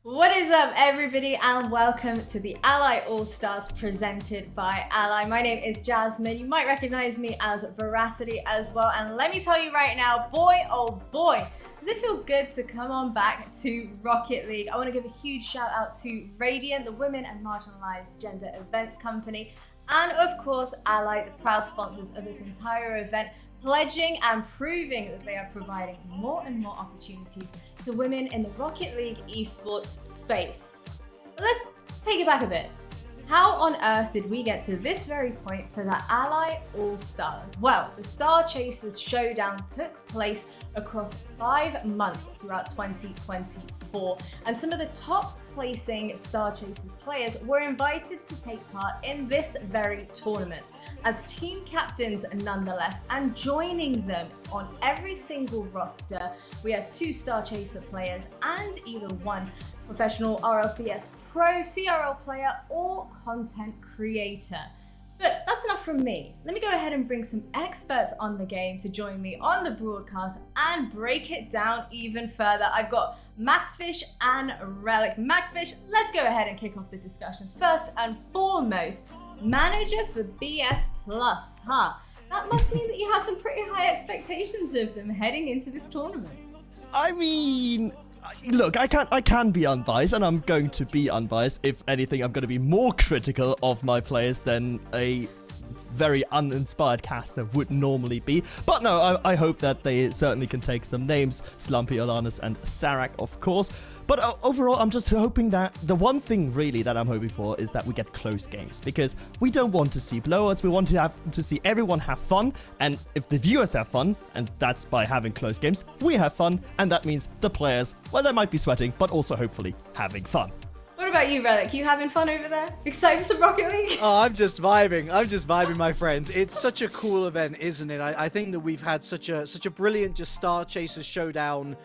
What is up, everybody, and welcome to the Ally All-Stars presented by Ally. My name is Jasmine. You might recognize me as Veracity as well. And let me tell you right now, boy, oh boy, does it feel good to come on back to Rocket League. I want to give a huge shout out to Radiant, the Women and Marginalized Gender Events Company, and of course, Ally, the proud sponsors of this entire event, pledging and proving that they are providing more and more opportunities to women in the Rocket League esports space. But let's take it back a bit. How on earth did we get to this very point for the Ally All-Stars? Well, the Star Chasers Showdown took place across 5 months throughout 2024, and some of the top placing Star Chasers players were invited to take part in this very tournament as team captains nonetheless, and joining them on every single roster, we had 2 Star Chaser players and either one professional RLCS pro, CRL player, or content creator. But that's enough from me. Let me go ahead and bring some experts on the game to join me on the broadcast and break it down even further. I've got Macfish and Relic. Macfish, let's go ahead and kick off the discussions. First and foremost, manager for BS Plus, huh? That must mean that you have some pretty high expectations of them heading into this tournament. I mean, look, I can be unbiased, and I'm going to be unbiased. If anything, I'm going to be more critical of my players than a very uninspired caster would normally be. But no, I hope that they certainly can take some names. Slumpy, Alanis, and Sarak, of course. But overall, I'm just hoping that the one thing really that I'm hoping for is that we get close games, because we don't want to see blowouts. We want to see everyone have fun, and if the viewers have fun, and that's by having close games, we have fun, and that means the players, well, they might be sweating, but also hopefully having fun. What about you, Relic? You having fun over there? Excited for some Rocket League? Oh, I'm just vibing, my friend. It's such a cool event, isn't it? I think that we've had such a brilliant just Star Chasers Showdown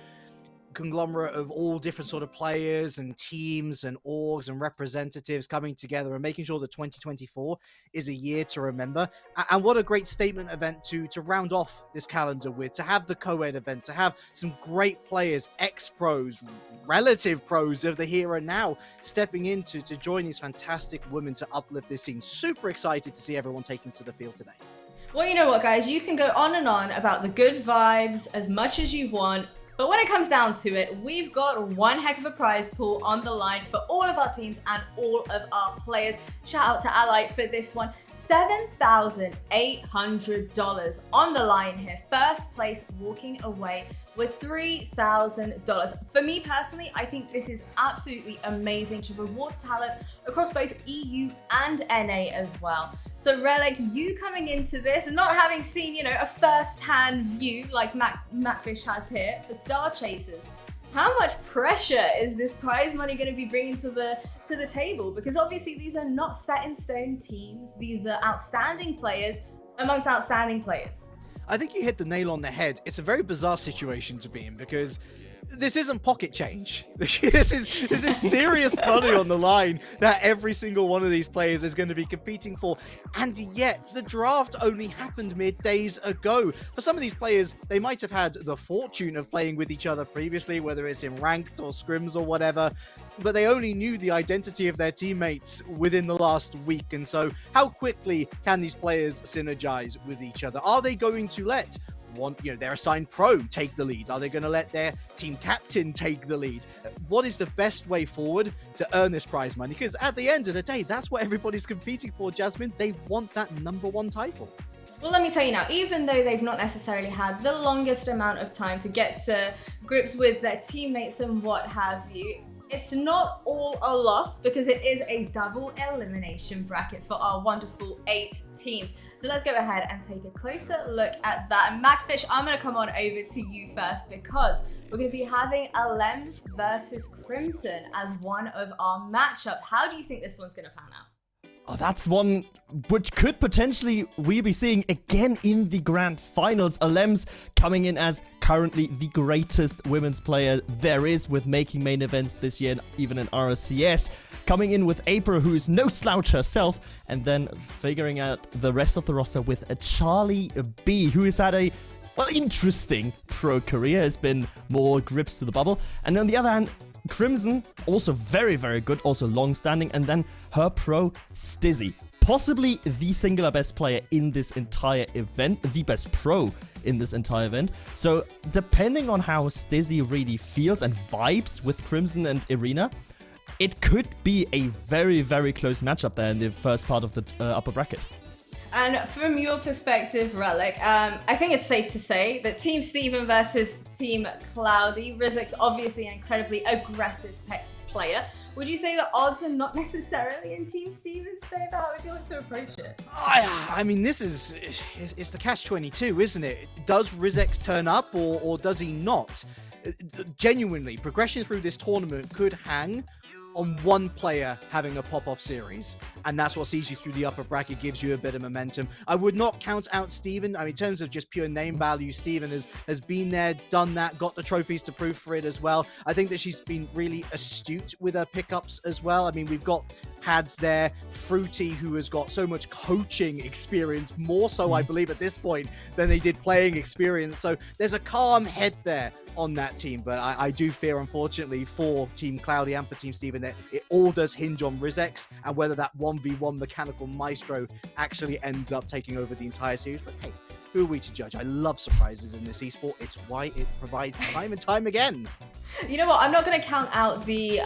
conglomerate of all different sort of players and teams and orgs and representatives coming together and making sure that 2024 is a year to remember. And what a great statement event to round off this calendar with, to have the co-ed event, to have some great players, ex-pros, relative pros of the here and now stepping in to join these fantastic women to uplift this scene. Super excited to see everyone taking to the field today. Well, you know what, guys? You can go on and on about the good vibes as much as you want. But when it comes down to it, we've got one heck of a prize pool on the line for all of our teams and all of our players. Shout out to Ally for this one. $7,800 on the line here. First place walking away with $3,000. For me personally, I think this is absolutely amazing to reward talent across both EU and NA as well. So Relic, you coming into this and not having seen, a first-hand view like Macfish has here for Star Chasers, how much pressure is this prize money going to be bringing to the table? Because obviously these are not set in stone teams. These are outstanding players amongst outstanding players. I think you hit the nail on the head. It's a very bizarre situation to be in, because this isn't pocket change. This is serious money on the line that every single one of these players is going to be competing for. And yet, the draft only happened days ago. For some of these players, they might have had the fortune of playing with each other previously, whether it's in ranked or scrims or whatever, but they only knew the identity of their teammates within the last week. And so, how quickly can these players synergize with each other? Are they going to let their assigned pro take the lead? Are they going to let their team captain take the lead? What is the best way forward to earn this prize money? Because at the end of the day, that's what everybody's competing for, Jasmine. They want that #1 title. Well, let me tell you now, even though they've not necessarily had the longest amount of time to get to grips with their teammates and what have you, it's not all a loss, because it is a double elimination bracket for our wonderful 8 teams. So let's go ahead and take a closer look at that. And Macfish, I'm going to come on over to you first, because we're going to be having Alems versus Crimson as one of our matchups. How do you think this one's going to pan out? Oh, that's one which could potentially we be seeing again in the grand finals. Alems coming in as currently the greatest women's player there is, with making main events this year, even in RSCS. Coming in with April, who is no slouch herself, and then figuring out the rest of the roster with a Charlie B, who has had a interesting pro career, has been more grips to the bubble. And on the other hand, Crimson, also very, very good, also long-standing. And then her pro, Stizzy. Possibly the singular best player in this entire event, the best pro in this entire event. So depending on how Stizzy really feels and vibes with Crimson and Irina, it could be a very, very close matchup there in the first part of the upper bracket. And from your perspective, Relic, I think it's safe to say that Team Steven versus Team Cloudy, Rizek's obviously an incredibly aggressive player. Would you say the odds are not necessarily in Team Steven's favor? How would you like to approach it? I mean, this is it's the catch-22, isn't it? Does Rizek turn up or does he not? Genuinely, progression through this tournament could hang on one player having a pop-off series, and that's what sees you through the upper bracket, gives you a bit of momentum. I would not count out Steven. I mean, in terms of just pure name value, Steven has been there, done that, got the trophies to prove for it as well. I think that she's been really astute with her pickups as well. I mean, we've got Hads there, Fruity, who has got so much coaching experience, more so, I believe, at this point than they did playing experience. So there's a calm head there on that team, but I do fear, unfortunately, for Team Cloudy and for Team Steven, that it all does hinge on Rizek's and whether that 1v1 mechanical maestro actually ends up taking over the entire series. But hey, who are we to judge? I love surprises in this esport. It's why it provides time and time again. You know what? I'm not going to count out the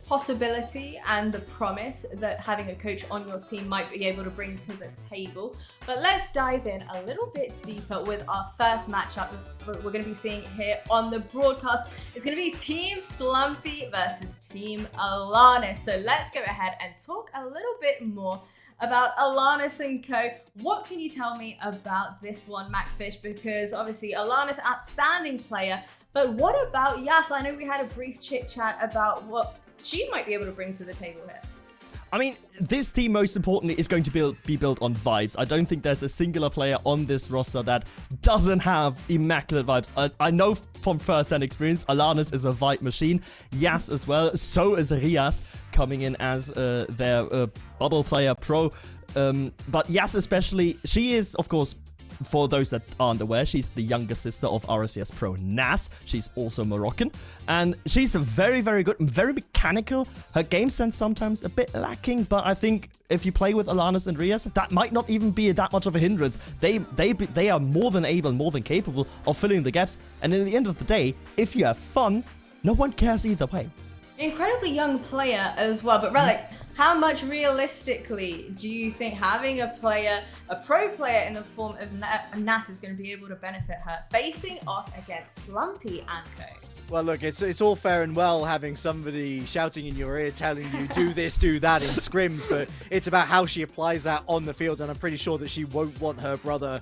possibility and the promise that having a coach on your team might be able to bring to the table. But let's dive in a little bit deeper with our first matchup we're going to be seeing here on the broadcast. It's going to be Team Slumpy versus Team Alanis. So let's go ahead and talk a little bit more about Alanis and Co. What can you tell me about this one, Macfish? Because obviously Alanis, outstanding player, but what about Yas? I know we had a brief chit chat about what she might be able to bring to the table here. I mean, this team, most importantly, is going to be built on vibes. I don't think there's a singular player on this roster that doesn't have immaculate vibes. I know from first-hand experience, Alanis is a vibe machine. Yas as well. So is Rias, coming in as their bubble player pro. But Yas especially, she is, of course, for those that aren't aware, she's the younger sister of RCS pro Nas. She's also Moroccan. And she's very, very good and very mechanical. Her game sense sometimes a bit lacking, but I think if you play with Alanis and Rias, that might not even be that much of a hindrance. They are more than able, more than capable of filling the gaps. And in the end of the day, if you have fun, no one cares either way. Incredibly young player as well, but Relic, how much realistically do you think having a pro player in the form of Nas is going to be able to benefit her facing off against Slumpy and Co? Well, look, it's all fair and well having somebody shouting in your ear telling you do this, do that in scrims, but it's about how she applies that on the field, and I'm pretty sure that she won't want her brother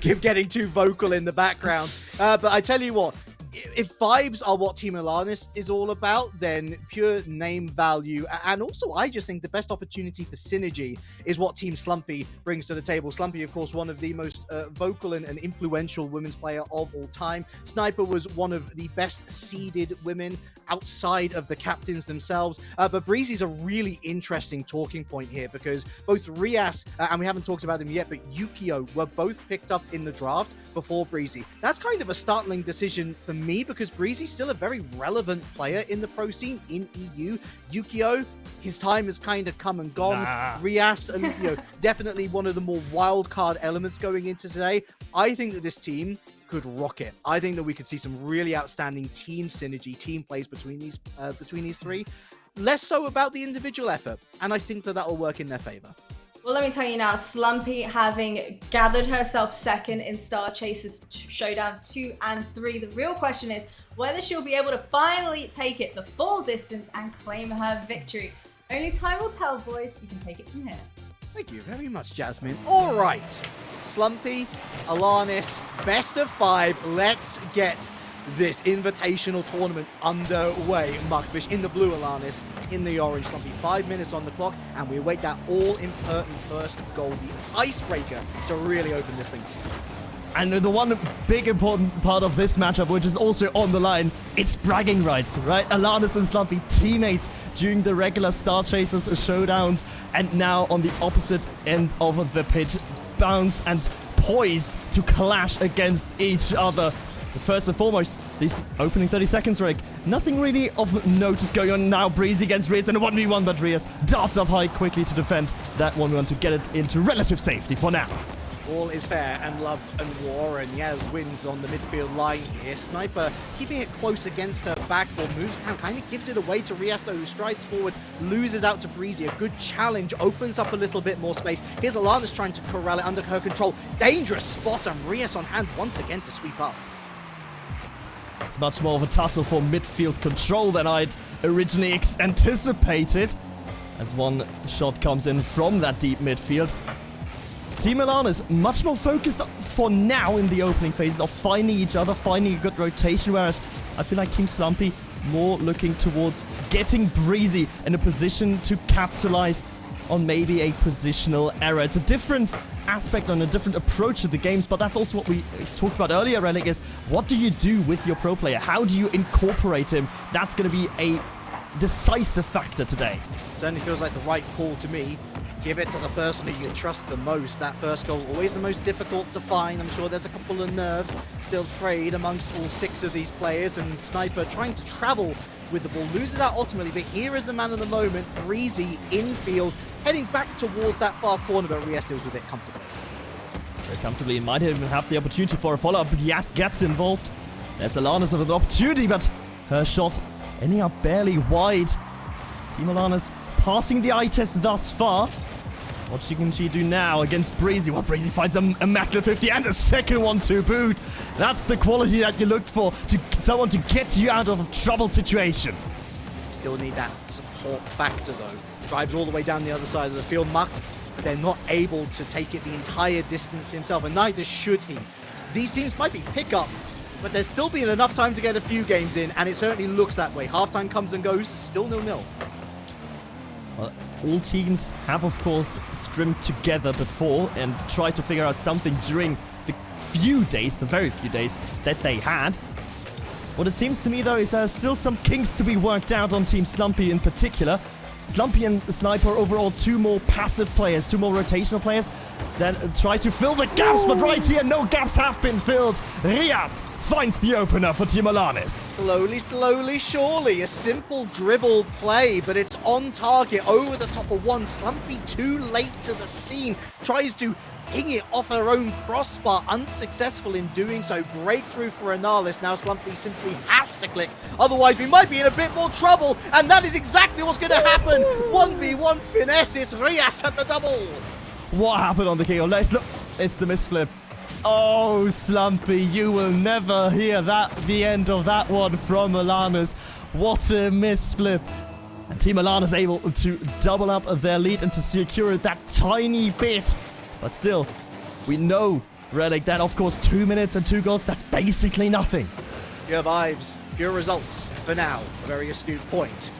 getting too vocal in the background. But I tell you what, if vibes are what Team Alanis is all about, then pure name value, and also I just think the best opportunity for synergy is what Team Slumpy brings to the table. Slumpy, of course, one of the most vocal and influential women's player of all time. Sniper was one of the best seeded women outside of the captains themselves. But Breezy's a really interesting talking point here, because both Rias, and we haven't talked about them yet, but Yukio were both picked up in the draft before Breezy. That's kind of a startling decision for me, because Breezy's still a very relevant player in the pro scene in EU. Yukio, his time has kind of come and gone. Rias, definitely one of the more wild card elements going into today. I think that this team could rock it. I think that we could see some really outstanding team synergy, team plays between these three. Less so about the individual effort, and I think that will work in their favor. Well, let me tell you now, Slumpy, having gathered herself second in Star Chasers Showdown 2 and 3, the real question is whether she'll be able to finally take it the full distance and claim her victory. Only time will tell, boys. You can take it from here. Thank you very much, Jasmine. All right, Slumpy, Alanis, best of 5. Let's get this invitational tournament underway. Muckfish in the blue, Alanis in the orange. Slumpy, 5 minutes on the clock, and we await that all-important first goal, the icebreaker, to really open this thing. And the one big important part of this matchup, which is also on the line, it's bragging rights, right? Alanis and Slumpy, teammates during the regular Star Chasers showdowns, and now on the opposite end of the pitch, bounce and poised to clash against each other. But first and foremost, these opening 30 seconds, Rick, nothing really of notice going on now. Breezy against Rias in a 1v1, but Rias darts up high quickly to defend that 1v1 to get it into relative safety for now. All is fair and love and war, and Yaz wins on the midfield line here. Sniper keeping it close against her backboard, moves down, kind of gives it away to Rias, though, who strides forward, loses out to Breezy. A good challenge, opens up a little bit more space. Here's Alana's trying to corral it under her control. Dangerous spot, and Rias on hand once again to sweep up. It's much more of a tussle for midfield control than I'd originally anticipated, as one shot comes in from that deep midfield. Team Milan is much more focused for now in the opening phases of finding each other, finding a good rotation, whereas I feel like Team Slumpy more looking towards getting Breezy in a position to capitalize on maybe a positional error. It's a different aspect and a different approach to the games, but that's also what we talked about earlier, Relic, is what do you do with your pro player? How do you incorporate him? That's going to be a decisive factor today. Certainly feels like the right call to me. Give it to the person who you trust the most. That first goal, always the most difficult to find. I'm sure there's a couple of nerves still frayed amongst all 6 of these players, and Sniper trying to travel with the ball, loses out ultimately, but here is the man of the moment, Breezy, infield, heading back towards that far corner, but Rias deals with it comfortably. Very comfortably, and might even have the opportunity for a follow-up, but Yas gets involved. There's Alana's with an opportunity, but her shot ending up barely wide. Team Alana's passing the eye test thus far. What can she do now against Breezy? Well, Breezy finds a immaculate 50 and a second one to boot. That's the quality that you look for, to someone to get you out of a troubled situation. Still need that support factor though. Drives all the way down the other side of the field, mucked, but they're not able to take it the entire distance himself, and neither should he. These teams might be pickup, but there's still been enough time to get a few games in, and it certainly looks that way. Halftime comes and goes, still 0-0. Well, all teams have, of course, scrimed together before and tried to figure out something during the very few days that they had. What it seems to me, though, is there's still some kinks to be worked out on Team Slumpy in particular. Slumpy and Sniper overall 2 more passive players, 2 more rotational players that try to fill the gaps, but right here, no gaps have been filled. Rias finds the opener for Team Alanis. Slowly, surely. A simple dribble play, but it's on target, over the top of one. Slumpy too late to the scene. Tries to ping it off her own crossbar, unsuccessful in doing so. Breakthrough for Analis. Now Slumpy simply has to click, otherwise we might be in a bit more trouble, and that is exactly what's going to happen. 1v1 finesse, it's Rias at the double. What happened on the kick? Let's look. It's the misflip. Oh, Slumpy, you will never hear the end of that one from Alanis. What a misflip. And Team Alana's able to double up their lead and to secure it that tiny bit. But still, we know, Relic, that of course 2 minutes and 2 goals, that's basically nothing. Pure vibes, pure results for now. A very astute point.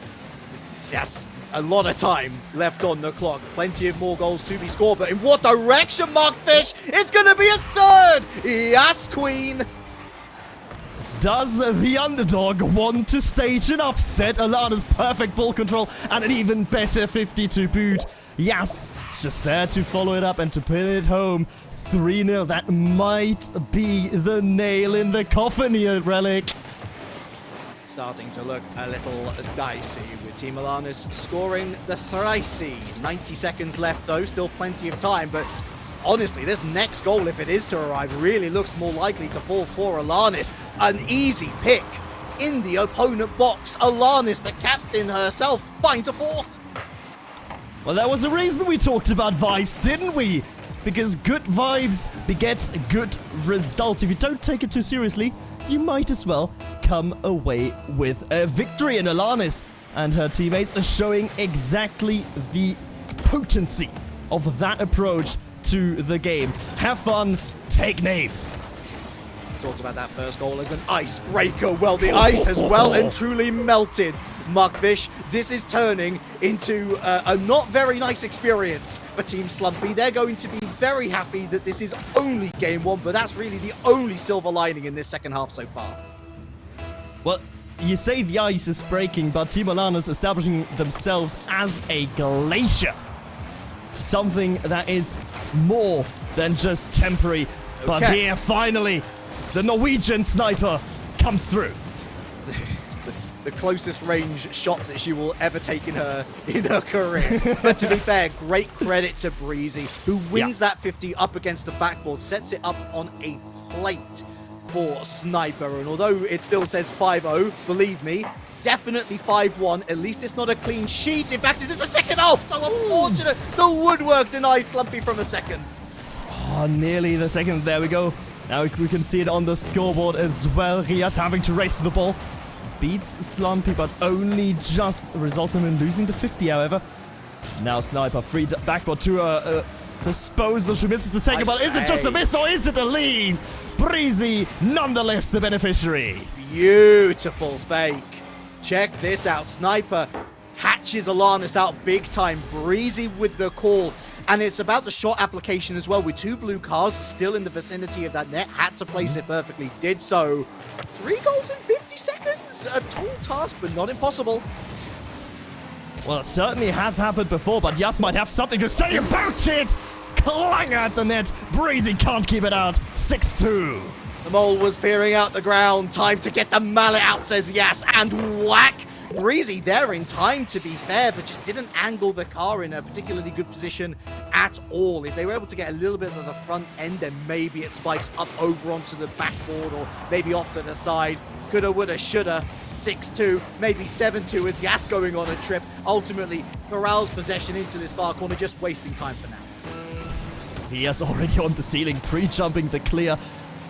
It's just a lot of time left on the clock. Plenty of more goals to be scored, but in what direction, Markfish? It's going to be a third! Yes, Queen! Does the underdog want to stage an upset? Alana's perfect ball control and an even better 50 to boot. Yes, just there to follow it up and to pin it home. 3-0, that might be the nail in the coffin here, Relic. Starting to look a little dicey with Team Alanis scoring the thrice. 90 seconds left though, still plenty of time, but honestly, this next goal, if it is to arrive, really looks more likely to fall for Alanis. An easy pick in the opponent box. Alanis, the captain herself, finds a fourth. Well, there was a reason we talked about vibes, didn't we? Because good vibes beget good results. If you don't take it too seriously, you might as well come away with a victory. And Alanis and her teammates are showing exactly the potency of that approach to the game. Have fun, take names. Talked about that first goal as an icebreaker. Well, the ice has well and truly melted. Mugfish, this is turning into a not very nice experience for Team Slumpy. They're going to be very happy that this is only game 1, but that's really the only silver lining in this second half so far. Well, you say the ice is breaking, but Team Alana's establishing themselves as a glacier. Something that is more than just temporary. But here, finally, the Norwegian sniper comes through. It's the closest range shot that she will ever take in her career. But to be fair, great credit to Breezy, who wins that 50 up against the backboard, sets it up on a plate for Sniper. And although it still says 5-0, believe me, definitely 5-1. At least it's not a clean sheet. In fact, is this a second? Oh, so unfortunate. The woodwork denies Slumpy from a second. Oh, nearly the second. There we go. Now we can see it on the scoreboard as well. Rias having to race to the ball. Beats Slumpy, but only just resulting in losing the 50, however. Now Sniper free backboard to a disposal. She misses the second, but is it just a miss or is it a leave? Breezy, nonetheless, the beneficiary. Beautiful fake. Check this out. Sniper hatches Alanis out big time. Breezy with the call. And it's about the shot application as well, with 2 blue cars still in the vicinity of that net. Had to place it perfectly. Did so. 3 goals in 50 seconds. A tall task, but not impossible. Well, it certainly has happened before, but Yas might have something to say about it. Clang at the net. Breezy can't keep it out. 6-2. The mole was peering out the ground. Time to get the mallet out, says Yas. And whack. Breezy there in time, to be fair, but just didn't angle the car in a particularly good position at all. If they were able to get a little bit of the front end, then maybe it spikes up over onto the backboard or maybe off to the side. Coulda, woulda, shoulda. 6-2, maybe 7-2 as Yas going on a trip. Ultimately, Corral's possession into this far corner, just wasting time for now. He is already on the ceiling, pre-jumping the clear.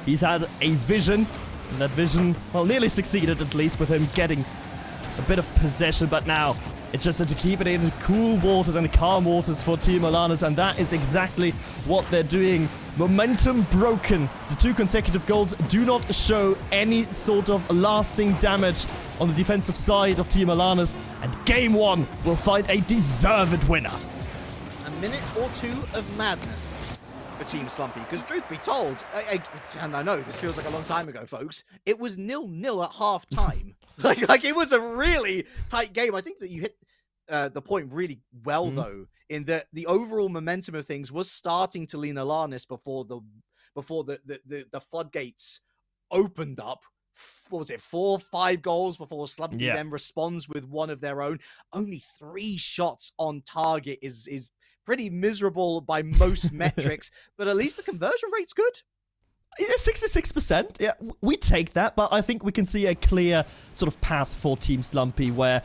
He's had a vision, and that vision, well, nearly succeeded at least with him getting a bit of possession, but now it's just to keep it in cool waters and calm waters for Team Alanis, and that is exactly what they're doing. Momentum broken. The 2 consecutive goals do not show any sort of lasting damage on the defensive side of Team Alanis, and Game 1 will find a deserved winner. A minute or 2 of madness for Team Slumpy, because truth be told, and I know this feels like a long time ago, folks, it was 0-0 at half time. like it was a really tight game. I think that you hit the point really well, though, in that the overall momentum of things was starting to lean Alanis before the floodgates opened up. What was it, 4 or 5 goals before Slumpy then responds with one of their own. Only 3 shots on target is pretty miserable by most metrics, but at least the conversion rate's good. Yeah, 66%. Yeah, we take that, but I think we can see a clear sort of path for Team Slumpy where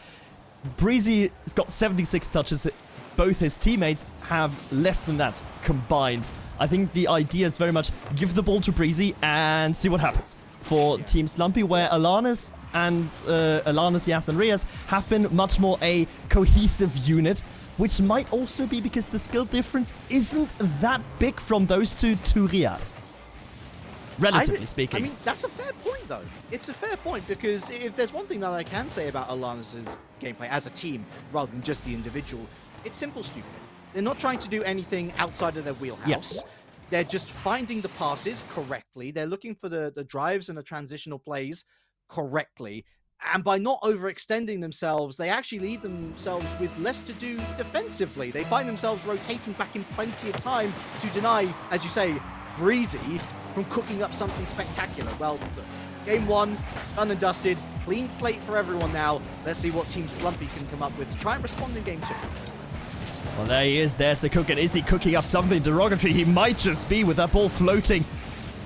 Breezy has got 76 touches. Both his teammates have less than that combined. I think the idea is very much give the ball to Breezy and see what happens. For Team Slumpy, where Alanis, Yas, and Rias have been much more a cohesive unit, which might also be because the skill difference isn't that big from those two to Rias. Relatively speaking. I mean, that's a fair point, though. It's a fair point, because if there's one thing that I can say about Alanis' gameplay as a team, rather than just the individual, it's simple stupid. They're not trying to do anything outside of their wheelhouse. Yes. They're just finding the passes correctly. They're looking for the drives and the transitional plays correctly. And by not overextending themselves, they actually leave themselves with less to do defensively. They find themselves rotating back in plenty of time to deny, as you say, Breezy from cooking up something spectacular. Well, Game 1, done and dusted. Clean slate for everyone now. Let's see what Team Slumpy can come up with to try and respond in Game 2. Well, there he is. There's the cook. And is he cooking up something derogatory? He might just be, with that ball floating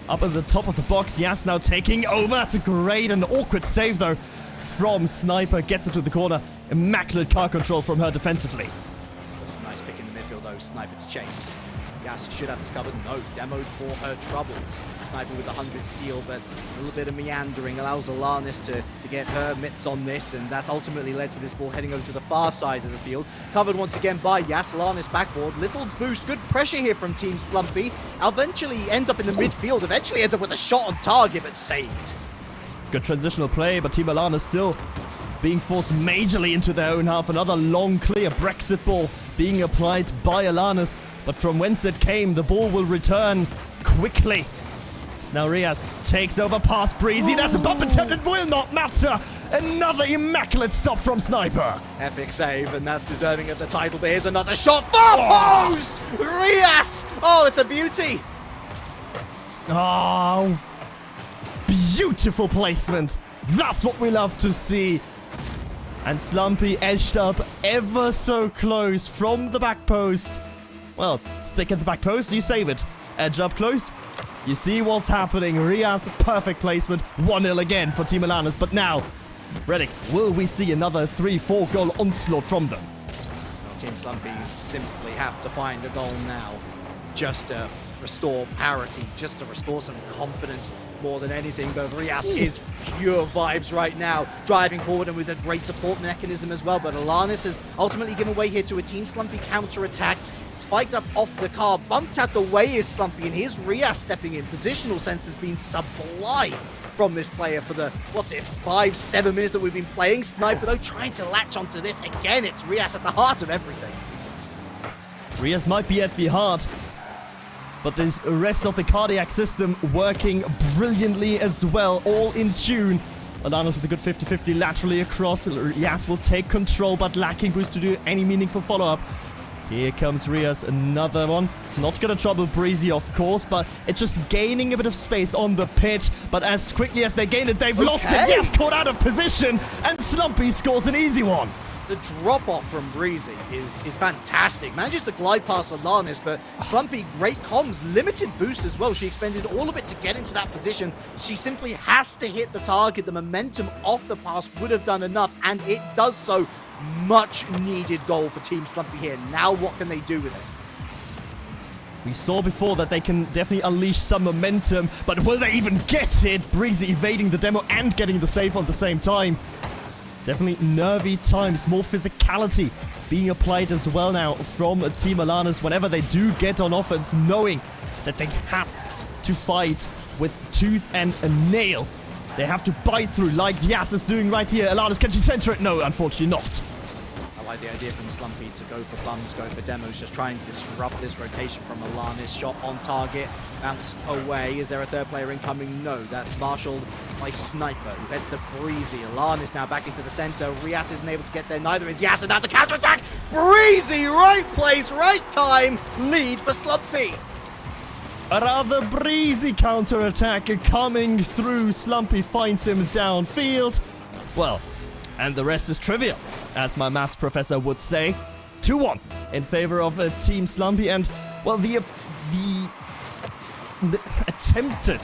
up at the top of the box. Yas now taking over. That's a great and awkward save, though, from Sniper. Gets it to the corner. Immaculate car control from her defensively. That's a nice pick in the midfield, though. Sniper to chase. Yas should have this covered. No, demoed for her troubles. Sniper with 100 steal, but a little bit of meandering allows Alanis to get her mitts on this, and that's ultimately led to this ball heading over to the far side of the field. Covered once again by Yas. Alanis backboard. Little boost. Good pressure here from Team Slumpy. Eventually ends up in the midfield. Eventually ends up with a shot on target, but saved. Good transitional play, but Team Alanis still being forced majorly into their own half. Another long, clear Brexit ball being applied by Alanis. But from whence it came, the ball will return quickly. Now Rias takes over past Breezy. That's a bump attempt. It will not matter. Another immaculate stop from Sniper. Epic save, and that's deserving of the title. But here's another shot. Far post! Rias! Oh, it's a beauty. Oh, Beautiful placement. That's what we love to see. And Slumpy edged up ever so close from the back post. Well, stick at the back post, you save it. Edge up close. You see what's happening. Rias, perfect placement. 1-0 again for Team Alanis. But now, Reddick, will we see another 3-4 goal onslaught from them? Well, Team Slumpy simply have to find a goal now just to restore parity, just to restore some confidence more than anything. But Rias is pure vibes right now, driving forward and with a great support mechanism as well. But Alanis has ultimately given way here to a Team Slumpy counter-attack. Spiked up off the car, bumped out the way is Slumpy, and here's Rias stepping in. Positional sense has been sublime from this player for the, 5-7 minutes that we've been playing. Sniper, though, trying to latch onto this. Again, it's Rias at the heart of everything. Rias might be at the heart, but this rest of the cardiac system working brilliantly as well, all in tune. Alanis with a good 50-50 laterally across. Rias will take control, but lacking boost to do any meaningful follow-up. Here comes Rias, another one. Not gonna trouble Breezy, of course, but it's just gaining a bit of space on the pitch. But as quickly as they gain it, they've lost it. Yes, caught out of position, and Slumpy scores an easy one. The drop-off from Breezy is fantastic. Manages to glide past Alanis, but Slumpy, great comms, limited boost as well. She expended all of it to get into that position. She simply has to hit the target. The momentum off the pass would have done enough, and it does so. Much needed goal for Team Slumpy here. Now what can they do with it? We saw before that they can definitely unleash some momentum, but will they even get it? Breezy evading the demo and getting the save on the same time. Definitely nervy times, more physicality being applied as well now from Team Alanis whenever they do get on offense, knowing that they have to fight with tooth and nail. They have to bite through like Yas is doing right here. Alanis, can she center it? No, unfortunately not. I like the idea from Slumpy to go for bumps, go for demos, just try and disrupt this rotation from Alanis. Shot on target, bounced away. Is there a third player incoming? No, that's marshaled by Sniper, who heads to Breezy. Alanis now back into the center. Rias isn't able to get there, neither is Yas, and now the counter-attack! Breezy, right place, right time, lead for Slumpy. A rather breezy counter-attack coming through. Slumpy finds him downfield. Well, and the rest is trivial, as my maths professor would say. 2-1 in favor of Team Slumpy, and, well, the attempted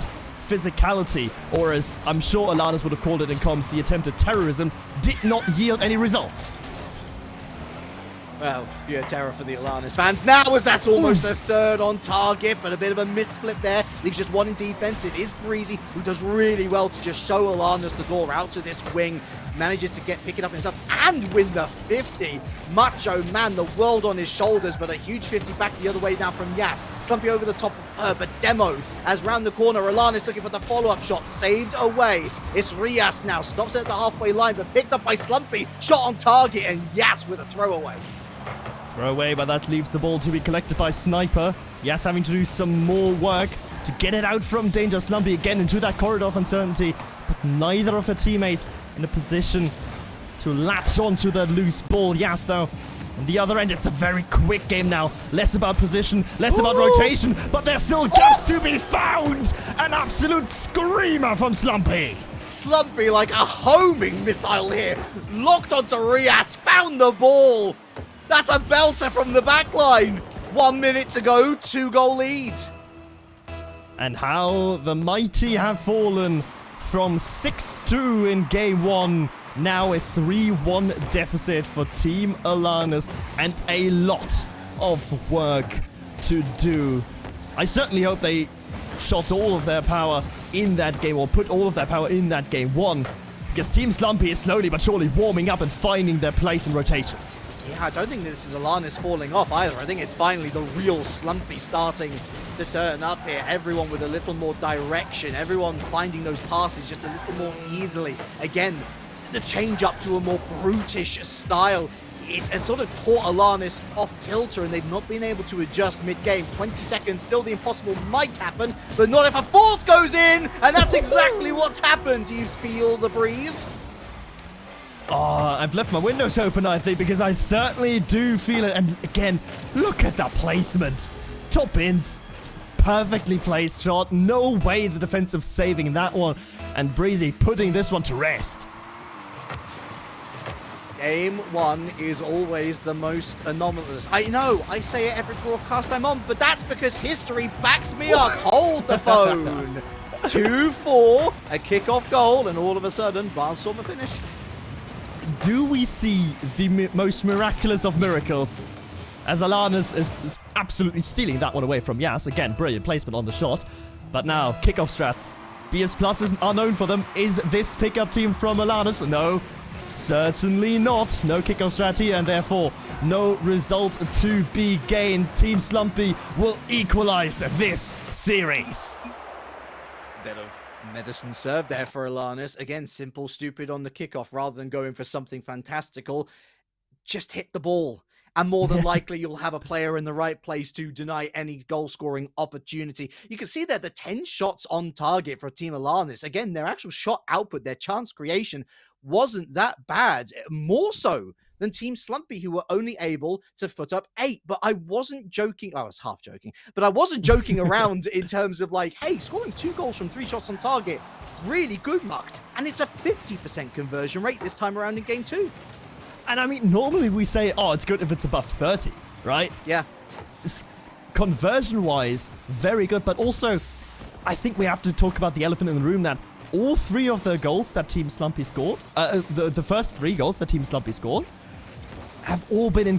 physicality, or as I'm sure Alanis would have called it in comms, the attempted terrorism, did not yield any results. Well, pure terror for the Alanis fans now, as that's almost a third on target, but a bit of a misflip there. Leaves just one in defense. It is Breezy, who does really well to just show Alanis the door out to this wing. Manages to pick it up himself and win the 50. Macho man, the world on his shoulders, but a huge 50 back the other way now from Yas. Slumpy over the top of her, but demoed as round the corner. Alanis looking for the follow-up shot, saved away. It's Rias now, stops at the halfway line, but picked up by Slumpy. Shot on target, and Yas with a throwaway. Throw away, but that leaves the ball to be collected by Sniper. Yas having to do some more work to get it out from danger. Slumpy again into that corridor of uncertainty, but neither of her teammates in a position to latch onto the loose ball. Yas, though, on the other end, it's a very quick game now. Less about position, less about rotation, but there's still gaps to be found. An absolute screamer from Slumpy. Slumpy like a homing missile here. Locked onto Rias, found the ball. That's a belter from the back line. 1 minute to go, 2-goal lead. And how the mighty have fallen from 6-2 in game 1. Now a 3-1 deficit for Team Alanis, and a lot of work to do. I certainly hope they shot all of their power in that game, or put all of their power in that game 1, because Team Slumpy is slowly but surely warming up and finding their place in rotation. Yeah, I don't think this is Alanis falling off either. I think it's finally the real Slumpy starting to turn up here. Everyone with a little more direction. Everyone finding those passes just a little more easily. Again, the change up to a more brutish style has sort of caught Alanis off kilter, and they've not been able to adjust mid-game. 20 seconds, still the impossible might happen, but not if a fourth goes in, and that's exactly what's happened. Do you feel the breeze? Oh, I've left my windows open, I think, because I certainly do feel it. And again, look at that placement. Top ins. perfectly placed shot. No way the defensive saving that one. And Breezy putting this one to rest. Game 1 is always the most anomalous. I know, I say it every broadcast I'm on, but that's because history backs me up. Hold the phone. 2-4, a kickoff goal, and all of a sudden, Barnstormer finish. Do we see the most miraculous of miracles? As Alanis is absolutely stealing that one away from Yas. Again, brilliant placement on the shot. But now, kickoff strats. BS Plus are known for them. Is this pickup team from Alanis? No, certainly not. No kickoff strat here, and therefore, no result to be gained. Team Slumpy will equalize this series. Bit of medicine served there for Alanis. Again, simple, stupid on the kickoff. Rather than going for something fantastical, just hit the ball. And more than likely, you'll have a player in the right place to deny any goal-scoring opportunity. You can see that the 10 shots on target for Team Alanis. Again, their actual shot output, their chance creation wasn't that bad. More so than Team Slumpy, who were only able to foot up 8. But I wasn't joking. I was half joking. But I wasn't joking around in terms of like, hey, scoring 2 goals from 3 shots on target. Really good, Mucked. And it's a 50% conversion rate this time around in Game 2. And I mean, normally we say, oh, it's good if it's above 30, right? Yeah. Conversion-wise, very good. But also, I think we have to talk about the elephant in the room that all 3 of the goals that Team Slumpy scored, the first 3 goals that Team Slumpy scored, have all been in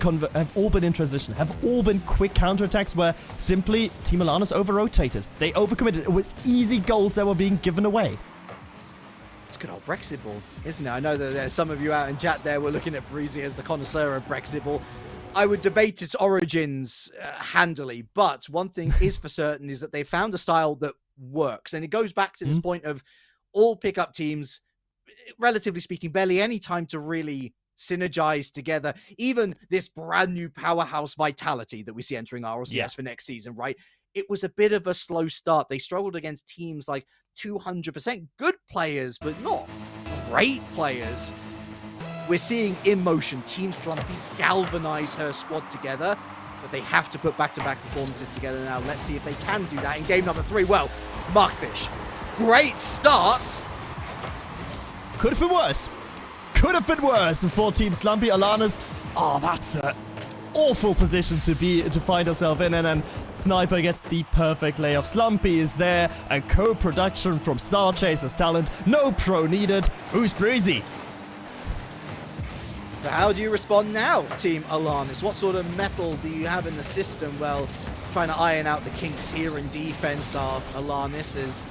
transition, have all been quick counterattacks where simply Team Alanis over-rotated. They overcommitted. It was easy goals that were being given away. It's good old Brexit ball, isn't it? I know that there's some of you out in chat there were looking at Breezy as the connoisseur of Brexit ball. I would debate its origins handily, but one thing is for certain is that they found a style that works. And it goes back to this point of all pickup teams, relatively speaking, barely any time to really synergize together. Even this brand new powerhouse vitality that we see entering RLCS for next season, right? It was a bit of a slow start. They struggled against teams like 200% good players, but not great players. We're seeing in motion Team Slumpy galvanize her squad together, but they have to put back-to-back performances together now. Let's see if they can do that in game number 3. Well, Markfish, great start. Could have been worse. Could have been worse for Team Slumpy. Alanis, oh, that's an awful position to find herself in, and then Sniper gets the perfect layoff. Slumpy is there, and co-production from Star Chaser's talent. No pro needed. Who's Breezy? So how do you respond now, Team Alanis? What sort of metal do you have in the system? Well, trying to iron out the kinks here in defense are Alanis, as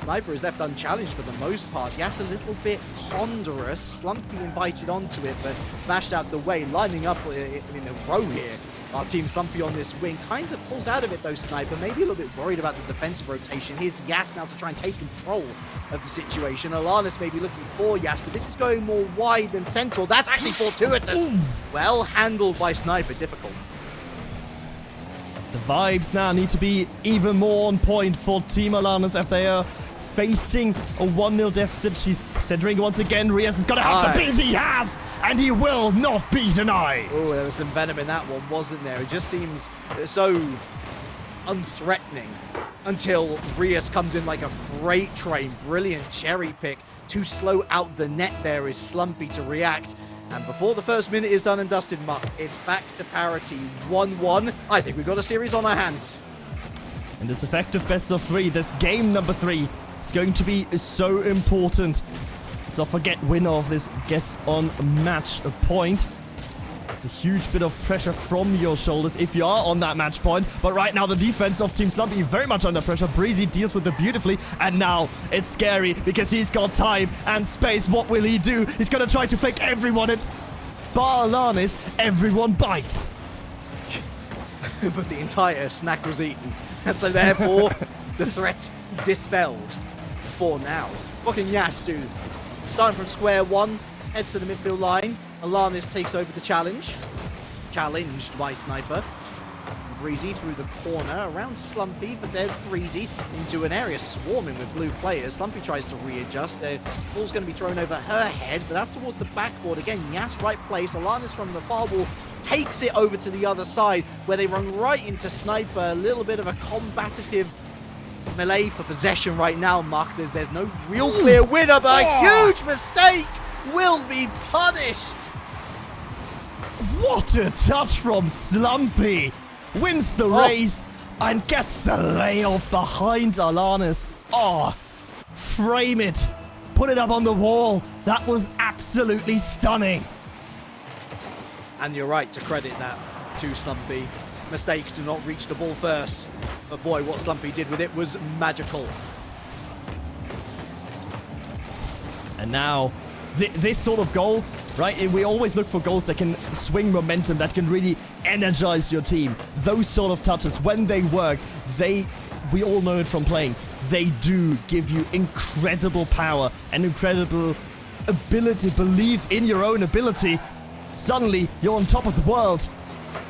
Sniper is left unchallenged for the most part. Yes, a little bit ponderous. Slumpy invited onto it, but mashed out the way, lining up in a row here. Our Team Slumpy on this wing kind of pulls out of it though, Sniper. Maybe a little bit worried about the defensive rotation. Here's Yas now to try and take control of the situation. Alanis may be looking for Yas, but this is going more wide than central. That's actually fortuitous. Well handled by Sniper. Difficult. The vibes now need to be even more on point for Team Alanis if they are facing a 1-0 deficit. She's centering once again. Rias is going to have to beat. He has, and he will not be denied. Oh, there was some venom in that one, wasn't there? It just seems so unthreatening until Rias comes in like a freight train. Brilliant cherry pick. Too slow out the net there is Slumpy to react. And before the first minute is done and dusted, Muck, it's back to parity. 1-1. I think we've got a series on our hands. And this effective best of 3, this game number 3, is going to be so important. So forget winner of this gets on match point. It's a huge bit of pressure from your shoulders if you are on that match point. But right now the defense of Team Slumpy very much under pressure. Breezy deals with it beautifully. And now it's scary because he's got time and space. What will he do? He's going to try to fake everyone in. Bar Alanis, everyone bites. But the entire snack was eaten. And so therefore, the threat dispelled for now. What can Yas do? Starting from square one, heads to the midfield line. Alanis takes over the challenge. Challenged by Sniper. Breezy through the corner, around Slumpy, but there's Breezy into an area swarming with blue players. Slumpy tries to readjust. The ball's going to be thrown over her head, but that's towards the backboard. Again, Yas right place. Alanis from the far wall takes it over to the other side, where they run right into Sniper. A little bit of a combative melee for possession right now, marked as there's no real clear winner, but a huge mistake will be punished. What a touch from Slumpy! Wins the race and gets the layoff behind Alanis. Oh, frame it. Put it up on the wall. That was absolutely stunning. And you're right to credit that to Slumpy. Mistake to not reach the ball first. But boy, what Slumpy did with it was magical. And now, this sort of goal, right? We always look for goals that can swing momentum, that can really energize your team. Those sort of touches, when they work, we all know it from playing, they do give you incredible power and incredible ability, belief in your own ability. Suddenly, you're on top of the world.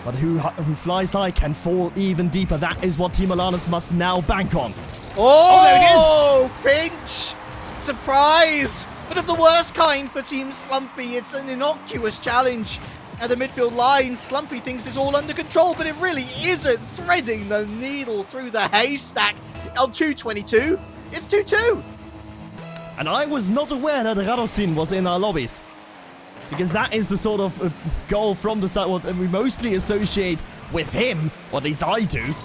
But who flies high can fall even deeper. That is what Team Alanis must now bank on. Oh, there it is! Pinch! Surprise! But of the worst kind for Team Slumpy. It's an innocuous challenge at the midfield line. Slumpy thinks it's all under control, but it really isn't. Threading the needle through the haystack. On 2:22, it's 2-2. And I was not aware that Radosin was in our lobbies. Because that is the sort of goal from the start what we mostly associate with him, or at least I do.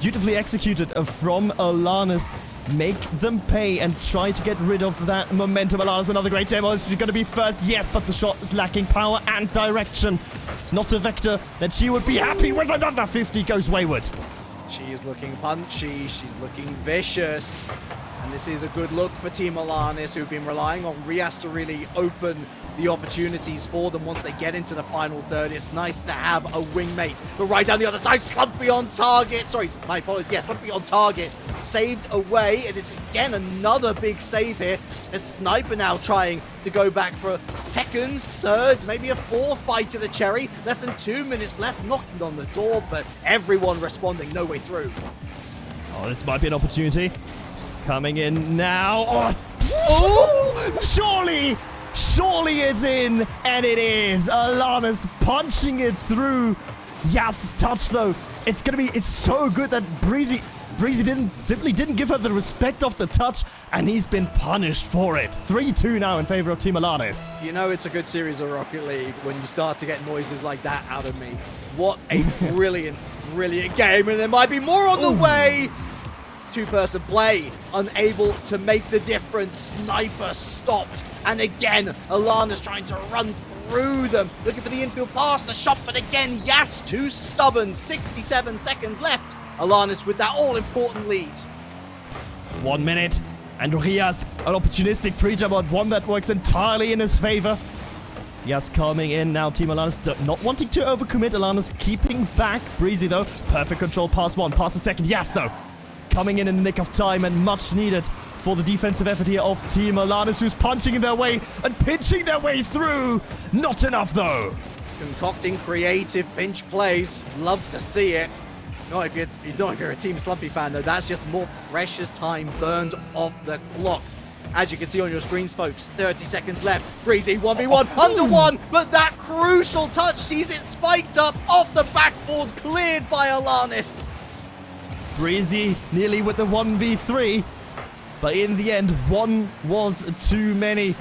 Beautifully executed from Alanis. Make them pay and try to get rid of that momentum. Alanis, another great demo. She's going to be first, yes, but the shot is lacking power and direction. Not a vector that she would be happy with. Another 50 goes wayward. She is looking punchy. She's looking vicious. And this is a good look for Team Alanis, who've been relying on Rias to really open the opportunities for them once they get into the final third. It's nice to have a wingmate. But right down the other side, Slumpy on target. Sorry, my apologies. Yeah, Slumpy on target. Saved away. And it's again another big save here. A Sniper now trying to go back for seconds, thirds, maybe a fourth fight to the Cherry. Less than 2 minutes left, knocking on the door, but everyone responding, no way through. Oh, this might be an opportunity. Coming in now. Oh, surely it's in, and it is. Alanis punching it through. Yes, touch though. It's so good that Breezy didn't give her the respect of the touch, and he's been punished for it. 3-2 now in favor of Team Alanis. You know it's a good series of Rocket League when you start to get noises like that out of me. What a brilliant game, and there might be more on the way. Two-person play, unable to make the difference. Sniper stopped, and again, Alanis trying to run through them, looking for the infield pass, the shot, but again, Yas too stubborn. 67 seconds left. Alanis with that all-important lead. 1 minute, and Rias, an opportunistic pre-jump, one that works entirely in his favor. Yas coming in now, Team Alanis not wanting to overcommit. Alanis keeping back. Breezy though, perfect control, pass one, pass the second. Yas though, coming in the nick of time and much needed for the defensive effort here of Team Alanis, who's punching their way and pinching their way through. Not enough though. Concocting creative pinch plays. Love to see it. Not if you're a Team Slumpy fan though. That's just more precious time burned off the clock. As you can see on your screens, folks, 30 seconds left. Breezy 1v1 under one, but that crucial touch sees it spiked up off the backboard, cleared by Alanis. Breezy nearly with the 1v3, but in the end, one was too many.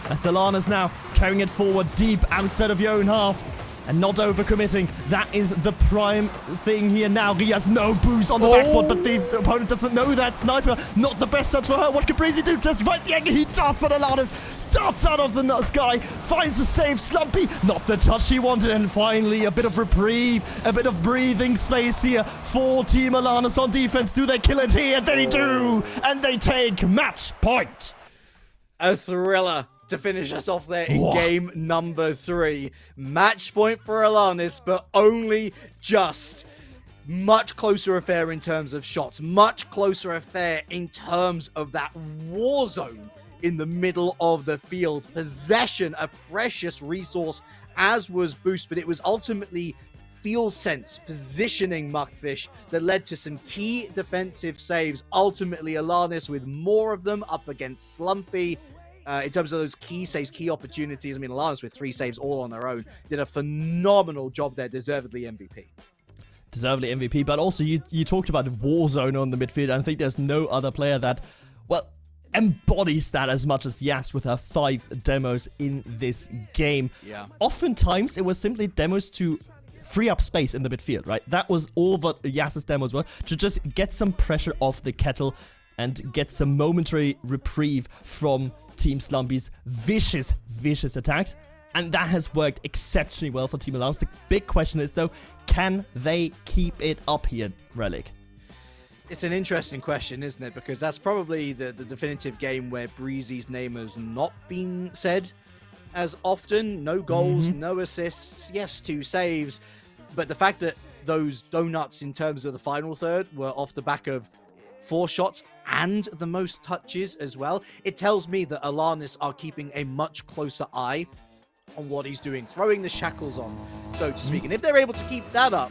As Alanis now carrying it forward deep outside of your own half and not overcommitting. That is the prime thing here now. Rias, no boost on the backboard, but the opponent doesn't know that. Sniper, not the best touch for her. What can Breezy do? Just fight the angle. He does, but Alanis darts out of the sky, finds the save. Slumpy, not the touch she wanted, and finally a bit of reprieve, a bit of breathing space here for Team Alanis on defense. Do they kill it here? They do, and they take match point. A thriller to finish us off there in game number 3. Match point for Alanis, but only just. Much closer affair in terms of shots. Much closer affair in terms of that war zone in the middle of the field. Possession, a precious resource, as was Boost, but it was ultimately field sense, positioning Muckfish that led to some key defensive saves. Ultimately, Alanis with more of them up against Slumpy. In terms of those key saves, key opportunities, I mean, Alanis with 3 saves all on their own did a phenomenal job there, deservedly MVP. deservedly MVP, but also you talked about Warzone on the midfield, and I think there's no other player that, well, embodies that as much as Yas with her 5 demos in this game. Yeah. Oftentimes, it was simply demos to free up space in the midfield, right? That was all what Yas's demos were, to just get some pressure off the kettle and get some momentary reprieve from Team Slumpy's vicious attacks. And that has worked exceptionally well for Team Alanis. The big question is, though, can they keep it up here, Relic? It's an interesting question, isn't it? Because that's probably the definitive game where Breezy's name has not been said as often. No goals, no assists, yes, 2 saves. But the fact that those donuts in terms of the final third were off the back of 4 shots and the most touches as well, it tells me that Alanis are keeping a much closer eye on what he's doing, throwing the shackles on, so to speak. And if they're able to keep that up,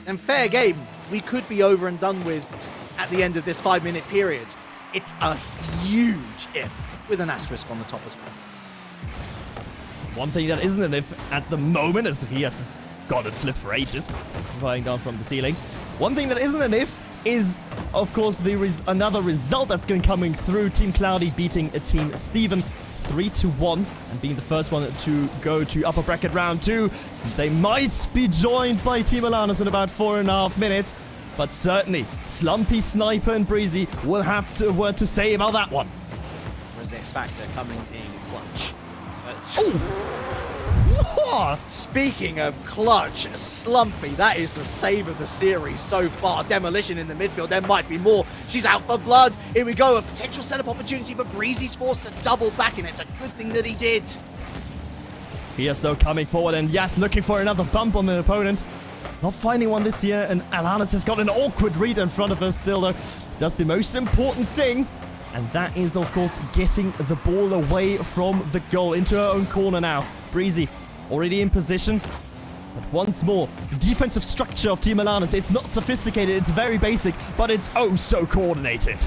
then fair game, we could be over and done with at the end of this 5-minute period. It's a huge if, with an asterisk on the top as well. One thing that isn't an if at the moment, as Rias has got it flipped for ages, flying down from the ceiling. One thing that isn't an if is, of course, another result that's going coming through. Team Cloudy beating a Team Steven 3-1 and being the first one to go to upper bracket round 2. They might be joined by Team Alanis in about 4.5 minutes, but certainly Slumpy, Sniper, and Breezy will have a word to say about that one. Whereas X Factor coming in clutch. Speaking of clutch, Slumpy, that is the save of the series so far. Demolition in the midfield, there might be more. She's out for blood. Here we go, a potential setup opportunity, but Breezy's forced to double back, and it's a good thing that he did. Rias, though, coming forward, and Yas looking for another bump on the opponent. Not finding one this year, and Alanis has got an awkward read in front of her still, though. Does the most important thing, and that is, of course, getting the ball away from the goal into her own corner now. Breezy already in position. But once more, the defensive structure of Team Alanis, it's not sophisticated, it's very basic, but it's oh so coordinated.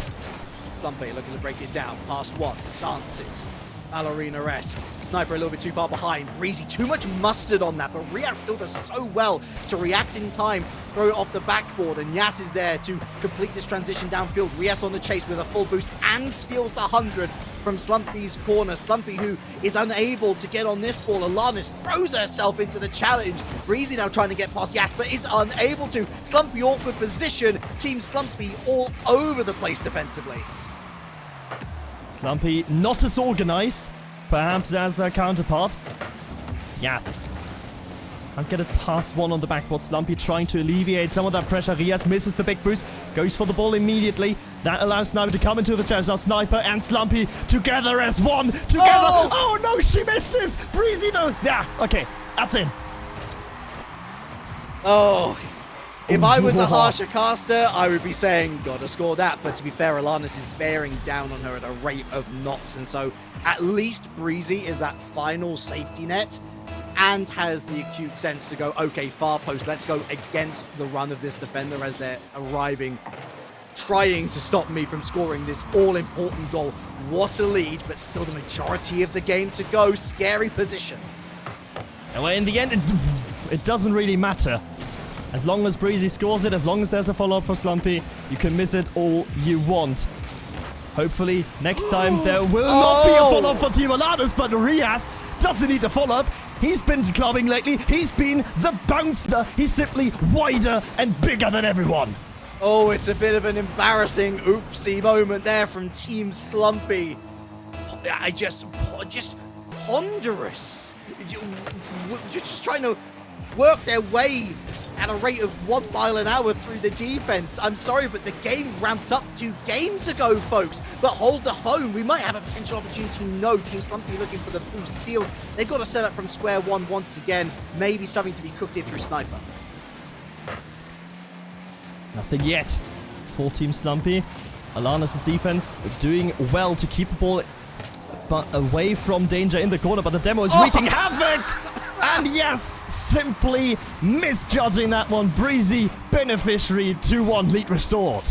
Slumpy looking to break it down. Past one, dances. Ballerina-esque. Sniper a little bit too far behind. Breezy, too much mustard on that, but Rias still does so well to react in time, throw it off the backboard, and Yas is there to complete this transition downfield. Rias on the chase with a full boost and steals the 100 from Slumpy's corner. Slumpy, who is unable to get on this ball. Alanis throws herself into the challenge. Breezy now trying to get past Yas, but is unable to. Slumpy awkward position. Team Slumpy all over the place defensively. Slumpy not as organized, perhaps, as their counterpart. Yes. Can't get it past one on the backboard. Slumpy trying to alleviate some of that pressure. Rias misses the big boost, goes for the ball immediately. That allows Sniper to come into the challenge. Now Sniper and Slumpy together as one. Together. Oh no, she misses. Breezy though. Yeah, okay, that's in. Oh. If I was a harsher caster, I would be saying, gotta score that. But to be fair, Alanis is bearing down on her at a rate of knots. And so at least Breezy is that final safety net and has the acute sense to go, okay, far post, let's go against the run of this defender as they're arriving, trying to stop me from scoring this all-important goal. What a lead, but still the majority of the game to go. Scary position. And in the end, it doesn't really matter. As long as Breezy scores it, as long as there's a follow-up for Slumpy, you can miss it all you want. Hopefully, next time there will not be a follow-up for Team Alanis, but Rias doesn't need a follow-up. He's been clubbing lately. He's been the bouncer. He's simply wider and bigger than everyone. Oh, it's a bit of an embarrassing oopsie moment there from Team Slumpy. Just ponderous. You're just trying to work their way at a rate of 1 mile an hour through the defense. I'm sorry, but the game ramped up 2 games ago, folks. But hold the phone. We might have a potential opportunity. No, Team Slumpy looking for the boost steals. They've got to set up from square one once again. Maybe something to be cooked in through Sniper. Nothing yet for Team Slumpy. Alanis' defense doing well to keep the ball but away from danger in the corner, but the demo is wreaking havoc! And yes, simply misjudging that one. Breezy, beneficiary, 2-1 lead restored.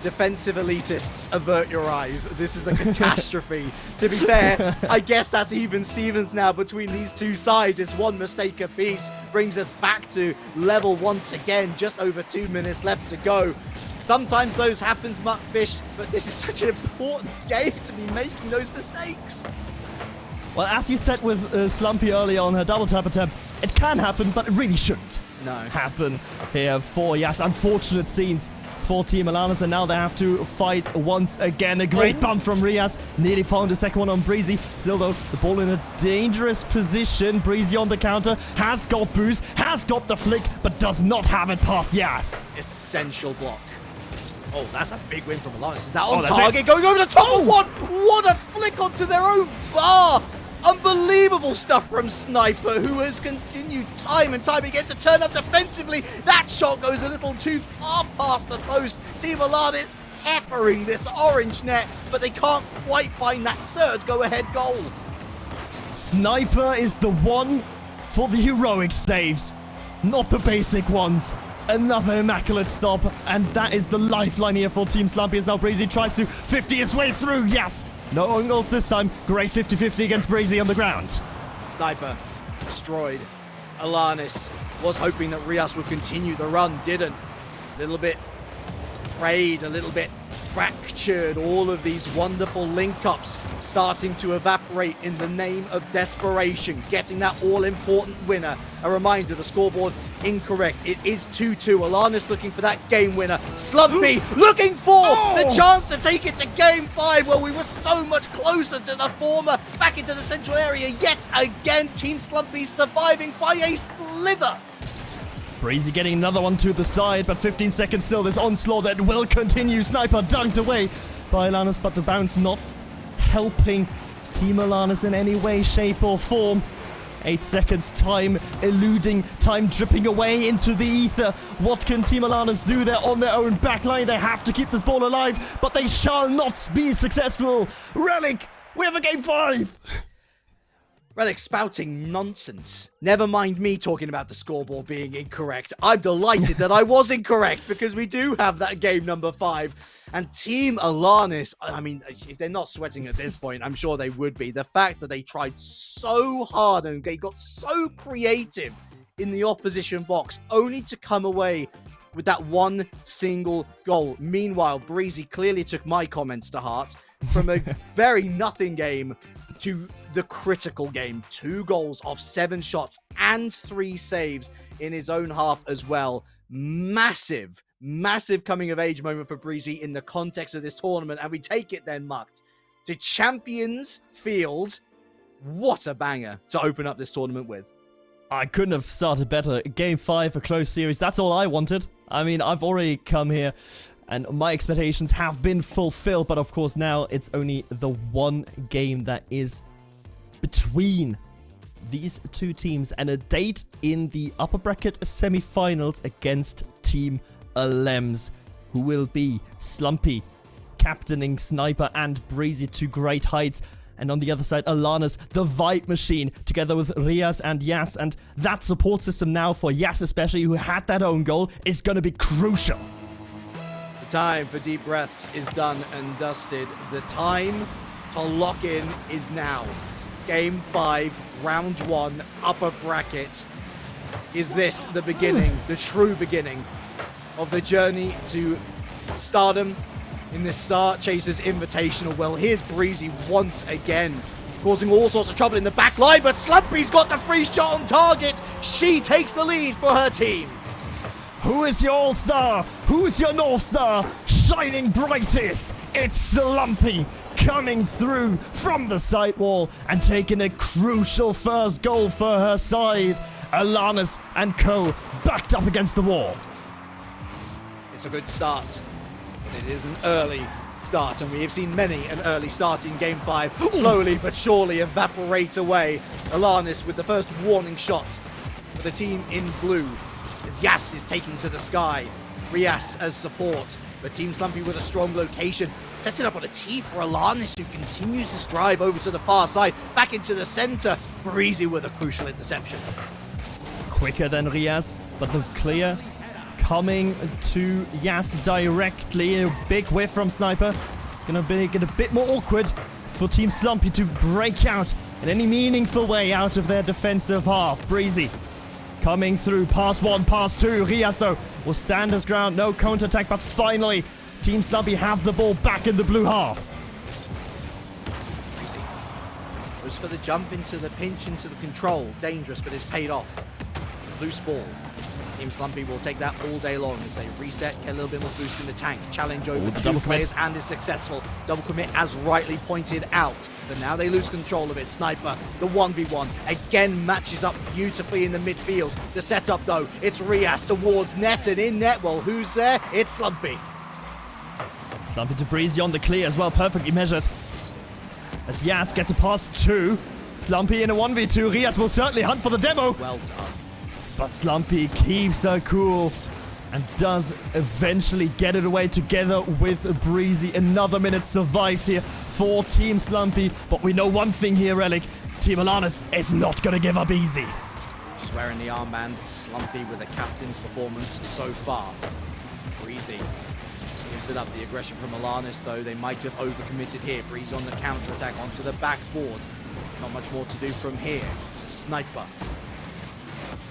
defensive elitists, avert your eyes. This is a catastrophe. To be fair, I guess that's even Stevens now between these two sides. It's one mistake apiece. Brings us back to level once again. Just over 2 minutes left to go. Sometimes those happens, Muckfish, but this is such an important game to be making those mistakes. Well, as you said with Slumpy earlier on her double tap attempt, it can happen, but it really shouldn't happen here for Yas. Unfortunate scenes for Team Alanis, and now they have to fight once again. A great bump from Rias. Nearly found the second one on Breezy. Still, though, the ball in a dangerous position. Breezy on the counter, has got boost, has got the flick, but does not have it past Yas. Essential block. Oh, that's a big win from Alanis. Is that on that's target? Going over the top of one. What a flick onto their own bar. Unbelievable stuff from Sniper, who has continued time and time again to turn up defensively. That shot goes a little too far past the post. Team Alanis peppering this orange net, but they can't quite find that third go-ahead goal. Sniper is the one for the heroic saves, not the basic ones. Another immaculate stop, and that is the lifeline here for Team Slumpy as now Breezy tries to 50 his way through. Yes! No own goals this time. Great 50-50 against Breezy on the ground. Sniper destroyed. Alanis was hoping that Rias would continue the run, didn't. A little bit frayed, a little bit fractured. All of these wonderful link-ups starting to evaporate in the name of desperation. Getting that all-important winner. A reminder, the scoreboard incorrect. It is 2-2. Alanis looking for that game winner. Slumpy looking for the chance to take it to game 5, where we were so much closer to the former. Back into the central area yet again. Team Slumpy surviving by a slither. Breezy getting another one to the side, but 15 seconds still. This onslaught that will continue. Sniper dunked away by Alanis, but the bounce not helping Team Alanis in any way, shape or form. 8 seconds, time eluding, time dripping away into the ether. What can Team Alanis do there on their own backline? They have to keep this ball alive, but they shall not be successful. Relic, we have a game 5. Relic spouting nonsense. Never mind me talking about the scoreboard being incorrect. I'm delighted that I was incorrect, because we do have that game number 5. And Team Alanis, I mean, if they're not sweating at this point, I'm sure they would be. The fact that they tried so hard and they got so creative in the opposition box, only to come away with that one single goal. Meanwhile, Breezy clearly took my comments to heart. From a very nothing game to the critical game. 2 goals off 7 shots and 3 saves in his own half as well. Massive coming of age moment for Breezy in the context of this tournament. And we take it then, Mucked, to Champions Field. What a banger to open up this tournament with. I couldn't have started better. Game 5, a close series. That's all I wanted. I mean, I've already come here and my expectations have been fulfilled. But of course, now it's only the one game that is between these two teams, and a date in the upper bracket semi-finals against Team Alems, who will be Slumpy captaining Sniper and Breezy to great heights. And on the other side, Alanis, the Vibe Machine, together with Rias and Yas. And that support system now for Yas especially, who had that own goal, is going to be crucial. The time for deep breaths is done and dusted. The time to lock in is now. Game 5, round 1, upper bracket. Is this the beginning, the true beginning of the journey to stardom in this Star Chasers Invitational? Well, here's Breezy once again, causing all sorts of trouble in the back line, but Slumpy's got the free shot on target. She takes the lead for her team. Who is your all-star? Who's your North Star? Shining brightest. It's Slumpy coming through from the side wall and taking a crucial first goal for her side. Alanis and co backed up against the wall. It's a good start, but it is an early start, and we have seen many an early start in Game 5 slowly but surely evaporate away. Alanis with the first warning shot for the team in blue, as Yas is taking to the sky. Rias as support, but Team Slumpy with a strong location. Sets it up on a tee for Alanis, who continues this drive over to the far side, back into the center. Breezy with a crucial interception. Quicker than Rias, but the clear coming to Yas directly. A big whiff from Sniper. It's going to make it a bit more awkward for Team Slumpy to break out in any meaningful way out of their defensive half. Breezy coming through. Pass 1, pass 2. Rias, though, will stand his ground. No counterattack, but finally, Team Slumpy have the ball back in the blue half. Goes for the jump into the pinch, into the control. Dangerous, but it's paid off. Loose ball. Team Slumpy will take that all day long as they reset, get a little bit more boost in the tank. Challenge over two players and is successful. Double commit as rightly pointed out. But now they lose control of it. Sniper, the 1v1, again matches up beautifully in the midfield. The setup though, it's Rias towards net and in net. Well, who's there? It's Slumpy. Slumpy to Breezy on the clear as well, perfectly measured. As Yas gets a pass 2. Slumpy in a 1v2. Rias will certainly hunt for the demo. Well done. But Slumpy keeps her cool and does eventually get it away together with Breezy. Another minute survived here for Team Slumpy. But we know one thing here, Relic. Team Alanis is not going to give up easy. She's wearing the armband. Slumpy with a captain's performance so far. Breezy gives it up. The aggression from Alanis, though. They might have overcommitted here. Breezy on the counter-attack onto the backboard. Not much more to do from here. Sniper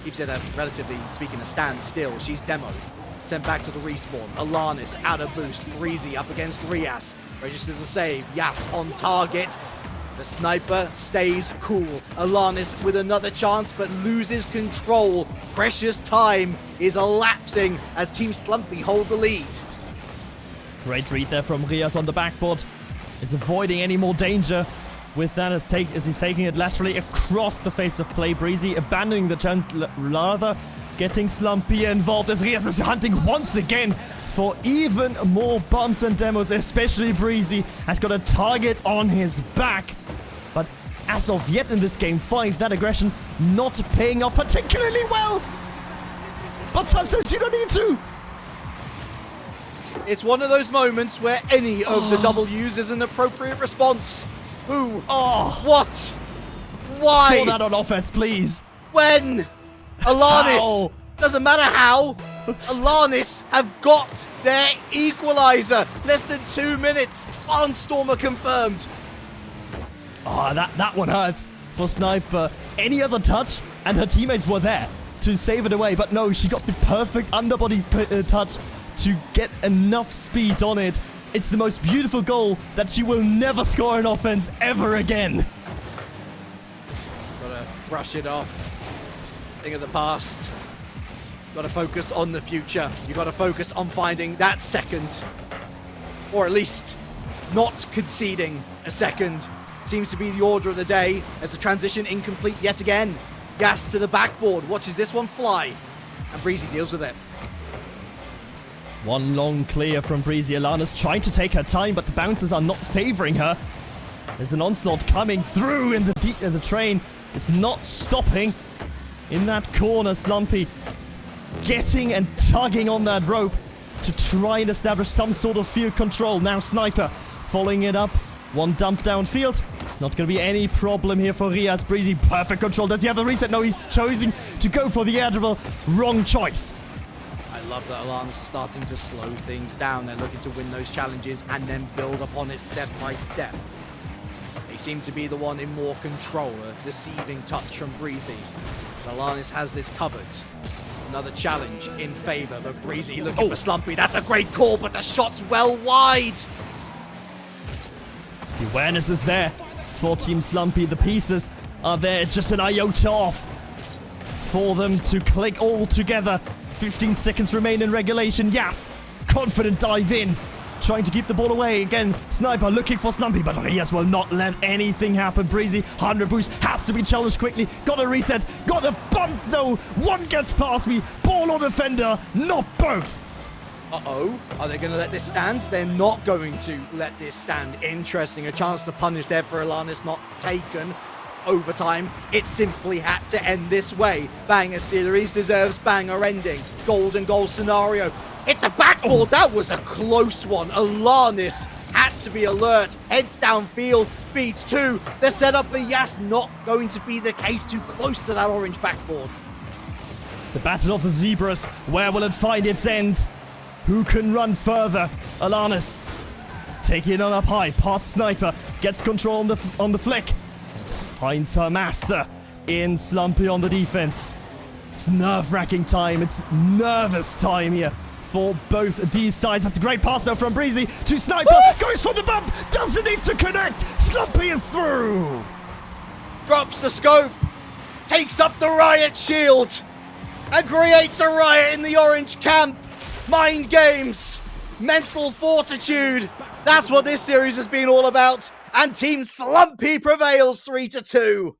keeps it at, relatively speaking, a standstill. She's demoed. Sent back to the respawn. Alanis out of boost. Breezy up against Rias. Registers a save. Yas on target. The Sniper stays cool. Alanis with another chance but loses control. Precious time is elapsing as Team Slumpy hold the lead. Great read there from Rias on the backboard. Is avoiding any more danger. With that, as he's taking it laterally across the face of play. Breezy abandoning the chance, rather getting Slumpy involved as Rias is hunting once again for even more bumps and demos, especially Breezy has got a target on his back. But as of yet in this game 5, that aggression not paying off particularly well. But sometimes you don't need to. It's one of those moments where any of the W's is an appropriate response. Who? Oh, what? Why? Score that on offense, please. When? Alanis. How? Doesn't matter how. Alanis have got their equalizer. Less than 2 minutes. Barnstormer confirmed. Oh, that one hurts for Sniper. Any other touch, and her teammates were there to save it away. But no, she got the perfect underbody touch to get enough speed on it. It's the most beautiful goal that she will never score in offense ever again. Gotta brush it off. Thing of the past. Gotta focus on the future. You gotta focus on finding that second. Or at least not conceding a second. Seems to be the order of the day as the transition incomplete yet again. Yas to the backboard. Watches this one fly. And Breezy deals with it. One long clear from Breezy. Alanis trying to take her time, but the bouncers are not favoring her. There's an onslaught coming through in the train. It's not stopping. In that corner, Slumpy getting and tugging on that rope to try and establish some sort of field control. Now Sniper following it up. One dump downfield. It's not going to be any problem here for Rias. Breezy, perfect control. Does he have the reset? No, he's choosing to go for the air dribble. Wrong choice. I love that Alanis is starting to slow things down. They're looking to win those challenges and then build upon it step by step. They seem to be the one in more control. A deceiving touch from Breezy. But Alanis has this covered. Another challenge in favor of Breezy looking for Slumpy. That's a great call, but the shot's well wide. The awareness is there for Team Slumpy. The pieces are there, just an iota off for them to click all together. 15 seconds remain in regulation. Yas, confident dive in, trying to keep the ball away. Again, Sniper looking for Slumpy, but Rias will not let anything happen. Breezy, 100 boost, has to be challenged quickly. Got a reset, got a bump though. One gets past me, ball on defender, not both. Uh-oh, are they going to let this stand? They're not going to let this stand. Interesting, a chance to punish there for Alanis not taken. Overtime, it simply had to end this way. Banger series deserves banger ending. Golden goal scenario. It's a backboard. That was a close one. Alanis had to be alert. Heads downfield, beats 2. The setup for Yas not going to be the case. Too close to that orange backboard. The battle of the zebras. Where will it find its end? Who can run further? Alanis taking it on up high, past Sniper, gets control on the flick. Just finds her master in Slumpy on the defense. It's nerve-wracking time. It's nervous time here for both these sides. That's a great pass now from Breezy to Sniper. Goes for the bump. Doesn't need to connect. Slumpy is through. Drops the scope. Takes up the riot shield. And creates a riot in the orange camp. Mind games. Mental fortitude. That's what this series has been all about. And Team Slumpy prevails 3-2.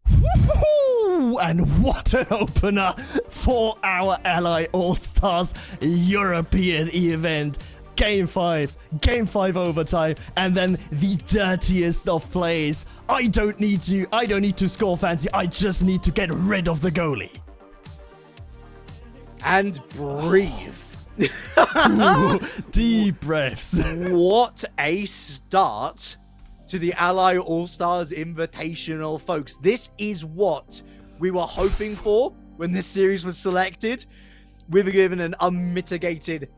Woo-hoo! And what an opener for our Ally All-Stars European event. Game 5 overtime, and then the dirtiest of plays. I don't need to score fancy. I just need to get rid of the goalie. And breathe. Ooh, deep breaths. What a start to the Ally All-Stars Invitational, folks. This is what we were hoping for when this series was selected. We were given an unmitigated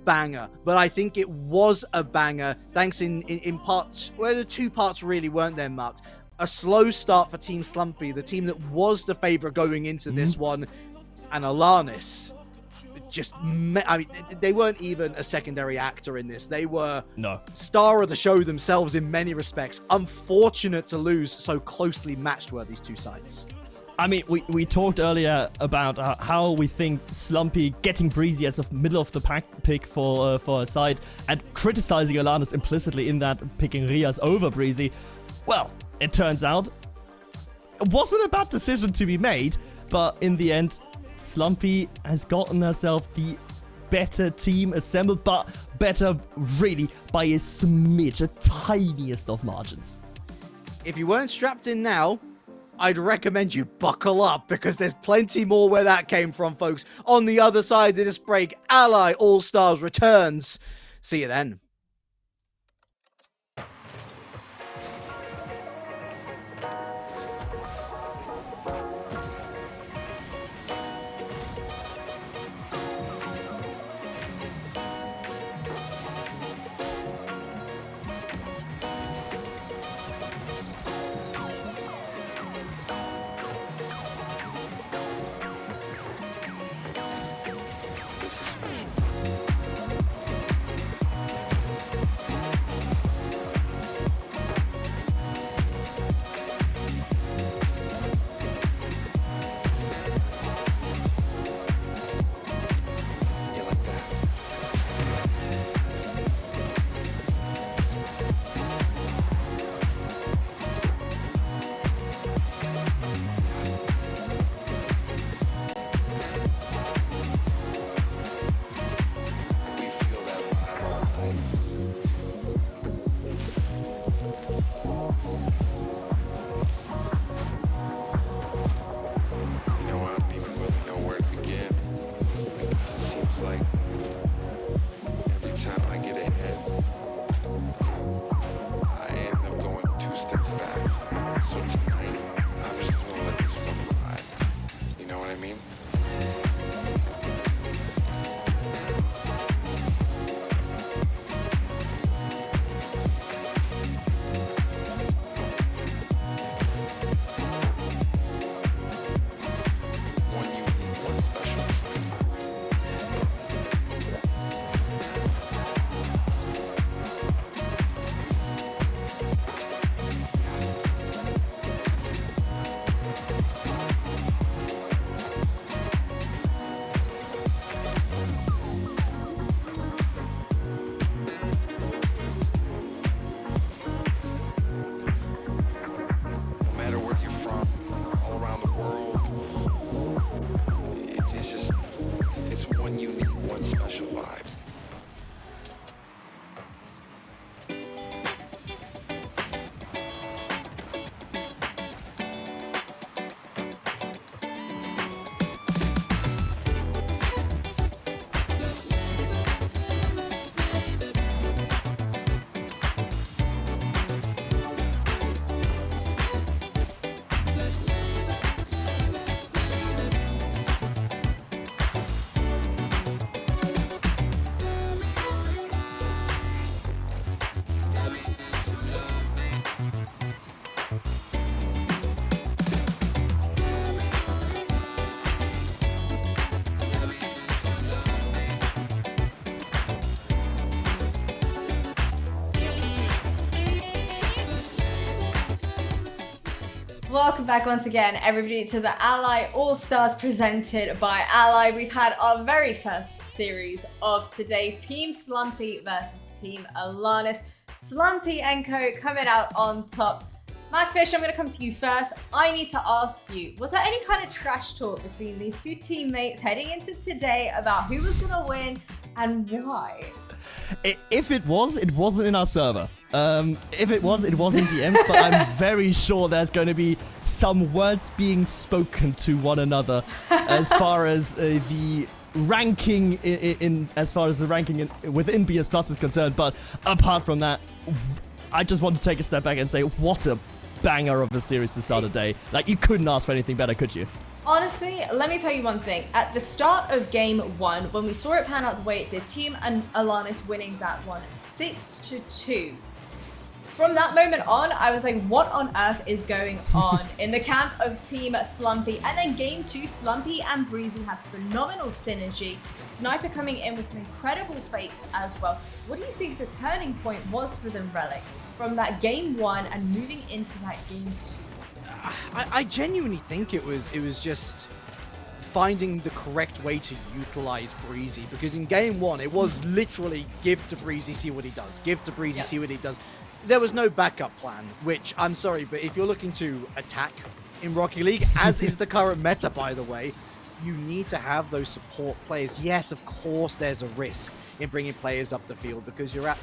banger, but I think it was a banger thanks in parts where the two parts really weren't there marked. A slow start for Team Slumpy, the team that was the favorite going into this one, and Alanis they weren't even a secondary actor in this. They were star of the show themselves in many respects. Unfortunate to lose, so closely matched were these two sides. I mean, we talked earlier about how we think Slumpy getting Breezy as a middle of the pack pick for a side and criticizing Alanis implicitly in that picking Rias over Breezy. Well, it turns out it wasn't a bad decision to be made, but in the end, Slumpy has gotten herself the better team assembled, but better really by a smidge, a tiniest of margins. If you weren't strapped in now, I'd recommend you buckle up, because there's plenty more where that came from, folks. On the other side of this break, Ally All-Stars returns. See you then. Welcome back once again, everybody, to the Ally All-Stars presented by Ally. We've had our very first series of today, Team Slumpy versus Team Alanis. Slumpy and Co coming out on top. Macfish, I'm going to come to you first. I need to ask you, was there any kind of trash talk between these two teammates heading into today about who was going to win and why? If it was, it wasn't in our server. If it was, it was in DMs, but I'm very sure there's going to be some words being spoken to one another as far as the ranking within BS Plus is concerned. But apart from that, I just want to take a step back and say, what a banger of a series to start a day. Like, you couldn't ask for anything better, could you? Honestly, let me tell you one thing. At the start of game 1, when we saw it pan out the way it did, Team Alanis winning that one 6-2. From that moment on, I was like, what on earth is going on in the camp of Team Slumpy? And then game 2, Slumpy and Breezy had phenomenal synergy. Sniper coming in with some incredible fakes as well. What do you think the turning point was for the Relic from that game 1 and moving into that game 2? I genuinely think it was just finding the correct way to utilize Breezy, because in game 1 it was literally give to Breezy, see what he does, give to Breezy, see what he does. There was no backup plan, which I'm sorry, but if you're looking to attack in Rocket League, as is the current meta, by the way, you need to have those support players. Yes, of course there's a risk in bringing players up the field because you're at,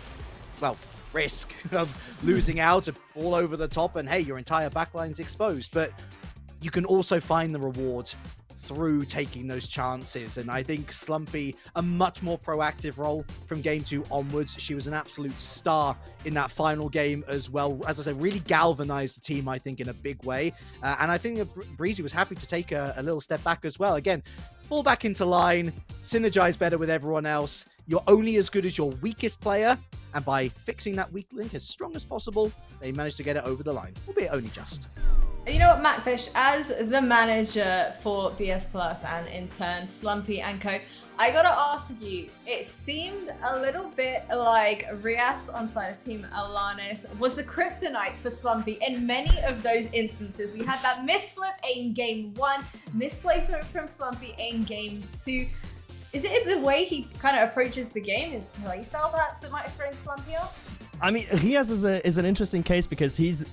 well, risk of losing out all over the top and hey, your entire backline's exposed. But you can also find the reward through taking those chances. And I think Slumpy, a much more proactive role from game 2 onwards. She was an absolute star in that final game as well. As I said, really galvanized the team, I think, in a big way. And I think Breezy was happy to take a little step back as well. Again, fall back into line, synergize better with everyone else. You're only as good as your weakest player. And by fixing that weak link as strong as possible, they managed to get it over the line, albeit only just. You know what, Macfish, as the manager for BS Plus and in turn Slumpy and Co, I gotta ask you, it seemed a little bit like Rias on side of Team Alanis was the kryptonite for Slumpy in many of those instances. We had that misflip in game 1, misplacement from Slumpy in game 2. Is it the way he kind of approaches the game, his playstyle perhaps, that might explain Slumpy up? I mean, Rias is an interesting case because he's,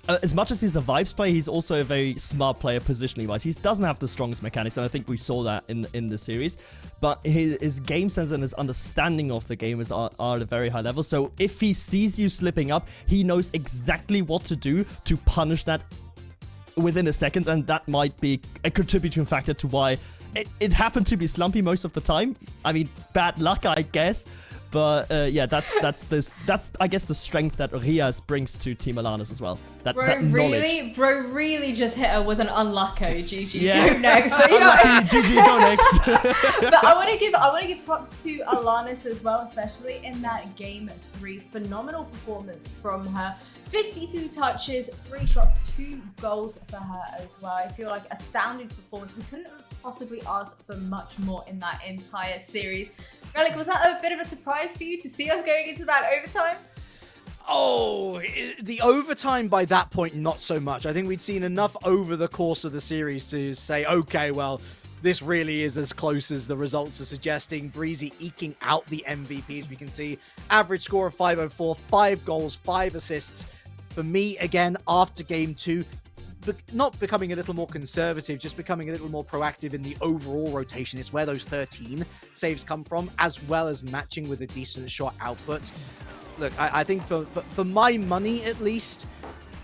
as much as he's a vibes player, he's also a very smart player positionally wise. He doesn't have the strongest mechanics, and I think we saw that in the series. But his game sense and his understanding of the game are at a very high level. So if he sees you slipping up, he knows exactly what to do to punish that within a second, and that might be a contributing factor to why it happened to be Slumpy most of the time. I mean, bad luck, I guess. But yeah, that's I guess the strength that Rias brings to Team Alanis as well. That knowledge. Bro really just hit her with an unlucko. GG. Yeah. Go next. But, you know, GG, go next. But I want to give props to Alanis as well, especially in that game 3. Phenomenal performance from her. 52 touches, 3 shots, 2 goals for her as well. I feel like astounding performance. We couldn't possibly ask for much more in that entire series. Relic, was that a bit of a surprise for you to see us going into that overtime? Oh, the overtime by that point, not so much. I think we'd seen enough over the course of the series to say, okay, well, this really is as close as the results are suggesting. Breezy eking out the MVP, as we can see. Average score of 504, 5 goals, 5 assists. For me, again, after game 2, not becoming a little more conservative, just becoming a little more proactive in the overall rotation is where those 13 saves come from, as well as matching with a decent shot output. Look, I think for my money, at least,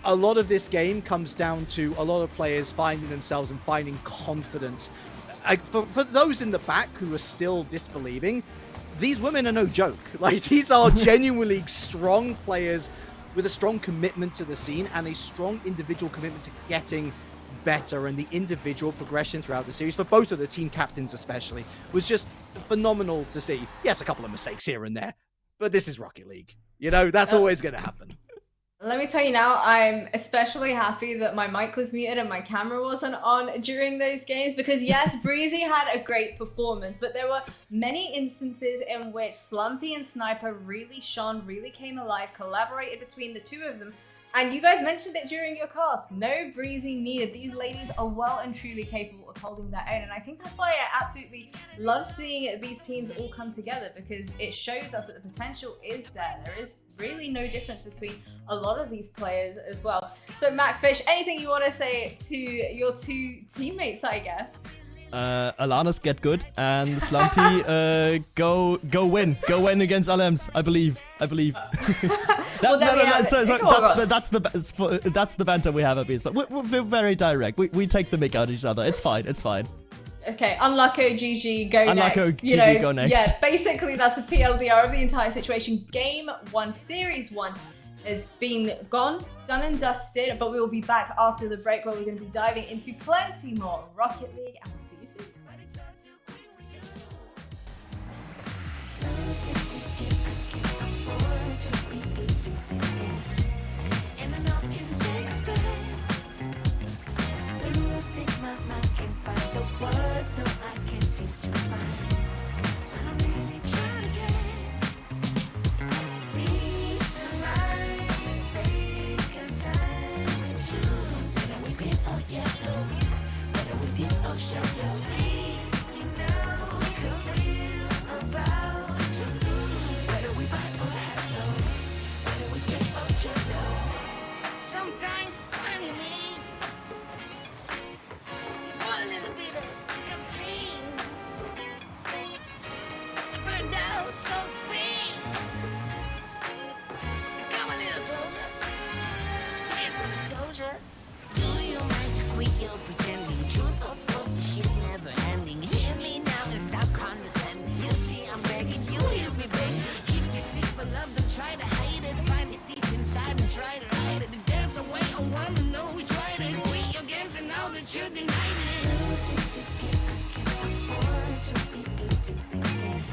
a lot of this game comes down to a lot of players finding themselves and finding confidence. For those in the back who are still disbelieving, these women are no joke. Like, these are genuinely strong players with a strong commitment to the scene and a strong individual commitment to getting better, and the individual progression throughout the series for both of the team captains especially was just phenomenal to see. Yes, a couple of mistakes here and there, but this is Rocket League. You know, that's always going to happen. Let me tell you now, I'm especially happy that my mic was muted and my camera wasn't on during those games, because yes, Breezy had a great performance, but there were many instances in which Slumpy and Sniper really shone, really came alive, collaborated between the two of them And you guys mentioned it during your cast. No breezy needed. These ladies are well and truly capable of holding their own. And I think that's why I absolutely love seeing these teams all come together, because it shows us that the potential is there. There is really no difference between a lot of these players as well. So Macfish, anything you want to say to your two teammates, I guess? Alanis, get good, and Slumpy, go win against Alems. I believe. Well, there we have it. That's the banter we have at Beast, but we're very direct. We take the mick out of each other. It's fine. Okay, Unlucko, GG, go Unlucko, next. GG, go next. Yeah, basically that's the TLDR of the entire situation. Game 1, Series 1 has been done and dusted, but we will be back after the break where we're going to be diving into plenty more Rocket League, and we'll see you soon. Sometimes, honey, me, you want a little bit of gasoline. I burned out so sweet. Come a little closer. Here's some disclosure. Do you mind to quit your pretending? Truth or false, the shit never ending. Hear me now and stop condescending. You see, I'm begging you, hear me beg. If you seek for love, don't try to hide it. Find it deep inside and try to hide it. If there's a way, I wanna know we tried it. Quit your games and now that you denied it. Losing this game, I can't afford to be losing this game.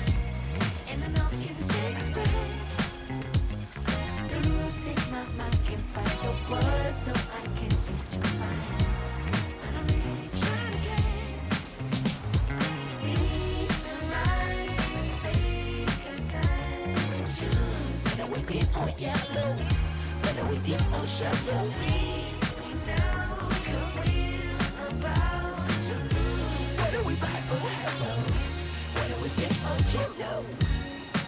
And I know you deserve respect. Losing my mind, can't find the words, no, I can't seem to find. But I'm really trying to get reason right and take our time and choose. Whether we green or yellow, whether we deep or shallow. Please me now, 'cause we're about to lose. Whether we buy or hello, whether we stick or jello.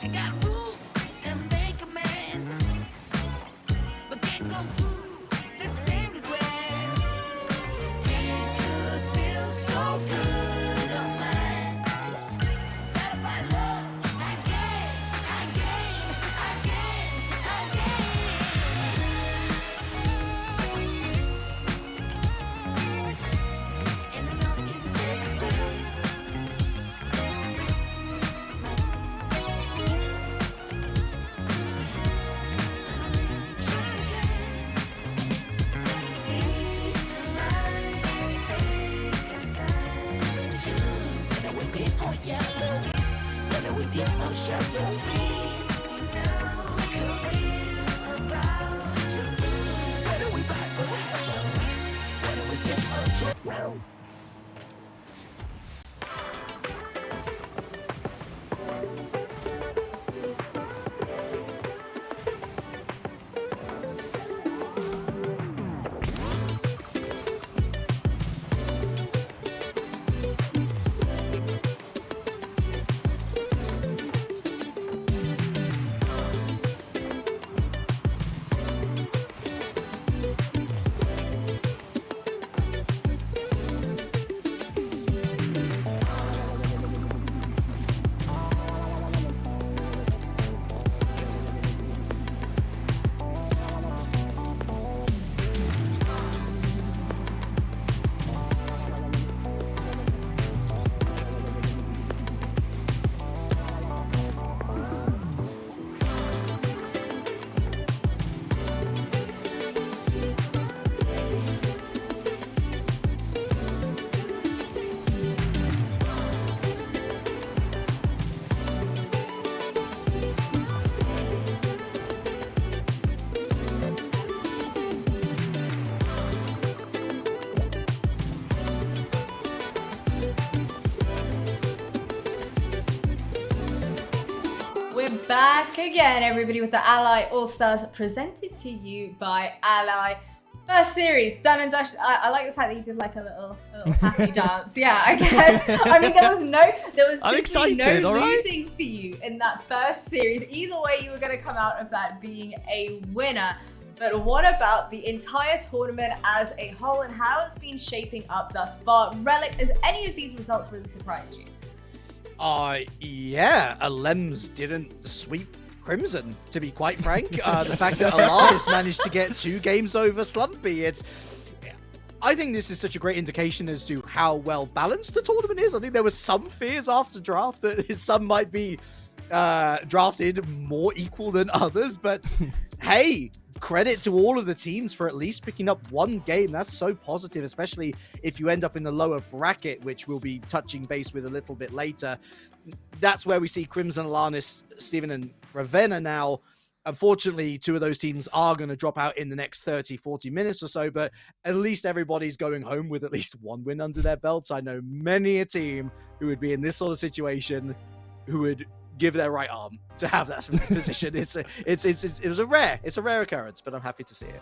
I got move and make amends, but can't go through the same regrets. It could feel so good on mine. That if I love again. And I know you deserve respect. Back again, everybody, with the Ally All-Stars presented to you by Ally. First series, done and dusted. I like the fact that you did like a little happy dance. Yeah, I guess. I mean, there was I'm simply excited, no all right? losing for you in that first series. Either way, you were going to come out of that being a winner. But what about the entire tournament as a whole and how it's been shaping up thus far? Relic, has any of these results really surprised you? Yeah, Alems didn't sweep Crimson, to be quite frank. The fact that Alanis managed to get 2 games over Slumpy, I think this is such a great indication as to how well balanced the tournament is. I think there was some fears after draft that some might be drafted more equal than others, but hey, credit to all of the teams for at least picking up 1 game. That's so positive, especially if you end up in the lower bracket, which we'll be touching base with a little bit later. That's where we see Crimson, Alanis, Steven, and Ravenna now. Unfortunately, 2 of those teams are going to drop out in the next 30-40 minutes or so, but at least everybody's going home with at least 1 win under their belts. I know many a team who would be in this sort of situation who would give their right arm to have that position. It's a rare occurrence, but I'm happy to see it.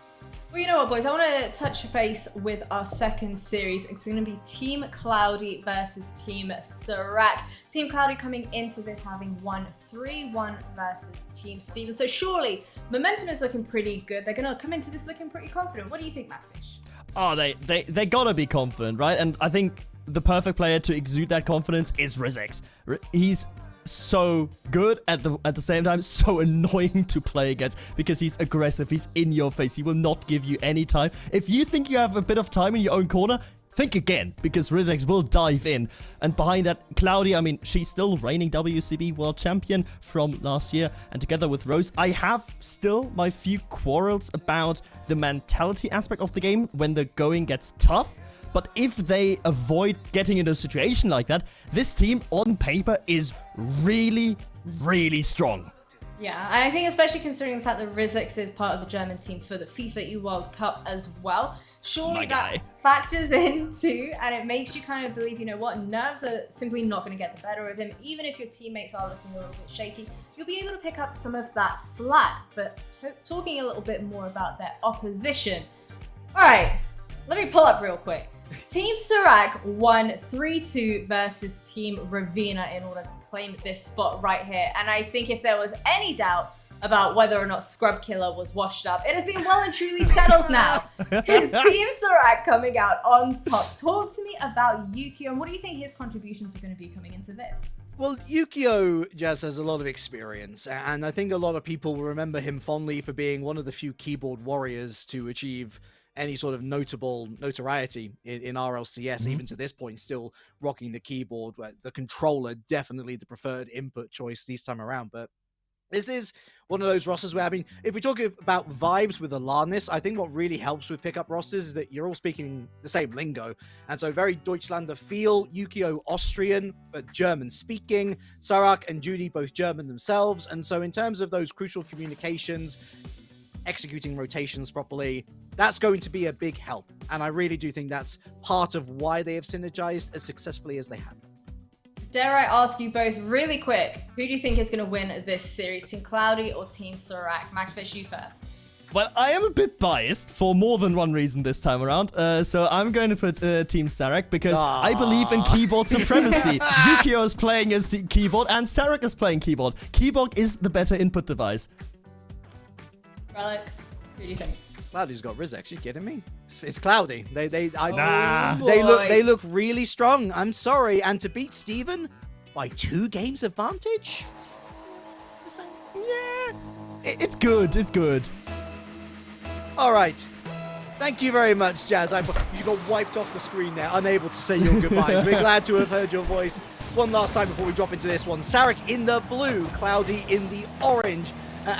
Well, you know what, boys? I want to touch base with our second series. It's going to be Team Cloudy versus Team Serac. Team Cloudy coming into this having won 3-1 versus Team Steven. So surely momentum is looking pretty good. They're going to come into this looking pretty confident. What do you think, Macfish? Oh, they gotta be confident, right? And I think the perfect player to exude that confidence is Rizex. He's so good at the same time so annoying to play against because he's aggressive, he's in your face, he will not give you any time. If you think you have a bit of time in your own corner, think again, because Rizex will dive in. And behind that, Cloudy, I mean, she's still reigning WCB World Champion from last year, and together with Rose, I have still my few quarrels about the mentality aspect of the game when the going gets tough. But if they avoid getting into a situation like that, this team on paper is really, really strong. Yeah, and I think especially considering the fact that Rizex is part of the German team for the FIFA E World Cup as well, surely that factors in too, and it makes you kind of believe, you know what, nerves are simply not going to get the better of him. Even if your teammates are looking a little bit shaky, you'll be able to pick up some of that slack. But talking a little bit more about their opposition. All right, let me pull up real quick. Team Serac won 3-2 versus Team Ravenna in order to claim this spot right here. And I think if there was any doubt about whether or not Scrub Killer was washed up, it has been well and truly settled now. Because Team Serac coming out on top. Talk to me about Yukio, and what do you think his contributions are going to be coming into this? Well, Yukio just has a lot of experience, and I think a lot of people will remember him fondly for being one of the few keyboard warriors to achieve any sort of notable notoriety in RLCS, even to this point, still rocking the keyboard, where the controller definitely the preferred input choice this time around. But this is one of those rosters where, I mean, if we talk about vibes with Alanis, I think what really helps with pickup rosters is that you're all speaking the same lingo. And so very Deutschlander feel, Yukio Austrian, but German speaking, Serac and Judy both German themselves. And so in terms of those crucial communications, executing rotations properly, that's going to be a big help. And I really do think that's part of why they have synergized as successfully as they have. Dare I ask you both really quick, who do you think is going to win this series, Team Cloudy or Team Serac? Macfish, you first. Well, I am a bit biased for more than one reason this time around, so I'm going to put Team Serac because I believe in keyboard supremacy. Yukio is playing as keyboard and Serac is playing keyboard. Keyboard is the better input device. Relic, who do you think? Cloudy's got Rizex. You kidding me? It's Cloudy. They look really strong. I'm sorry. And to beat Steven by 2 games advantage? Yeah, it's good. It's good. All right. Thank you very much, Jazz. You got wiped off the screen there, unable to say your goodbyes. We're glad to have heard your voice one last time before we drop into this one. Serac in the blue, Cloudy in the orange.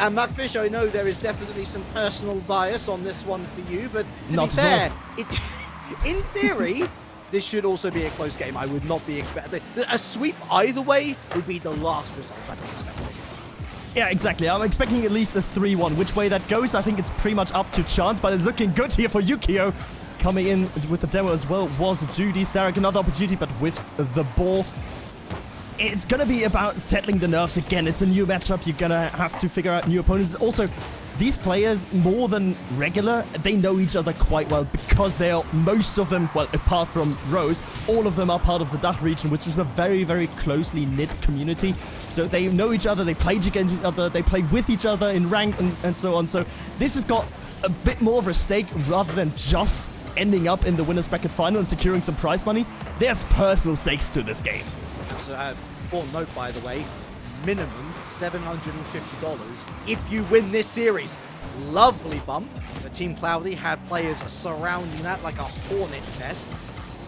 And Macfish, I know there is definitely some personal bias on this one for you, but to be fair, in theory, this should also be a close game. I would not be expecting a sweep either way would be the last result I'd be expecting. Yeah, exactly. I'm expecting at least a 3-1. Which way that goes, I think it's pretty much up to chance, but it's looking good here for Yukio. Coming in with the demo as well was Judy. Serac, another opportunity, but whiffs the ball. it's going to be about settling the nerves again. It's a new matchup. You're going to have to figure out new opponents. Also, these players, more than regular, they know each other quite well because they are, most of them, well, apart from Rose, all of them are part of the DACH region, which is a very, very closely knit community. So they know each other, they played against each other, they played with each other in rank and so on. So this has got a bit more of a stake rather than just ending up in the winner's bracket final and securing some prize money. There's personal stakes to this game. So, for note, by the way, minimum $750 if you win this series. Lovely bump. The Team Cloudy had players surrounding that like a hornet's nest.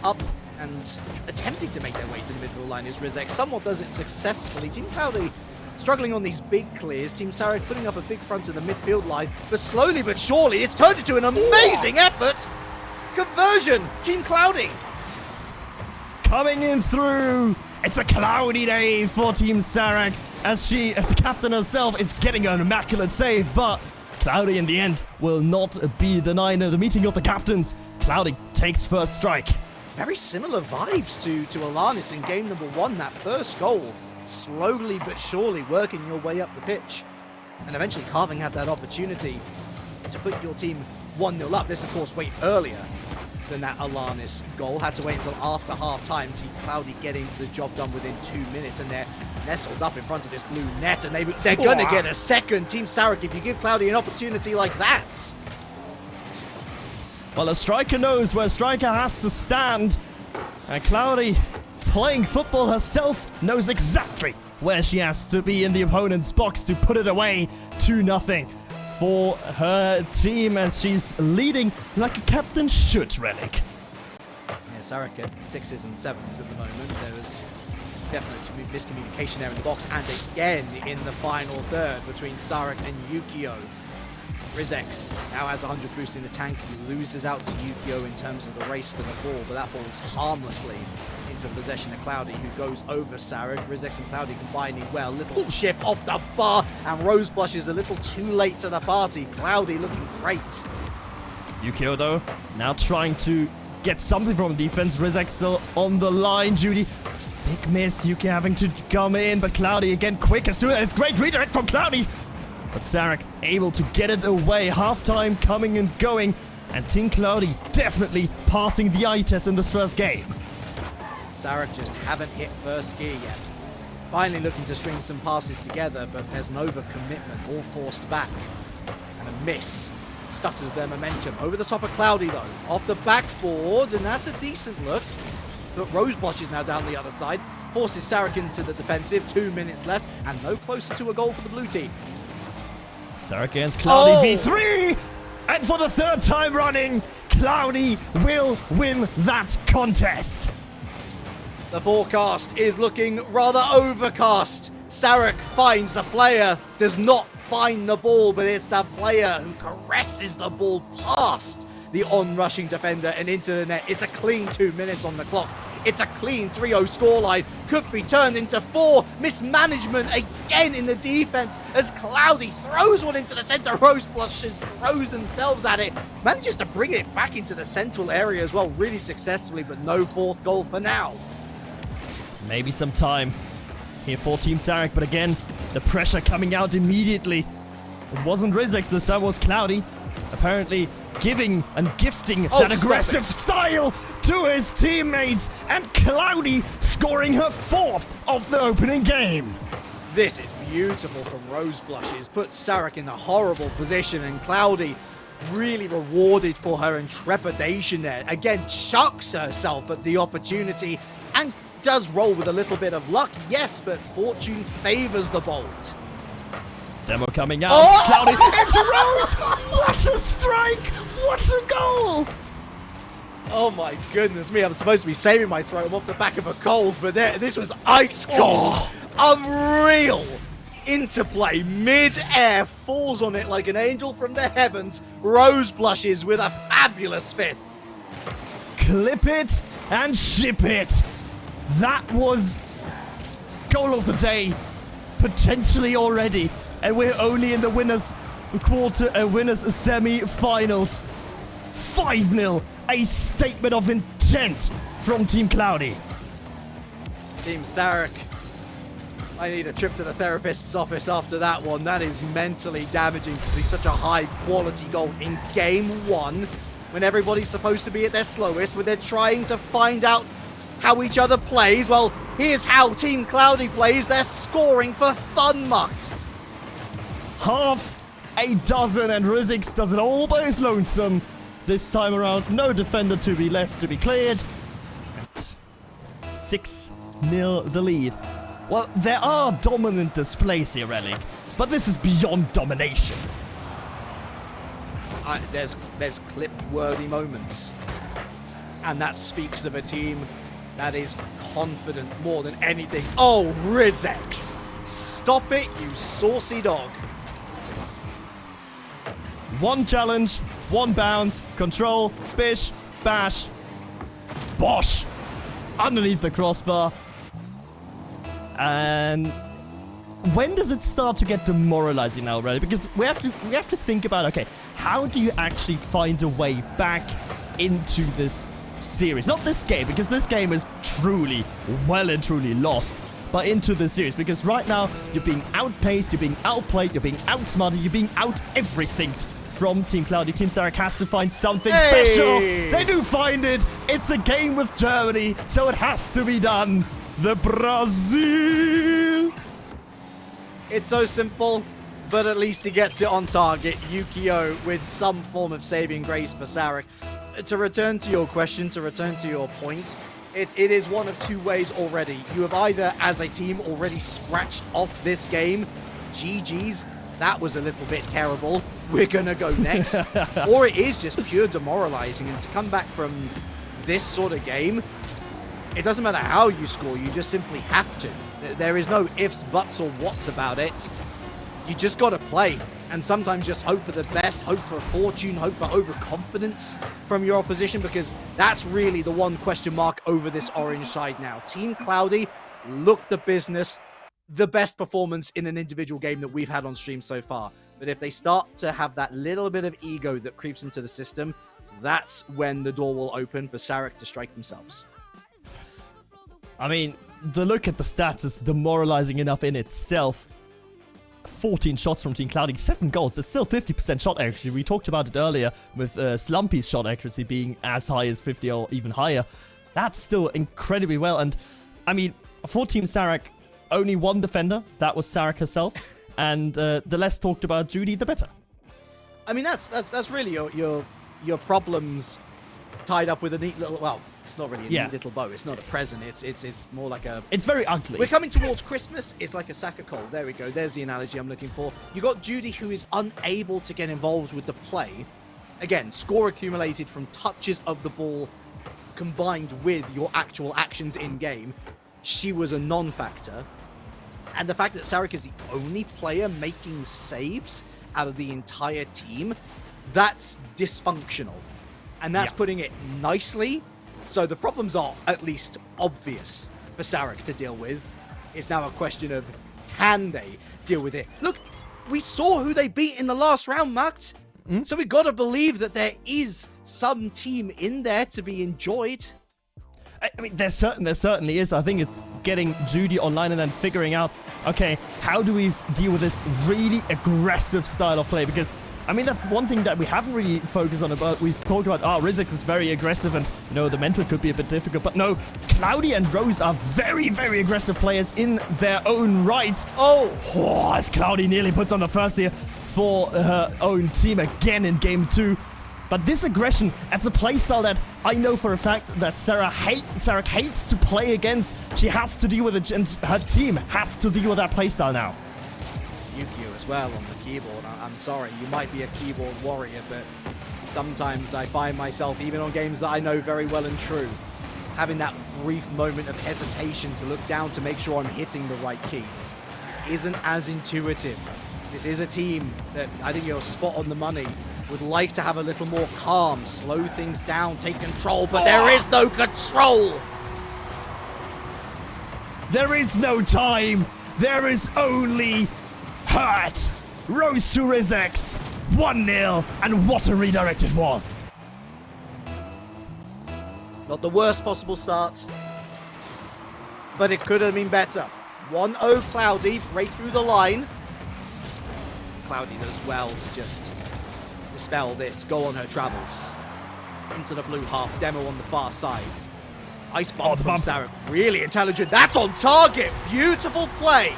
Up and attempting to make their way to the midfield line is Rizek. Someone does it successfully. Team Cloudy struggling on these big clears. Team Sarek putting up a big front of the midfield line, but slowly but surely it's turned into an amazing effort. Conversion, Team Cloudy. Coming in through. It's a cloudy day for Team Sarek as she, as the captain herself, is getting an immaculate save, but Cloudy in the end will not be denying the meeting of the captains. Cloudy takes first strike. Very similar vibes to Alanis in game number 1, that first goal. Slowly but surely working your way up the pitch. And eventually Carving had that opportunity to put your team 1-0 up. This, of course, way earlier than that Alanis goal. Had to wait until after half-time. Team Cloudy getting the job done within 2 minutes, and they're nestled up in front of this blue net, and they're going to get a second. Team Sarek, if you give Cloudy an opportunity like that. Well, a striker knows where a striker has to stand, and Cloudy, playing football herself, knows exactly where she has to be in the opponent's box to put it away 2-0. For her team, as she's leading like a captain should, Relic. Yeah, Sarek at 6s and 7s at the moment. There was definitely miscommunication there in the box, and again in the final third between Sarek and Yukio. Rizex now has 100 boost in the tank, loses out to Yukio in terms of the race to the ball, but that falls harmlessly into possession of Cloudy, who goes over Sarek. Rizex and Cloudy combining well. Little chip off the bar, and Rose Blush is a little too late to the party. Cloudy looking great. Yukio, though, now trying to get something from defense. Rizex still on the line. Judy, big miss. Yukio having to come in, but Cloudy again quick as soon as it's great redirect from Cloudy. But Sarek able to get it away. Halftime coming and going, and Team Cloudy definitely passing the eye test in this first game. Sarek just haven't hit first gear yet. Finally looking to string some passes together, but there's an overcommitment, all forced back. And a miss stutters their momentum. Over the top of Cloudy, though. Off the backboard, and that's a decent look. But Roseblush is now down the other side. Forces Sarek into the defensive. 2 minutes left, and no closer to a goal for the blue team. Sarek against Cloudy v3! And for the third time running, Cloudy will win that contest. The forecast is looking rather overcast. Sarek finds the player, does not find the ball, but it's the player who caresses the ball past the on-rushing defender and into the net. It's a clean 2 minutes on the clock. It's a clean 3-0 scoreline. Could be turned into 4. Mismanagement again in the defense as Cloudy throws one into the center. Rose Blushes throws themselves at it. Manages to bring it back into the central area as well, really successfully, but no fourth goal for now. Maybe some time here for Team Sarek, but again, the pressure coming out immediately. It wasn't Rizex, this time was Cloudy. Apparently giving and gifting that aggressive style to his teammates, and Cloudy scoring her 4th of the opening game. This is beautiful from Rose Blushes. Puts Sarek in a horrible position, and Cloudy really rewarded for her intrepidation there. Again, chucks herself at the opportunity and does roll with a little bit of luck, yes, but fortune favors the bold. Demo coming out. Oh! Cloudy. It's Rose! What a strike! What a goal! Oh my goodness me, I'm supposed to be saving my throat. I'm off the back of a cold, but this was ice cold. Unreal interplay, mid-air, falls on it like an angel from the heavens. Rose Blushes with a fabulous 5th. Clip it and ship it. That was goal of the day, potentially already, and we're only in the winners semi-finals. 5-0, a statement of intent from Team Cloudy. Team Sarek I need a trip to the therapist's office after that one. That is mentally damaging to see such a high quality goal in game 1 when everybody's supposed to be at their slowest, when they're trying to find out how each other plays. Well, here's how Team Cloudy plays. They're scoring for fun, Mutt. Half a dozen, and Rizix does it all by his lonesome. This time around, no defender to be left to be cleared. 6-0 the lead. Well, there are dominant displays here, Relic, but this is beyond domination. There's clip-worthy moments. And that speaks of a team that is confident more than anything. Oh, Rizix! Stop it, you saucy dog. One challenge, one bounce, control, bish, bash, bosh, underneath the crossbar. And when does it start to get demoralizing now, right? Because we have to think about, okay, how do you actually find a way back into this series? Not this game, because this game is truly, well and truly lost, but into the series. Because right now, you're being outpaced, you're being outplayed, you're being outsmarted, you're being out everything from Team Cloudy. Team Sarek has to find something special. They do find it. It's a game with Germany, so it has to be done. The Brazil. It's so simple, but at least he gets it on target. Yukio with some form of saving grace for Sarek. To return to your question, to return to your point, it is one of two ways already. You have either, as a team, already scratched off this game. GG's, that was a little bit terrible. We're gonna go next. Or it is just pure demoralizing. And to come back from this sort of game, it doesn't matter how you score, you just simply have to. There is no ifs, buts, or whats about it. You just got to play. And sometimes just hope for the best, hope for fortune, hope for overconfidence from your opposition, because that's really the one question mark over this orange side now. Team Cloudy looked the business, the best performance in an individual game that we've had on stream so far. But if they start to have that little bit of ego that creeps into the system, that's when the door will open for Sarek to strike themselves. I mean, the look at the stats is demoralizing enough in itself. 14 shots from Team Cloudy, 7 goals. It's still 50% shot accuracy. We talked about it earlier with Slumpy's shot accuracy being as high as 50 or even higher. That's still incredibly well. And, I mean, for Team Sarek, only one defender. That was Sarek herself. And the less talked about Judy, the better. I mean, that's really your problems tied up with a neat little... Well, it's not really a neat little bow. It's not a present. It's more like a... It's very ugly. We're coming towards Christmas. It's like a sack of coal. There we go. There's the analogy I'm looking for. You got Judy, who is unable to get involved with the play. Again, score accumulated from touches of the ball combined with your actual actions in-game. She was a non-factor. And the fact that Sarek is the only player making saves out of the entire team, that's dysfunctional. And that's putting it nicely. So the problems are at least obvious for Sarek to deal with. It's now a question of, can they deal with it? Look, we saw who they beat in the last round, Matt. So we got to believe that there is some team in there to be enjoyed. I mean, there certainly is. I think it's getting Judy online and then figuring out, okay, how do we deal with this really aggressive style of play? Because, I mean, that's one thing that we haven't really focused on about. We talked about, Rizix is very aggressive and, you know, the mental could be a bit difficult. But no, Cloudy and Rose are very, very aggressive players in their own rights. Oh, as Cloudy nearly puts on the first here for her own team again in game 2. But this aggression, that's a playstyle that I know for a fact that Sarek hates to play against. She has to deal with it, and her team has to deal with that playstyle now. Yukio as well on the keyboard. I'm sorry, you might be a keyboard warrior, but sometimes I find myself, even on games that I know very well and true, having that brief moment of hesitation to look down to make sure I'm hitting the right key. It isn't as intuitive. This is a team that, I think you're spot on the money, would like to have a little more calm, slow things down, take control, but there is no control! There is no time! There is only hurt! Rose to Rizix, 1-0, and what a redirect it was! Not the worst possible start, but it could have been better. 1-0 Cloudy, break through the line. Cloudy does well to just dispel this, go on her travels. Into the blue half, Demo on the far side. Ice bomb from Sarek, really intelligent. That's on target, beautiful play.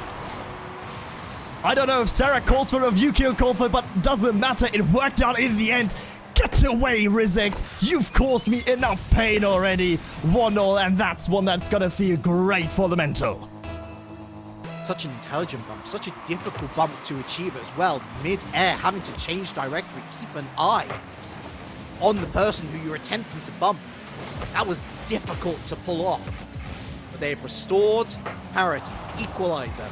I don't know if Sarah calls for it or if Yukio called for it, but doesn't matter. It worked out in the end. Get away, Rizex. You've caused me enough pain already. 1-0, and that's one that's gonna feel great for the mental. Such an intelligent bump, such a difficult bump to achieve as well. Mid-air, having to change trajectory, keep an eye on the person who you're attempting to bump. That was difficult to pull off. But they've restored parity, equalizer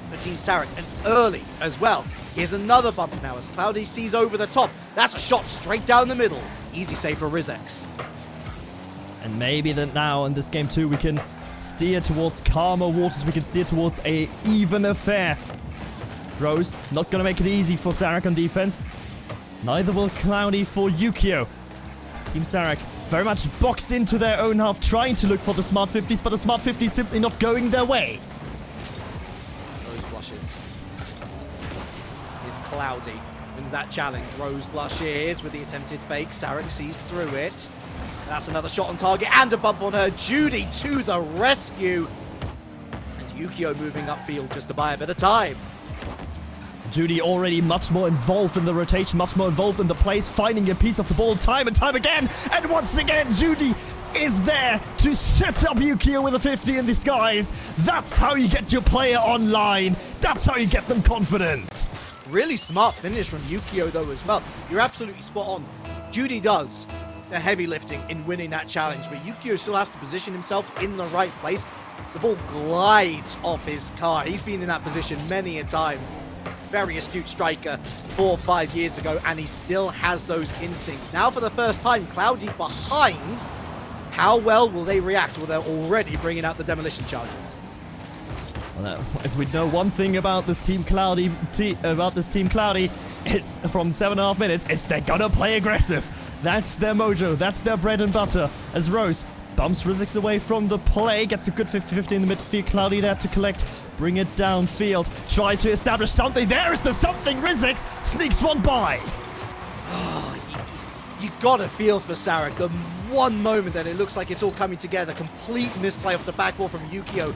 for Team Sarek, and early as well. Here's another bump now as Cloudy sees over the top. That's a shot straight down the middle. Easy save for Rizex. And maybe that now in this game too, we can steer towards calmer waters. We can steer towards a even affair. Rose, not gonna make it easy for Sarek on defense. Neither will Cloudy for Yukio. Team Sarek very much boxed into their own half, trying to look for the smart 50s, but the smart 50s simply not going their way. Rose blushes. Here's Cloudy. Wins that challenge. Rose blushes with the attempted fake. Sarek sees through it. That's another shot on target and a bump on her. Judy to the rescue. And Yukio moving upfield just to buy a bit of time. Judy already much more involved in the rotation, much more involved in the plays, finding a piece of the ball time and time again. And once again, Judy is there to set up Yukio with a 50 in disguise. That's how you get your player online. That's how you get them confident. Really smart finish from Yukio though as well. You're absolutely spot on. Judy does the heavy lifting in winning that challenge, but Yukio still has to position himself in the right place. The ball glides off his car. He's been in that position many a time. Very astute striker 4 or 5 years ago, and he still has those instincts. Now for the first time, Cloudy behind. How well will they react? Well, they're already bringing out the demolition charges. Well, if we know one thing about this Team Cloudy, it's from 7.5 minutes, it's they're gonna play aggressive. That's their mojo, that's their bread and butter. As Rose bumps Rizex away from the play, gets a good 50-50 in the midfield. Cloudy there to collect, bring it downfield, try to establish something. There is the something. Rizex sneaks one by. You gotta feel for Sarek. The one moment that it looks like it's all coming together, complete misplay off the backboard from Yukio,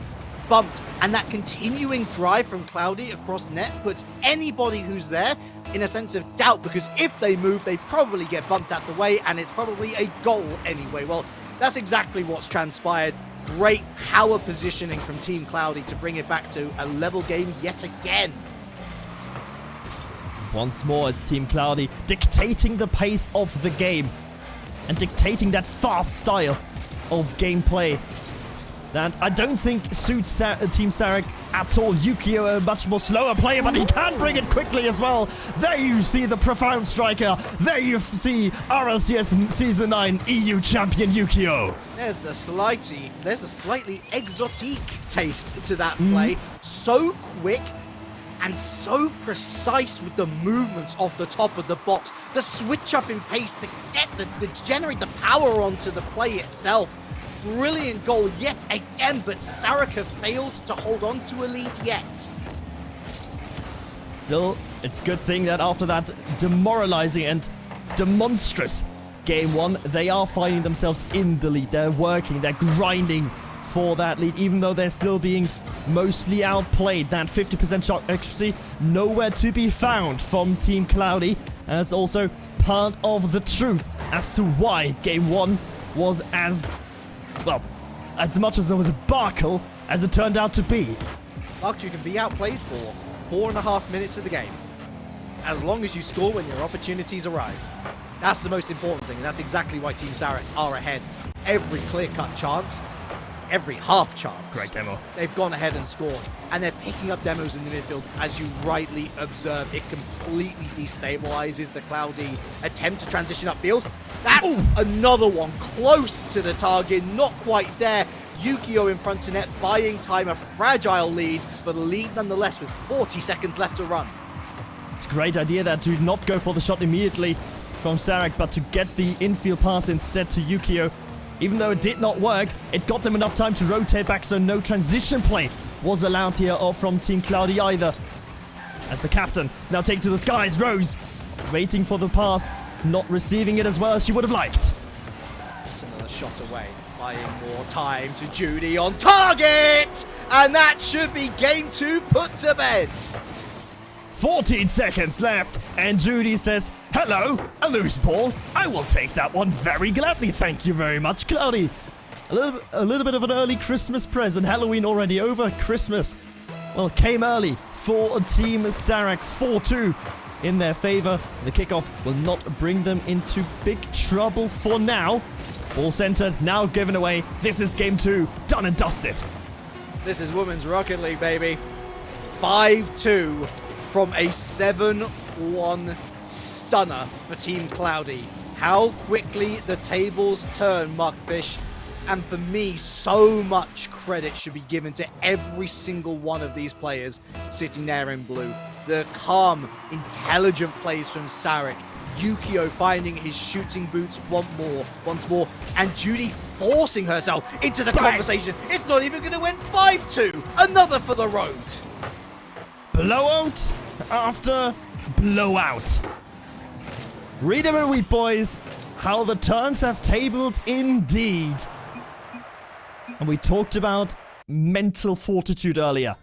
bumped, and that continuing drive from Cloudy across net puts anybody who's there in a sense of doubt, because if they move, they probably get bumped out the way, and it's probably a goal anyway. Well, that's exactly what's transpired. Great power positioning from Team Cloudy to bring it back to a level game yet again. Once more, it's Team Cloudy dictating the pace of the game and dictating that fast style of gameplay that I don't think suits Team Sarek at all. Yukio, a much more slower player, but he can bring it quickly as well. There you see the profound striker. There you see RLCS Season 9 EU champion Yukio. There's a slightly exotic taste to that play. So quick and so precise with the movements off the top of the box. The switch up in pace to get to generate the power onto the play itself. Brilliant goal yet again, but Sarek have failed to hold on to a lead yet. Still, it's a good thing that after that demoralizing and demonstrous game one, they are finding themselves in the lead. They're working, they're grinding for that lead, even though they're still being mostly outplayed. That 50% shot accuracy nowhere to be found from Team Cloudy, and it's also part of the truth as to why game one was as much as a debacle as it turned out to be. Mark, you can be outplayed for 4.5 minutes of the game, as long as you score when your opportunities arrive. That's the most important thing, and that's exactly why Team Sarek are ahead. Every clear-cut chance, every half chance, Great demo. they've gone ahead and scored, and they're picking up demos in the midfield. As you rightly observe, it completely destabilizes the Cloudy attempt to transition upfield. That's another one close to the target, not quite there. Yukio in front of net, buying time, a fragile lead, but a lead nonetheless with 40 seconds left to run. It's a great idea there to not go for the shot immediately from Sarek, but to get the infield pass instead to Yukio. Even though it did not work, it got them enough time to rotate back, so no transition play was allowed here from Team Cloudy either. As the captain is now taken to the skies, Rose waiting for the pass, not receiving it as well as she would have liked. That's another shot away, buying more time to Judy on target! And that should be game 2 put to bed. 14 seconds left, and Judy says, hello, a loose ball. I will take that one very gladly. Thank you very much, Cloudy. A little bit of an early Christmas present. Halloween already over. Christmas, well, came early for Team Sarak. 4-2 in their favor. The kickoff will not bring them into big trouble for now. Ball centered, now given away. This is game 2, done and dusted. This is Women's Rocket League, baby. 5-2 from a 7-1 stunner for Team Cloudy. How quickly the tables turn, Muckfish. And for me, so much credit should be given to every single one of these players sitting there in blue. The calm, intelligent plays from Sarek. Yukio finding his shooting boots once more, and Judy forcing herself into the conversation. It's not even going to win 5-2. Another for the road. Blowout after blowout. Read them and weep, boys. How the turns have tabled indeed. And we talked about mental fortitude earlier.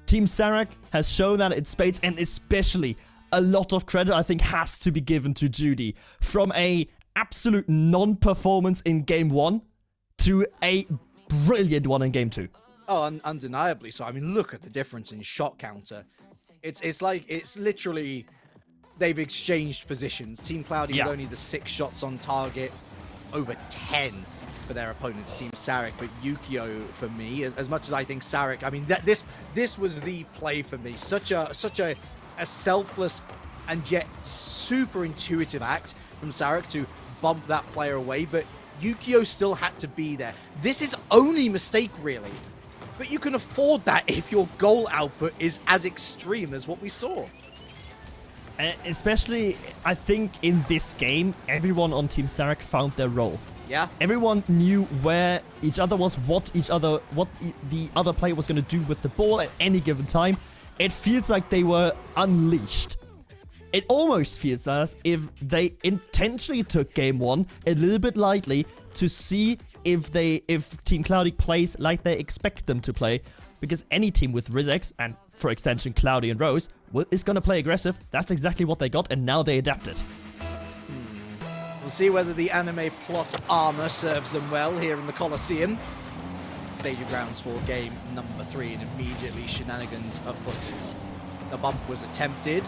Team Sarak has shown that in spades, and especially a lot of credit, I think, has to be given to Judy. From a absolute non-performance in game 1 to a brilliant one in game 2. Oh, undeniably so. I mean, look at the difference in shot counter. It's literally they've exchanged positions. Team Cloudy with only the 6 shots on target, over 10 for their opponents, Team Sarek. But Yukio, for me, as much as I think Sarek, I mean, this was the play for me. Such a selfless and yet super intuitive act from Sarek to bump that player away, but Yukio still had to be there. This is only mistake, really. But you can afford that if your goal output is as extreme as what we saw. Especially, I think, in this game, everyone on Team Sarek found their role. Yeah. Everyone knew where each other was, what the other player was going to do with the ball at any given time. It feels like they were unleashed. It almost feels as if they intentionally took game 1 a little bit lightly to see if Team Cloudy plays like they expect them to play. Because any team with Rizex, and for extension Cloudy and Rose, is going to play aggressive. That's exactly what they got, and now they adapted. We'll see whether the anime plot armor serves them well here in the Colosseum. Stadium grounds for game number 3, and immediately shenanigans afoot. The bump was attempted,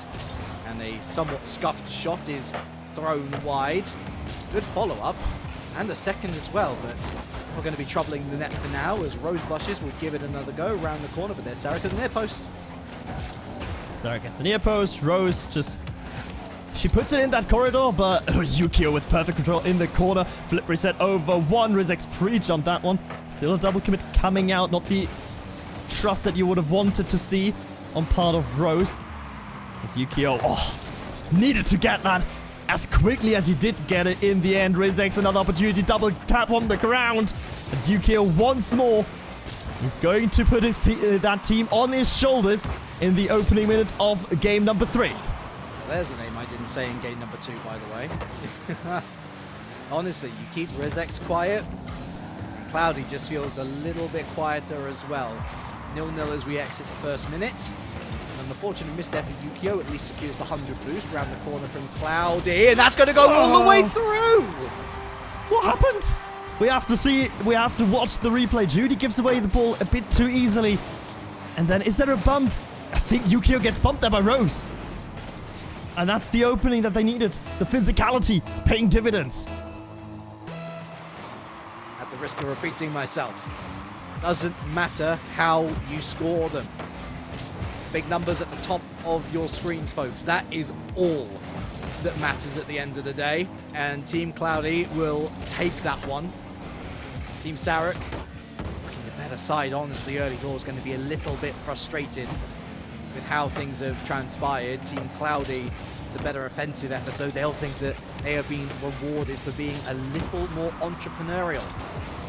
and a somewhat scuffed shot is thrown wide. Good follow-up, and a second as well, but we're going to be troubling the net for now, as Rose Blushes will give it another go around the corner, but there's Sarek at the near post. Sarek at the near post, Rose just... She puts it in that corridor, but Yukio with perfect control in the corner. Flip reset over 1. Rizex pre-jumped that one. Still a double commit coming out. Not the trust that you would have wanted to see on part of Rose. As Yukio needed to get that as quickly as he did get it in the end. Rizex, another opportunity. Double tap on the ground. And Yukio once more. He's going to put his that team on his shoulders in the opening minute of game number 3. There's a name I didn't say in game number 2, by the way. Honestly, you keep Rizex quiet, and Cloudy just feels a little bit quieter as well. 0-0 as we exit the first minute. And an unfortunate miss there for Yukio, at least secures the 100 boost around the corner from Cloudy, and that's going to go all the way through! What happened? We have to watch the replay. Judy gives away the ball a bit too easily. And then, is there a bump? I think Yukio gets bumped there by Rose. And that's the opening that they needed. The physicality paying dividends. At the risk of repeating myself, doesn't matter how you score them. Big numbers at the top of your screens, folks. That is all that matters at the end of the day. And Team Cloudy will take that one. Team Sarek, looking the better side, honestly, early doors going to be a little bit frustrated with how things have transpired. Team Cloudy, the better offensive effort, so they'll think that they have been rewarded for being a little more entrepreneurial.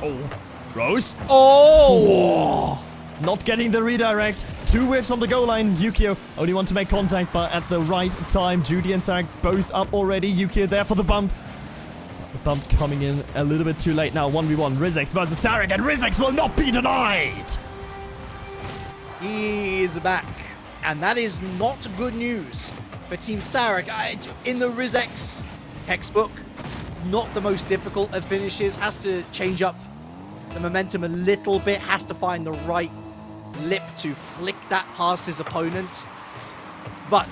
Oh, Rose? Oh! not getting the redirect. 2 whiffs on the goal line. Yukio only want to make contact, but at the right time. Judy and Sarek both up already. Yukio there for the bump. The bump coming in a little bit too late now. 1v1. Rizex versus Sarek, and Rizex will not be denied. He is back. And that is not good news for Team Sarek. In the Rizex textbook, not the most difficult of finishes. Has to change up the momentum a little bit. Has to find the right lip to flick that past his opponent. But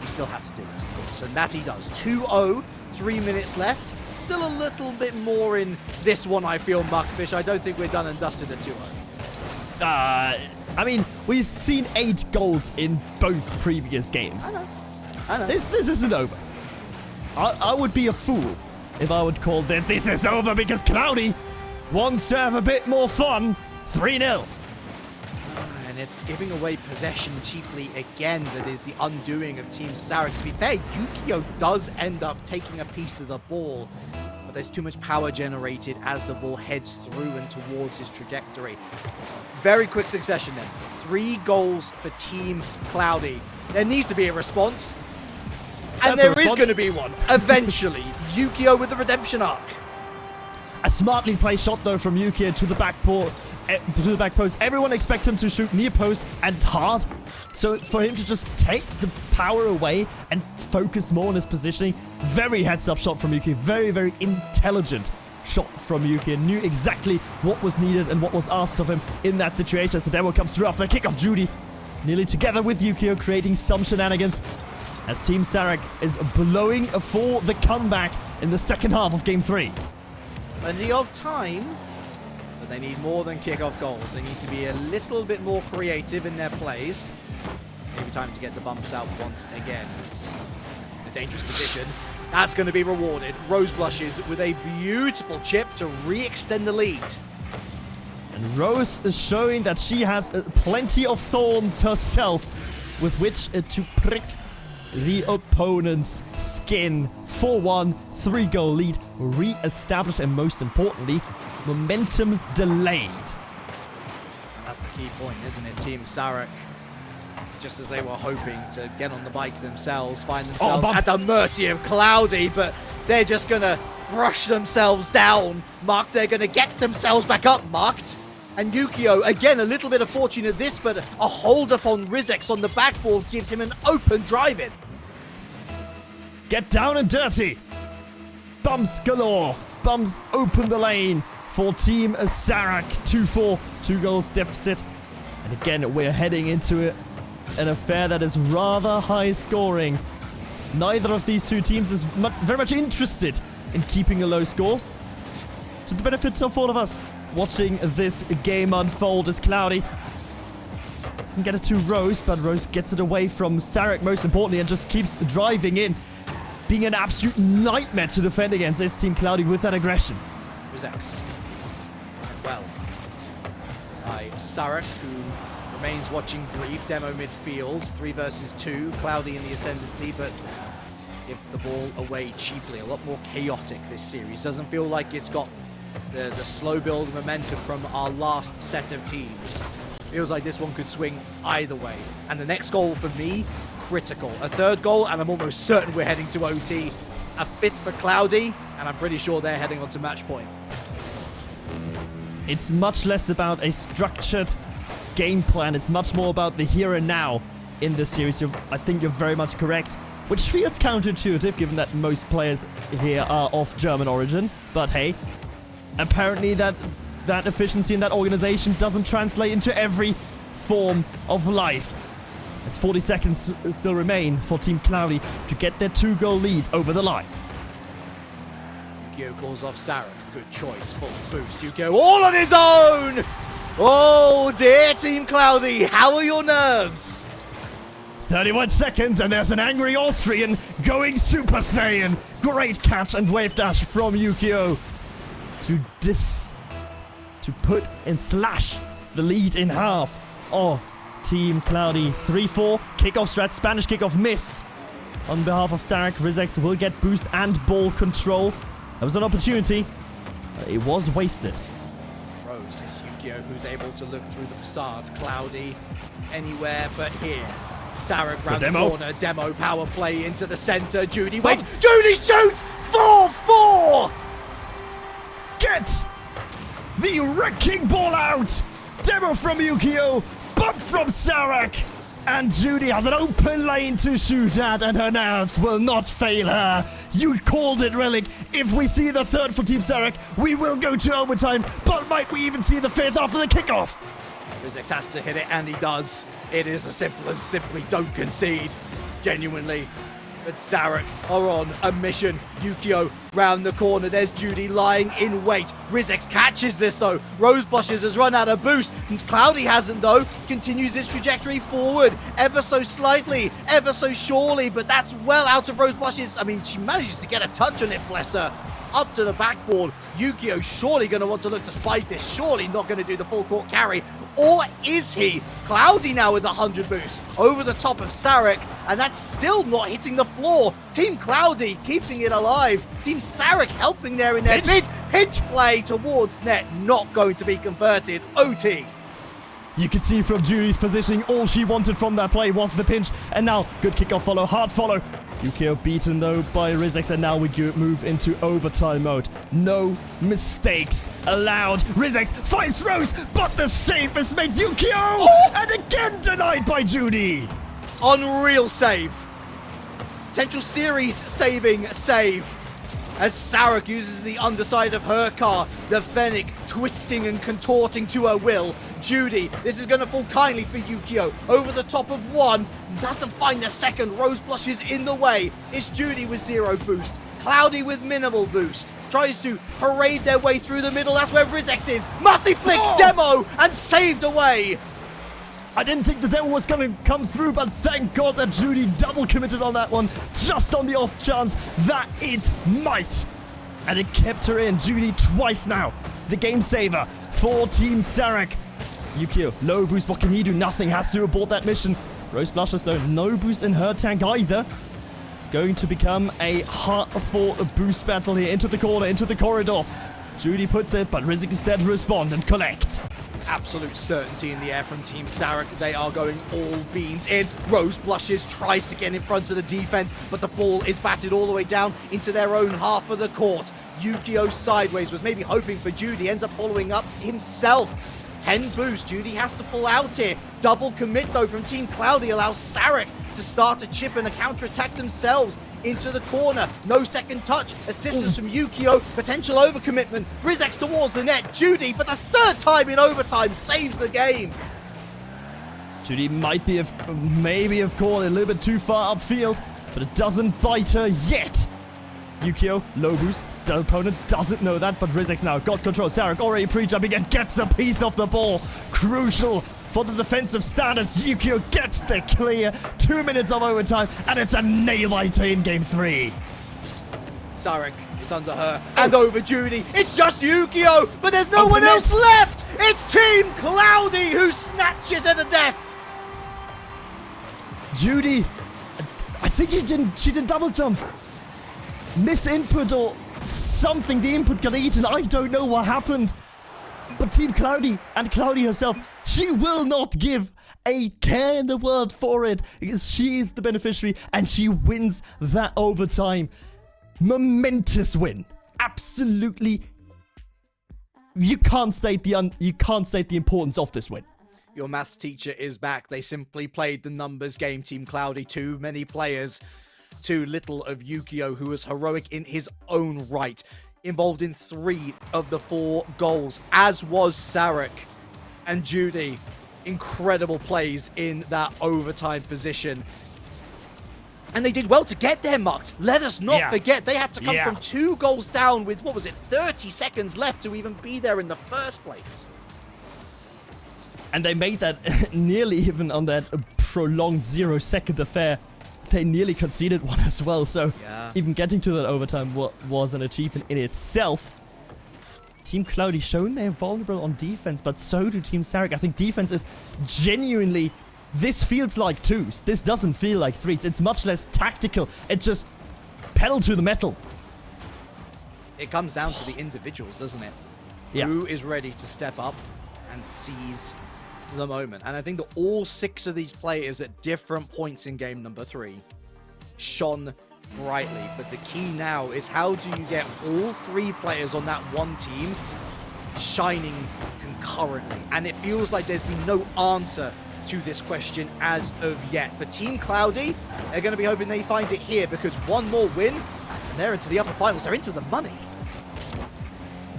he still had to do it, of course. And that he does. 2-0, 3 minutes left. Still a little bit more in this one, I feel, Muckfish. I don't think we're done and dusted at 2-0. I mean, we've seen 8 goals in both previous games. I know. This isn't over. I would be a fool if I would call this is over, because Cloudy wants to have a bit more fun. 3-0. And it's giving away possession cheaply again that is the undoing of Team Sarek. To be fair, Yukio does end up taking a piece of the ball, but there's too much power generated as the ball heads through and towards his trajectory. Very quick succession then. 3 goals for Team Cloudy. There needs to be a response. And That's a there is response. going to be one. Eventually. Yukio with the redemption arc. A smartly placed shot though from Yukio to the back post. Everyone expects him to shoot near post and hard. So it's for him to just take the power away and focus more on his positioning. Very heads-up shot from Yukio. Very, very intelligent shot from Yukio. Knew exactly what was needed and what was asked of him in that situation. So Demo comes through after the kick of Judy. Nearly together with Yukio, creating some shenanigans as Team Sarek is blowing for the comeback in the second half of Game 3. Plenty of time, but they need more than kickoff goals. They need to be a little bit more creative in their plays. Maybe time to get the bumps out once again. It's a dangerous position. That's going to be rewarded. Rose blushes with a beautiful chip to re-extend the lead. And Rose is showing that she has plenty of thorns herself with which to prick the opponent's skin. 4-1, 3-goal lead re-established, and most importantly, momentum delayed. And that's the key point, isn't it? Team Sarek, just as they were hoping to get on the bike themselves, find themselves at the mercy of Cloudy, but they're just going to rush themselves down. Marked, they're going to get themselves back up, Marked. And Yukio, again, a little bit of fortune at this, but a hold up on Rizex on the backboard gives him an open drive-in. Get down and dirty. Bumps galore. Bumps open the lane for Team Sarek. 2-4, 2 goals deficit. And again, we're heading into an affair that is rather high scoring. Neither of these two teams is very much interested in keeping a low score. To the benefit of all of us watching this game unfold as Cloudy doesn't get it to Rose, but Rose gets it away from Sarek most importantly and just keeps driving in, being an absolute nightmare to defend against this Team Cloudy with that aggression. Rizex. Well, by Sarek, who remains watching brief. Demo midfield, 3 versus 2. Cloudy in the ascendancy, but give the ball away cheaply. A lot more chaotic this series. Doesn't feel like it's got the slow build momentum from our last set of teams. Feels like this one could swing either way. And the next goal for me, critical. A 3rd goal, and I'm almost certain we're heading to OT. A 5th for Cloudy, and I'm pretty sure they're heading on to match point. It's much less about a structured game plan. It's much more about the here and now in this series. I think you're very much correct, which feels counterintuitive given that most players here are of German origin. But hey, apparently that efficiency in that organization doesn't translate into every form of life. As 40 seconds still remain for Team Cloudy to get their 2-goal lead over the line. Yukio calls off Sarek. Good choice. Full boost. Yukio all on his own! Oh dear, Team Cloudy. How are your nerves? 31 seconds and there's an angry Austrian going Super Saiyan. Great catch and wave dash from Yukio to put and slash the lead in half of Team Cloudy. 3-4, kickoff strat, Spanish kickoff missed. On behalf of Sarek, Rizex will get boost and ball control. That was an opportunity, but it was wasted. goes. It's Yukio who's able to look through the facade. Cloudy anywhere but here. Sarek round the corner. Demo power play into the center. Judy waits. Judy shoots! 4-4! Get the wrecking ball out! Demo from Yukio, bump from Sarek! And Judy has an open lane to shoot at, and her nerves will not fail her. You called it, Relic. If we see the third for Team Sarek, we will go to overtime, but might we even see the fifth after the kickoff? Rizix has to hit it, and he does. It is as simple as simply don't concede. Genuinely. But Sarek are on a mission. Yukio round the corner. There's Judy lying in wait. Rizix catches this though. Rose Blushes has run out of boost. Cloudy hasn't though. Continues his trajectory forward ever so slightly, ever so surely, but that's well out of Rose Blushes. I mean, she manages to get a touch on it, bless her. Up to the backboard. Yukio surely going to want to look to spike this. Surely not going to do the full court carry. Or is he? Cloudy now with 100 boost over the top of Sarek, and that's still not hitting the floor. Team Cloudy keeping it alive. Team Sarek helping there in their pinch play towards net, not going to be converted. OT. You can see from Judy's positioning, all she wanted from that play was the pinch. And now, good kickoff follow, hard follow. Yukio beaten though by Rizix, and now we move into overtime mode. No mistakes allowed. Rizix finds Rose, but the save is made. Yukio! And again denied by Judy. Unreal save. Potential series saving save. As Sarek uses the underside of her car, the Fennec twisting and contorting to her will. Judy, this is going to fall kindly for Yukio. Over the top of one, doesn't find the second. Rose Blushes in the way. It's Judy with 0 boost. Cloudy with minimal boost. Tries to parade their way through the middle. That's where Rizix is. Musty flick demo and saved away. I didn't think the demo was going to come through, but thank God that Judy double committed on that one, just on the off chance that it might. And it kept her in. Judy twice now. The game saver for Team Sarek. Yukio, low boost, what can he do? Nothing, has to abort that mission. Rose Blushes though, no boost in her tank either. It's going to become a hard-fought boost battle here. Into the corner, into the corridor. Judy puts it, but Rizix is there to respond and collect. Absolute certainty in the air from Team Sarek. They are going all beans in. Rose Blushes tries to get in front of the defense, but the ball is batted all the way down into their own half of the court. Yukio sideways, was maybe hoping for Judy, ends up following up himself. 10 boost, Judy has to pull out here. Double commit though from Team Cloudy allows Sarek to start a chip and a counter-attack themselves into the corner. No second touch. Assistance from Yukio. Potential overcommitment. Rizix towards the net. Judy, for the third time in overtime, saves the game. Judy maybe have called it a little bit too far upfield, but it doesn't bite her yet. Yukio, low boost. The opponent doesn't know that, but Rizix now got control. Sarek already pre-jumping and gets a piece of the ball. Crucial for the defensive status. Yukio gets the clear. 2 minutes of overtime, and it's a nail-biter in game 3. Sarek is under her and over Judy. It's just Yukio, but there's no one else left. It's Team Cloudy who snatches it to death. Judy, I think she didn't double jump. Miss input or something. The input got eaten. I don't know what happened. But Team Cloudy and Cloudy herself, she will not give a care in the world for it, because she is the beneficiary and she wins that overtime. Momentous win. Absolutely. You can't state the importance of this win. Your maths teacher is back. They simply played the numbers game, Team Cloudy. Too many players. Too little of Yukio, who was heroic in his own right. Involved in 3 of the 4 goals, as was Sarek. And Judy, incredible plays in that overtime position. And they did well to get there, Mucked. Let us not forget, they had to come from 2 goals down with, 30 seconds left to even be there in the first place. And they made that nearly even on that prolonged 0-second affair. They nearly conceded one as well, so even getting to that overtime was an achievement in itself. Team Cloudy shown they're vulnerable on defense, but so do Team Sarek. I think defense is genuinely... This feels like 2s. This doesn't feel like 3s. It's much less tactical. It just pedal to the metal. It comes down to the individuals, doesn't it? Yeah. Who is ready to step up and seize the moment? And I think that all 6 of these players at different points in game number 3 shone brightly. But the key now is, how do you get all 3 players on that one team shining concurrently? And it feels like there's been no answer to this question as of yet. For Team Cloudy, they're going to be hoping they find it here, because one more win and they're into the upper finals. They're into the money.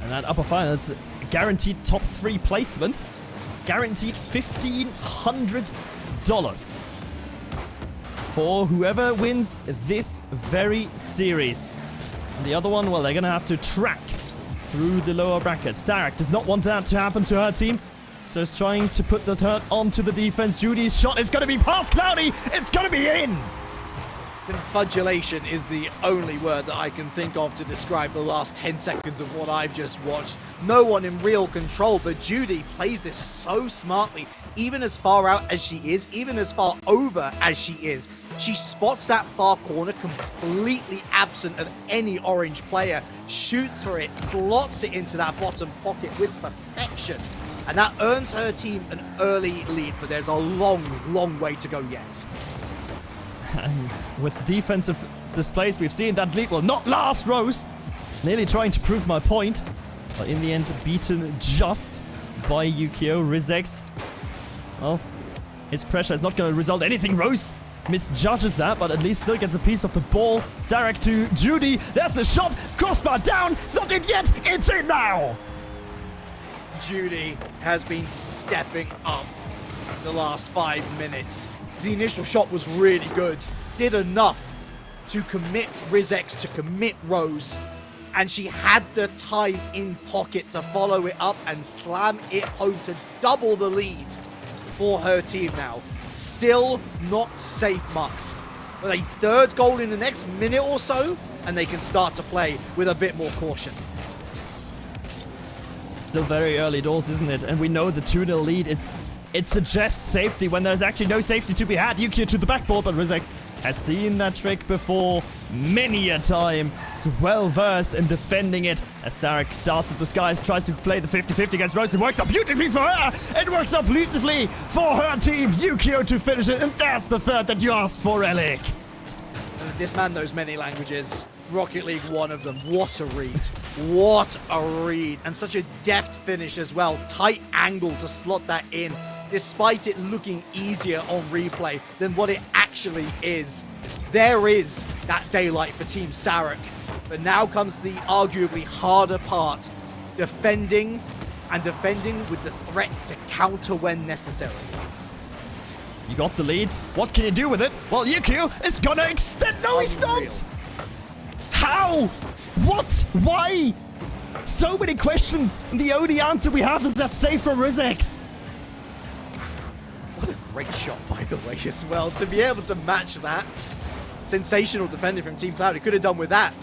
And that upper final is guaranteed top 3 placement. Guaranteed $1,500 for whoever wins this very series. And the other one, well, they're going to have to track through the lower bracket. Sarek does not want that to happen to her team, so is trying to put the hurt onto the defense. Judy's shot is going to be past Cloudy. It's going to be in. Confudulation is the only word that I can think of to describe the last 10 seconds of what I've just watched. No one in real control, but Judy plays this so smartly. Even as far out as she is, even as far over as she is, she spots that far corner completely absent of any orange player, shoots for it, slots it into that bottom pocket with perfection. And that earns her team an early lead, but there's a long, long way to go yet. And with defensive displays, we've seen that lead will not last. Rose nearly trying to prove my point, but in the end beaten just by Yukio. Rizex, well, his pressure is not going to result in anything. Rose misjudges that, but at least still gets a piece of the ball. Sarek to Judy. There's a shot. Crossbar down. It's not in yet. It's in now. Judy has been stepping up the last 5 minutes. The initial shot was really good. Did enough to commit Rizex, to commit Rose. And she had the time in pocket to follow it up and slam it home to double the lead for her team now. Still not safe marked. But a 3rd goal in the next minute or so, and they can start to play with a bit more caution. It's still very early doors, isn't it? And we know the 2-0 lead. It suggests safety when there's actually no safety to be had. Yukio to the backboard, but Rizex has seen that trick before many a time. He's well versed in defending it. As Sarek darts at the skies, tries to play the 50-50 against Rose. It works out beautifully for her. It works out beautifully for her team. Yukio to finish it, and that's the 3rd that you asked for, Relic. This man knows many languages. Rocket League, one of them. What a read. What a read. And such a deft finish as well. Tight angle to slot that in, despite it looking easier on replay than what it actually is. There is that daylight for Team Sarek. But now comes the arguably harder part. Defending, and defending with the threat to counter when necessary. You got the lead. What can you do with it? Well, Yukio is gonna extend. No, he's not! How? What? Why? So many questions. The only answer we have is that save from Rizex. What a great shot, by the way, as well. To be able to match that. Sensational defending from Team Cloud. He could have done with that,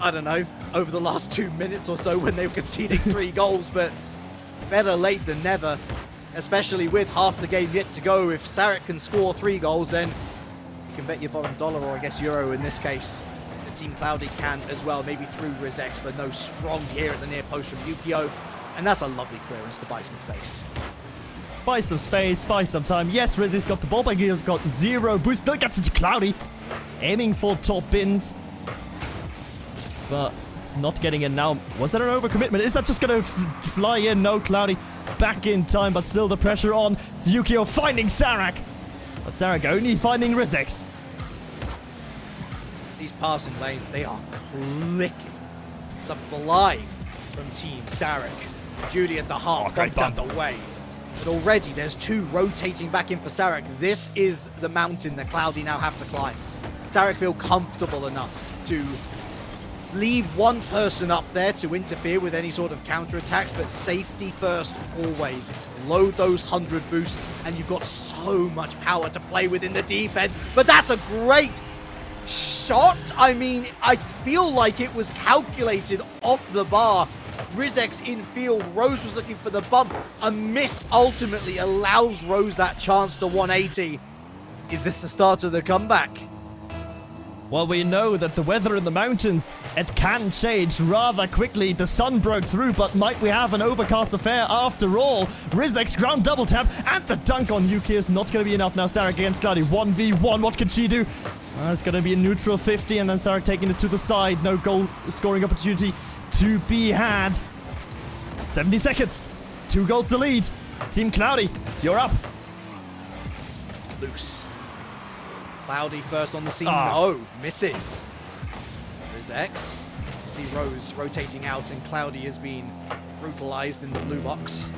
I don't know, over the last 2 minutes or so when they were conceding 3 goals. But better late than never, especially with half the game yet to go. If Sarek can score 3 goals, then you can bet your bottom dollar, or I guess euro in this case. The Team Cloudy can as well, maybe through Rizex, but no strong here at the near post from Yukio. And that's a lovely clearance to buy some space. Buy some space, buy some time. Yes, Rizzy's got the ball, but he's got 0 boost. Still gets into Cloudy. Aiming for top bins. But not getting in now. Was that an overcommitment? Is that just going to fly in? No, Cloudy back in time, but still the pressure on. Yukio finding Sarek. But Sarek only finding Rizex. These passing lanes, they are clicking. Sublime from Team Sarek. Judy at the heart, bumped out the way. But already there's 2 rotating back in for Sarek. This is the mountain that Cloudy now have to climb. Sarek feel comfortable enough to leave one person up there to interfere with any sort of counterattacks, but safety first always. Load those 100 boosts, and you've got so much power to play with in the defense. But that's a great shot. I mean, I feel like it was calculated off the bar. Rizex in field. Rose was looking for the bump. A miss ultimately allows Rose that chance to 180. Is this the start of the comeback? Well, we know that the weather in the mountains, it can change rather quickly. The sun broke through, but might we have an overcast affair after all? Rizek's ground double tap, and the dunk on Yuki is not going to be enough now. Sarek against Cloudy, 1v1, what can she do? It's going to be a neutral 50, and then Sarek taking it to the side. No goal scoring opportunity to be had. 70 seconds, 2 goals to lead. Team Cloudy, you're up. Loose. Cloudy first on the scene. Ah. No, misses. Rizex. See Rose rotating out, and Cloudy has been brutalized in the blue box.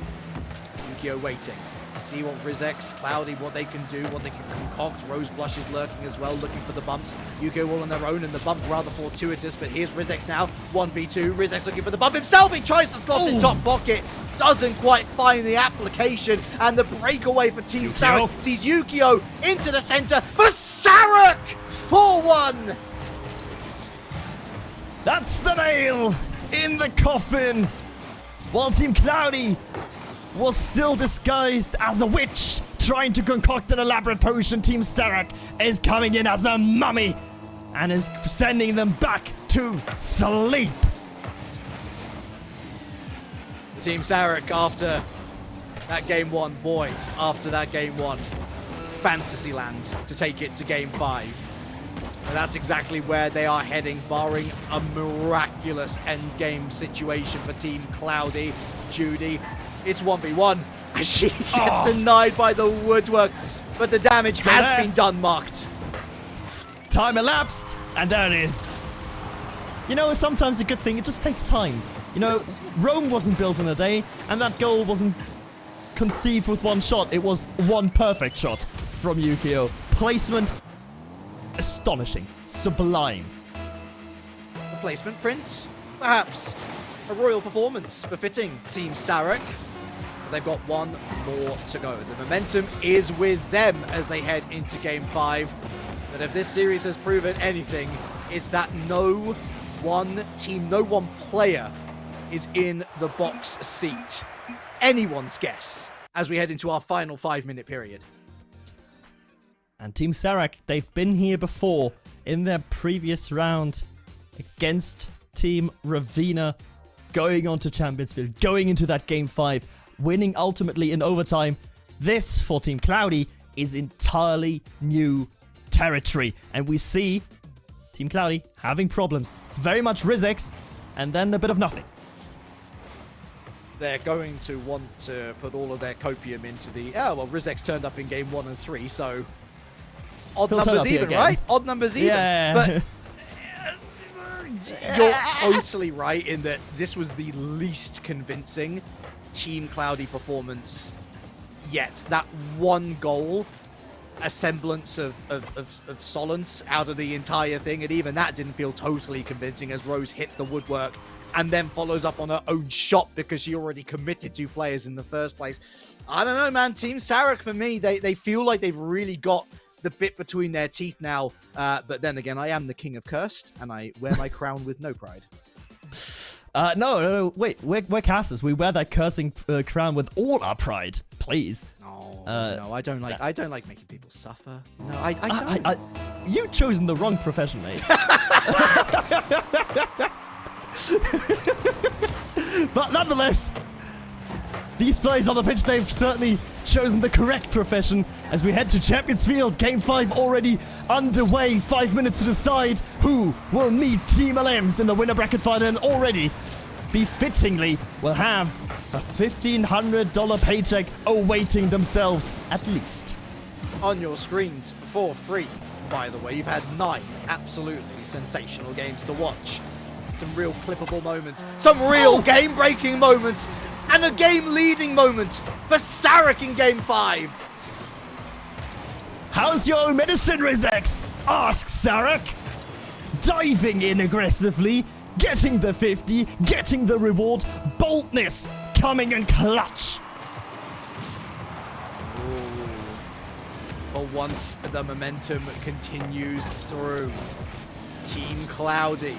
Yukio waiting to see what Rizex, Cloudy, what they can do, what they can concoct. Rose Blush is lurking as well, looking for the bumps. Yukio all on their own, and the bump rather fortuitous, but here's Rizex now. 1v2. Rizex looking for the bump himself. He tries to slot in top pocket. Doesn't quite find the application, and the breakaway for Team Yukio. Sarek sees Yukio into the center for Sarek! 4-1! That's the nail in the coffin. While Team Cloudy was still disguised as a witch trying to concoct an elaborate potion, Team Sarek is coming in as a mummy and is sending them back to sleep. Team Sarek after that game 1, boy, after that game 1, Fantasyland to take it to game 5. And that's exactly where they are heading, barring a miraculous endgame situation for Team Cloudy. Judy, it's 1v1, and she gets denied by the woodwork, but the damage has there. been done, marked. Time elapsed, and there it is. You know, sometimes a good thing, it just takes time. You know, Rome wasn't built in a day, and that goal wasn't conceived with one shot. It was one perfect shot from Yukio. Placement, astonishing, sublime. Replacement Prince, perhaps a royal performance befitting Team Sarek. They've got one more to go. The momentum is with them as they head into game 5. But if this series has proven anything, it's that no one team, no one player is in the box seat. Anyone's guess as we head into our final 5-minute period. And Team Sarek, they've been here before in their previous round against Team Ravina, going on to Champions Field, going into that game 5, winning ultimately in overtime. This, for Team Cloudy, is entirely new territory. And we see Team Cloudy having problems. It's very much Rizex, and then a bit of nothing. They're going to want to put all of their copium into the... Oh, well, Rizex turned up in game 1 and 3, so... Odd He'll turn numbers up here even, again. right? Odd numbers even. Yeah. But you're totally right in that this was the least convincing Team Cloudy performance yet. That one goal, a semblance of solace out of the entire thing, and even that didn't feel totally convincing as Rose hits the woodwork and then follows up on her own shot because she already committed 2 players in the first place. I don't know, man. Team Sarek, for me, they feel like they've really got the bit between their teeth now. But then again, I am the king of cursed, and I wear my crown with no pride. No, wait, we're casters. We wear that cursing crown with all our pride, please. No, no, I don't like making people suffer. No, I don't. You've chosen the wrong profession, mate. But nonetheless, these players on the pitch, they've certainly chosen the correct profession as we head to Champions Field. Game 5 already underway. 5 minutes to decide who will meet Team LMs in the winner bracket final, and already befittingly will have a $1,500 paycheck awaiting themselves at least. On your screens for free, by the way, you've had 9 absolutely sensational games to watch. Some real clippable moments, some real game-breaking moments, and a game-leading moment for Sarek in Game 5. How's your medicine, Rizex? Asks Sarek. Diving in aggressively, getting the 50, getting the reward, boldness coming in clutch. For once, the momentum continues through. Team Cloudy,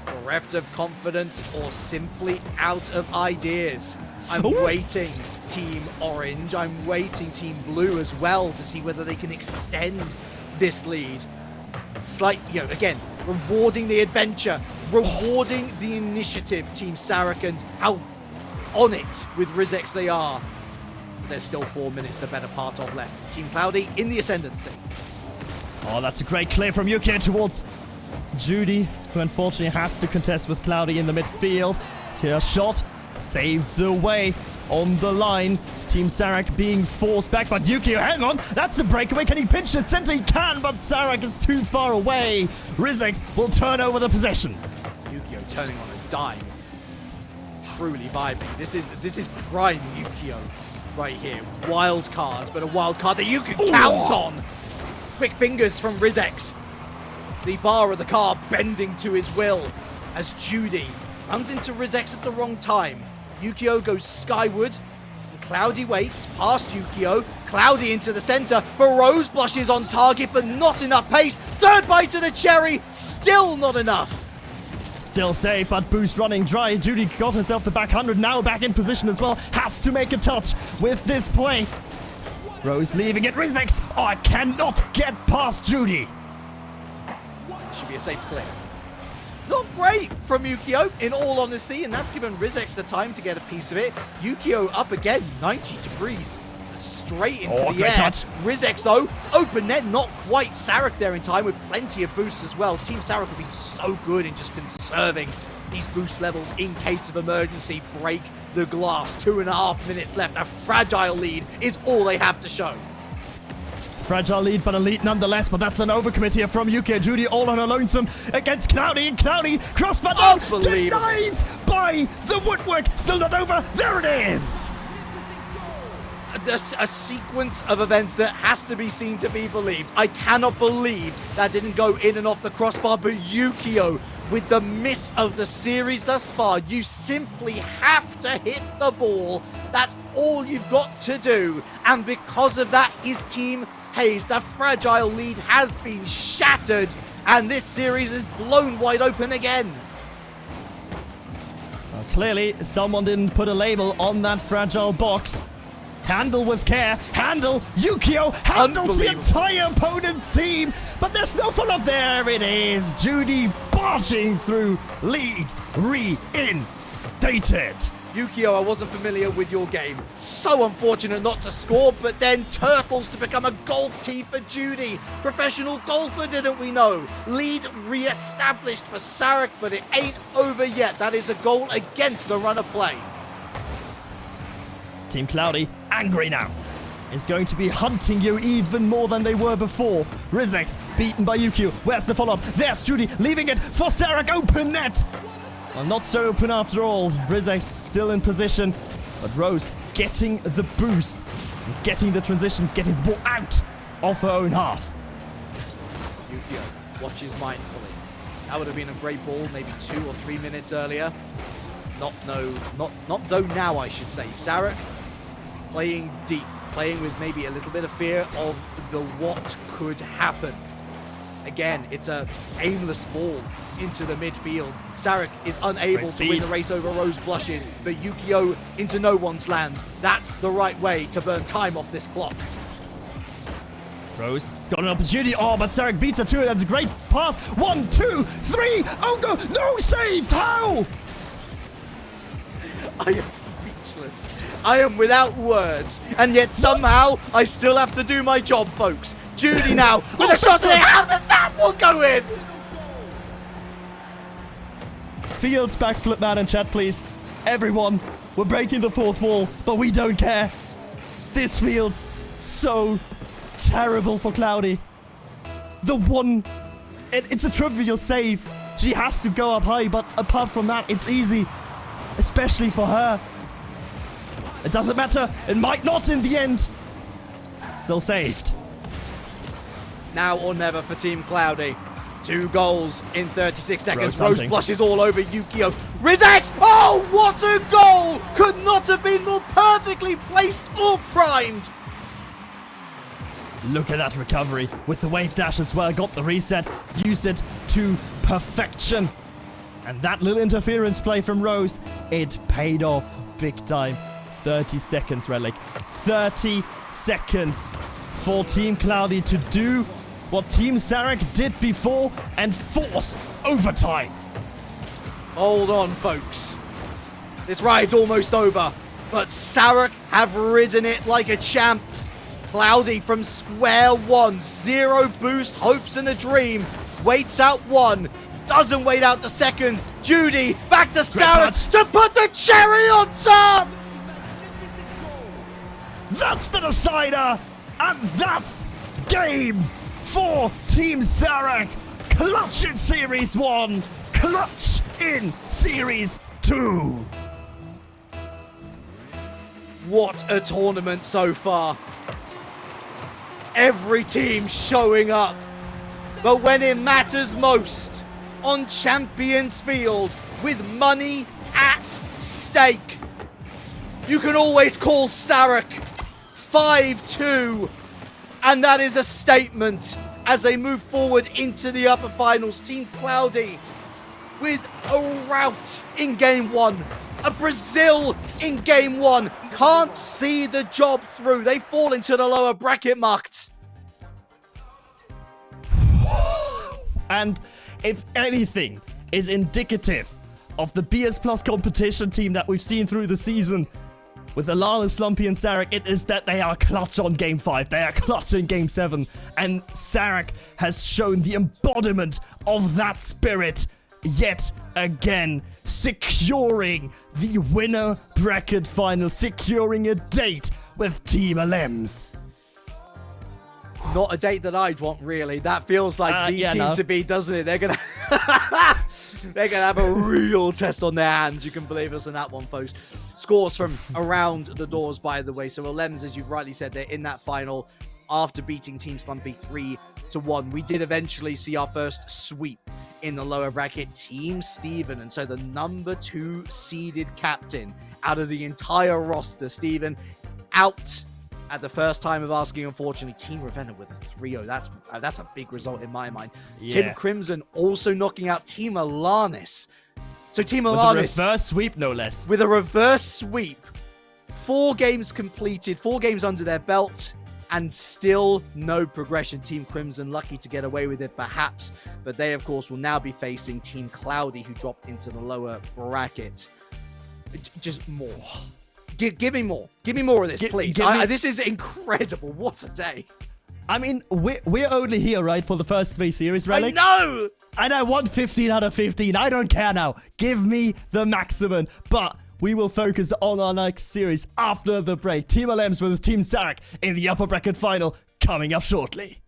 bereft of confidence or simply out of ideas. I'm waiting Team Orange, I'm waiting Team Blue as well to see whether they can extend this lead. Again, rewarding the adventure, rewarding the initiative, Team Sarek, and how on it with Rizex they are. There's still 4 minutes, the better part of left. Team Cloudy in the ascendancy. Oh, that's a great clear from Yukio towards Judy, who unfortunately has to contest with Cloudy in the midfield. Tear shot saved away on the line. Team Sarek being forced back, but Yukio, hang on, that's a breakaway. Can he pinch it center? He can, but Sarek is too far away. Rizex will turn over the possession. Yukio turning on a dime. Truly vibing. This is prime Yukio right here. Wild cards, but a wild card that you can count on. Quick fingers from Rizex. The bar of the car bending to his will as Judy runs into Rizex at the wrong time. Yukio goes skyward. Cloudy waits past Yukio. Cloudy into the center. But Rose blushes on target, but not enough pace. Third bite of the cherry. Still not enough. Still safe, but boost running dry. Judy got herself the back 100, now back in position as well. Has to make a touch with this play. Rose leaving it. Rizex, oh, I cannot get past Judy. Should be a safe clear. Not great from Yukio, in all honesty, and that's given Rizex the time to get a piece of it. Yukio up again, 90 degrees. Straight into the great air. touch. Rizex, though, open net, not quite. Sarek there in time with plenty of boosts as well. Team Sarek have been so good in just conserving these boost levels in case of emergency. Break the glass. 2.5 minutes left. A fragile lead is all they have to show. Fragile lead, but a lead nonetheless. But that's an overcommit here from Yukio. Judy all on her lonesome against Cloudy. And Cloudy crossbar down. Unbelievable. Denied by the woodwork. Still not over. There it is. A sequence of events that has to be seen to be believed. I cannot believe that didn't go in and off the crossbar, but Yukio, with the miss of the series thus far, you simply have to hit the ball. That's all you've got to do. And because of that, his team pays. The fragile lead has been shattered, and this series is blown wide open again. Well, clearly, someone didn't put a label on that fragile box. Handle with care. Handle. Yukio handles the entire opponent's team. But there's no follow-up. There it is. Judy barging through. Lead reinstated. Yukio, I wasn't familiar with your game. So unfortunate not to score, but then Turtles to become a golf tee for Judy. Professional golfer, didn't we know? Lead re-established for Sarek, but it ain't over yet. That is a goal against the run of play. Team Cloudy, angry now, is going to be hunting you even more than they were before. Rizex beaten by Yukio. Where's the follow-up? There's Judy leaving it for Sarek. Open net. Well, not so open after all. Rizex still in position, but Rose getting the boost, getting the transition, getting the ball out of her own half. Yukio watches mindfully. That would have been a great ball maybe 2 or 3 minutes earlier. Not though now, I should say. Sarek playing deep, playing with maybe a little bit of fear of the what could happen. Again, it's a aimless ball into the midfield. Sarek is unable to win the race over Rose Blushes, but Yukio into no one's land. That's the right way to burn time off this clock. Rose has got an opportunity. Oh, but Sarek beats her to it. That's a great pass. 1, 2, 3. Oh, go. No, saved. How? I am speechless. I am without words. And yet somehow I still have to do my job, folks. Judy now with a shot in it. How does that one go in? Fields backflip man in chat, please. Everyone, we're breaking the fourth wall, but we don't care. This feels so terrible for Cloudy. The one... It's a trivial save. She has to go up high, but apart from that, it's easy. Especially for her. It doesn't matter. It might not in the end. Still saved. Now or never for Team Cloudy. 2 goals in 36 seconds. Rose Rose blushes all over Yukio. Rizex! Oh, what a goal! Could not have been more perfectly placed or primed. Look at that recovery. With the wave dash as well. Got the reset. Used it to perfection. And that little interference play from Rose, it paid off big time. 30 seconds, Relic. 30 seconds for Team Cloudy to do what Team Sarek did before and force overtime. Hold on, folks. This ride's almost over, but Sarek have ridden it like a champ. Cloudy from square one, 0 boost, hopes and a dream. Waits out 1, doesn't wait out the second. Judy back to Sarek to put the cherry on top. That's the decider, and that's game for Team Sarek. Clutch in Series 1, clutch in Series 2. What a tournament so far. Every team showing up. But when it matters most, on Champions Field, with money at stake, you can always call Sarek 5-2. And that is a statement as they move forward into the upper finals. Team Cloudy with a rout in game 1. A Brazil in game 1. Can't see the job through. They fall into the lower bracket marked. And if anything is indicative of the BS Plus competition team that we've seen through the season with Alana, Slumpy, and Sarek, it is that they are clutch on game 5. They are clutch in game 7. And Sarek has shown the embodiment of that spirit yet again, securing the winner bracket final, securing a date with Team LMs. Not a date that I'd want, really. That feels like the team to beat, doesn't it? They're gonna have a real test on their hands. You can believe us on that one, folks. Scores from around the doors, by the way. So LMs, as you've rightly said, they're in that final after beating Team Slumpy 3-1. We did eventually see our first sweep in the lower bracket, Team Steven. And so the number 2 seeded captain out of the entire roster, Steven, out at the first time of asking, unfortunately. Team Ravenna with a 3-0. That's a big result in my mind. Yeah. Team Crimson also knocking out Team Alanis. So Team Alanis... With a reverse sweep, no less. With a reverse sweep. 4 games completed, 4 games under their belt, and still no progression. Team Crimson lucky to get away with it, perhaps. But they, of course, will now be facing Team Cloudy, who dropped into the lower bracket. Just more. Give me more. Give me more of this, please. This is incredible. What a day. I mean, we're only here, right, for the first 3 series, Relic? I know! And I want 15 out of 15. I don't care now. Give me the maximum. But we will focus on our next series after the break. Team LMs versus Team Sarek in the upper bracket final, coming up shortly.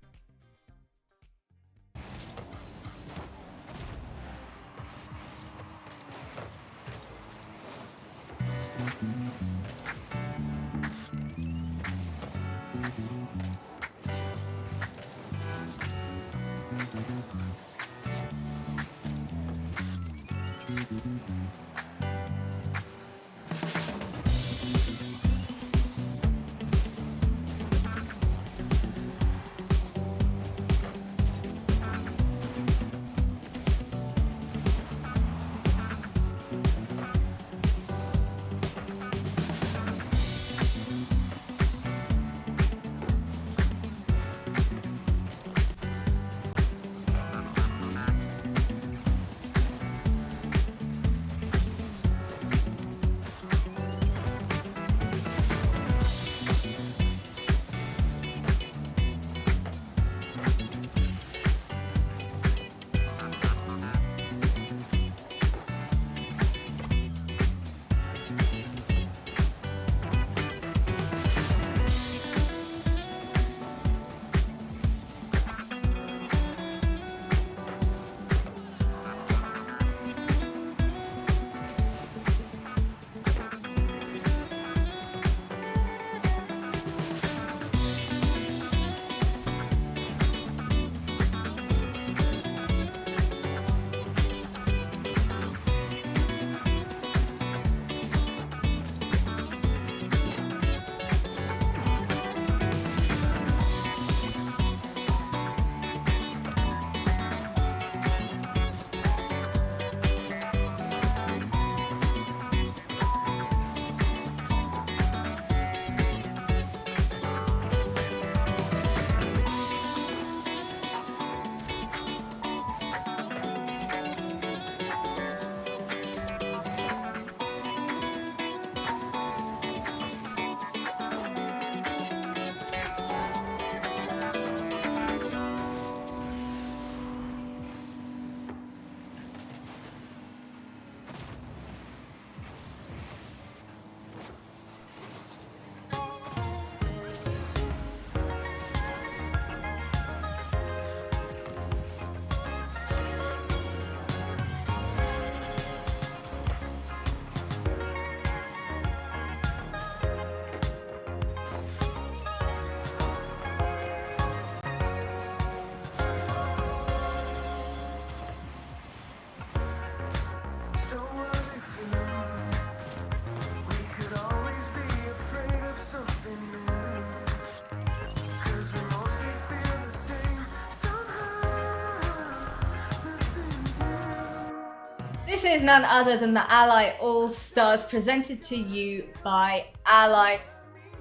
This is none other than the Ally All-Stars presented to you by Ally.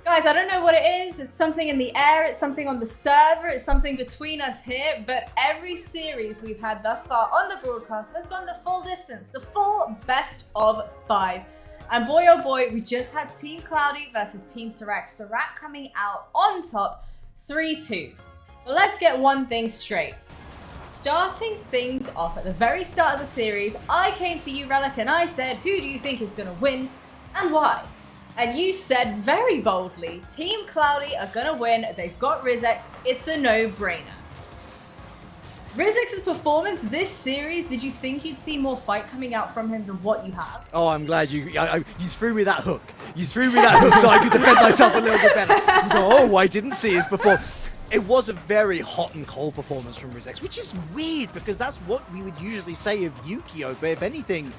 Guys, I don't know what it is. It's something in the air, it's something on the server, it's something between us here, but every series we've had thus far on the broadcast has gone the full distance, the full best of 5. And boy oh boy, we just had Team Cloudy versus Team Serac. Serac coming out on top 3-2. But let's get one thing straight. Starting things off at the very start of the series, I came to you, Relic, and I said, who do you think is going to win and why? And you said very boldly, Team Cloudy are going to win. They've got Rizex. It's a no-brainer. Rizex's performance this series, did you think you'd see more fight coming out from him than what you have? Oh, I'm glad you threw me that hook. You threw me that hook so I could defend myself a little bit better. You go, oh, I didn't see his performance. It was a very hot and cold performance from Rizex, which is weird because that's what we would usually say of Yukio. But if anything,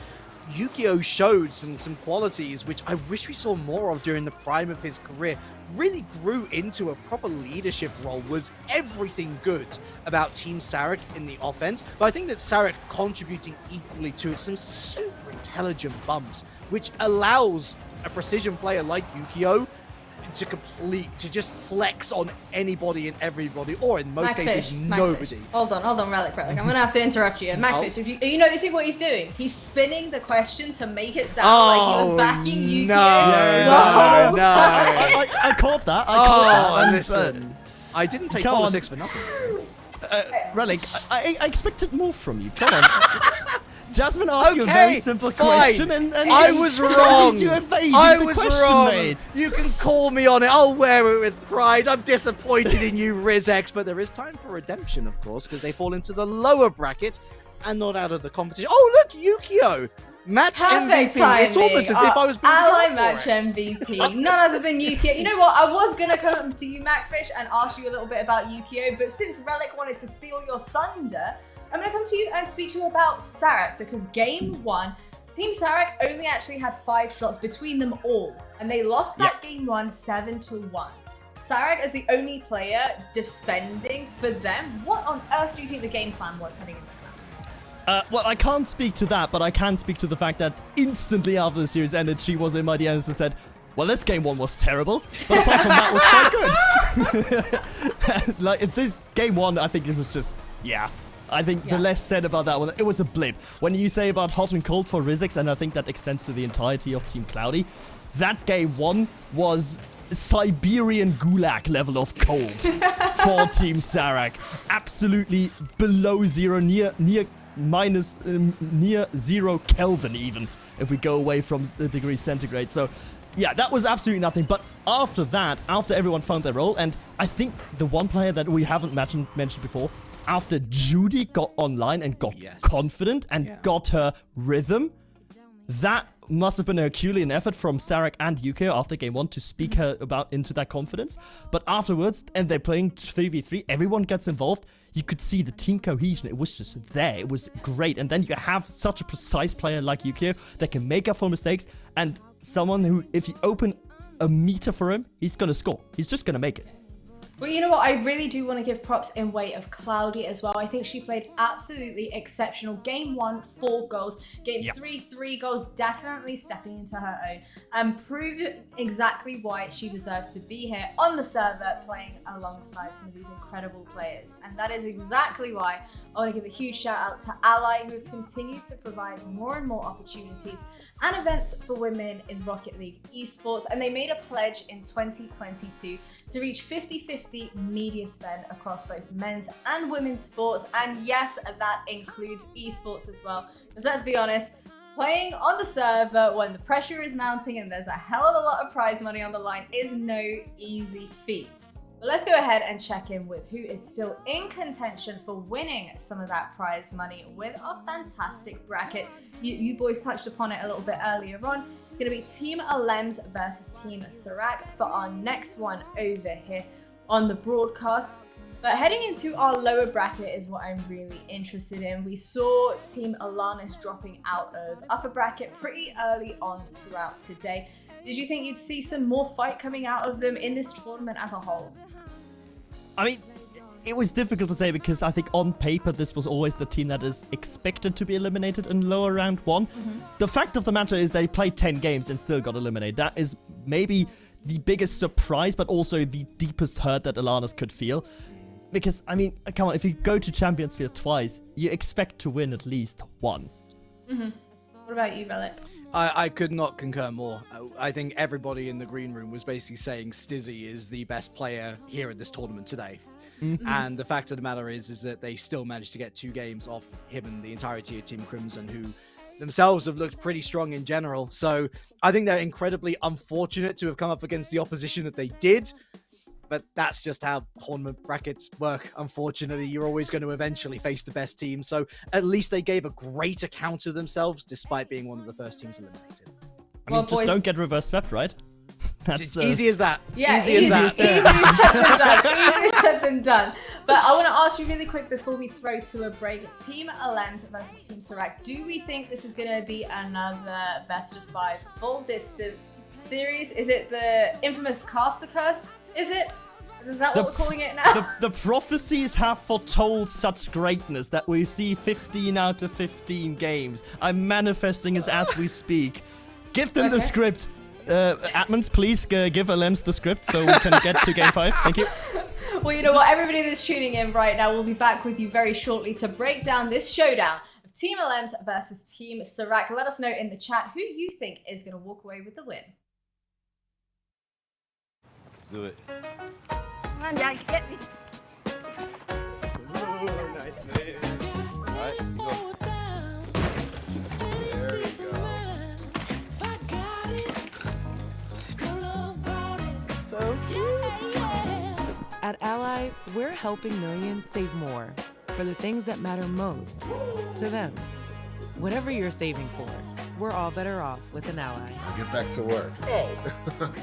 Yukio showed some qualities which I wish we saw more of during the prime of his career. Really grew into a proper leadership role, was everything good about Team Serac in the offense. But I think that Serac contributing equally to it, some super intelligent bumps, which allows a precision player like Yukio to just flex on anybody and everybody, or in most cases, nobody. Hold on, Relic. I'm gonna have to interrupt you. Macfish, are you noticing what he's doing? He's spinning the question to make it sound like he was backing Yukio. No. I caught that. Listen. I didn't take politics for nothing. Relic, I expected more from you. Come on. Jasmine asked you a very simple question, and I was wrong. You evaded I the was question, wrong. mate. You can call me on it. I'll wear it with pride. I'm disappointed in you, Rizex, but there is time for redemption, of course, because they fall into the lower bracket and not out of the competition. Oh, look, Yukio. Match Perfect MVP. timing. It's almost as if I was being Ally for match it. MVP. None other than Yukio. You know what? I was gonna come to you, Macfish, and ask you a little bit about Yukio, but since Relic wanted to steal your thunder, I'm going to come to you and speak to you about Serac, because game 1, Team Serac only actually had 5 shots between them all, and they lost that game 1 7-1. Serac is the only player defending for them. What on earth do you think the game plan was heading into that? Well, I can't speak to that, but I can speak to the fact that instantly after the series ended, she was in my DMs and said, well, this game 1 was terrible, but apart from that was quite good. Like, this game 1, I think it was just, I think the less said about that one, it was a blip. When you say about hot and cold for Rizex, and I think that extends to the entirety of Team Cloudy, that game 1 was Siberian gulag level of cold for Team Serac. Absolutely below zero, near 0 Kelvin even, if we go away from the degree centigrade. So yeah, that was absolutely nothing. But after that, after everyone found their role, and I think the one player that we haven't mentioned before, after Judy got online and got confident and got her rhythm, that must have been a Herculean effort from Serac and Yukio after game 1 to speak her into that confidence. But afterwards, and they're playing 3v3, everyone gets involved. You could see the team cohesion. It was just there. It was great. And then you have such a precise player like Yukio that can make up for mistakes, and someone who, if you open a meter for him, he's going to score. He's just going to make it. Well, you know what? I really do want to give props in way of Cloudy as well. I think she played absolutely exceptional. Game 1, 4 goals. Game 3, 3 goals. Definitely stepping into her own and proving exactly why she deserves to be here on the server playing alongside some of these incredible players. And that is exactly why I want to give a huge shout out to Ally, who have continued to provide more and more opportunities and events for women in Rocket League esports, and they made a pledge in 2022 to reach 50-50 media spend across both men's and women's sports, and yes, that includes esports as well, because let's be honest, playing on the server when the pressure is mounting and there's a hell of a lot of prize money on the line is no easy feat. But let's go ahead and check in with who is still in contention for winning some of that prize money with our fantastic bracket. You boys touched upon it a little bit earlier on. It's going to be Team Alems versus Team Serac for our next one over here on the broadcast. But heading into our lower bracket is what I'm really interested in. We saw Team Alanis dropping out of upper bracket pretty early on throughout today. Did you think you'd see some more fight coming out of them in this tournament as a whole? I mean, it was difficult to say because I think on paper this was always the team that is expected to be eliminated in lower round 1. The fact of the matter is they played 10 games and still got eliminated. That is maybe the biggest surprise, but also the deepest hurt that Alanis could feel. Because, I mean, come on, if you go to Champions Field twice, you expect to win at least one. What about you, Relic? I could not concur more. I think everybody in the green room was basically saying Stizzy is the best player here at this tournament today. And the fact of the matter is that they still managed to get 2 games off him and the entirety of Team Crimson, who themselves have looked pretty strong in general. So I think they're incredibly unfortunate to have come up against the opposition that they did. But that's just how tournament brackets work. Unfortunately, you're always going to eventually face the best team. So at least they gave a great account of themselves, despite being one of the first teams eliminated. I mean, Well, just boys- don't get reverse swept, right? It's easy as that. Yeah, easy as that. Easier said than done. Easier said than done. But I want to ask you really quick before we throw to a break. Team Alent versus Team Serac. Do we think this is going to be another best of 5 full distance series? Is it the infamous Cast the Curse? Is it? Is that what we're calling it now? The prophecies have foretold such greatness that we see 15 out of 15 games. I'm manifesting it as we speak. Give them the Okay. script. Admins, please give Alems the script so we can get to game 5. Thank you. Well, you know what? Everybody that's tuning in right now, we'll be back with you very shortly to break down this showdown of Team Alems versus Team Serac. Let us know in the chat who you think is going to walk away with the win. Let's do it. Come on, Dad, get me. Nice play. Alright, go. There you go. So cute. At Ally, we're helping millions save more for the things that matter most to them. Whatever you're saving for, we're all better off with an Ally. Get back to work. Oh.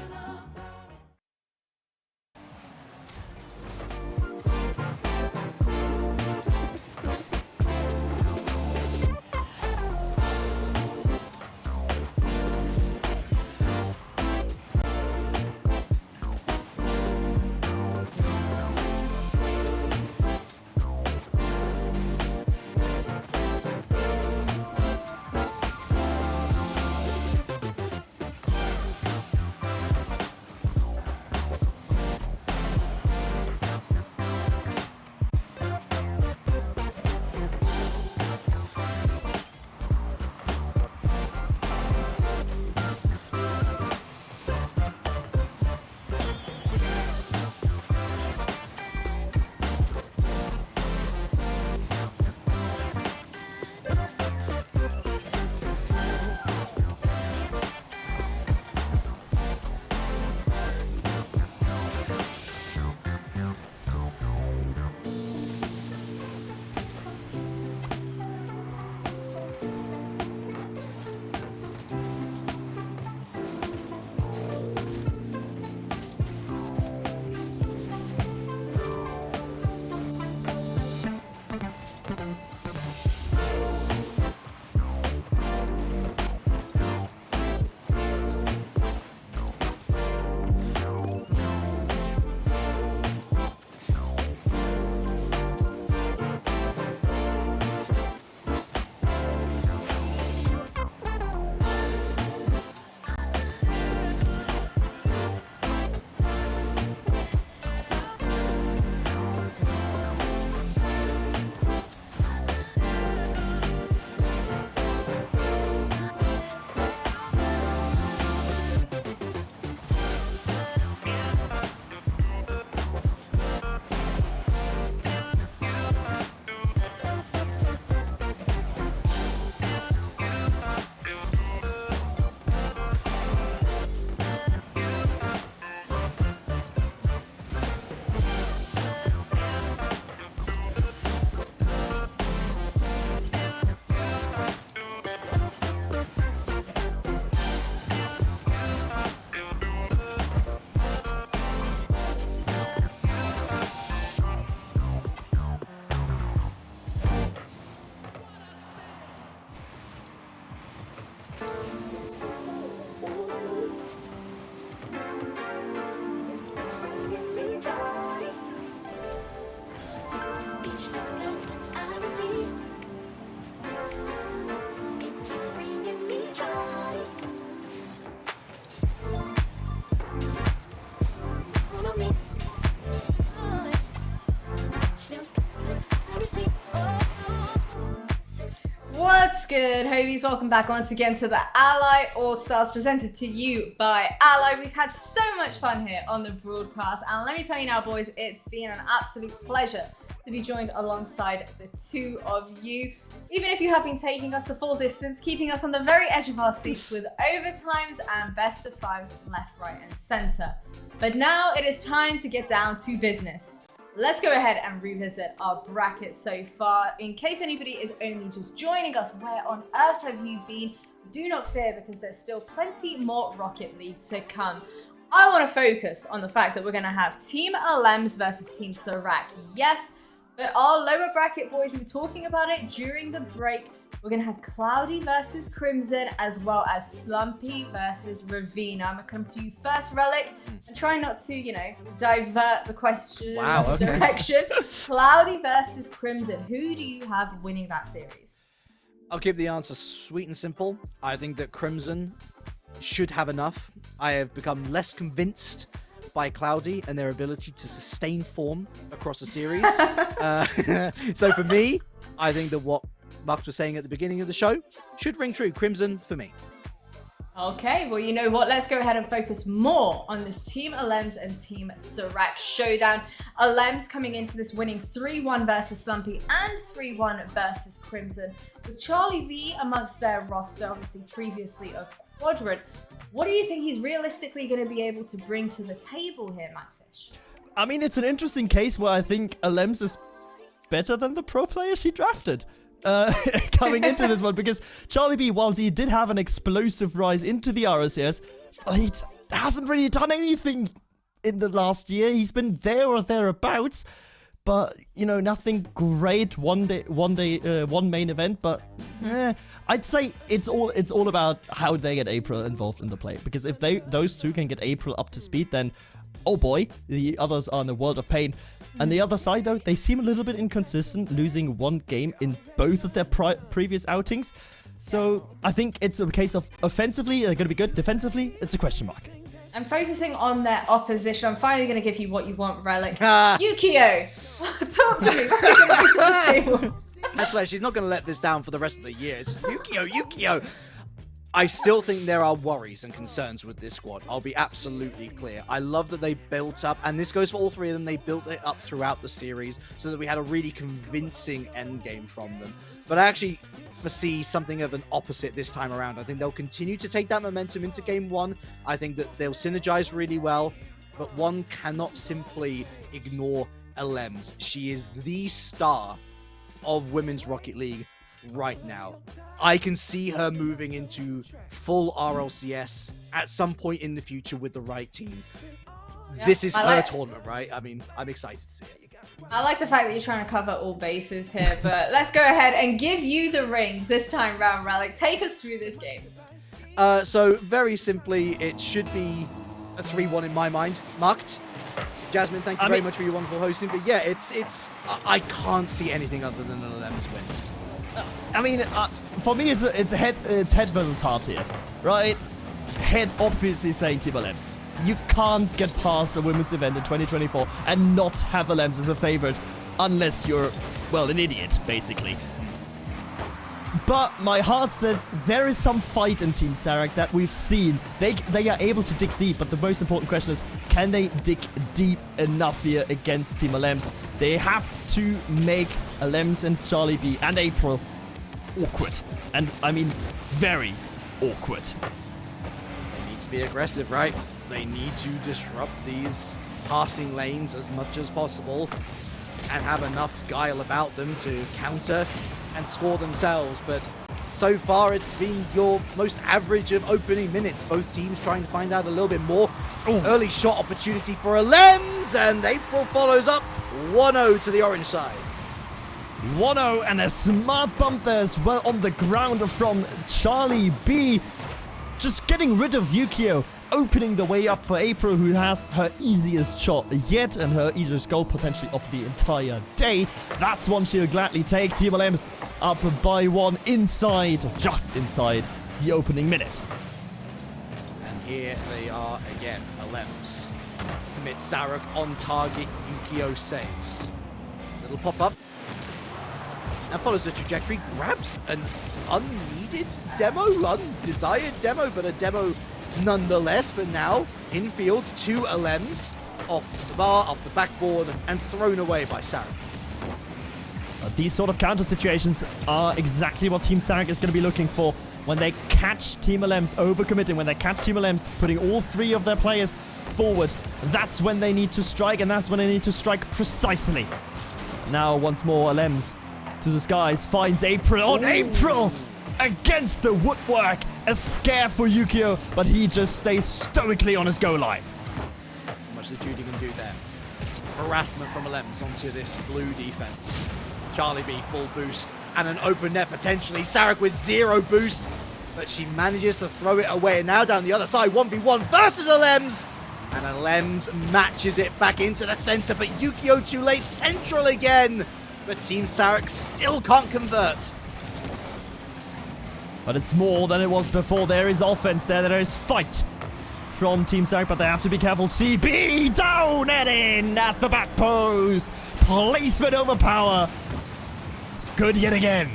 good, homies? Welcome back once again to the Ally All-Stars presented to you by Ally. We've had so much fun here on the broadcast, and let me tell you now, boys, it's been an absolute pleasure to be joined alongside the two of you. Even if you have been taking us the full distance, keeping us on the very edge of our seats with overtimes and best of fives left, right, and center. But now it is time to get down to business. Let's go ahead and revisit our bracket so far. In case anybody is only just joining us, where on earth have you been? Do not fear, because there's still plenty more Rocket League to come. I want to focus on the fact that we're going to have Team Alems versus Team Sorak. Yes, but our lower bracket boys, we were talking about it during the break. We're going to have Cloudy versus Crimson, as well as Slumpy versus Ravina. I'm going to come to you first, Relic, and try not to, divert the question direction. Cloudy versus Crimson. Who do you have winning that series? I'll keep the answer sweet and simple. I think that Crimson should have enough. I have become less convinced by Cloudy and their ability to sustain form across a series. So for me, I think that what Mark was saying at the beginning of the show should ring true. Crimson for me. Okay, well, you know what? Let's go ahead and focus more on this Team Alems and Team Sorak showdown. Alems coming into this winning 3-1 versus Slumpy and 3-1 versus Crimson, with Charlie V amongst their roster, obviously previously of Quadrant. What do you think he's realistically going to be able to bring to the table here, Macfish? I mean, it's an interesting case where I think Alems is better than the pro player she drafted. Coming into this one, because Charlie B, whilst he did have an explosive rise into the RLCS, he hasn't really done anything in the last year. He's been there or thereabouts, but nothing great. One main event, but I'd say it's all about how they get April involved in the play, because if those two can get April up to speed, then oh boy, the others are in a world of pain. And the other side, though, they seem a little bit inconsistent, losing one game in both of their previous outings. So I think it's a case of offensively, they're going to be good. Defensively, it's a question mark. I'm focusing on their opposition. I'm finally going to give you what you want, Relic. Yukio, talk to me. What's he going to bring to the table? I swear, she's not going to let this down for the rest of the year. It's Yukio. I still think there are worries and concerns with this squad. I'll be absolutely clear. I love that they built up, and this goes for all three of them, they built it up throughout the series so that we had a really convincing endgame from them. But I actually foresee something of an opposite this time around. I think they'll continue to take that momentum into game one. I think that they'll synergize really well, but one cannot simply ignore Alems. She is the star of Women's Rocket League right now. I can see her moving into full RLCS at some point in the future with the right team. Yeah, this is her tournament, right? I mean, I'm excited to see it. I like the fact that you're trying to cover all bases here, but let's go ahead and give you the rings this time round, Relic. Take us through this game. So very simply, it should be a 3-1 in my mind. Marked. Jasmine, thank you very much for your wonderful hosting. But yeah, it's I can't see anything other than an Alems win. I mean, for me, it's head versus heart here, right? Head obviously saying Team Alems. You can't get past the women's event in 2024 and not have Alems as a favorite, unless you're, well, an idiot, basically. But my heart says there is some fight in Team Sorak that we've seen. They are able to dig deep, but the most important question is, can they dig deep enough here against Team Alems? They have to make Alems and Charlie B and April awkward. And I mean, very awkward. They need to be aggressive, right? They need to disrupt these passing lanes as much as possible and have enough guile about them to counter and score themselves. But so far, it's been your most average of opening minutes. Both teams trying to find out a little bit more. Early shot opportunity for Alems, and April follows up 1-0 to the orange side. 1-0, and a smart bump there as well on the ground from Charlie B. Just getting rid of Yukio, opening the way up for April, who has her easiest shot yet and her easiest goal potentially of the entire day. That's one she'll gladly take. Team Alems up by one inside, just inside the opening minute. And here they are again. Alems commits Sorak on target. Yukio saves. Little pop up. and follows the trajectory, grabs an unneeded demo, undesired demo, but a demo nonetheless. But now, infield, 2 Alems off the bar, off the backboard, and thrown away by Sarek. These sort of counter situations are exactly what Team Sarek is going to be looking for. When they catch Team Alems overcommitting, when they catch Team Alems putting all 3 of their players forward, that's when they need to strike, and that's when they need to strike precisely. Now, once more, Alems to the skies, finds April on April against the woodwork. A scare for Yukio, but he just stays stoically on his goal line. How much the Judy can do there. Harassment from Alems onto this blue defense. Charlie B, full boost, and an open net potentially. Sarek with 0 boost, but she manages to throw it away. And now down the other side, 1v1 versus Alems. And Alems matches it back into the center, but Yukio too late, central again. But Team Sarek still can't convert. But it's more than it was before. There is offense there. There is fight from Team Sarek, but they have to be careful. CB down and in at the back post. Placement over power. It's good yet again.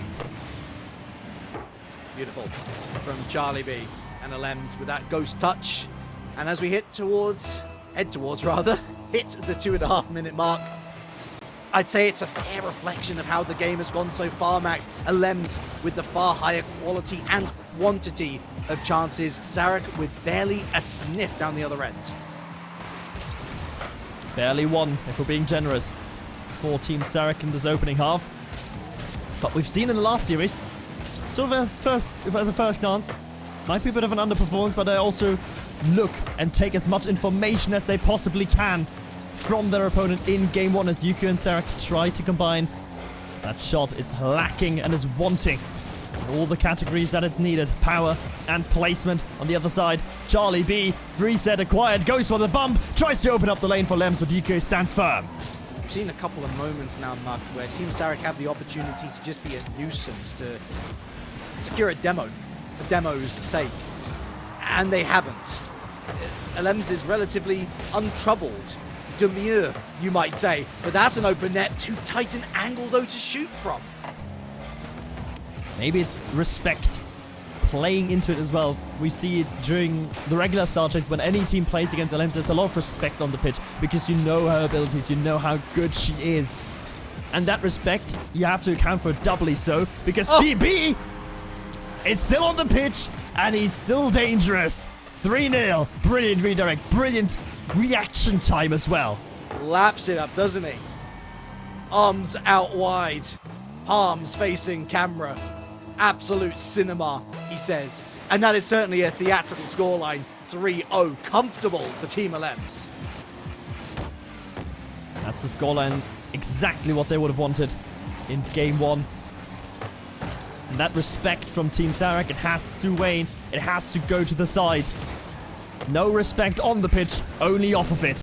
Beautiful from Charlie B and Alems with that ghost touch. And as we head towards the 2.5 minute mark, I'd say it's a fair reflection of how the game has gone so far, Max. Alems with the far higher quality and quantity of chances. Sarek with barely a sniff down the other end. Barely one, if we're being generous, for Team Sarek in this opening half. But we've seen in the last series, sort of as a first glance, might be a bit of an underperformance, but they also look and take as much information as they possibly can from their opponent in game 1 as Yukio and Sarek try to combine. That shot is lacking and is wanting all the categories that it's needed. Power and placement on the other side. Charlie B, reset acquired, goes for the bump, tries to open up the lane for Lems, but Yukio stands firm. We've seen a couple of moments now, Mark, where Team Sarek have the opportunity to just be a nuisance, to secure a demo, for demo's sake. And they haven't. Alems is relatively untroubled. Demure, you might say. But that's an open net. Too tight an angle, though, to shoot from. Maybe it's respect playing into it as well. We see it during the regular star checks when any team plays against Alems. There's a lot of respect on the pitch because you know her abilities, you know how good she is. And that respect, you have to account for doubly so because CB is still on the pitch and he's still dangerous. 3-0. Brilliant redirect. Brilliant reaction time as well. Laps it up, doesn't he? Arms out wide. Palms facing camera. Absolute cinema, he says. And that is certainly a theatrical scoreline. 3-0. Comfortable for Team Alems. That's the scoreline. Exactly what they would have wanted in game 1. And that respect from Team Sarek, it has to wane. It has to go to the side. No respect on the pitch, only off of it.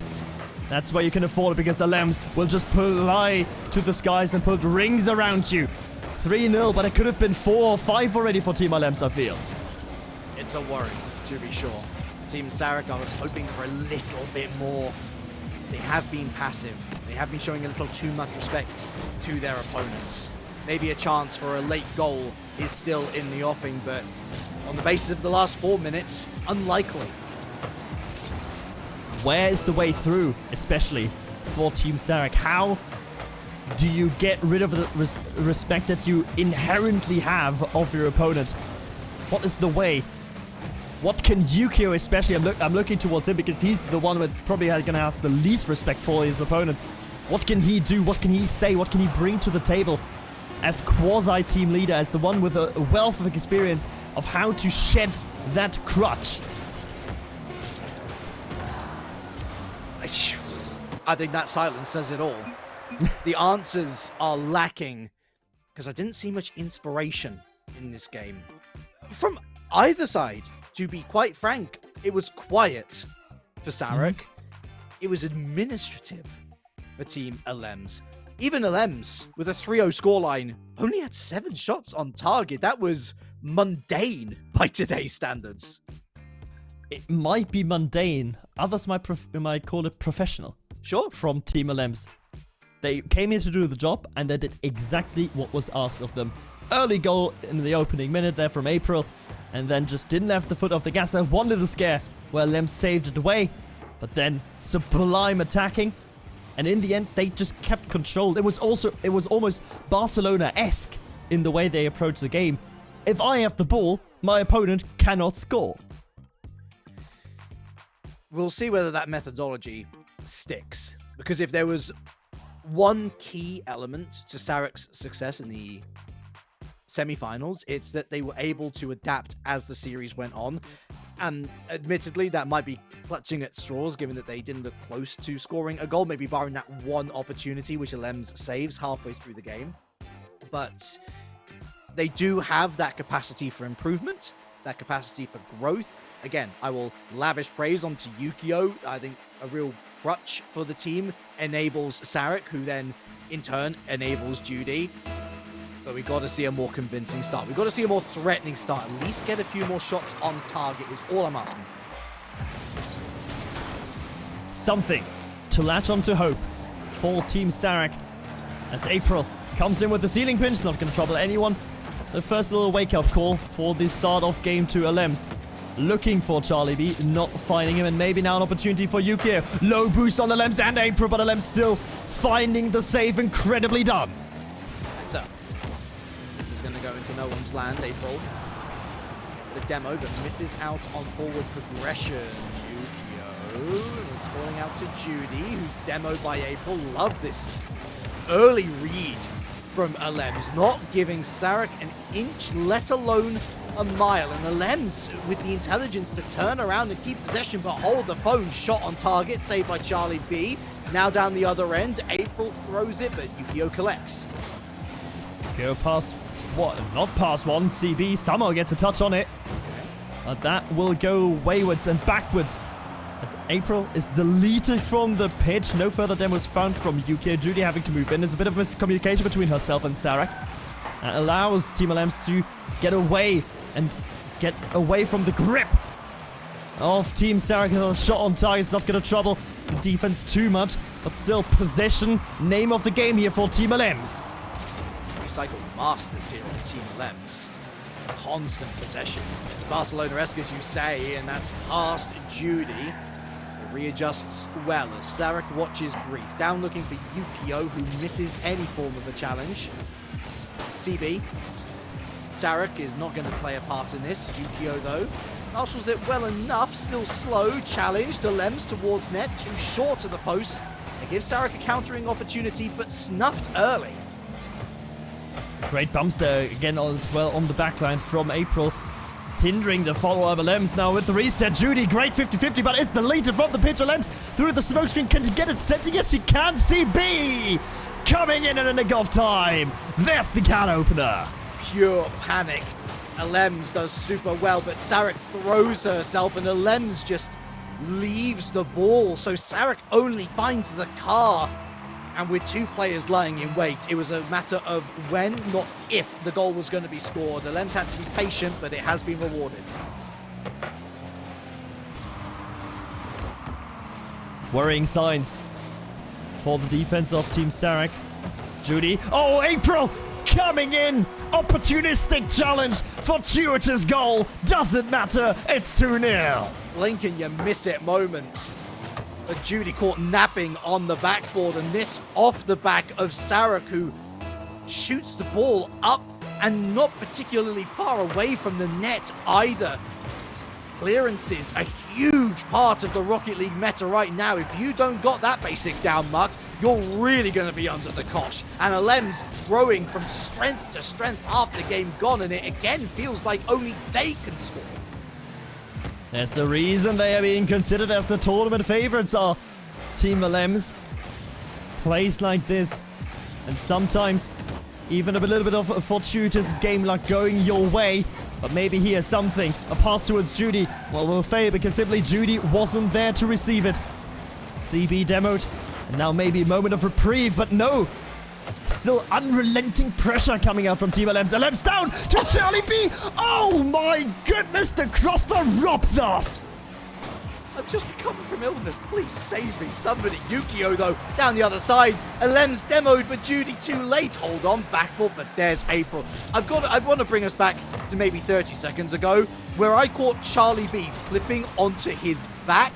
That's where you can afford it because Alems will just fly to the skies and put rings around you. 3-0, but it could have been 4 or 5 already for Team Alems, I feel. It's a worry, to be sure. Team Sarek, I was hoping for a little bit more. They have been passive. They have been showing a little too much respect to their opponents. Maybe a chance for a late goal is still in the offing, but on the basis of the last 4 minutes, unlikely. Where is the way through, especially for Team Sarek? How do you get rid of the respect that you inherently have of your opponent? What is the way? What can Yukio especially, I'm looking towards him because he's the one with probably going to have the least respect for his opponent. What can he do? What can he say? What can he bring to the table as quasi-team leader, as the one with a wealth of experience of how to shed that crutch? I think that silence says it all. The answers are lacking because I didn't see much inspiration in this game. From either side, to be quite frank, it was quiet for Sarek. It was administrative for Team Alems. Even Alems, with a 3-0 scoreline, only had 7 shots on target. That was mundane by today's standards. It might be mundane. Others might call it professional. Sure. From Team Alems. They came here to do the job, and they did exactly what was asked of them. Early goal in the opening minute there from April, and then just didn't have the foot off the gas. Had one little scare where Lem saved it away, but then sublime attacking, and in the end they just kept control. It was almost Barcelona-esque in the way they approached the game. If I have the ball, my opponent cannot score. We'll see whether that methodology sticks, because if there was one key element to Sarek's success in the semi-finals, it's that they were able to adapt as the series went on. And admittedly, that might be clutching at straws, given that they didn't look close to scoring a goal, maybe barring that one opportunity which Alems saves halfway through the game. But they do have that capacity for improvement, that capacity for growth. Again, I will lavish praise onto Yukio. I think a real crutch for the team enables Sarek, who then in turn enables Judy. But we got to see a more convincing start. We've got to see a more threatening start. At least get a few more shots on target is all I'm asking. Something to latch on to hope for Team Sarek, as April comes in with the ceiling pinch. Not going to trouble anyone. The first little wake-up call for the start of game 2. Alems looking for Charlie B, not finding him, and maybe now an opportunity for Yukio. Low boost on Alems and April, but Alems still finding the save. Incredibly done. That's up. This is going to go into no one's land. April gets the demo, but misses out on forward progression. Yukio is falling out to Judy, who's demoed by April. Love this early read from Alems, not giving Sarek an inch, let alone a mile. And Alems with the intelligence to turn around and keep possession, but hold the phone. Shot on target, saved by Charlie B. Now down the other end, April throws it, but Yukio collects. Go past what? Not past one. CB somehow gets a touch on it, but that will go waywards and backwards as April is deleted from the pitch. No further demos found from Yukio. Judy having to move in. There's a bit of miscommunication between herself and Sarek. That allows Team Alems to get away from the grip of Team Sarek. A shot on target is not going to trouble the defense too much, but still possession, name of the game here for Team Alems. Recycle masters here on Team Alems. Constant possession. Barcelona-esque, as you say, and that's past Judy. It readjusts well as Sarek watches brief. Down looking for Yukio, who misses any form of a challenge. CB. Sarek is not going to play a part in this. Yukio, though, marshals it well enough. Still slow. Challenge to Alems towards net. Too short of the post. It gives Sarek a countering opportunity, but snuffed early. Great bumps there again as well on the backline from April, hindering the follow-up. Alems now with the reset. Judy, great 50-50, but it's deleted from the pitch. Alems through the smoke screen. Can get it set? Yes, she can. CB coming in at a nick of time. There's the can opener. Pure panic. Alems does super well, but Sarek throws herself, and Alems just leaves the ball. So Sarek only finds the car. And with two players lying in wait, it was a matter of when, not if, the goal was going to be scored. Alems had to be patient, but it has been rewarded. Worrying signs for the defense of Team Sarek. Judy. Oh, April coming in. Opportunistic challenge. Fortuitous goal. Doesn't matter. It's 2-0. Blink and you miss it moment. But Judy caught napping on the backboard, and this off the back of Sarek, who shoots the ball up and not particularly far away from the net either. Clearances, a huge part of the Rocket League meta right now. If you don't got that basic down, Mark, you're really going to be under the cosh. And Alems growing from strength to strength after the game gone, and it again feels like only they can score. There's a reason they are being considered as the tournament favorites are Team Alems. Plays like this, and sometimes even a little bit of a fortuitous game luck going your way. But maybe here something, a pass towards Judy, well, will fail because simply Judy wasn't there to receive it. CB demoed, and now maybe a moment of reprieve, but no. Still unrelenting pressure coming out from Team Alems. Alems down to Charlie B. Oh my goodness, the crossbar robs us. I've just recovered from illness. Please save me, somebody. Yukio, though, down the other side. Alem's demoed, but Judy too late. Hold on, backboard, but there's April. I want to bring us back to maybe 30 seconds ago, where I caught Charlie B flipping onto his back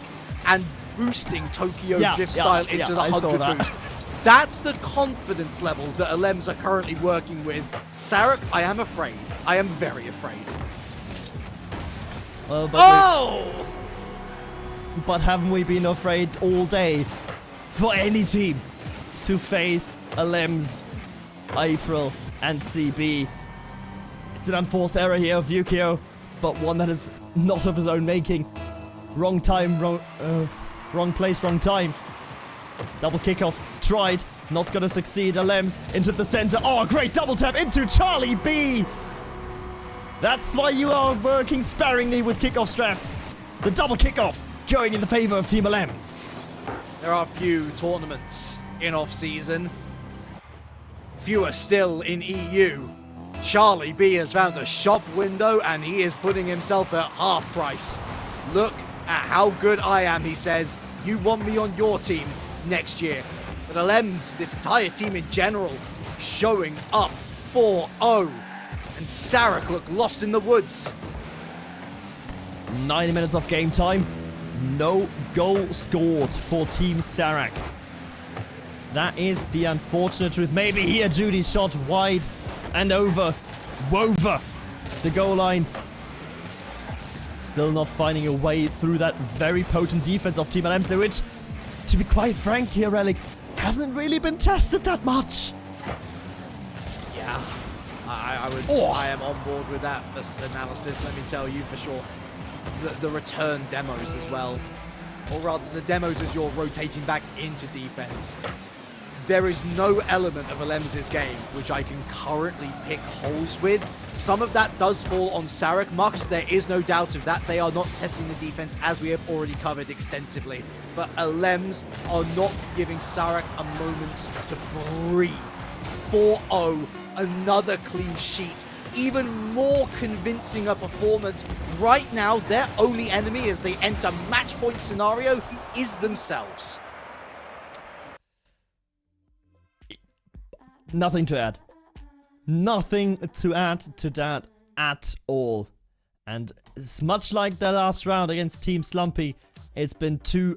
and boosting Tokyo Drift style into the 100 boost. That's the confidence levels that Alems are currently working with. Sarek, I am afraid. I am very afraid. Well, but haven't we been afraid all day for any team to face Alems, April, and CB? It's an unforced error here of Yukio, but one that is not of his own making. Wrong time, wrong place, wrong time. Double kickoff, tried, not gonna succeed. Alems into the center. Oh, great double tap into Charlie B! That's why you are working sparingly with kickoff strats. The double kickoff going in the favor of Team Alems. There are few tournaments in off-season. Fewer still in EU. Charlie B has found a shop window and he is putting himself at half price. Look at how good I am, he says. You want me on your team next year. But Alems, this entire team in general, showing up 4-0. And Sarek look lost in the woods. 90 minutes of game time. No goal scored for Team Sarek. That is the unfortunate truth. Maybe here Judy shot wide and over. Wover the goal line. Still not finding a way through that very potent defense of Team Alems, which, to be quite frank here, Relic, hasn't really been tested that much. Yeah, I am on board with that analysis, let me tell you for sure. The return demos as well, or rather the demos as you're rotating back into defense. There is no element of Alems' game which I can currently pick holes with. Some of that does fall on Sarek. Marcus, there is no doubt of that. They are not testing the defense as we have already covered extensively. But Alems are not giving Sarek a moment to breathe. 4-0, another clean sheet. Even more convincing a performance. Right now, their only enemy as they enter match point scenario is themselves. Nothing to add. Nothing to add to that at all. And it's much like the last round against Team Slumpy. It's been two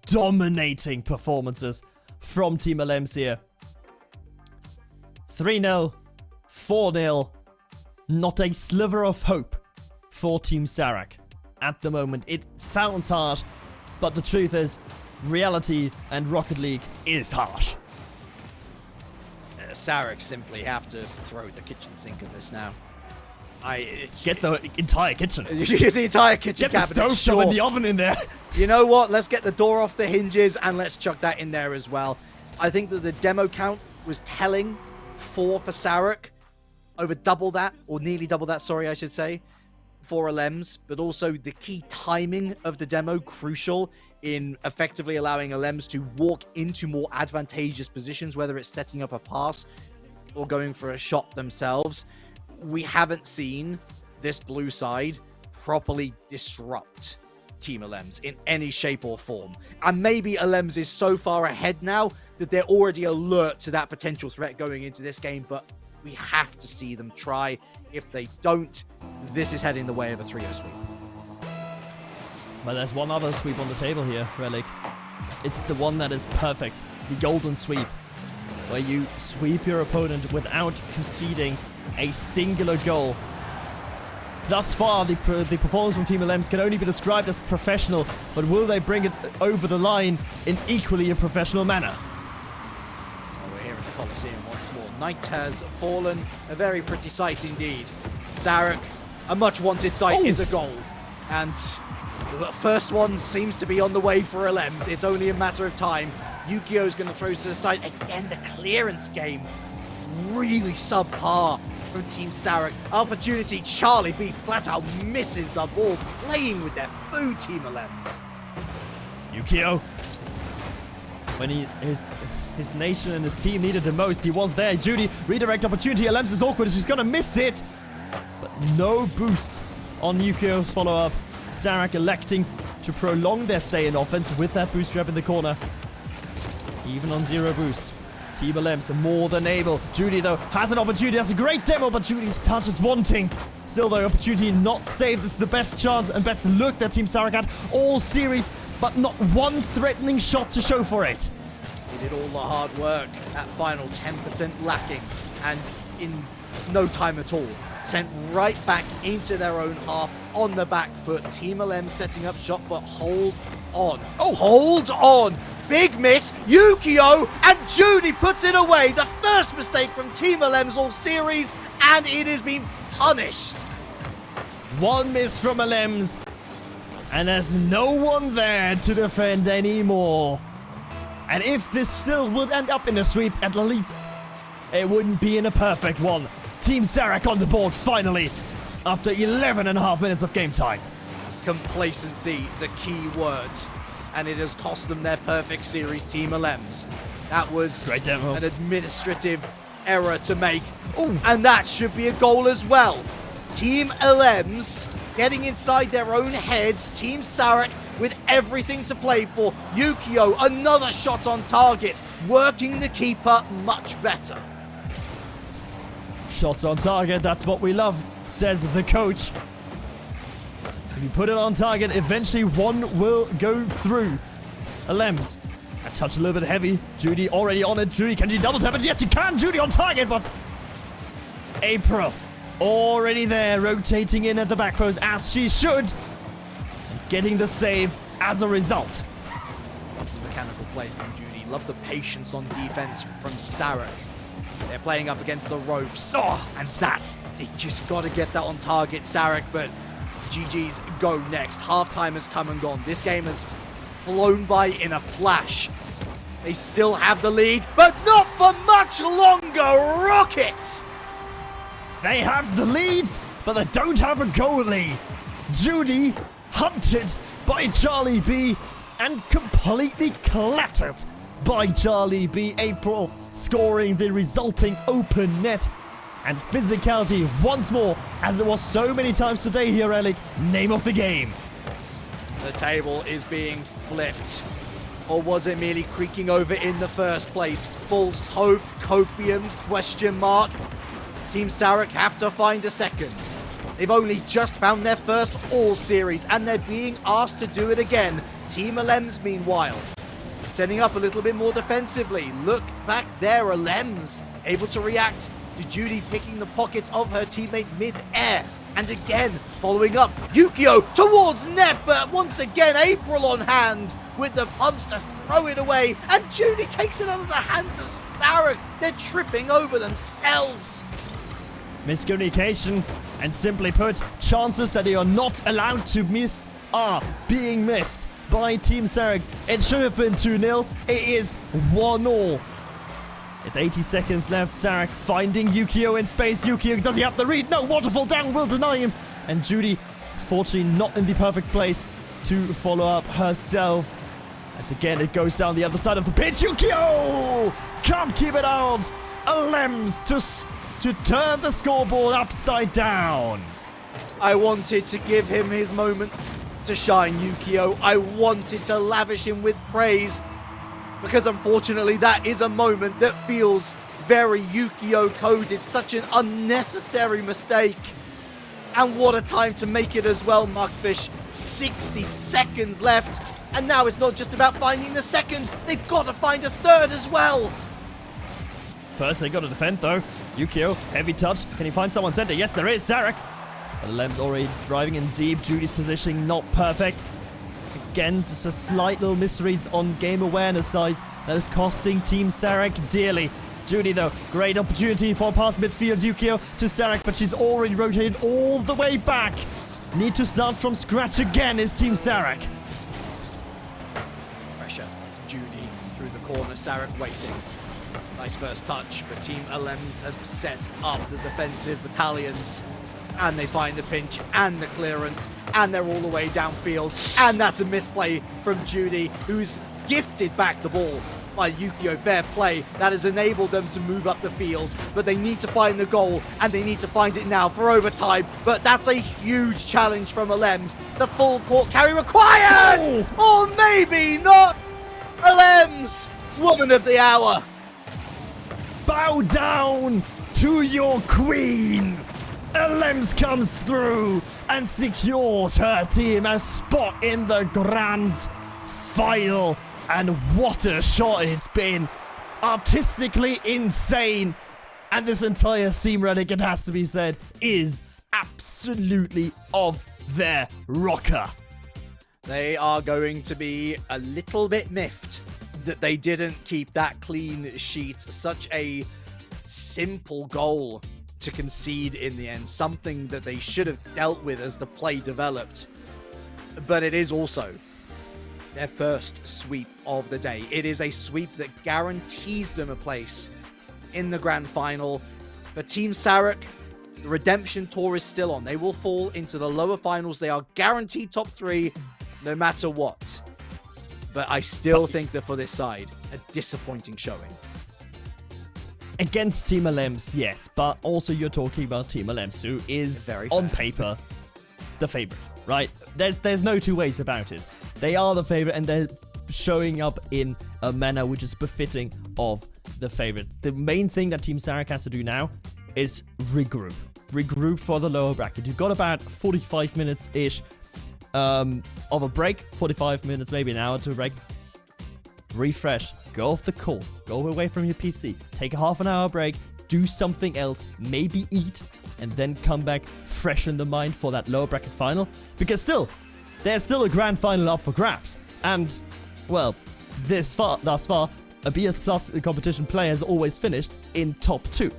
dominating performances from Team Alems here. 3-0, 4-0. Not a sliver of hope for Team Sarek at the moment. It sounds harsh, but the truth is, reality and Rocket League is harsh. Sarek simply have to throw the kitchen sink at this now. Get the entire kitchen. The entire kitchen Get the cabinet. stove top and the oven in there. You know what? Let's get the door off the hinges and let's chuck that in there as well. I think that the demo count was telling. 4 for Sarek. Over double that, or nearly double that, sorry, I should say, for Alems. But also the key timing of the demo, crucial in effectively allowing Alems to walk into more advantageous positions, whether it's setting up a pass or going for a shot themselves. We haven't seen this blue side properly disrupt Team Alems in any shape or form. And maybe Alems is so far ahead now that they're already alert to that potential threat going into this game, but we have to see them try. If they don't, this is heading the way of a 3-0 sweep. But there's one other sweep on the table here, Relic. It's the one that is perfect. The golden sweep. Where you sweep your opponent without conceding a singular goal. Thus far, the performance from Team Alems can only be described as professional, but will they bring it over the line in equally a professional manner? Well, we're here in the Coliseum once more. Night has fallen. A very pretty sight indeed. Sarek, a much wanted sight, is a goal. And the first one seems to be on the way for Alems. It's only a matter of time. Yukio's going to throw to the side. Again, the clearance game. Really subpar from Team Sarek. Opportunity, Charlie B flat out misses the ball. Playing with their food, Team Alems. Yukio. When his nation and his team needed the most, he was there. Judy, redirect opportunity. Alems is awkward. She's going to miss it. But no boost on Yukio's follow-up. Sarek electing to prolong their stay in offense with that boost trap in the corner. Even on 0 boost. Team LMs more than able. Judy, though, has an opportunity. That's a great demo, but Judy's touch is wanting. Still, the opportunity not saved. This is the best chance and best look that Team Sarek had all series, but not one threatening shot to show for it. He did all the hard work. That final 10% lacking, and in no time at all, sent right back into their own half on the back foot. Team LM setting up shot, but hold on. Oh, hold on! Big miss, Yukio, and Judy puts it away. The first mistake from Team LM's all series, and it has been punished. One miss from LMs, and there's no one there to defend anymore. And if this still would end up in a sweep, at least it wouldn't be in a perfect one. Team Sarek on the board finally, after 11.5 minutes of game time. Complacency, the key word. And it has cost them their perfect series, Team LMs. That was Great demo. an administrative error to make. Ooh. And that should be a goal as well. Team LMs getting inside their own heads. Team Sarek with everything to play for. Yukio, another shot on target. Working the keeper much better. Shots on target, that's what we love, says the coach. If you put it on target, eventually one will go through. LMs, a touch a little bit heavy. Judy already on it. Judy, can she double tap it? Yes, you can. Judy on target, but April already there, rotating in at the back post as she should. And getting the save as a result. Love the mechanical play from Judy. Love the patience on defense from Sarek. They're playing up against the ropes. Oh, and they just got to get that on target, Sarek, but GG's go next. Halftime has come and gone. This game has flown by in a flash. They still have the lead, but not for much longer. Rocket! They have the lead, but they don't have a goalie. Judy hunted by Charlie B and completely clattered by Charlie B. April scoring the resulting open net. And physicality once more, as it was so many times today here, Alec. Name of the game. The table is being flipped. Or was it merely creaking over in the first place? False hope, copium, question mark. Team Sarek have to find a second. They've only just found their first all series, and they're being asked to do it again. Team LMs, meanwhile, setting up a little bit more defensively. Look back there, LMs able to react to Judy picking the pockets of her teammate mid-air. And again, following up, Yukio towards net, but once again, April on hand with the pumps to throw it away. And Judy takes it out of the hands of Sarek. They're tripping over themselves. Miscommunication, and simply put, chances that they are not allowed to miss are being missed by Team Sarek. It should have been 2-0. It is 1-1. With 80 seconds left, Sarek finding Yukio in space. Yukio, does he have the read? No, waterfall down will deny him. And Judy, fortunately not in the perfect place to follow up herself. As again, it goes down the other side of the pitch. Yukio can't keep it out. LMs to turn the scoreboard upside down. I wanted to give him his moment to shine, Yukio. I wanted to lavish him with praise, because unfortunately that is a moment that feels very Yukio coded. Such an unnecessary mistake. And what a time to make it as well, Muckfish. 60 seconds left. And now it's not just about finding the second. They've got to find a third as well. First, they got to defend, though. Yukio, heavy touch. Can he find someone center? Yes, there is. Sarek. But Lem's already driving in deep. Judy's positioning not perfect. Again, just a slight little misreads on game awareness side. That is costing Team Sarek dearly. Judy, though, great opportunity for past midfield. Yukio to Sarek, but she's already rotated all the way back. Need to start from scratch again is Team Sarek. Pressure. Judy through the corner. Sarek waiting. Nice first touch, but Team LMs have set up the defensive battalions. And they find the pinch and the clearance, and they're all the way downfield. And that's a misplay from Judy, who's gifted back the ball by Yukio. Fair play. That has enabled them to move up the field. But they need to find the goal, and they need to find it now for overtime. But that's a huge challenge from Alems. The full court carry required! Or maybe not! Alems, woman of the hour. Bow down to your queen! Alems comes through and secures her team a spot in the grand final. And what a shot it's been. Artistically insane. And this entire Team Relic, it has to be said, is absolutely off their rocker. They are going to be a little bit miffed that they didn't keep that clean sheet. Such a simple goal to concede in the end. Something that they should have dealt with as the play developed. But it is also their first sweep of the day. It is a sweep that guarantees them a place in the grand final. For Team Sarek, the redemption tour is still on. They will fall into the lower finals. They are guaranteed top 3 no matter what. But I still think that for this side, a disappointing showing. Against Team Alems, yes, but also you're talking about Team Alems, who is Very on fair. paper the favorite, right? There's no two ways about it. They are the favorite, and they're showing up in a manner which is befitting of the favorite. The main thing that Team Sarek has to do now is regroup. Regroup for the lower bracket. You've got about 45 minutes-ish of a break. 45 minutes, maybe an hour to a break. Refresh. Go off the call. Go away from your PC. Take a half an hour break. Do something else. Maybe eat. And then come back fresh in the mind for that lower bracket final. Because there's still a grand final up for grabs. And, well, thus far, a BS Plus competition player has always finished in top 2.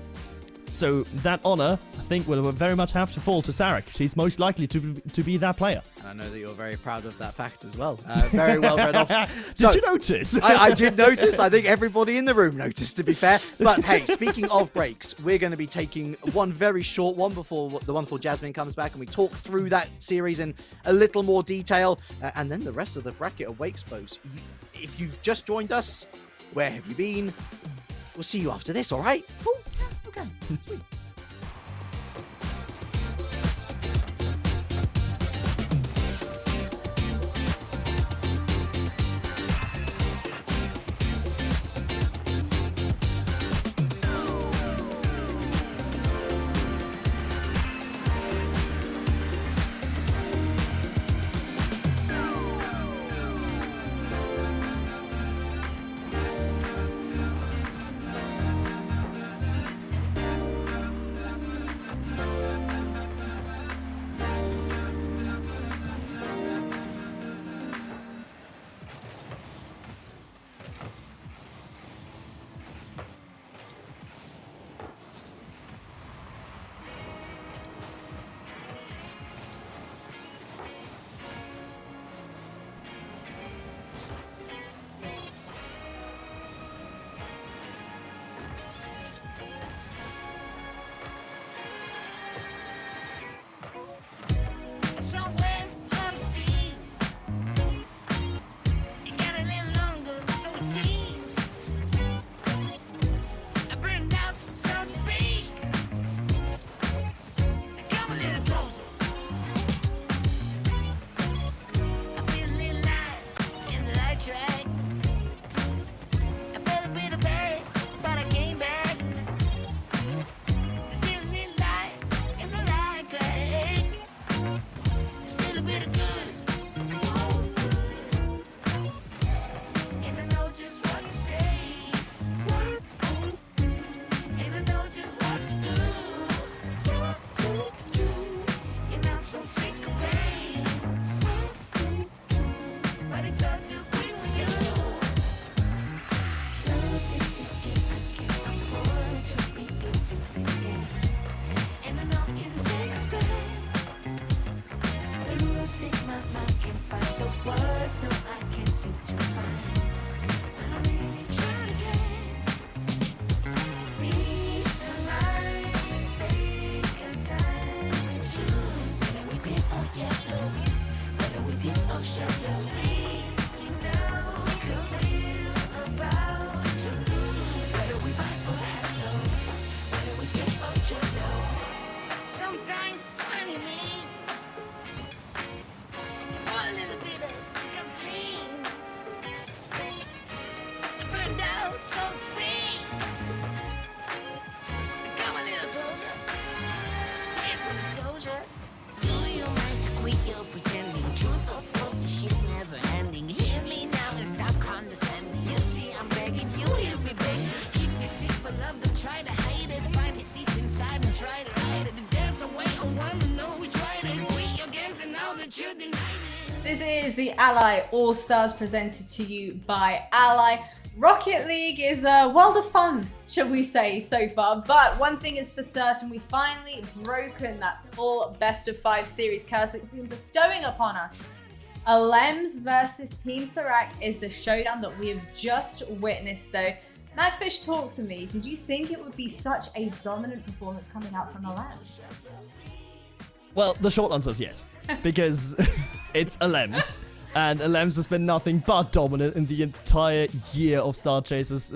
So that honor, I think, will very much have to fall to Sarek. She's most likely to be that player. And I know that you're very proud of that fact as well. Very well read off. Did you notice? I did notice. I think everybody in the room noticed, to be fair. But hey, speaking of breaks, we're going to be taking one very short one before the wonderful Jasmine comes back and we talk through that series in a little more detail. And then the rest of the bracket awakes, folks. If you've just joined us, where have you been? We'll see you after this, all right? Cool. Yeah, okay. Sweet. so to speak. Come a little closer. Here's for disclosure. Do you mind to quit your pretending? Truth or false, this shit never ending. Hear me now and stop condescending. You see, I'm begging you, hear me beg. If you seek for love, then try to hide it. Find it deep inside and try to hide it. If there's a way, I wanna know we tried it. Quit your games and now that you deny it. This is the Ally All-Stars presented to you by Ally. Rocket League is a world of fun, shall we say, so far. But one thing is for certain, we've finally broken that full best of 5 series curse that's been bestowing upon us. Alems versus Team Serac is the showdown that we have just witnessed, though. Magfish, talk to me. Did you think it would be such a dominant performance coming out from Alems? Well, the short answer is yes, because it's Alems, and Alems has been nothing but dominant in the entire year of Star Chasers,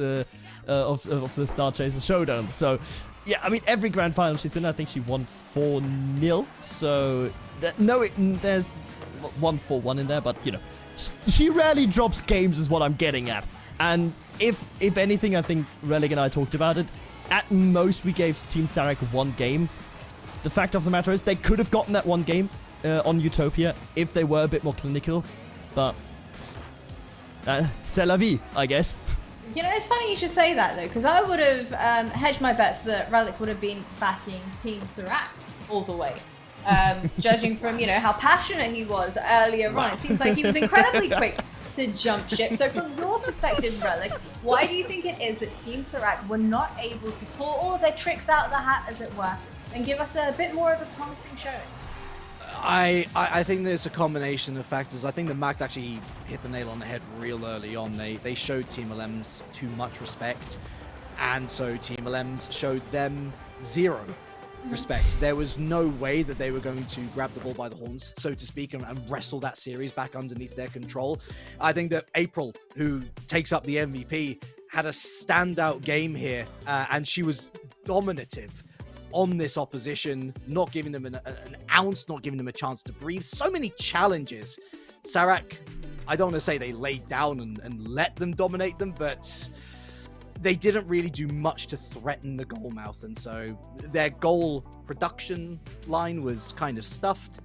of the Star Chasers Showdown. So, yeah, I mean, every grand final she's been, I think she won 4-0. So, there's 1-4-1 in there, but you know, she rarely drops games, is what I'm getting at. And if anything, I think Relic and I talked about it. At most, we gave Team Serac 1 game. The fact of the matter is, they could have gotten that 1 game on Utopia if they were a bit more clinical, but c'est la vie, I guess. You know, it's funny you should say that, though, because I would have hedged my bets that Relic would have been backing Team Serac all the way. Judging from, you know, how passionate he was earlier on, it seems like he was incredibly quick to jump ship. So from your perspective, Relic, why do you think it is that Team Serac were not able to pull all of their tricks out of the hat, as it were, and give us a bit more of a promising showing? I think there's a combination of factors. I think the Mac actually hit the nail on the head real early on. They showed Team Alems too much respect, and so Team Alems showed them 0 respect. There was no way that they were going to grab the bull by the horns, so to speak, and wrestle that series back underneath their control. I think that April, who takes up the MVP, had a standout game here, and she was dominative on this opposition, not giving them an ounce, not giving them a chance to breathe. So many challenges. Serac, I don't want to say they laid down and let them dominate them, but they didn't really do much to threaten the goal mouth, and so their goal production line was kind of stuffed.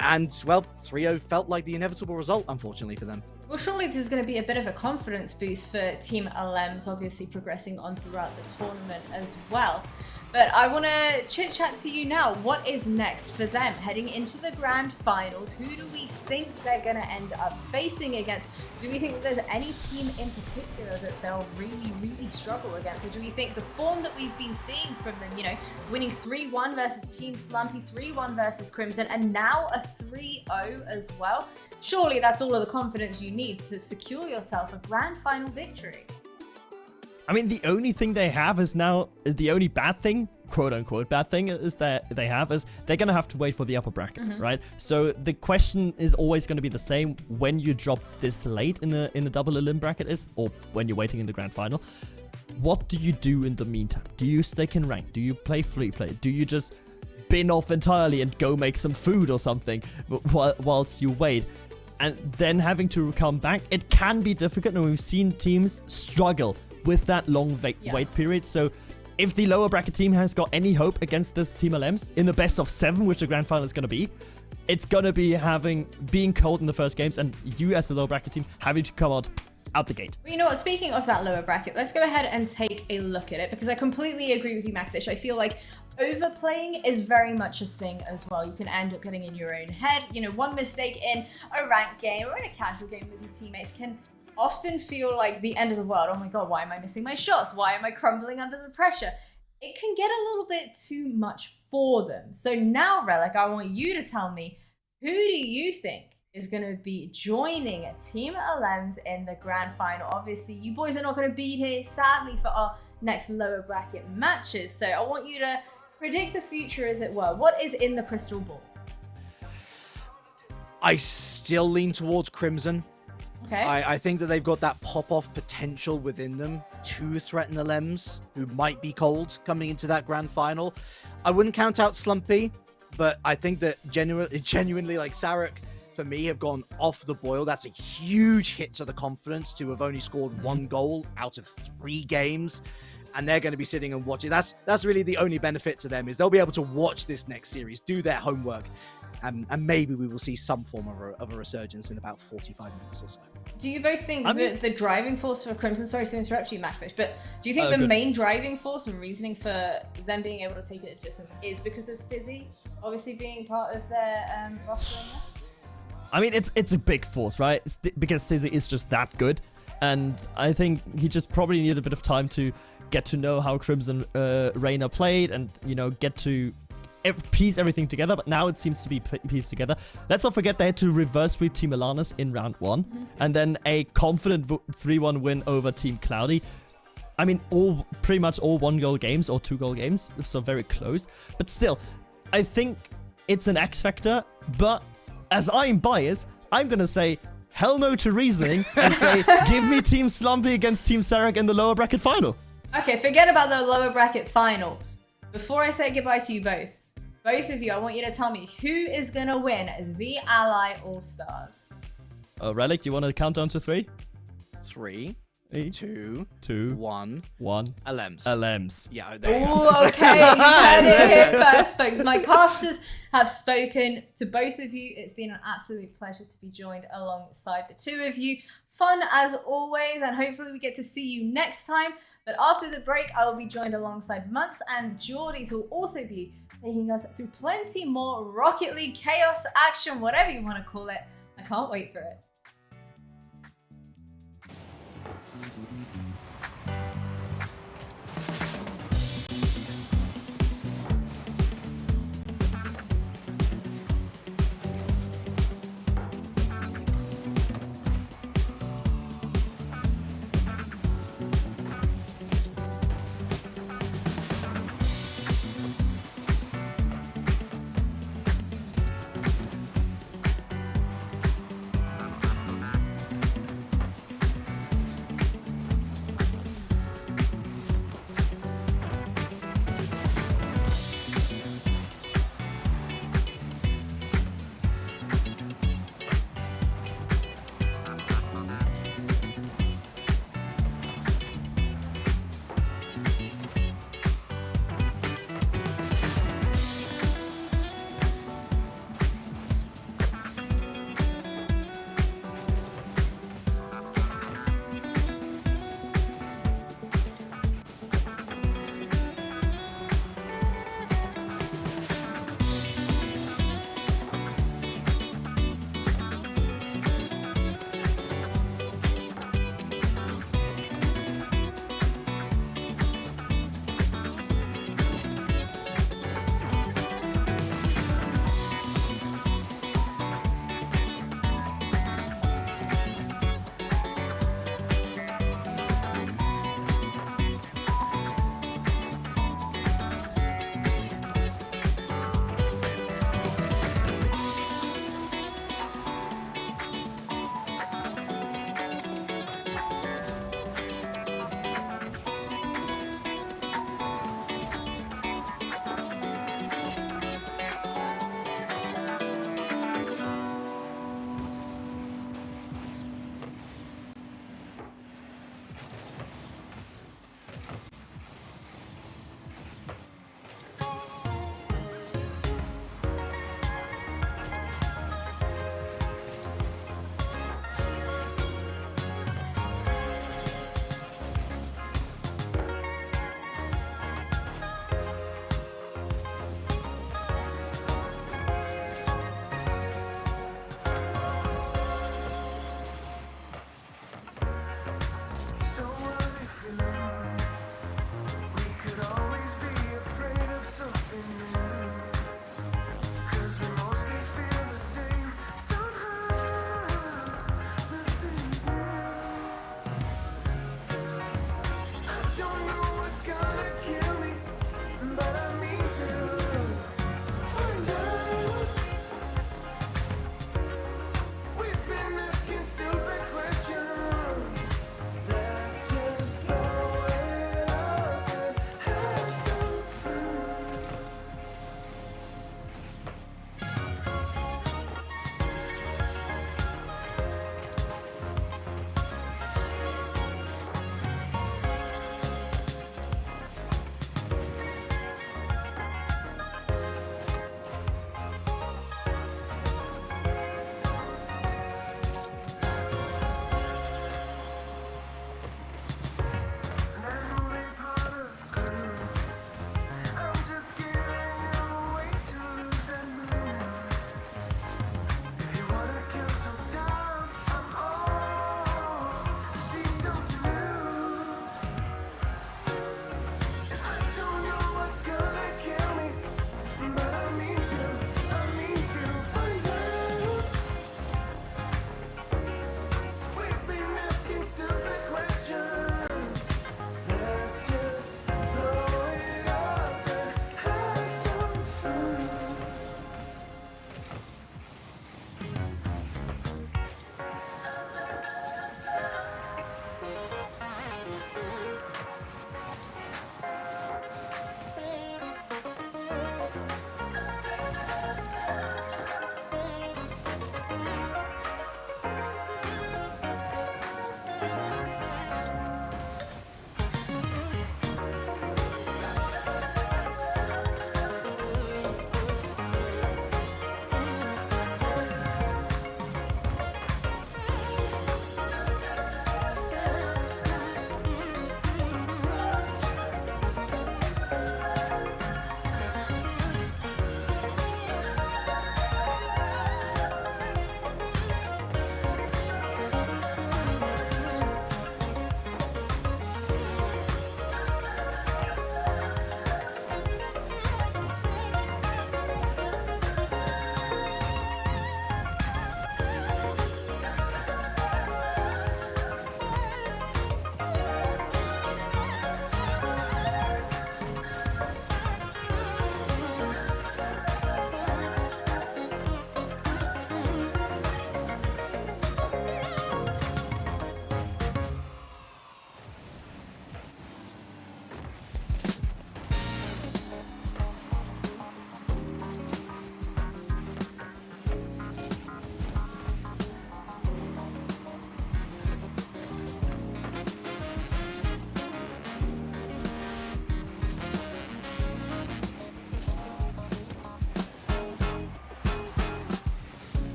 And, well, 3-0 felt like the inevitable result, unfortunately, for them. Well, surely this is going to be a bit of a confidence boost for Team Alems, obviously progressing on throughout the tournament as well. But I want to chit-chat to you now. What is next for them heading into the grand finals? Who do we think they're going to end up facing against? Do we think that there's any team in particular that they'll really, really struggle against? Or do we think the form that we've been seeing from them, you know, winning 3-1 versus Team Slumpy, 3-1 versus Crimson, and now a 3-0 as well? Surely that's all of the confidence you need to secure yourself a grand final victory. I mean, the only thing they have is now, the only bad thing, quote-unquote bad thing, is that they have is they're going to have to wait for the upper bracket, right? So the question is always going to be the same when you drop this late in a double elim bracket is, or when you're waiting in the grand final. What do you do in the meantime? Do you stick in rank? Do you play free play? Do you just bin off entirely and go make some food or something whilst you wait? And then having to come back, it can be difficult, and we've seen teams struggle with that long wait period. So if the lower bracket team has got any hope against this Team Alems in the best of 7, which the grand final is going to be, it's going to be being cold in the first games, and you as the lower bracket team having to come out the gate. Well, you know what, speaking of that lower bracket, let's go ahead and take a look at it, because I completely agree with you, Macfish. I feel like overplaying is very much a thing as well. You can end up getting in your own head. You know, one mistake in a ranked game or in a casual game with your teammates can often feel like the end of the world. Oh my god, why am I missing my shots? Why am I crumbling under the pressure? It can get a little bit too much for them. So now, Relic, I want you to tell me, who do you think is going to be joining Team Alems in the grand final? Obviously, you boys are not going to be here, sadly, for our next lower bracket matches. So I want you to predict the future, as it were. What is in the crystal ball? I still lean towards Crimson. Okay. I think that they've got that pop-off potential within them to threaten the Alems, who might be cold coming into that grand final. I wouldn't count out Slumpy, but I think that genuinely, like Serac, for me, have gone off the boil. That's a huge hit to the confidence to have only scored 1 goal out of 3 games. And they're going to be sitting and watching. That's really the only benefit to them, is they'll be able to watch this next series, do their homework, and maybe we will see some form of a resurgence in about 45 minutes or so. Do you both think that the driving force for Crimson, sorry to interrupt you, Macfish, but do you think the good. main driving force and reasoning for them being able to take it a distance is because of Stizzy obviously being part of their roster in this? I mean, it's a big force, right? Because Stizzy is just that good. And I think he just probably needed a bit of time to get to know how Crimson Reina played and, you know, get to piece everything together. But now it seems to be pieced together. Let's not forget they had to reverse sweep Team Alanis in round 1. And then a confident 3-1 win over Team Cloudy. I mean, pretty much all 1-goal games or 2-goal games. So very close. But still, I think it's an X factor. But as I'm biased, I'm going to say hell no to reasoning and say, give me Team Slumpy against Team Sarek in the lower bracket final. Okay, forget about the lower bracket final. Before I say goodbye to you both of you, I want you to tell me who is going to win the Ally All-Stars. Relic, do you want to count down to 3? 3, 2, 2, 1. Alems. Alems. Yeah. There you go. Oh, okay. You heard it here first, folks. My casters have spoken to both of you. It's been an absolute pleasure to be joined alongside the two of you. Fun as always, and hopefully we get to see you next time. But after the break, I will be joined alongside Months and Geordies, who will also be taking us through plenty more Rocket League chaos action, whatever you want to call it. I can't wait for it.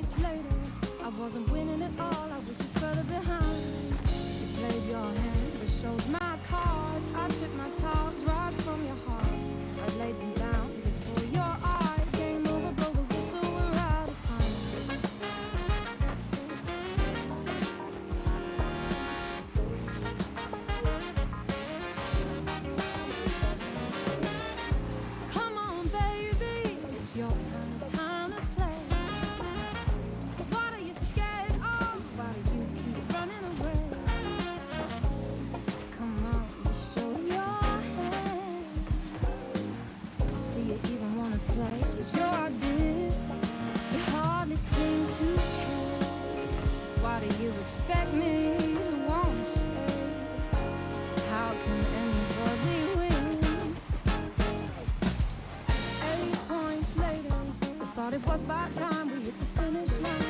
points later, I wasn't winning at all, I was just further behind. You played your hand, but showed my cards. I took my talks right from your heart. I laid them down before your eyes. Game over, blow the whistle, we're out of time. Come on, baby, it's your time to play. What are you scared of? Why do you keep running away? Come on, just show your hand. Do you even want to play? It's your idea. You hardly seem to care. Why do you expect me to want to stay? How can anybody win? 8 points later, I thought it was about time we hit the finish line.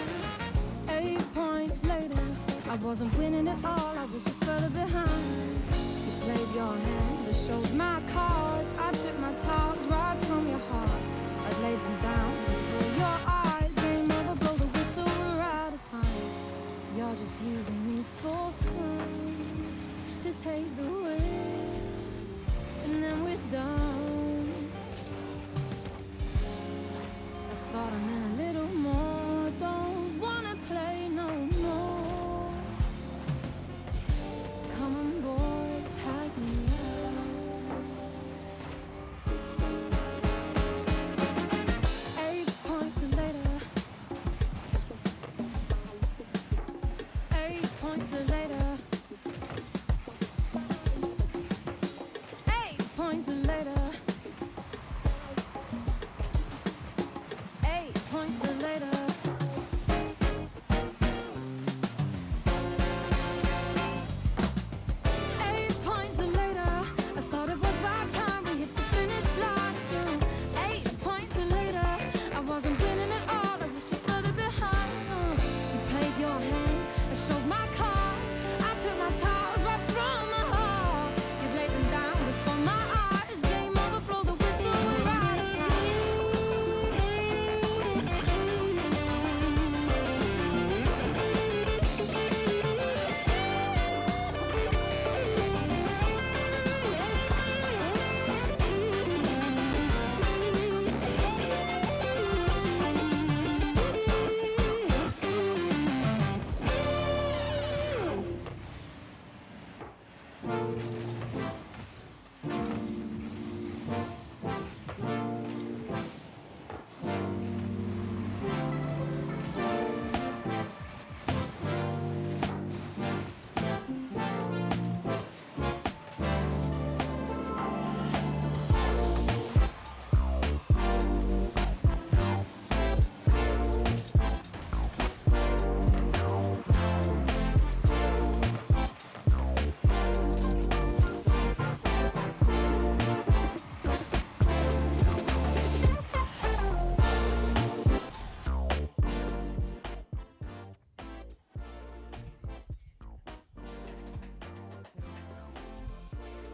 8 points later, I wasn't winning at all, I was just further behind. You played your hand, but showed my cards. I took my talks right from your heart. I laid them down before your eyes. Game over, blow the whistle, we're out of time. You're just using me for fun, to take the win, and then we're done. I thought I meant a little more. Don't wanna play no more. Come on, boy, tag me out. 8 points later. 8 points later. 8 points later. 8 points later. 8 points later, I thought it was about time we hit the finish line. 8 points later, I wasn't winning at all, I was just further behind. You played your hand, I showed my cards. I took my towels right from my heart. You laid them down before my eyes. Game over, blow the whistle, we're out of time.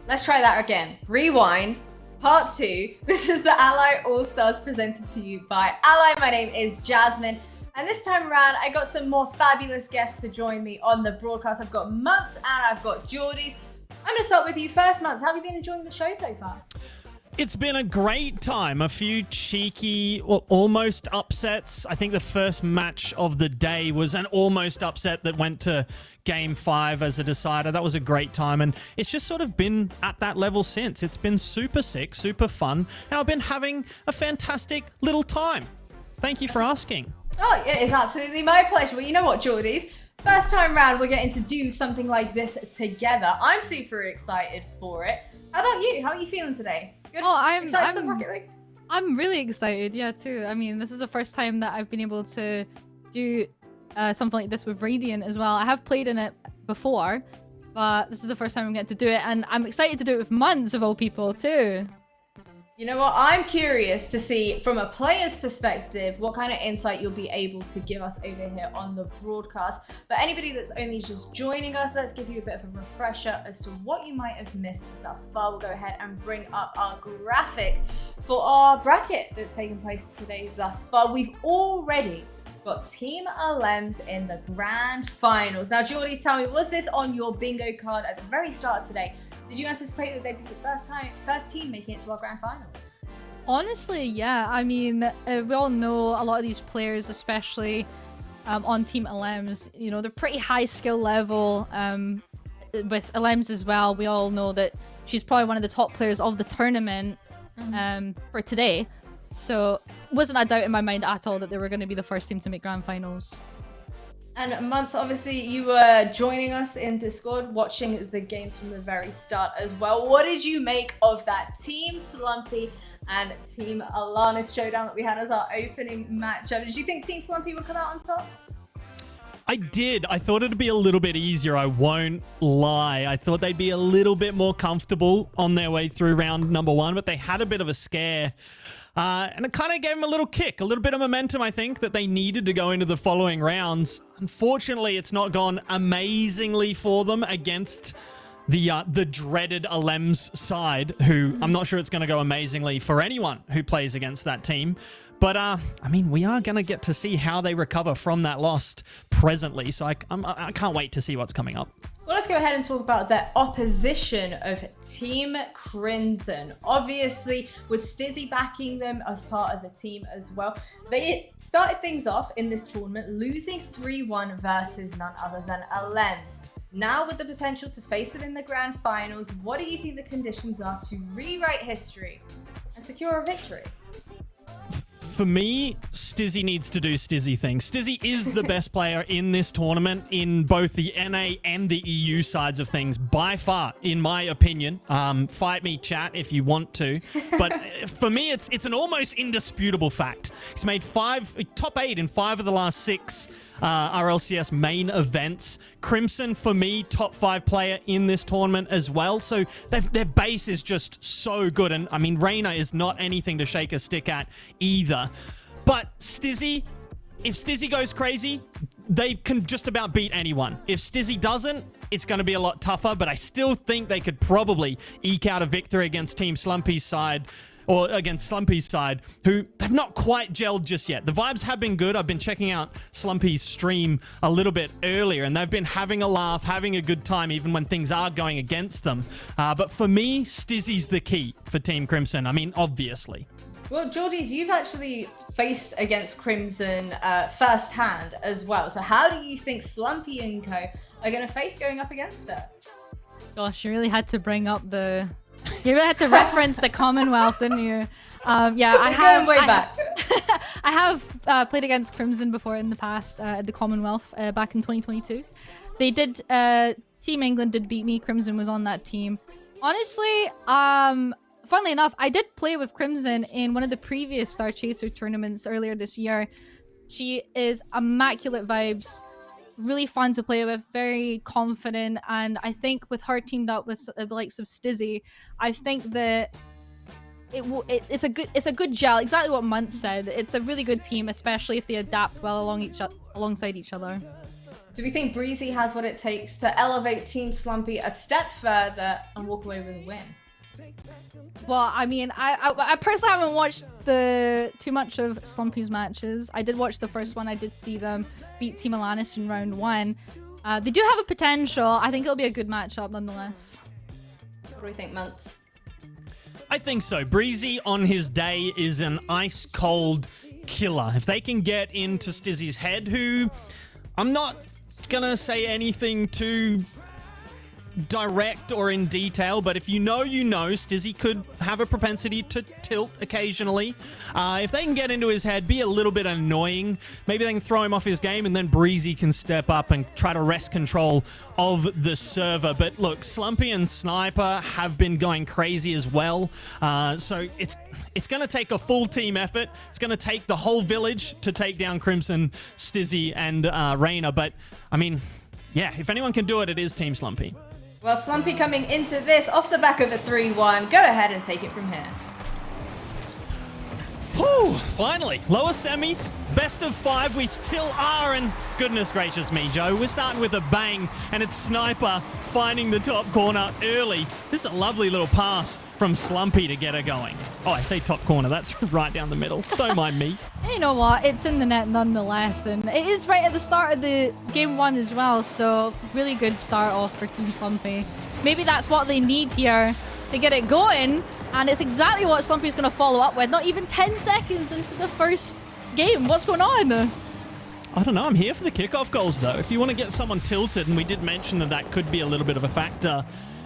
Let's try that again. Rewind. Part 2. This is the Ally All-Stars presented to you by Ally. My name is Jasmine. And this time around, I got some more fabulous guests to join me on the broadcast. I've got Muntz and I've got Geordies. I'm going to start with you first, Muntz. How have you been enjoying the show so far? It's been a great time. A few cheeky, well, almost upsets. I think the first match of the day was an almost upset that went to Game 5 as a decider. That was a great time, and it's just sort of been at that level since. It's been super sick, super fun, and I've been having a fantastic little time. Thank you for asking. Oh, it is absolutely my pleasure. Well, you know what, Geordies? First time round, we're getting to do something like this together. I'm super excited for it. How about you? How are you feeling today? Good? Oh, I'm excited for some Rocket League? I'm really excited, yeah, too. I mean, this is the first time that I've been able to do something like this with Radiant as well. I have played in it before, but this is the first time I'm getting to do it, and I'm excited to do it with Muntz of all people too. You know what? I'm curious to see from a player's perspective what kind of insight you'll be able to give us over here on the broadcast. But anybody that's only just joining us, let's give you a bit of a refresher as to what you might have missed thus far. We'll go ahead and bring up our graphic for our bracket that's taken place today thus far. We've already got Team Alems in the grand finals. Now, Geordies, tell me, was this on your bingo card at the very start of today? Did you anticipate that they'd be the first team making it to our grand finals? Honestly, yeah. I mean, we all know a lot of these players, especially on Team Alems, you know, they're pretty high skill level. With Alems as well, we all know that she's probably one of the top players of the tournament for today. So wasn't a doubt in my mind at all that they were going to be the first team to make grand finals. And Muntz, obviously you were joining us in Discord, watching the games from the very start as well. What did you make of that Team Slumpy and Team Alanis showdown that we had as our opening matchup? Did you think Team Slumpy would come out on top? I did. I thought it'd be a little bit easier. I won't lie. I thought they'd be a little bit more comfortable on their way through round number 1, but they had a bit of a scare. And it kind of gave them a little kick, a little bit of momentum, I think, that they needed to go into the following rounds. Unfortunately, it's not gone amazingly for them against the dreaded Alems side, who I'm not sure it's going to go amazingly for anyone who plays against that team. But, I mean, we are going to get to see how they recover from that loss presently, so I can't wait to see what's coming up. Well, let's go ahead and talk about the opposition of Team Crimson. Obviously, with Stizzy backing them as part of the team as well. They started things off in this tournament, losing 3-1 versus none other than Alems. Now, with the potential to face it in the grand finals, what do you think the conditions are to rewrite history and secure a victory? For me, Stizzy needs to do Stizzy things. Stizzy is the best player in this tournament in both the NA and the EU sides of things, by far, in my opinion. Fight me, chat, if you want to. But for me, it's an almost indisputable fact. He's made top 8 in 5 of the last 6 RLCS main events. Crimson, for me, top 5 player in this tournament as well. So their base is just so good. And I mean, Reyna is not anything to shake a stick at either. But Stizzy, if Stizzy goes crazy, they can just about beat anyone. If Stizzy doesn't, it's going to be a lot tougher, but I still think they could probably eke out a victory against Team Slumpy's side, or against Slumpy's side, who have not quite gelled just yet. The vibes have been good. I've been checking out Slumpy's stream a little bit earlier, and they've been having a laugh, having a good time, even when things are going against them. But for me, Stizzy's the key for Team Crimson. I mean, obviously. Well, Geordies, you've actually faced against Crimson firsthand as well. So how do you think Slumpy and co are going to face going up against her? Gosh, you really had to bring up the... You really had to reference the Commonwealth, didn't you? Yeah, I have... Going way back. I have played against Crimson before in the past at the Commonwealth back in 2022. They did... Team England did beat me. Crimson was on that team. Honestly, funnily enough, I did play with Crimson in one of the previous Star Chaser tournaments earlier this year. She is immaculate vibes, really fun to play with, very confident, and I think with her teamed up with the likes of Stizzy, I think that it's a good gel. Exactly what Muntz said. It's a really good team, especially if they adapt well alongside each other. Do we think Breezy has what it takes to elevate Team Slumpy a step further and walk away with a win? Well, I mean, I personally haven't watched too much of Slumpy's matches. I did watch the first one. I did see them beat Team Alanis in round 1. They do have a potential. I think it'll be a good matchup nonetheless. What do we think, Muntz? I think so. Breezy on his day is an ice-cold killer. If they can get into Stizzy's head, who I'm not gonna say anything too direct or in detail, but if you know, Stizzy could have a propensity to tilt occasionally. If they can get into his head, be a little bit annoying, maybe they can throw him off his game, and then Breezy can step up and try to wrest control of the server. But look, Slumpy and Sniper have been going crazy as well, so it's going to take a full team effort. It's going to take the whole village to take down Crimson, Stizzy, and Reyna. But I mean, yeah, if anyone can do it, it is Team Slumpy. Well, Slumpy coming into this off the back of a 3-1. Go ahead and take it from here. Whew, finally. Lower semis, best of 5. We still are, and goodness gracious me, Joe. We're starting with a bang, and it's Sniper finding the top corner early. This is a lovely little pass from from Slumpy to get her going. Oh, I say top corner. That's right down the middle. Don't mind me. You know what? It's in the net nonetheless, and it is right at the start of the game 1 as well, so really good start off for Team Slumpy. Maybe that's what they need here to get it going, and it's exactly what Slumpy's going to follow up with. Not even 10 seconds into the first game. What's going on? I don't know. I'm here for the kickoff goals, though. If you want to get someone tilted, and we did mention that that could be a little bit of a factor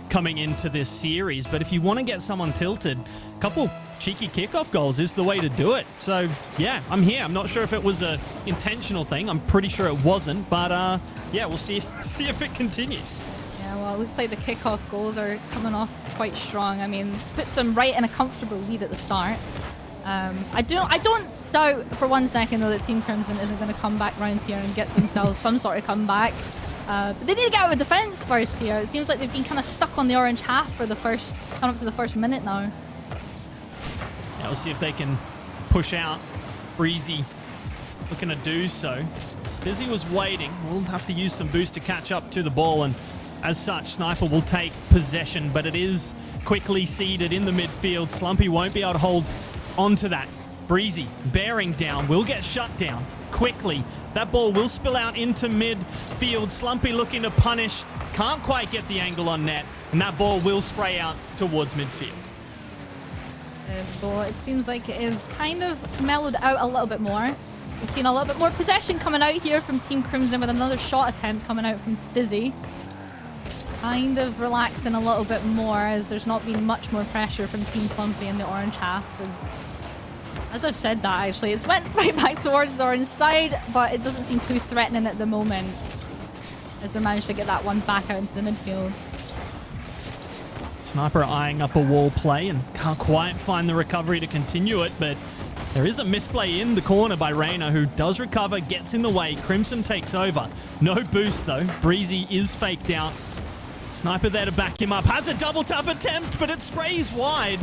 coming into this series, but if you want to get someone tilted, a couple cheeky kickoff goals is the way to do it. So, yeah, I'm here. I'm not sure if it was a intentional thing. I'm pretty sure it wasn't, but yeah, we'll see if it continues. Yeah, well, it looks like the kickoff goals are coming off quite strong. I mean, puts them right in a comfortable lead at the start. I don't doubt for 1 second though that Team Crimson isn't going to come back round here and get themselves some sort of comeback. But they need to get out of defense first here. It seems like they've been kind of stuck on the orange half for the first, coming up to the first minute now. Yeah, we'll see if they can push out. Breezy looking to do so. Dizzy was waiting. We'll have to use some boost to catch up to the ball, and as such, Sniper will take possession, but it is quickly seeded in the midfield. Slumpy won't be able to hold onto that. Breezy bearing down, will get shut down quickly. That ball will spill out into midfield. Slumpy looking to punish, can't quite get the angle on net, and that ball will spray out towards midfield. The ball, it seems like it is kind of mellowed out a little bit more. We've seen a little bit more possession coming out here from Team Crimson with another shot attempt coming out from Stizzy. Kind of relaxing a little bit more as there's not been much more pressure from Team Slumpy in the orange half. As I've said that, actually, it's went right back towards the orange side, but it doesn't seem too threatening at the moment as they managed to get that one back out into the midfield. Sniper eyeing up a wall play and can't quite find the recovery to continue it, but there is a misplay in the corner by Reyna, who does recover, gets in the way. Crimson takes over. No boost, though. Breezy is faked out. Sniper there to back him up. Has a double tap attempt, but it sprays wide.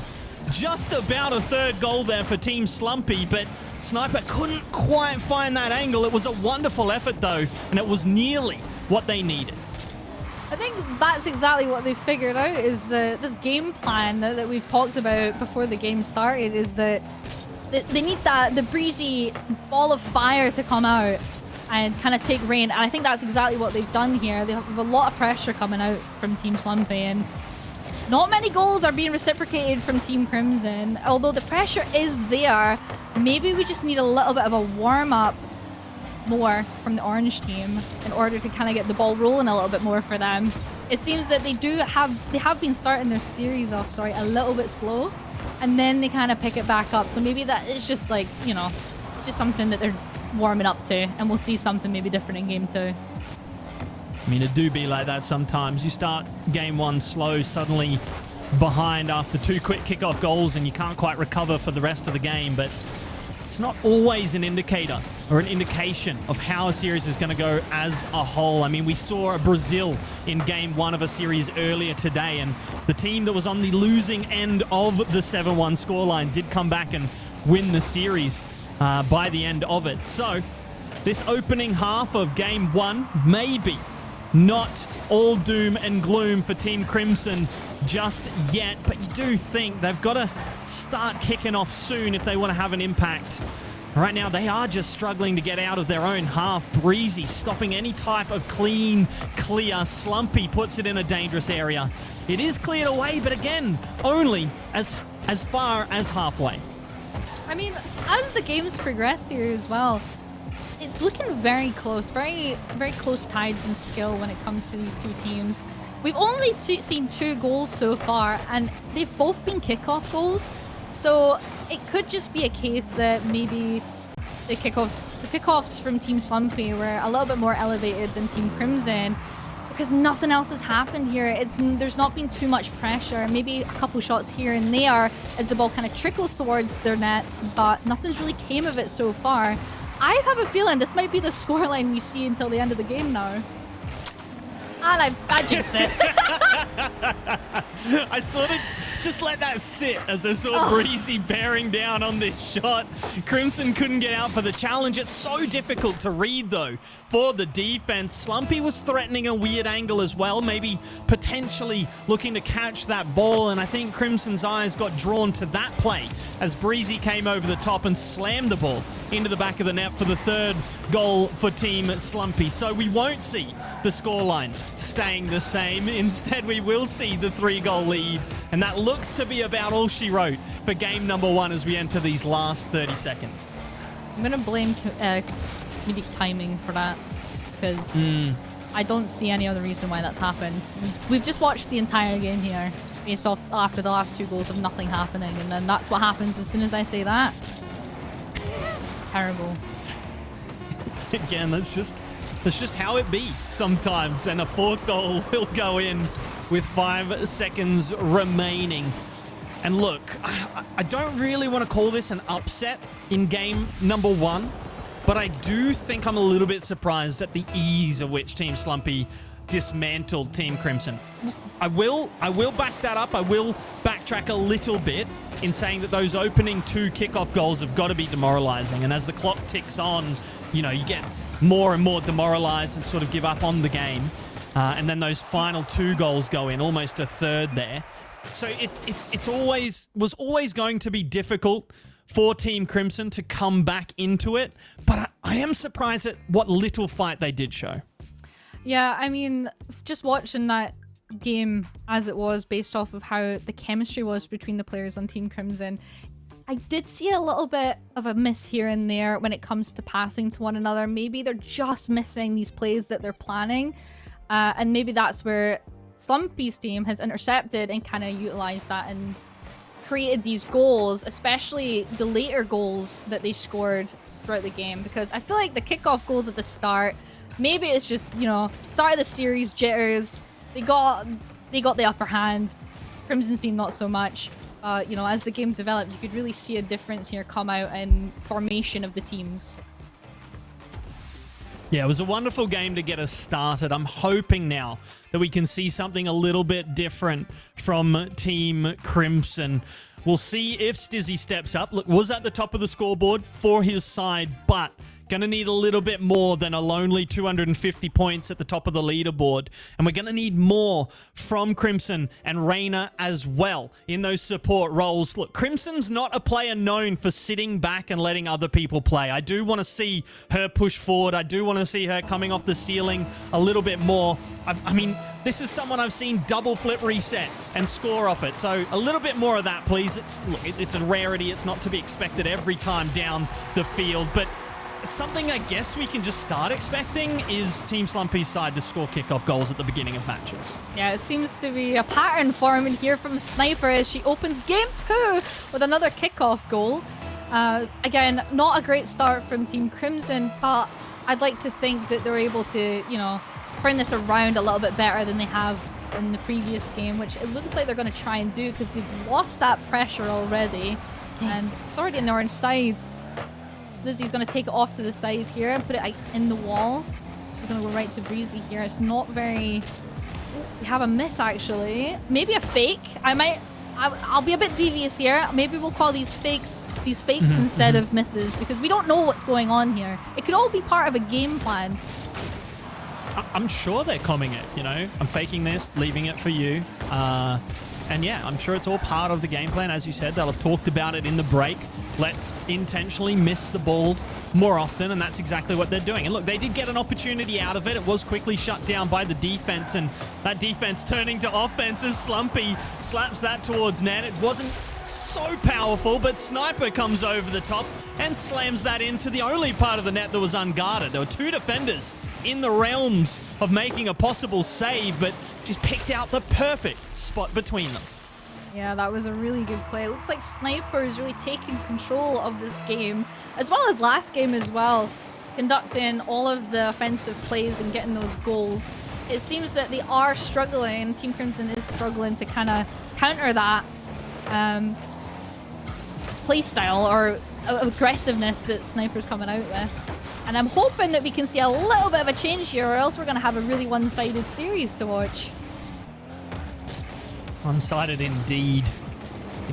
Just about a third goal there for Team Slumpy, but Sniper couldn't quite find that angle. It was a wonderful effort, though, and it was nearly what they needed. I think that's exactly what they figured out, is this game plan that we've talked about before the game started, is that they need the breezy ball of fire to come out and kind of take reign. And I think that's exactly what they've done here. They have a lot of pressure coming out from Team Slumpy, and not many goals are being reciprocated from Team Crimson. Although the pressure is there, maybe we just need a little bit of a warm-up more from the orange team in order to kind of get the ball rolling a little bit more for them. It seems that they have been starting their series off, a little bit slow, and then they kind of pick it back up. So maybe that is just like, you know, it's just something that they're warming up to, and we'll see something maybe different in game 2. I mean, it do be like that sometimes. You start game 1 slow, suddenly behind after 2 quick kickoff goals, and you can't quite recover for the rest of the game, but it's not always an indicator or an indication of how a series is going to go as a whole. I mean, we saw Brazil in game 1 of a series earlier today, and the team that was on the losing end of the 7-1 scoreline did come back and win the series by the end of it. So this opening half of game 1 maybe not all doom and gloom for Team Crimson just yet, but you do think they've got to start kicking off soon if they want to have an impact. Right now, they are just struggling to get out of their own half. Breezy stopping any type of clear. Slumpy puts it in a dangerous area. It is cleared away, but again, only as far as halfway. I mean, as the games progress here as well, it's looking very close, very, very close tied in skill when it comes to these two teams. We've only seen 2 goals so far, and they've both been kickoff goals. So it could just be a case that maybe the kickoffs from Team Slumpy were a little bit more elevated than Team Crimson, because nothing else has happened here. There's not been too much pressure. Maybe a couple shots here and there as the ball kind of trickles towards their nets, but nothing's really came of it so far. I have a feeling this might be the scoreline we see until the end of the game now. And I jinxed it. Just let that sit as I saw Breezy bearing down on this shot. Crimson couldn't get out for the challenge. It's so difficult to read, though, for the defense. Slumpy was threatening a weird angle as well, maybe potentially looking to catch that ball, and I think Crimson's eyes got drawn to that play as Breezy came over the top and slammed the ball into the back of the net for the third goal for Team Slumpy. So we won't see the scoreline staying the same. Instead, we will see the 3-goal lead, and that looks to be about all she wrote for game number 1 as we enter these last 30 seconds. I'm going to blame comedic timing for that, because I don't see any other reason why that's happened. We've just watched the entire game here based off after the last 2 goals of nothing happening, and then that's what happens as soon as I say that. Terrible. Again, that's just how it be sometimes, and a 4th goal will go in with 5 seconds remaining. And look, I don't really want to call this an upset in game number 1, but I do think I'm a little bit surprised at the ease of which Team Slumpy dismantled Team Crimson. I will back that up. I will backtrack a little bit in saying that those opening 2 kickoff goals have got to be demoralizing, and as the clock ticks on, you know, you get more and more demoralized and sort of give up on the game. And then those final 2 goals go in, almost a third there. So it's always going to be difficult for Team Crimson to come back into it. But I am surprised at what little fight they did show. Yeah, I mean, just watching that game as it was based off of how the chemistry was between the players on Team Crimson, I did see a little bit of a miss here and there when it comes to passing to one another. Maybe they're just missing these plays that they're planning. And maybe that's where Slumpy's team has intercepted and kind of utilized that and created these goals, especially the later goals that they scored throughout the game. Because I feel like the kickoff goals at the start, maybe it's just, you know, start of the series jitters. They got the upper hand. Crimson's team not so much. You know, as the game developed, you could really see a difference here come out in formation of the teams. Yeah, it was a wonderful game to get us started. I'm hoping now that we can see something a little bit different from Team Crimson. We'll see if Stizzy steps up. Look, was at the top of the scoreboard for his side, but gonna need a little bit more than a lonely 250 points at the top of the leaderboard. And we're gonna need more from Crimson and Reina as well in those support roles. Look, Crimson's not a player known for sitting back and letting other people play. I do want to see her push forward. I do want to see her coming off the ceiling a little bit more. I mean, this is someone I've seen double flip reset and score off it. So a little bit more of that, please. It's a rarity. It's not to be expected every time down the field, but something I guess we can just start expecting is Team Slumpy's side to score kickoff goals at the beginning of matches. Yeah, it seems to be a pattern forming here from Sniper as she opens game 2 with another kickoff goal. Again, not a great start from Team Crimson, but I'd like to think that they're able to, you know, turn this around a little bit better than they have in the previous game, which it looks like they're going to try and do because they've lost that pressure already. And it's already in the orange side. Lizzie's going to take it off to the side here and put it in the wall. She's going to go right to Breezy here. It's not very... We have a miss, actually. Maybe a fake. I'll be a bit devious here. Maybe we'll call these fakes instead of misses, because we don't know what's going on here. It could all be part of a game plan. I'm sure they're combing it, you know? I'm faking this, leaving it for you. And yeah, I'm sure it's all part of the game plan. As you said, they'll have talked about it in the break. Let's intentionally miss the ball more often, and that's exactly what they're doing. And look, they did get an opportunity out of it. It was quickly shut down by the defense, and that defense turning to offense as Slumpy slaps that towards net. It wasn't so powerful, but Sniper comes over the top and slams that into the only part of the net that was unguarded. There were 2 defenders in the realms of making a possible save, but she's picked out the perfect spot between them. Yeah, that was a really good play. It looks like Sniper is really taking control of this game, as well as last game as well, conducting all of the offensive plays and getting those goals. It seems that they are struggling. Team Crimson is struggling to kind of counter that play style or aggressiveness that Sniper's coming out with. And I'm hoping that we can see a little bit of a change here, or else we're going to have a really one-sided series to watch. One-sided indeed.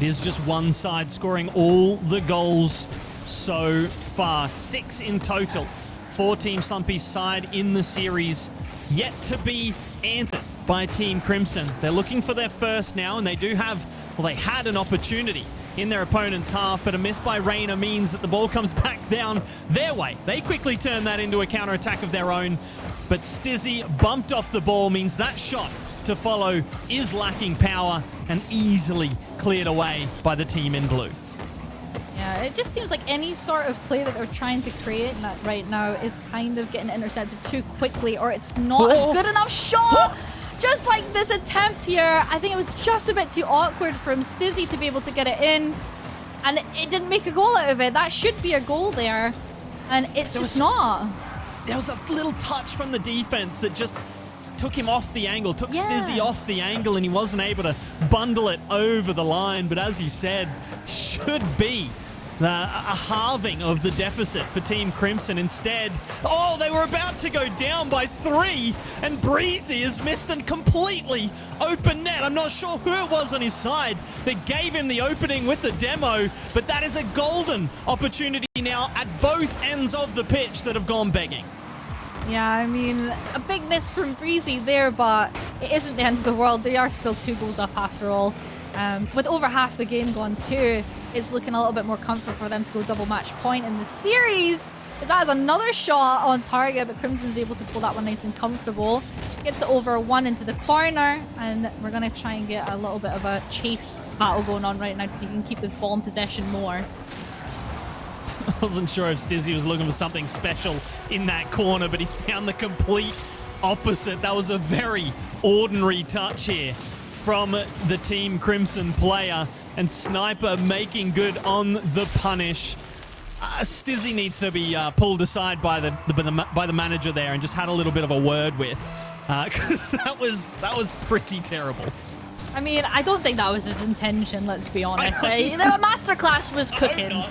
It is just one side scoring all the goals so far. 6 in total for Team Slumpy's side in the series, yet to be answered by Team Crimson. They're looking for their first now, and they do have, well, they had an opportunity in their opponent's half, but a miss by Reina means that the ball comes back down their way. They quickly turn that into a counter-attack of their own, but Stizzy bumped off the ball, means that shot to follow is lacking power and easily cleared away by the team in blue. Yeah, it just seems like any sort of play that they're trying to create right now is kind of getting intercepted too quickly, or it's not a good enough shot. Just like this attempt here, I think it was just a bit too awkward from Stizzy to be able to get it in, and it didn't make a goal out of it. That should be a goal there, and it's just not. There was a little touch from the defense that just took him off the angle, took Stizzy off the angle, and he wasn't able to bundle it over the line. But as you said, should be a halving of the deficit for Team Crimson. Instead, oh, they were about to go down by 3, and Breezy has missed a completely open net. I'm not sure who it was on his side that gave him the opening with the demo, but that is a golden opportunity now at both ends of the pitch that have gone begging. Yeah, I mean, a big miss from Breezy there, but it isn't the end of the world. They are still 2 goals up after all. With over half the game gone too, it's looking a little bit more comfort for them to go double match point in the series. As that is another shot on target, but Crimson's able to pull that one nice and comfortable. Gets it over 1 into the corner, and we're going to try and get a little bit of a chase battle going on right now so you can keep this ball in possession more. I wasn't sure if Stizzy was looking for something special in that corner, but he's found the complete opposite. That was a very ordinary touch here from the Team Crimson player, and Sniper making good on the punish. Stizzy needs to be pulled aside by the manager there and just had a little bit of a word with, because that was pretty terrible. I mean, I don't think that was his intention, let's be honest. The masterclass was cooking.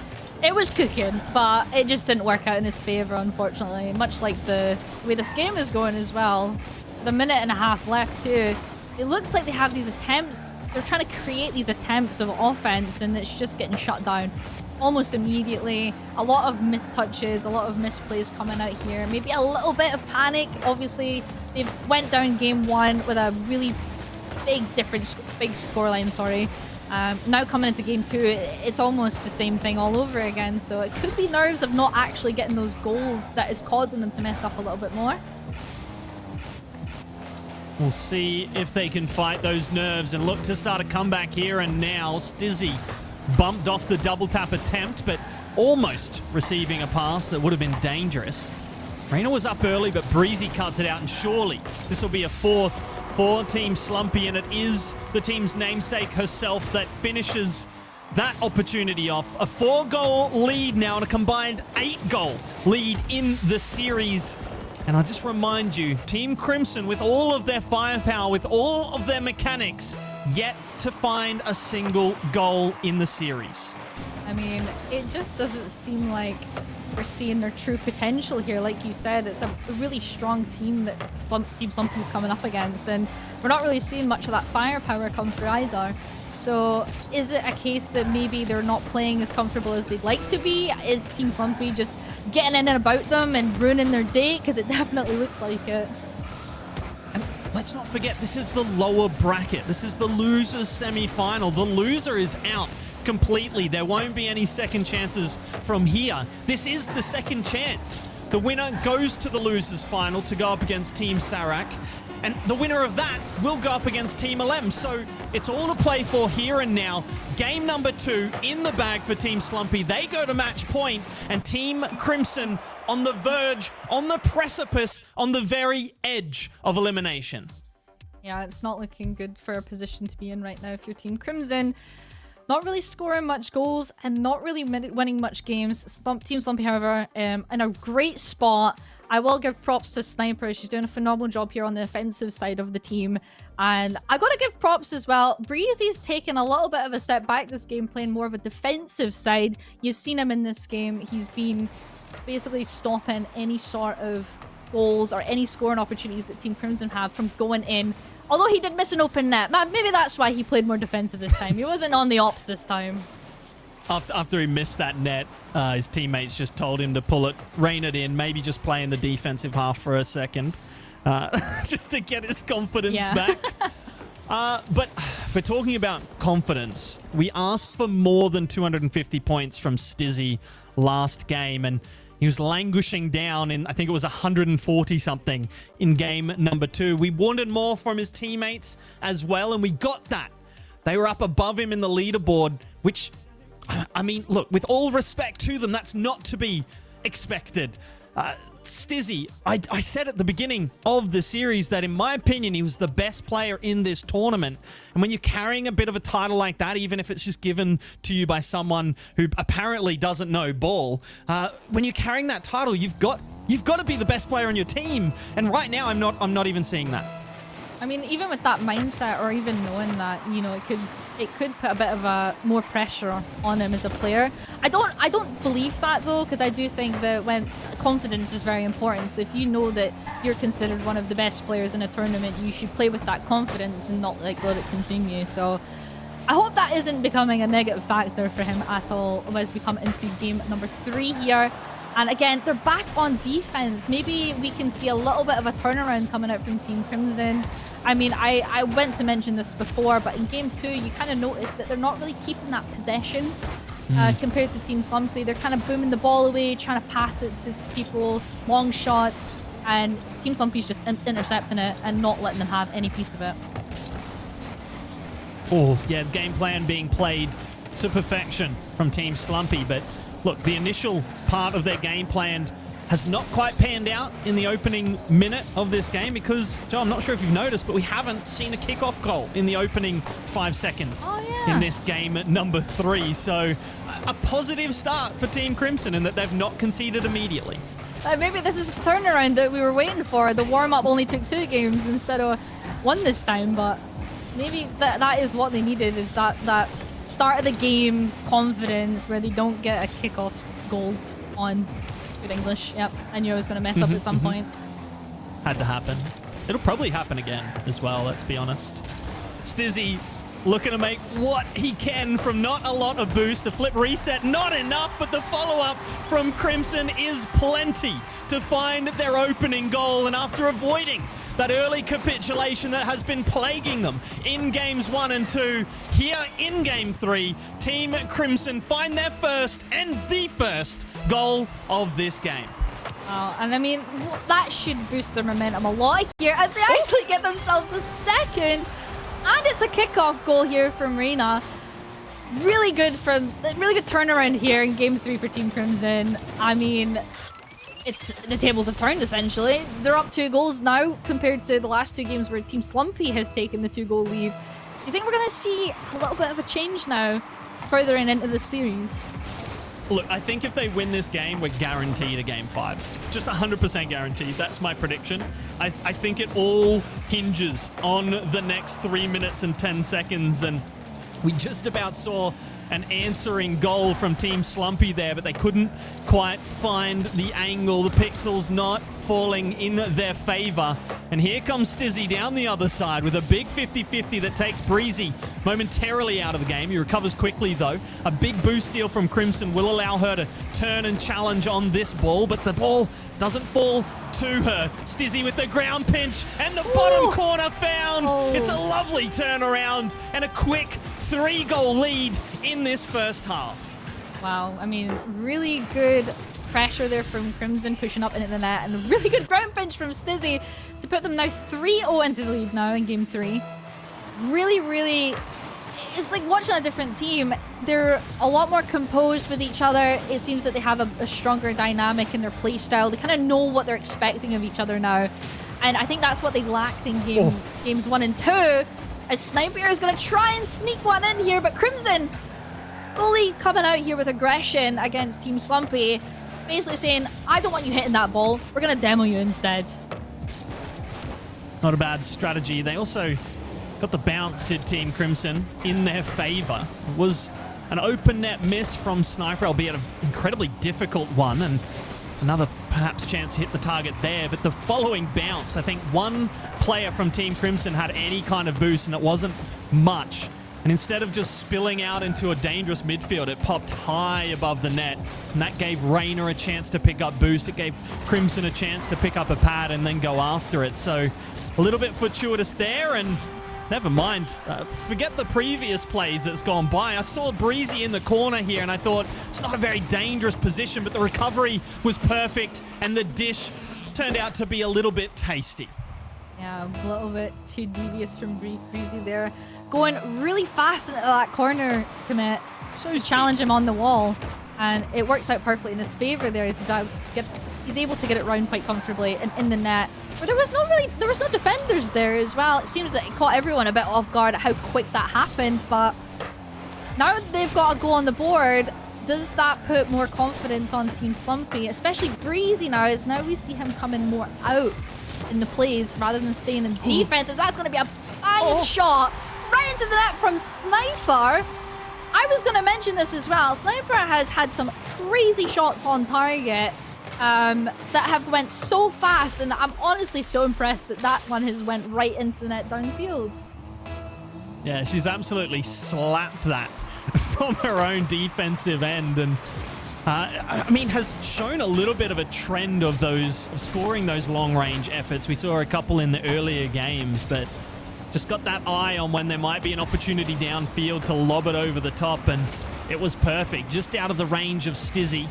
It was cooking, but it just didn't work out in his favor, unfortunately. Much like the way this game is going as well. The minute and a half left too. It looks like they have these attempts. They're trying to create these attempts of offense, and it's just getting shut down almost immediately. A lot of missed touches, a lot of misplays coming out here. Maybe a little bit of panic. Obviously, they went down game 1 with a really big scoreline, sorry. Now coming into game 2, it's almost the same thing all over again. So it could be nerves of not actually getting those goals that is causing them to mess up a little bit more. We'll see if they can fight those nerves and look to start a comeback here and now. Stizzy bumped off the double tap attempt, but almost receiving a pass that would have been dangerous. Reina was up early, but Breezy cuts it out, and surely this will be a 4th for Team Slumpy, and it is the team's namesake herself that finishes that opportunity off. A 4-goal lead now and a combined 8-goal lead in the series. And I'll just remind you, Team Crimson, with all of their firepower, with all of their mechanics, yet to find a single goal in the series. I mean, it just doesn't seem like we're seeing their true potential here. Like you said, it's a really strong team that Team Slumpy's coming up against, and we're not really seeing much of that firepower come through either. So is it a case that maybe they're not playing as comfortable as they'd like to be? Is Team Slumpy just getting in and about them and ruining their day? Because it definitely looks like it. And let's not forget, this is the lower bracket. This is the losers semi-final. The loser is out completely. There won't be any second chances from here. This is the second chance. The winner goes to the losers final to go up against Team Sarak, and the winner of that will go up against Team Alem. So it's all to play for here and now. Game number 2 in the bag for Team Slumpy. They go to match point, and Team Crimson on the verge, on the precipice, on the very edge of elimination. Yeah, it's not looking good for a position to be in right now if you're Team Crimson. Not really scoring much goals and not really winning much games. Team Slumpy, however, in a great spot. I will give props to Sniper. She's doing a phenomenal job here on the offensive side of the team. And I got to give props as well. Breezy's taken a little bit of a step back this game, playing more of a defensive side. You've seen him in this game. He's been basically stopping any sort of goals or any scoring opportunities that Team Crimson have from going in. Although he did miss an open net. Maybe that's why he played more defensive this time. He wasn't on the ops this time. After he missed that net, his teammates just told him to pull it, rein it in, maybe just play in the defensive half for a second, just to get his confidence back. But if we're talking about confidence, we asked for more than 250 points from Stizzy last game, and he was languishing down in, I think it was 140-something in game number 2. We wanted more from his teammates as well, and we got that. They were up above him in the leaderboard, which, I mean, look, with all respect to them, that's not to be expected. Stizzy, I said at the beginning of the series that in my opinion he was the best player in this tournament, and when you're carrying a bit of a title like that, even if it's just given to you by someone who apparently doesn't know ball, when you're carrying that title, you've got to be the best player on your team, and right now I'm not even seeing that. I mean, even with that mindset, or even knowing that, you know, it could put a bit of a more pressure on him as a player. I don't believe that though, because I do think that when confidence is very important. So if you know that you're considered one of the best players in a tournament, you should play with that confidence and not like let it consume you. So I hope that isn't becoming a negative factor for him at all as we come into game number 3 here. And again, they're back on defense. Maybe we can see a little bit of a turnaround coming out from Team Crimson. I mean, I went to mention this before, but in game 2, you kind of notice that they're not really keeping that possession compared to Team Slumpy. They're kind of booming the ball away, trying to pass it to people, long shots, and Team Slumpy's just intercepting it and not letting them have any piece of it. Oh, yeah, game plan being played to perfection from Team Slumpy, but look, the initial part of their game plan has not quite panned out in the opening minute of this game because, Joe, I'm not sure if you've noticed, but we haven't seen a kickoff goal in the opening 5 seconds in this game at number 3. So a positive start for Team Crimson in that they've not conceded immediately. Maybe this is the turnaround that we were waiting for. The warm-up only took 2 games instead of 1 this time, but maybe that is what they needed, is that start of the game confidence where they don't get a kickoff gold on. Good English, yep. I knew I was going to mess up at some point. Had to happen. It'll probably happen again as well, let's be honest. Stizzy looking to make what he can from not a lot of boost. The flip reset, not enough, but the follow-up from Crimson is plenty to find their opening goal. And after avoiding that early capitulation that has been plaguing them in games 1 and 2, here in game 3, Team Crimson find their first and the first goal of this game. Oh, and I mean, that should boost their momentum a lot here as they actually get themselves a second. And it's a kickoff goal here from Reyna. Really good turnaround here in game 3 for Team Crimson. I mean, the tables have turned essentially. They're up 2 goals now compared to the last 2 games where Team Slumpy has taken the 2-goal lead. Do you think we're going to see a little bit of a change now further into the series? Look, I think if they win this game, we're guaranteed a game 5. Just 100% guaranteed. That's my prediction. I think it all hinges on the next 3 minutes and 10 seconds. And we just about saw an answering goal from Team Slumpy there, but they couldn't quite find the angle. The pixels not falling in their favor. And here comes Stizzy down the other side with a big 50-50 that takes Breezy momentarily out of the game. He recovers quickly, though. A big boost steal from Crimson will allow her to turn and challenge on this ball, but the ball doesn't fall to her. Stizzy with the ground pinch and the bottom corner found. It's a lovely turnaround and a quick 3-goal lead in this first half. Wow, I mean, really good pressure there from Crimson pushing up into the net, and a really good ground pinch from Stizzy to put them now 3-0 into the lead now in game 3. Really, it's like watching a different team. They're a lot more composed with each other. It seems that they have a stronger dynamic in their play style. They kind of know what they're expecting of each other now. And I think that's what they lacked in games 1 and 2. As Sniper is going to try and sneak one in here, but Crimson fully coming out here with aggression against Team Slumpy. Basically saying, I don't want you hitting that ball. We're going to demo you instead. Not a bad strategy. They also got the bounce, did Team Crimson, in their favor. It was an open net miss from Sniper, albeit an incredibly difficult one. And Another perhaps chance to hit the target there, but the following bounce, I think one player from Team Crimson had any kind of boost, and it wasn't much. And instead of just spilling out into a dangerous midfield, it popped high above the net. And that gave Reyna a chance to pick up boost. It gave Crimson a chance to pick up a pad and then go after it. So a little bit fortuitous there, and never mind. Forget the previous plays that's gone by. I saw Breezy in the corner here, and I thought it's not a very dangerous position, but the recovery was perfect, and the dish turned out to be a little bit tasty. Yeah, a little bit too devious from Breezy there. Going really fast into that corner commit to challenge him on the wall. And it worked out perfectly in his favor there. As he's able to get it round quite comfortably and in the net. But there was no defenders there as well. It seems that it caught everyone a bit off guard at how quick that happened. But now that they've got a goal on the board, does that put more confidence on Team Slumpy? Especially Breezy now, as now we see him coming more out in the plays rather than staying in defense, as that's going to be a banging shot right into the net from Sniper. I was going to mention this as well. Sniper has had some crazy shots on target that have went so fast, and I'm honestly so impressed that that one has went right into the net downfield. Yeah, she's absolutely slapped that from her own defensive end, and I mean, has shown a little bit of a trend of scoring those long-range efforts. We saw a couple in the earlier games, but just got that eye on when there might be an opportunity downfield to lob it over the top, and it was perfect. Just out of the range of Stizzy.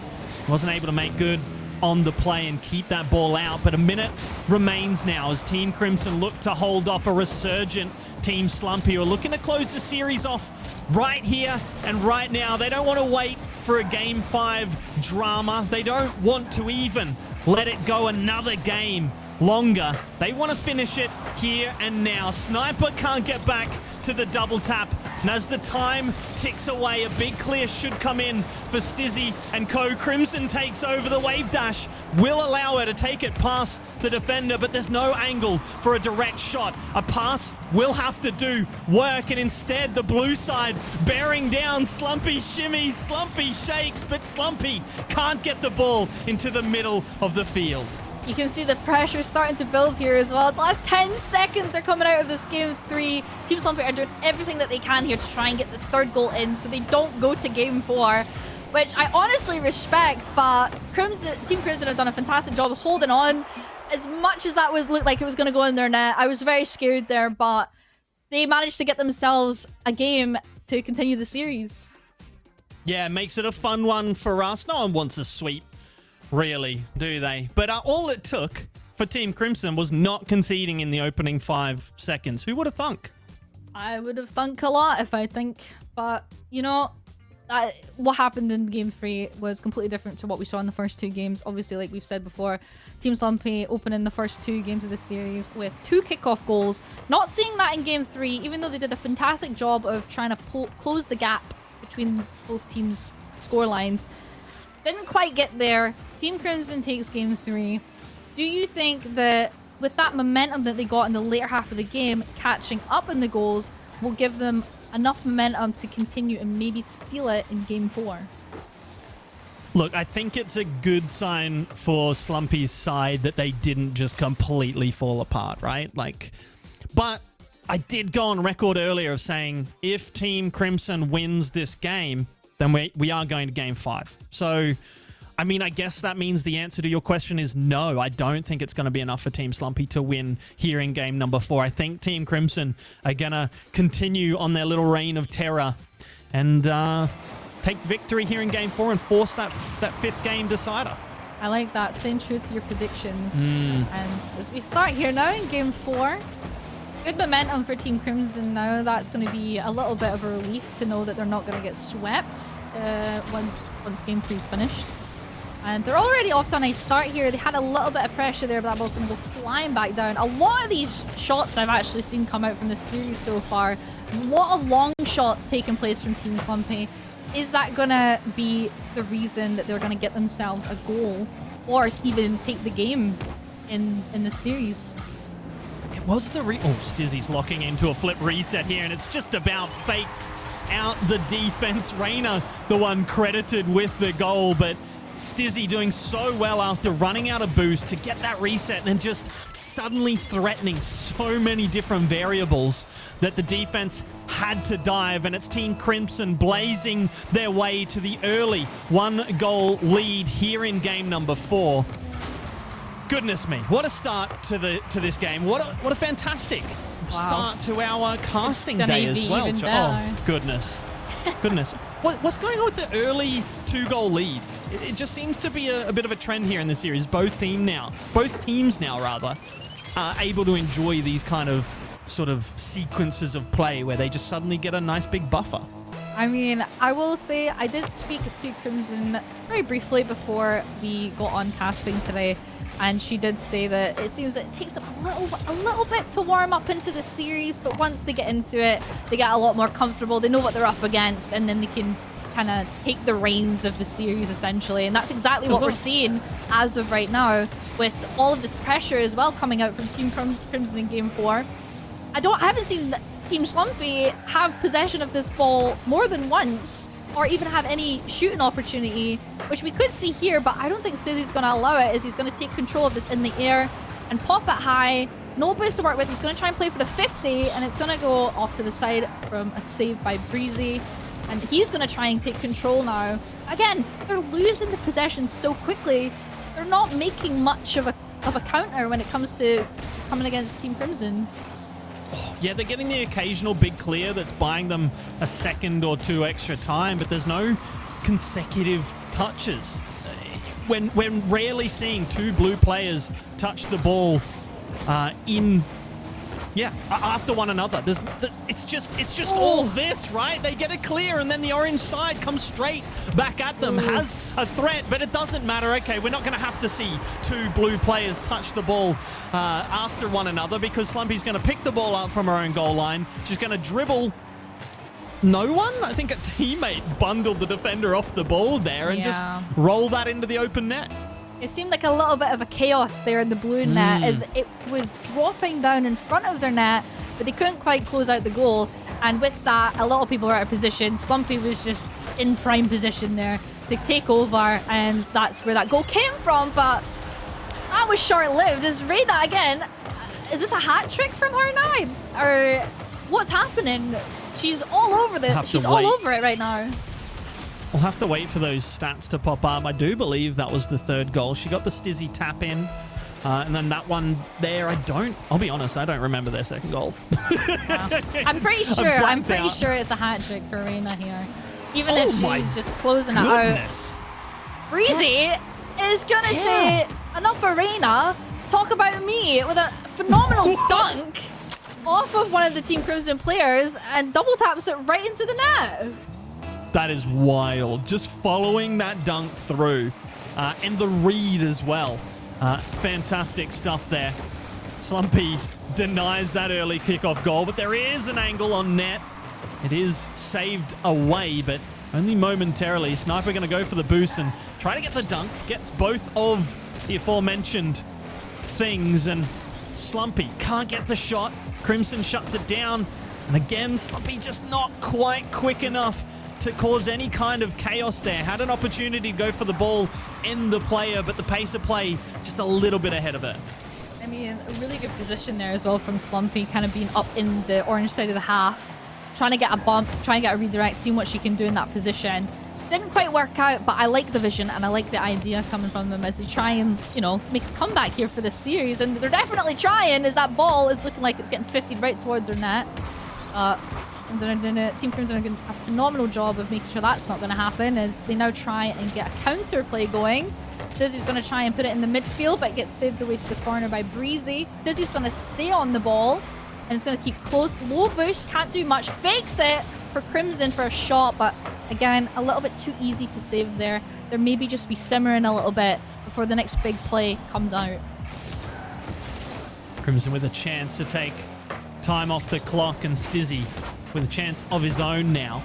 Wasn't able to make good on the play and keep that ball out, but a minute remains now as Team Crimson look to hold off a resurgent Team Slumpy, who are looking to close the series off right here and right now. They don't want to wait for a Game 5 drama. They don't want to even let it go another game longer. They want to finish it here and now. Sniper can't get back to the double tap, and as the time ticks away, a big clear should come in for Stizzy and co. Crimson takes over. The wave dash will allow her to take it past the defender, but there's no angle for a direct shot. A pass will have to do work, and instead the blue side bearing down. Slumpy shimmies, Slumpy shakes, but Slumpy can't get the ball into the middle of the field. You can see the pressure starting to build here as well. It's the last 10 seconds they're coming out of this Game 3. Team Slumpy are doing everything that they can here to try and get this third goal in so they don't go to Game 4, which I honestly respect, but Team Crimson have done a fantastic job of holding on. As much as that looked like it was going to go in their net, I was very scared there, but they managed to get themselves a game to continue the series. Yeah, it makes it a fun one for us. No one wants a sweep, really, do they? But all it took for Team Crimson was not conceding in the opening 5 seconds. Who would have thunk? I would have thunk a lot if I think, but you know, what happened in Game 3 was completely different to what we saw in the first 2 games. Obviously, like we've said before, Team Slumpy opening the first 2 games of the series with 2 kickoff goals. Not seeing that in Game 3, even though they did a fantastic job of trying to close the gap between both teams' scorelines. Didn't quite get there. Team Crimson takes Game 3. Do you think that with that momentum that they got in the later half of the game, catching up in the goals will give them enough momentum to continue and maybe steal it in Game 4? Look, I think it's a good sign for Slumpy's side that they didn't just completely fall apart, right? But I did go on record earlier of saying if Team Crimson wins this game, then we are going to Game 5. So, I mean, I guess that means the answer to your question is no. I don't think it's going to be enough for Team Slumpy to win here in game number 4. I think Team Crimson are going to continue on their little reign of terror and take victory here in game 4 and force that 5th game decider. I like that. Staying true to your predictions. And as we start here now in Game 4, good momentum for Team Crimson now. That's going to be a little bit of a relief to know that they're not going to get swept once Game 3 is finished. And they're already off to a nice start here. They had a little bit of pressure there, but that ball's going to go flying back down. A lot of these shots I've actually seen come out from this series so far. A lot of long shots taking place from Team Slumpy. Is that going to be the reason that they're going to get themselves a goal or even take the game in the series? It was the Stizzy's locking into a flip reset here, and it's just about faked out the defense. Reyna, the one credited with the goal, but Stizzy doing so well after running out of boost to get that reset and just suddenly threatening so many different variables that the defense had to dive, and it's Team Crimson blazing their way to the early 1-goal lead here in game number 4. Goodness me, what a start to this game. What a fantastic start to our casting day as well. Oh, goodness. Goodness. What's going on with the early 2-goal leads? It just seems to be a bit of a trend here in the series. Both teams now, are able to enjoy these kind of sort of sequences of play where they just suddenly get a nice big buffer. I mean, I will say I did speak to Crimson very briefly before we got on casting today, and she did say that it seems that it takes them a little bit to warm up into the series, but once they get into it, they get a lot more comfortable. They know what they're up against, and then they can kind of take the reins of the series essentially. And that's exactly what we're seeing as of right now, with all of this pressure as well coming out from Team Crimson in Game 4. I haven't seen Team Slumpy have possession of this ball more than once, or even have any shooting opportunity, which we could see here, but I don't think Stizzy's going to allow it, as he's going to take control of this in the air and pop it high. No boost to work with. He's going to try and play for the 50, and it's going to go off to the side from a save by Breezy. And he's going to try and take control now. Again, they're losing the possession so quickly. They're not making much of a counter when it comes to coming against Team Crimson. Yeah, they're getting the occasional big clear that's buying them a second or two extra time, but there's no consecutive touches. We're rarely seeing 2 blue players touch the ball after one another. It's just all this, right? They get a clear, and then the orange side comes straight back at them, has a threat, but it doesn't matter. Okay, we're not going to have to see 2 blue players touch the ball after one another, because Slumpy's going to pick the ball up from her own goal line. She's going to dribble. No one? I think a teammate bundled the defender off the ball there and just roll that into the open net. It seemed like a little bit of a chaos there in the blue net, as it was dropping down in front of their net, but they couldn't quite close out the goal. And with that, a lot of people were out of position. Slumpy was just in prime position there to take over, and that's where that goal came from. But that was short-lived. Is Reyna again? Is this a hat trick from her now, or what's happening? She's all over this. She's all over it right now. We'll have to wait for those stats to pop up. I do believe that was the 3rd goal. She got the Stizzy tap in. And then that one there, I'll be honest, I don't remember their 2nd goal. I'm pretty sure it's a hat trick for Reyna here. Even if she's just closing it out. Breezy is going to say, enough for Reyna. Talk about me, with a phenomenal dunk off of one of the Team Crimson players and double taps it right into the net. That is wild. Just following that dunk through. And the read as well. Fantastic stuff there. Slumpy denies that early kickoff goal, but there is an angle on net. It is saved away, but only momentarily. Sniper going to go for the boost and try to get the dunk. Gets both of the aforementioned things, and Slumpy can't get the shot. Crimson shuts it down. And again, Slumpy just not quite quick enough to cause any kind of chaos there. Had an opportunity to go for the ball in the player, but the pace of play just a little bit ahead of it. I mean, a really good position there as well from Slumpy, kind of being up in the orange side of the half, trying to get a bump, trying to get a redirect, seeing what she can do in that position. Didn't quite work out, but I like the vision and I like the idea coming from them as they try and, make a comeback here for this series. And they're definitely trying, as that ball is looking like it's getting 50'd right towards their net. Team Crimson are doing a phenomenal job of making sure that's not going to happen, as they now try and get a counter play going. Stizzy's going to try and put it in the midfield, but gets saved away to the corner by Breezy. Stizzy's going to stay on the ball, and it's going to keep close. Low boost, can't do much. Fakes it for Crimson for a shot, but again, a little bit too easy to save there. There maybe just be simmering a little bit before the next big play comes out. Crimson with a chance to take time off the clock, and Stizzy with a chance of his own now.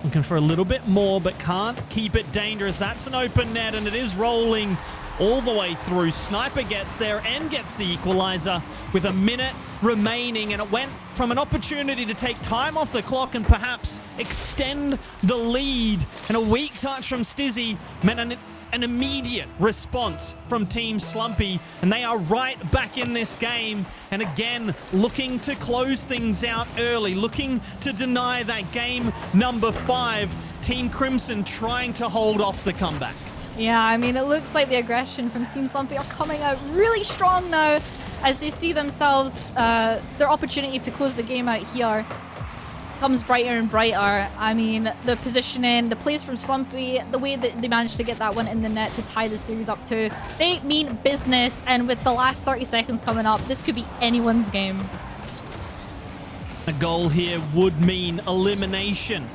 Looking for a little bit more, but can't keep it dangerous. That's an open net, and it is rolling all the way through. Sniper gets there and gets the equalizer with a minute remaining, and it went from an opportunity to take time off the clock and perhaps extend the lead. And a weak touch from Stizzy meant an an immediate response from Team Slumpy, and they are right back in this game, and again looking to close things out early, looking to deny that game number 5. Team Crimson trying to hold off the comeback. Yeah, I mean, it looks like the aggression from Team Slumpy are coming out really strong now as they see themselves, their opportunity to close the game out here comes brighter and brighter. I mean, the positioning, the plays from Slumpy, the way that they managed to get that one in the net to tie the series up to, they mean business. And with the last 30 seconds coming up, this could be anyone's game. A goal here would mean elimination.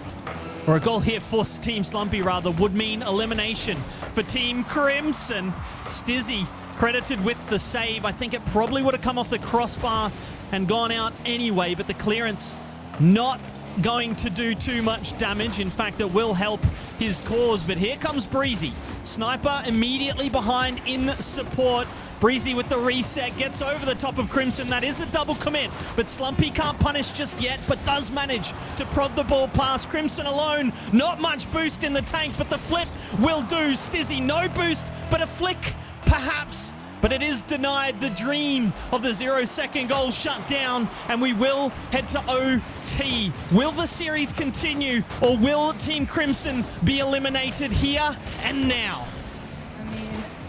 Or a goal here for Team Slumpy, rather, would mean elimination for Team Crimson. Stizzy credited with the save. I think it probably would have come off the crossbar and gone out anyway, but the clearance not going to do too much damage. In fact, it will help his cause. But here comes Breezy. Sniper immediately behind in support. Breezy with the reset, gets over the top of Crimson. That is a double commit, but Slumpy can't punish just yet, but does manage to prod the ball past Crimson alone. Not much boost in the tank, but the flip will do. Stizzy, no boost, but a flick, perhaps. But it is denied. The dream of the 0-second goal shut down, and we will head to OT. Will the series continue, or will Team Crimson be eliminated here and now?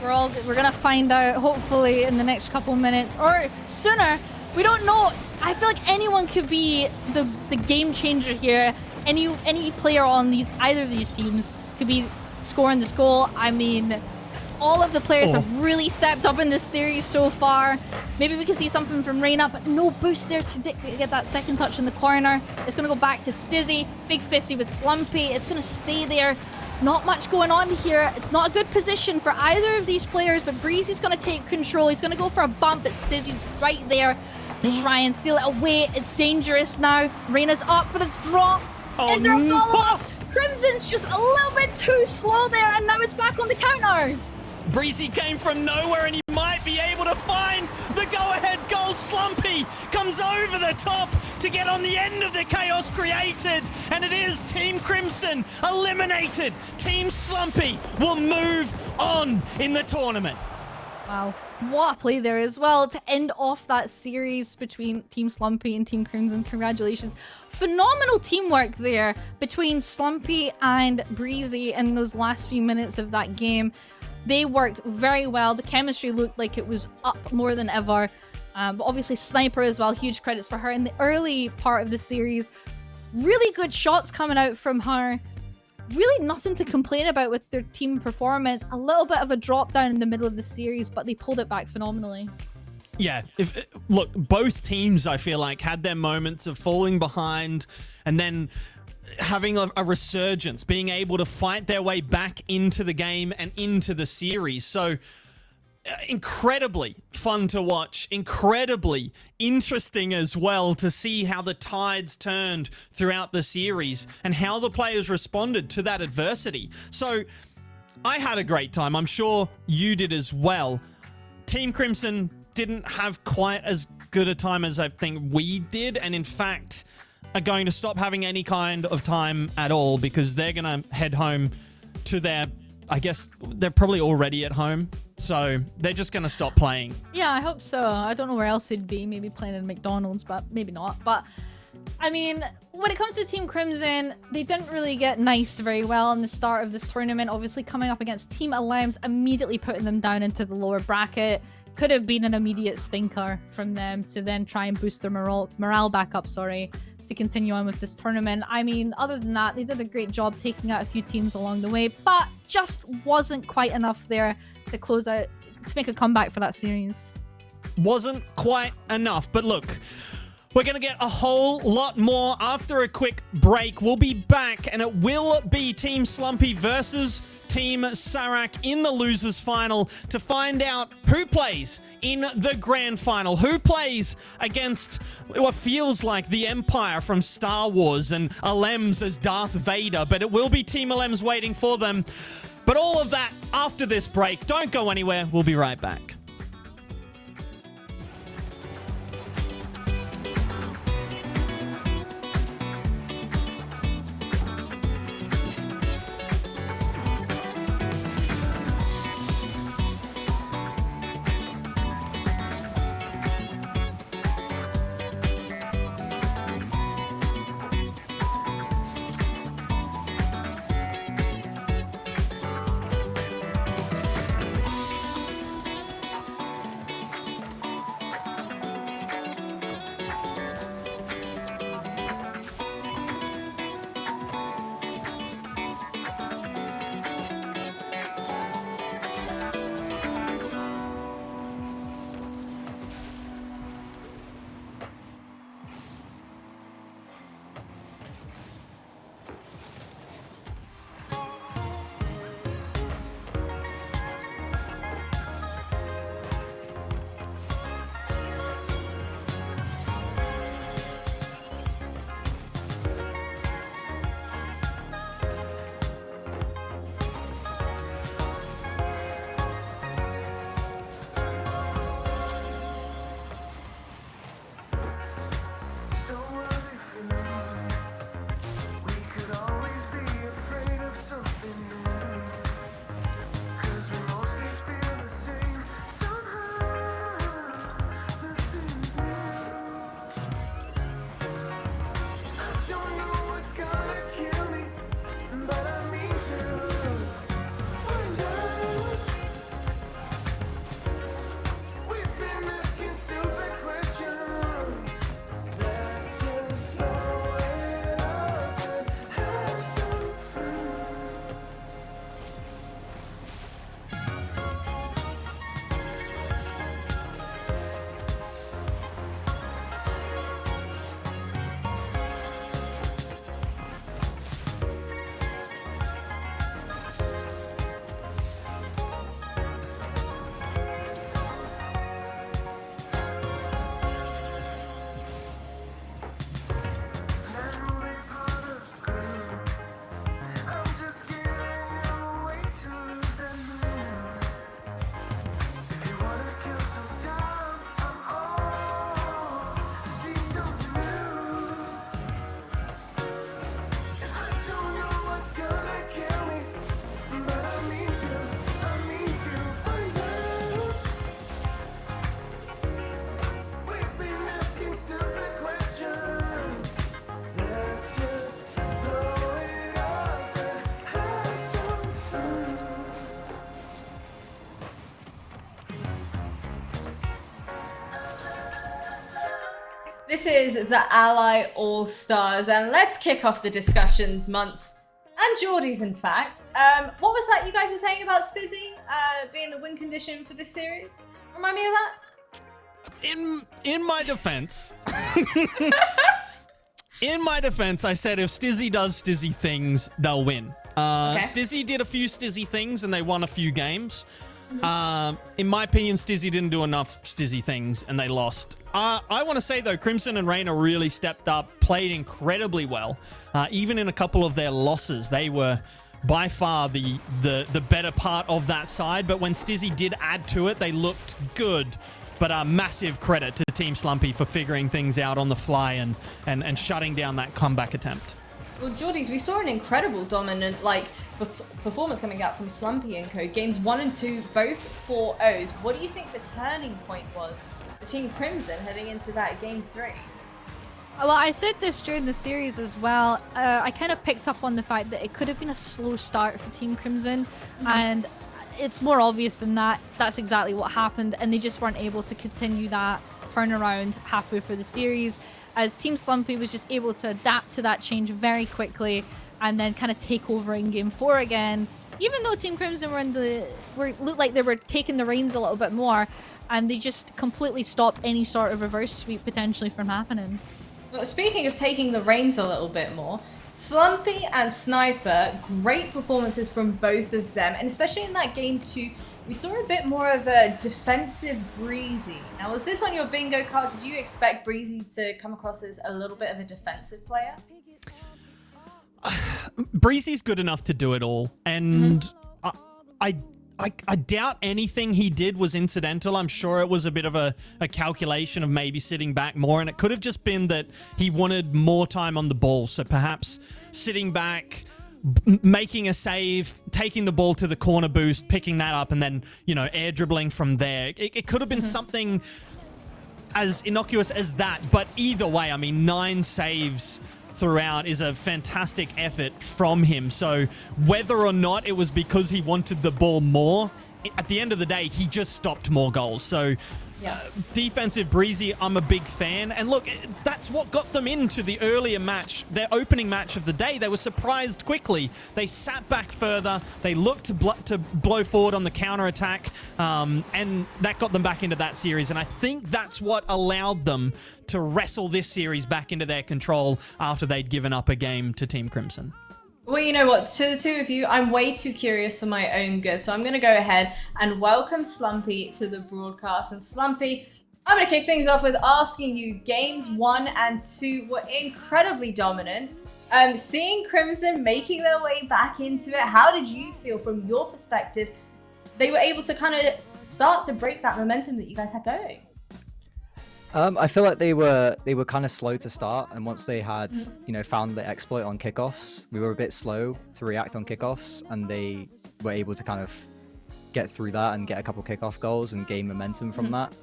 We're gonna find out hopefully in the next couple minutes or sooner. We don't know. I feel like anyone could be the game changer here. Any player on either of these teams could be scoring this goal. I mean, all of the players have really stepped up in this series so far. Maybe we can see something from Reyna, but no boost there to get that second touch in the corner. It's gonna go back to Stizzy. Big 50 with Slumpy. It's gonna stay there. Not much going on here. It's not a good position for either of these players, but Breezy's going to take control. He's going to go for a bump, but Stizzy's right there to try and steal it away. It's dangerous now. Reyna's up for the drop. Is there a follow-up? Crimson's just a little bit too slow there, and now it's back on the counter. Breezy came from nowhere, and he might be able to find the go-ahead goal. Slumpy comes over the top to get on the end of the chaos created, and it is Team Crimson eliminated. Team Slumpy will move on in the tournament. Wow, what a play there as well to end off that series between Team Slumpy and Team Crimson. Congratulations. Phenomenal teamwork there between Slumpy and Breezy in those last few minutes of that game. They worked very well. The chemistry looked like it was up more than ever. But obviously Sniper as well, huge credits for her in the early part of the series. Really good shots coming out from her. Really nothing to complain about with their team performance. A little bit of a drop down in the middle of the series, but they pulled it back phenomenally. Yeah, look, both teams, I feel like, had their moments of falling behind and then having a resurgence, being able to fight their way back into the game and into the series. So incredibly fun to watch, incredibly interesting as well to see how the tides turned throughout the series and how the players responded to that adversity. So I had a great time. I'm sure you did as well. Team Crimson didn't have quite as good a time as I think we did, and in fact are going to stop having any kind of time at all because they're going to head home to their, I guess they're probably already at home, so they're just going to stop playing. Yeah, I hope so. I don't know where else it'd be. Maybe playing in McDonald's, but maybe not. But I mean, when it comes to Team Crimson, they didn't really get niced very well in the start of this tournament. Obviously coming up against Team Alems, immediately putting them down into the lower bracket. Could have been an immediate stinker from them to then try and boost their morale back up, to continue on with this tournament. I mean, other than that, they did a great job taking out a few teams along the way, but just wasn't quite enough there to close out, to make a comeback for that series. Wasn't quite enough, but look, we're going to get a whole lot more after a quick break. We'll be back, and it will be Team Slumpy versus Team Sarak in the losers final to find out who plays in the grand final, who plays against what feels like the Empire from Star Wars and Alems as Darth Vader, but it will be Team Alems waiting for them. But all of that after this break. Don't go anywhere. We'll be right back. This is the Ally All-Stars, and let's kick off the discussions, Months and Geordies, in fact. What was that you guys were saying about Stizzy being the win condition for this series? Remind me of that? In my defense, I said if Stizzy does Stizzy things, they'll win. Stizzy did a few Stizzy things and they won a few games. In my opinion, Stizzy didn't do enough Stizzy things and they lost. I want to say, though, Crimson and Reina really stepped up, played incredibly well. Even in a couple of their losses, they were by far the better part of that side. But when Stizzy did add to it, they looked good. But a massive credit to Team Slumpy for figuring things out on the fly and shutting down that comeback attempt. Well, Geordies, we saw an incredible dominant performance coming out from Slumpy and Co. Games 1 and 2, both 4-0s. What do you think the turning point was for Team Crimson heading into that Game 3? Well, I said this during the series as well. I kind of picked up on the fact that it could have been a slow start for Team Crimson, and it's more obvious than that. That's exactly what happened, and they just weren't able to continue that turnaround halfway through the series, as Team Slumpy was just able to adapt to that change very quickly and then kind of take over in Game 4 again. Even though Team Crimson looked like they were taking the reins a little bit more, and they just completely stopped any sort of reverse sweep potentially from happening. Well, speaking of taking the reins a little bit more, Slumpy and Sniper, great performances from both of them, and especially in that Game 2, we saw a bit more of a defensive Breezy. Now, was this on your bingo card? Did you expect Breezy to come across as a little bit of a defensive player? Breezy's good enough to do it all, and I doubt anything he did was incidental. I'm sure it was a bit of a calculation of maybe sitting back more, and it could have just been that he wanted more time on the ball. So perhaps sitting back, making a save, taking the ball to the corner boost, picking that up, and then, air dribbling from there. It could have been something as innocuous as that. But either way, 9 saves throughout is a fantastic effort from him. So whether or not it was because he wanted the ball more, at the end of the day, he just stopped more goals. So defensive Breezy, I'm a big fan. And look, that's what got them into the earlier match, their opening match of the day. They were surprised quickly. They sat back further. They looked to blow forward on the counter-attack, and that got them back into that series. And I think that's what allowed them to wrestle this series back into their control after they'd given up a game to Team Crimson. Well, you know what? To the two of you, I'm way too curious for my own good. So I'm going to go ahead and welcome Slumpy to the broadcast. And Slumpy, I'm going to kick things off with asking you, Games 1 and 2 were incredibly dominant. Seeing Crimson making their way back into it, how did you feel from your perspective? They were able to kind of start to break that momentum that you guys had going. I feel like they were kind of slow to start, and once they had found the exploit on kickoffs, we were a bit slow to react on kickoffs, and they were able to kind of get through that and get a couple kickoff goals and gain momentum from that.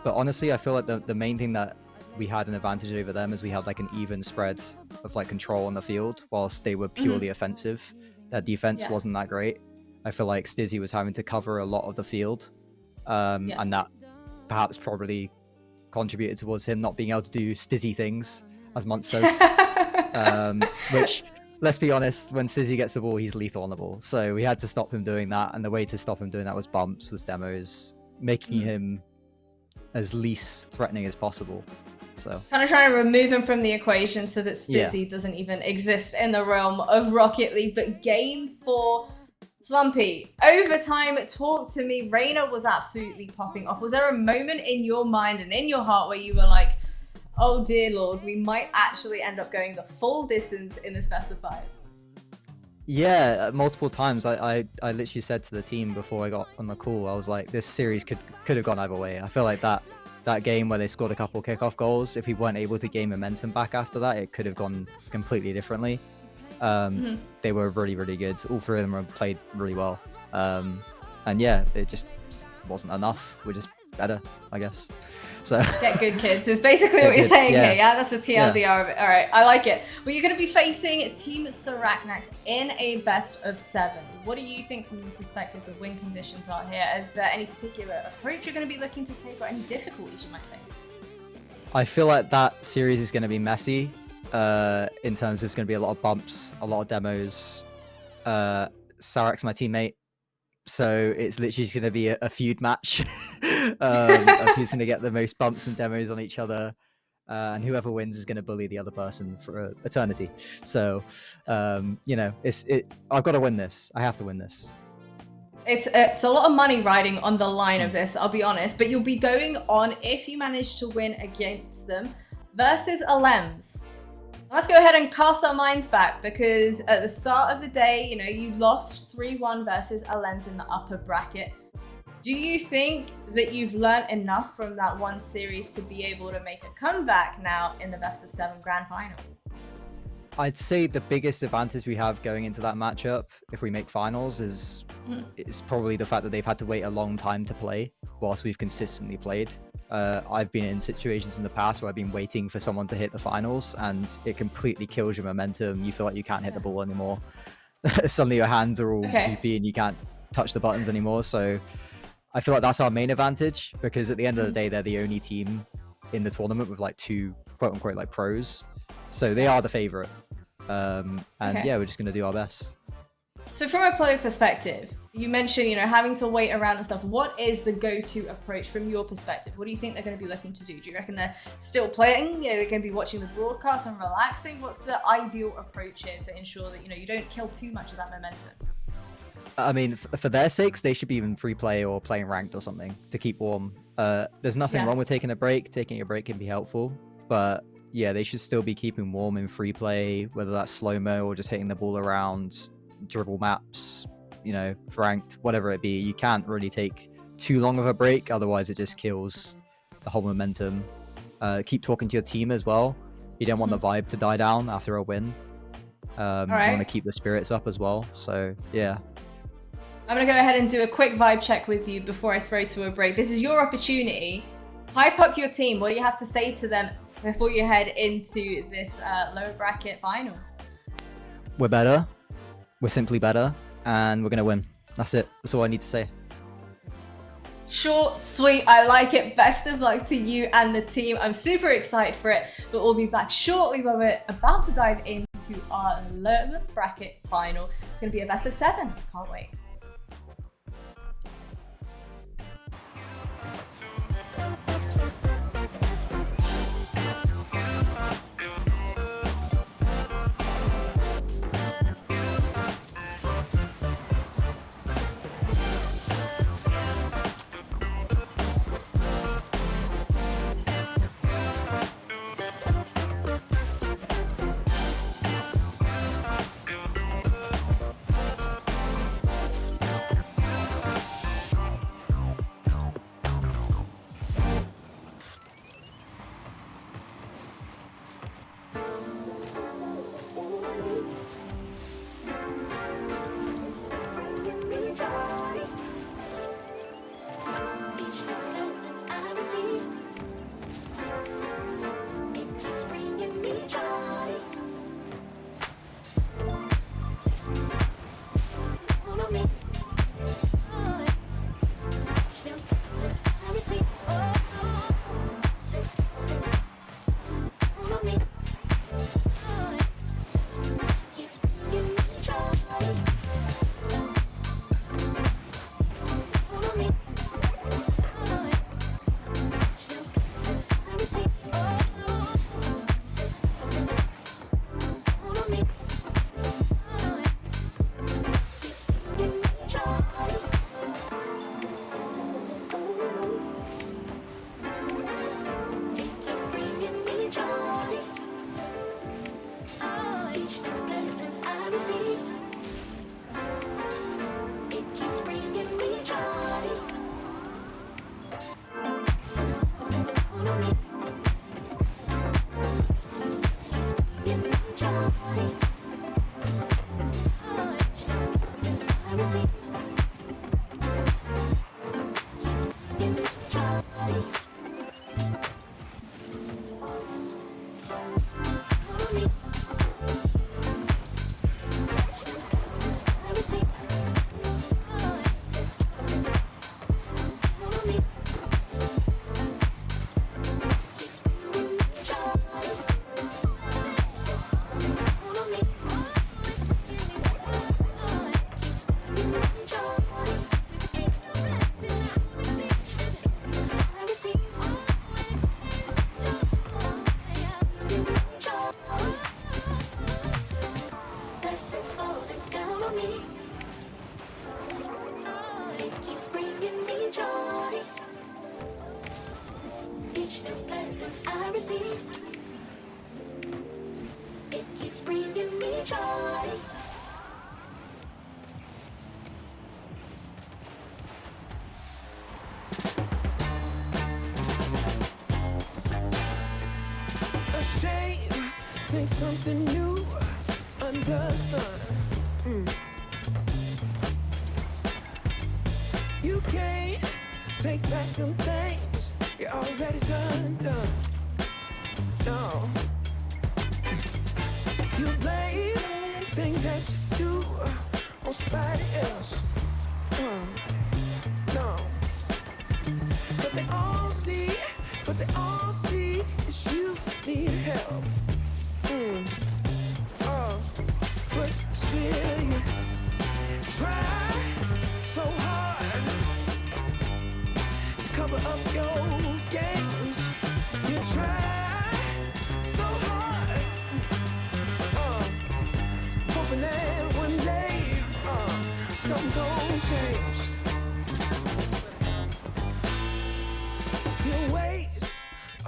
But honestly, I feel like the main thing that we had an advantage over them is we had an even spread of control on the field, whilst they were purely offensive. Their defense wasn't that great. I feel like Stizzy was having to cover a lot of the field, and that perhaps probably contributed towards him not being able to do Stizzy things, as Muntz says. Which, let's be honest, when Stizzy gets the ball, he's lethal on the ball. So we had to stop him doing that, and the way to stop him doing that was bumps, was demos, making him as least threatening as possible. So kind of trying to remove him from the equation so that Stizzy doesn't even exist in the realm of Rocket League. But Game 4, Slumpy, overtime, talk to me. Reina was absolutely popping off. Was there a moment in your mind and in your heart where you were like, oh dear Lord, we might actually end up going the full distance in this best of 5? Yeah, multiple times. I literally said to the team before I got on the call, I was like, this series could have gone either way. I feel like that game where they scored a couple kickoff goals, if we weren't able to gain momentum back after that, it could have gone completely differently. They were really, really good. All three of them played really well. And yeah, it just wasn't enough. We're just better, I guess. So get good, kids, is basically what you're saying here. Yeah, that's a TLDR of it. All right, I like it. Well, you're going to be facing Team Saraknax in a best of 7. What do you think from your perspective the win conditions are here? Is there any particular approach you're going to be looking to take, or any difficulties you might face? I feel like that series is going to be messy. In terms of it's going to be a lot of bumps, a lot of demos. Sarek's my teammate, so it's literally just going to be a feud match of who's going to get the most bumps and demos on each other. And whoever wins is going to bully the other person for eternity. So, you know, I've got to win this. I have to win this. It's a lot of money riding on the line of this, I'll be honest. But you'll be going on, if you manage to win against them, versus Alems. Let's go ahead and cast our minds back, because at the start of the day, you know, you lost 3-1 versus Alems in the upper bracket. Do you think that you've learned enough from that one series to be able to make a comeback now in the best of 7 grand final? I'd say the biggest advantage we have going into that matchup, if we make finals, is probably the fact that they've had to wait a long time to play, whilst we've consistently played. I've been in situations in the past where I've been waiting for someone to hit the finals, and it completely kills your momentum. You feel like you can't hit the ball anymore. Suddenly your hands are all goopy and you can't touch the buttons anymore. So I feel like that's our main advantage, because at the end of the day, they're the only team in the tournament with like 2 quote-unquote like pros. So they are the favorite. And yeah, we're just going to do our best. So from a player perspective, you mentioned, you know, having to wait around and stuff. What is the go-to approach from your perspective? What do you think they're going to be looking to do? Do you reckon they're still playing? You know, they're going to be watching the broadcast and relaxing? What's the ideal approach here to ensure that, you know, you don't kill too much of that momentum? I mean, for their sakes, they should be even free play or playing ranked or something to keep warm. There's nothing wrong with taking a break. Taking a break can be helpful, but yeah, they should still be keeping warm in free play, whether that's slow-mo or just hitting the ball around, dribble maps, you know, ranked, whatever it be. You can't really take too long of a break, otherwise it just kills the whole momentum. Keep talking to your team as well. You don't want the vibe to die down after a win. You want to keep the spirits up as well. So yeah. I'm going to go ahead and do a quick vibe check with you before I throw to a break. This is your opportunity. Hype up your team. What do you have to say to them before you head into this lower bracket final? We're better. We're simply better. And we're going to win. That's it. That's all I need to say. Short, sweet, I like it. Best of luck to you and the team. I'm super excited for it. But we'll be back shortly when we're about to dive into our lower bracket final. It's going to be a best of 7. Can't wait. blessing I receive. It keeps bringing me joy. Ashamed, think something new under the sun. You can't take back them things you already done. No. You blame things that you do on somebody else. No. But they all see is you need help. But still you try so hard to cover up your games. You try so hard, hoping that one day something gon' change. Your ways.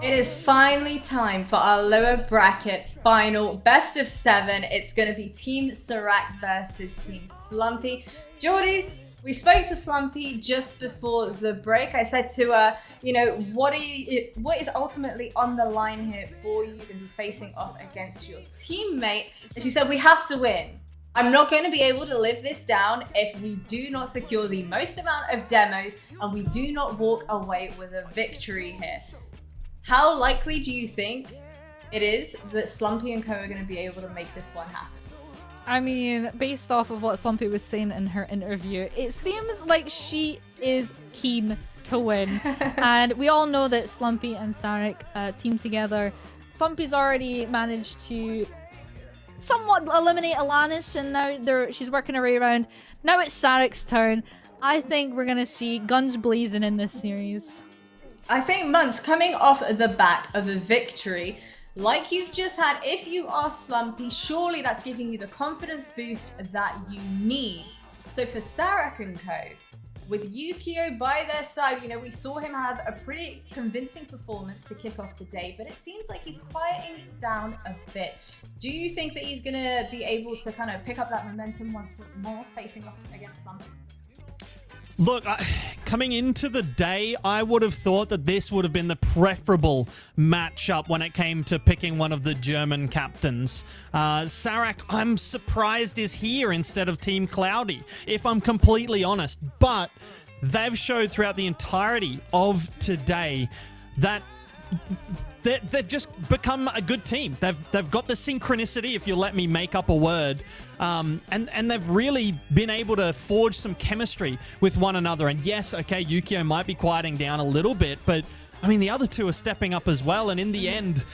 It is finally time for our lower bracket final best of 7. It's going to be Team Serac versus Team Slumpy. Geordies, we spoke to Slumpy just before the break. I said to her, what is ultimately on the line here for you to be facing off against your teammate? And she said, we have to win. I'm not going to be able to live this down if we do not secure the most amount of demos and we do not walk away with a victory here. How likely do you think it is that Slumpy and Co are going to be able to make this one happen? I mean, based off of what Slumpy was saying in her interview, it seems like she is keen to win. And we all know that Slumpy and Sarek team together. Slumpy's already managed to somewhat eliminate Alanis, and now she's working her way around. Now it's Sarek's turn. I think we're going to see guns blazing in this series. I think Muntz, coming off the back of a victory like you've just had, if you are Slumpy, surely that's giving you the confidence boost that you need. So for Sarek and Co, with Yukio by their side, we saw him have a pretty convincing performance to kick off the day, but it seems like he's quieting down a bit. Do you think that he's going to be able to kind of pick up that momentum once more facing off against Slumpy? Look, coming into the day, I would have thought that this would have been the preferable matchup when it came to picking one of the German captains. Sarek, I'm surprised, is here instead of Team Cloudy, if I'm completely honest. But they've showed throughout the entirety of today that they've just become a good team. They've got the synchronicity, if you'll let me make up a word, and they've really been able to forge some chemistry with one another. And yes, okay, Yukio might be quieting down a little bit, but I mean, the other two are stepping up as well. And in the end,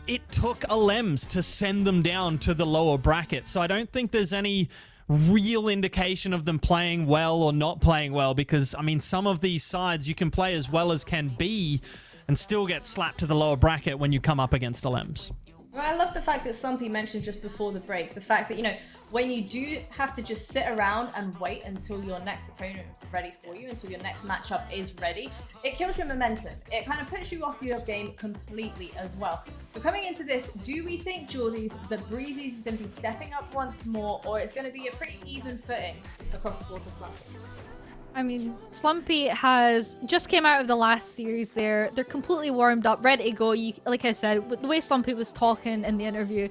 it took Alems to send them down to the lower bracket. So I don't think there's any real indication of them playing well or not playing well, because I mean, some of these sides you can play as well as can be and still get slapped to the lower bracket when you come up against Alems. Well, I love the fact that Slumpy mentioned just before the break, the fact that, when you do have to just sit around and wait until your next opponent is ready for you, until your next matchup is ready, it kills your momentum. It kind of puts you off your game completely as well. So coming into this, do we think, Geordies, that Breezy's is going to be stepping up once more, or it's going to be a pretty even footing across the board for Slumpy? I mean, Slumpy has just came out of the last series there. They're completely warmed up, ready to go. Like I said, with the way Slumpy was talking in the interview,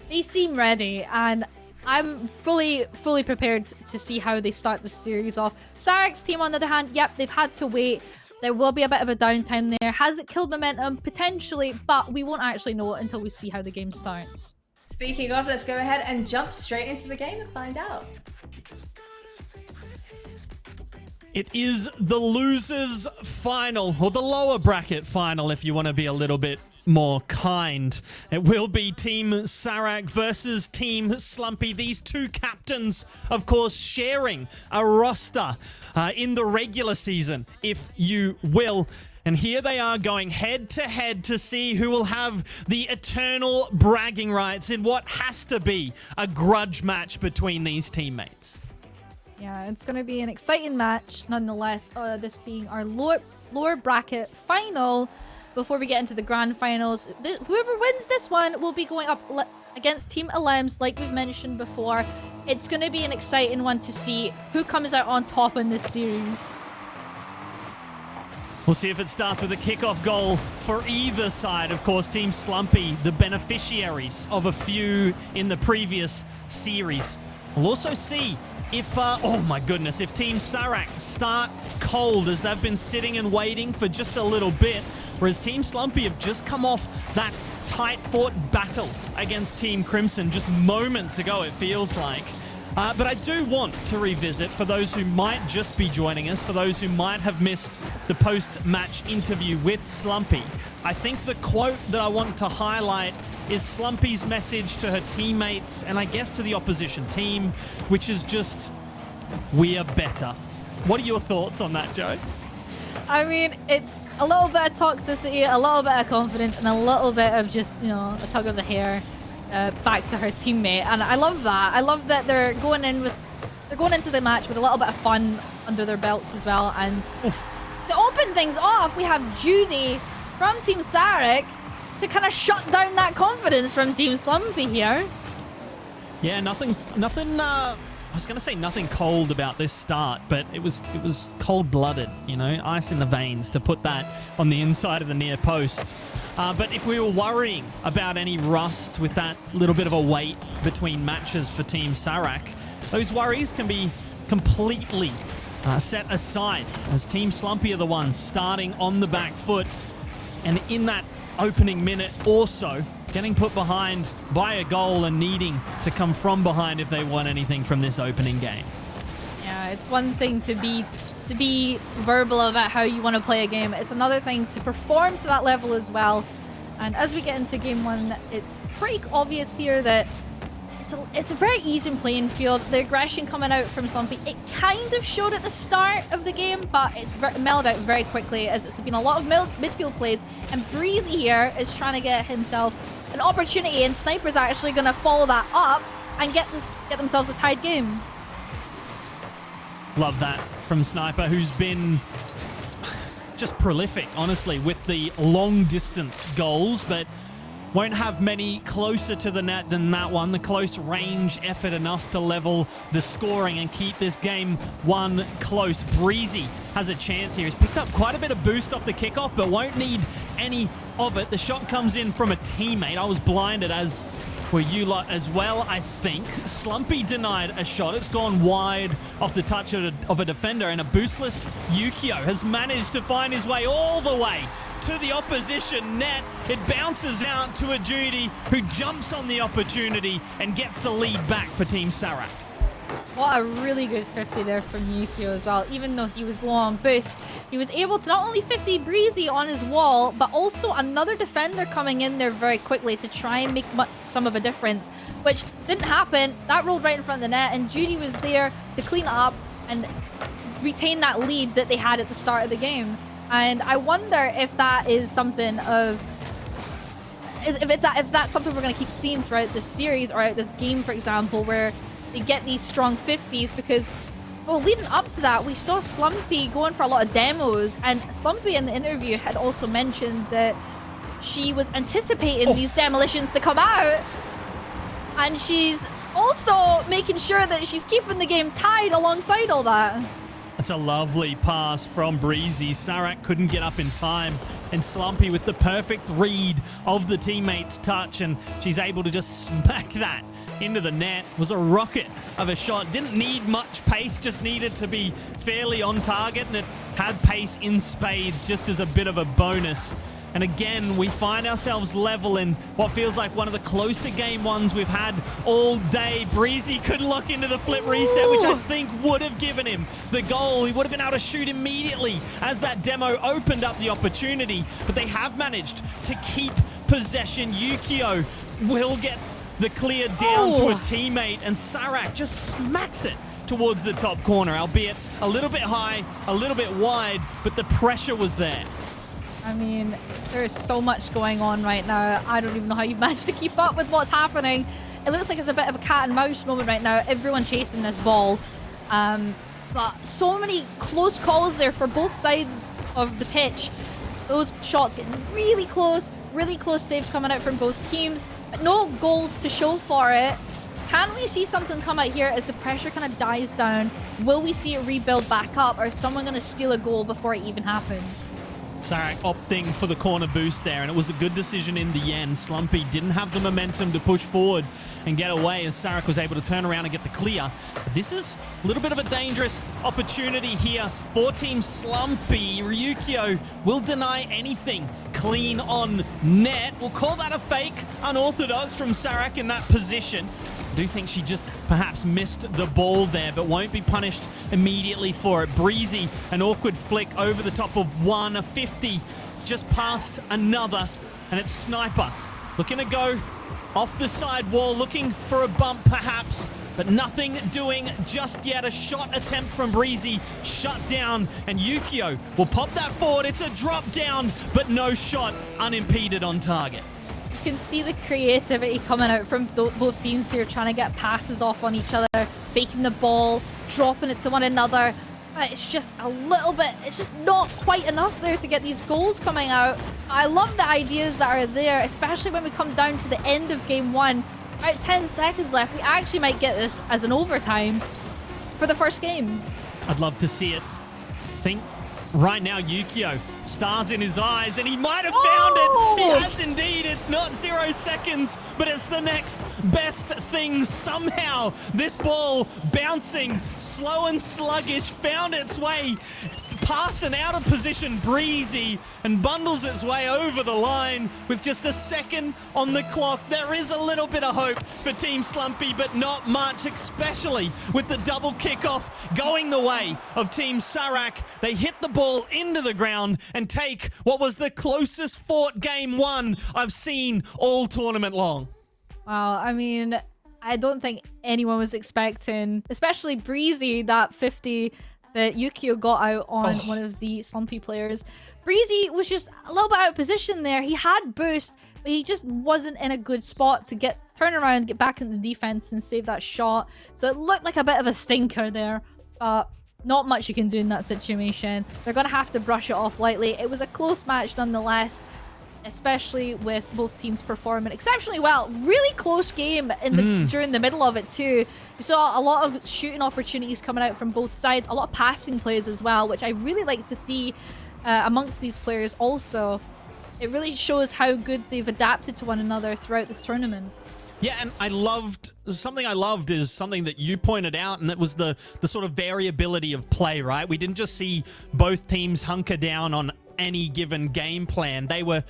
they seem ready, and I'm fully prepared to see how they start the series off. Sarek's team, on the other hand, yep, they've had to wait. There will be a bit of a downtime there. Has it killed momentum? Potentially, but we won't actually know it until we see how the game starts. Speaking of, let's go ahead and jump straight into the game and find out. It is the losers final, or the lower bracket final, if you want to be a little bit more kind. It will be Team Sarek versus Team Slumpy. These two captains, of course, sharing a roster in the regular season, if you will. And here they are going head to head to see who will have the eternal bragging rights in what has to be a grudge match between these teammates. Yeah, it's going to be an exciting match, nonetheless. This being our lower bracket final. before we get into the grand finals. Whoever wins this one will be going up against Team Alems, like we've mentioned before. It's going to be an exciting one to see who comes out on top in this series. We'll see if it starts with a kickoff goal for either side. Of course, Team Slumpy, the beneficiaries of a few in the previous series. We'll also see if, oh my goodness, if Team Sarak start cold as they've been sitting and waiting for just a little bit, whereas Team Slumpy have just come off that tight-fought battle against Team Crimson just moments ago, it feels like. But I do want to revisit, for those who might just be joining us, for those who might have missed the post-match interview with Slumpy, I think the quote that I want to highlight is Slumpy's message to her teammates, and I guess to the opposition team, which is just, we are better. What are your thoughts on that, Joe? I mean, it's a little bit of toxicity, a little bit of confidence, and a little bit of just, you know, a tug of the hair. Back to her teammate, and I love that. I love that they're going into the match with a little bit of fun under their belts as well. And to open things off, we have Judy from Team Sarak to kind of shut down that confidence from Team Slumpy here. Yeah, nothing. I was going to say nothing cold about this start, but it was cold-blooded, you know, ice in the veins, to put that on the inside of the near post. But if we were worrying about any rust with that little bit of a wait between matches for Team Sarak, those worries can be completely set aside, as Team Slumpy are the ones starting on the back foot, and in that opening minute also getting put behind by a goal and needing to come from behind if they want anything from this opening game. Yeah, it's one thing to be verbal about how you want to play a game. It's another thing to perform to that level as well. And as we get into game one, it's pretty obvious here that it's a very easy playing field. The aggression coming out from Slumpy, it kind of showed at the start of the game, but it's mellowed out very quickly as it's been a lot of midfield plays. And Breezy here is trying to get himself an opportunity, and Sniper's actually going to follow that up and get themselves a tied game. Love that from Sniper, who's been just prolific, honestly, with the long-distance goals, but won't have many closer to the net than that one. The close range effort enough to level the scoring and keep this game one close. Breezy has a chance here. He's picked up quite a bit of boost off the kickoff, but won't need any of it. The shot comes in from a teammate. I was blinded, as were you lot as well, I think. Slumpy denied a shot. It's gone wide off the touch of a defender, and a boostless Yukio has managed to find his way all the way to the opposition net. It bounces out to a Judy, who jumps on the opportunity and gets the lead back for Team Sarak. What a really good 50 there from Yukio as well. Even though he was low on boost, he was able to not only 50 Breezy on his wall, but also another defender coming in there very quickly to try and make some of a difference, which didn't happen. That rolled right in front of the net, and Judy was there to clean it up and retain that lead that they had at the start of the game. And I wonder if that is something of... If that's something we're going to keep seeing throughout this series, or out this game, for example, where they get these strong 50s, because, well, leading up to that, we saw Slumpy going for a lot of demos, and Slumpy in the interview had also mentioned that she was anticipating these demolitions to come out, and she's also making sure that she's keeping the game tied alongside all that. That's a lovely pass from Breezy. Sarak couldn't get up in time, and Slumpy with the perfect read of the teammate's touch, and she's able to just smack that into the net. Was a rocket of a shot. Didn't need much pace, just needed to be fairly on target, and it had pace in spades just as a bit of a bonus. And again, we find ourselves level in what feels like one of the closer game ones we've had all day. Breezy could lock into the flip reset, which I think would have given him the goal. He would have been able to shoot immediately as that demo opened up the opportunity. But they have managed to keep possession. Yukio will get the clear down to a teammate, and Sarak just smacks it towards the top corner, albeit a little bit high, a little bit wide, but the pressure was there. I mean, there is so much going on right now. I don't even know how you've managed to keep up with what's happening. It looks like it's a bit of a cat and mouse moment right now. Everyone chasing this ball. But so many close calls there for both sides of the pitch. those shots getting really close saves coming out from both teams, but no goals to show for it. Can we see something come out here as the pressure kind of dies down? Will we see it rebuild back up, or is someone going to steal a goal before it even happens? Sarek opting for the corner boost there, and it was a good decision in the end. Slumpy didn't have the momentum to push forward and get away as Sarek was able to turn around and get the clear. But this is a little bit of a dangerous opportunity here for Team Slumpy. Ryukyu will deny anything clean on net. We'll call that a fake. Unorthodox from Sarek in that position. I do think she just perhaps missed the ball there, but won't be punished immediately for it. Breezy, an awkward flick over the top of one, a 50, just past another, and it's Sniper looking to go off the side wall, looking for a bump perhaps, but nothing doing just yet. A shot attempt from Breezy shut down, and Yukio will pop that forward. It's a drop down, but no shot, unimpeded on target. You can see the creativity coming out from both teams here, trying to get passes off on each other, faking the ball, dropping it to one another. It's just a little bit, it's just not quite enough there to get these goals coming out. I love the ideas that are there, especially when we come down to the end of game one. About 10 seconds left, we actually might get this as an overtime for the first game. I'd love to see it. Think right now, Yukio, stars in his eyes, and he might have found it. He has indeed. It's not 0 seconds, but it's the next best thing. Somehow, this ball bouncing, slow and sluggish, found its way past an out of position Breezy and bundles its way over the line with just a second on the clock. There is a little bit of hope for Team Slumpy, but not much, especially with the double kickoff going the way of Team Sarek. They hit the ball into the ground and take what was the closest fought game one I've seen all tournament long. Wow, I mean, I don't think anyone was expecting, especially Breezy, that 50 that Yukio got out on one of the Slumpy players. Breezy was just a little bit out of position there. He had boost, but he just wasn't in a good spot to turn around, get back into the defense and save that shot. So it looked like a bit of a stinker there, but not much you can do in that situation. They're going to have to brush it off lightly. It was a close match nonetheless, especially with both teams performing exceptionally well. Really close game in during the middle of it too. We saw a lot of shooting opportunities coming out from both sides, a lot of passing plays as well, which I really like to see amongst these players also. It really shows how good they've adapted to one another throughout this tournament. Yeah, and something I loved is something that you pointed out, and that was the sort of variability of play, right? We didn't just see both teams hunker down on any given game plan. They were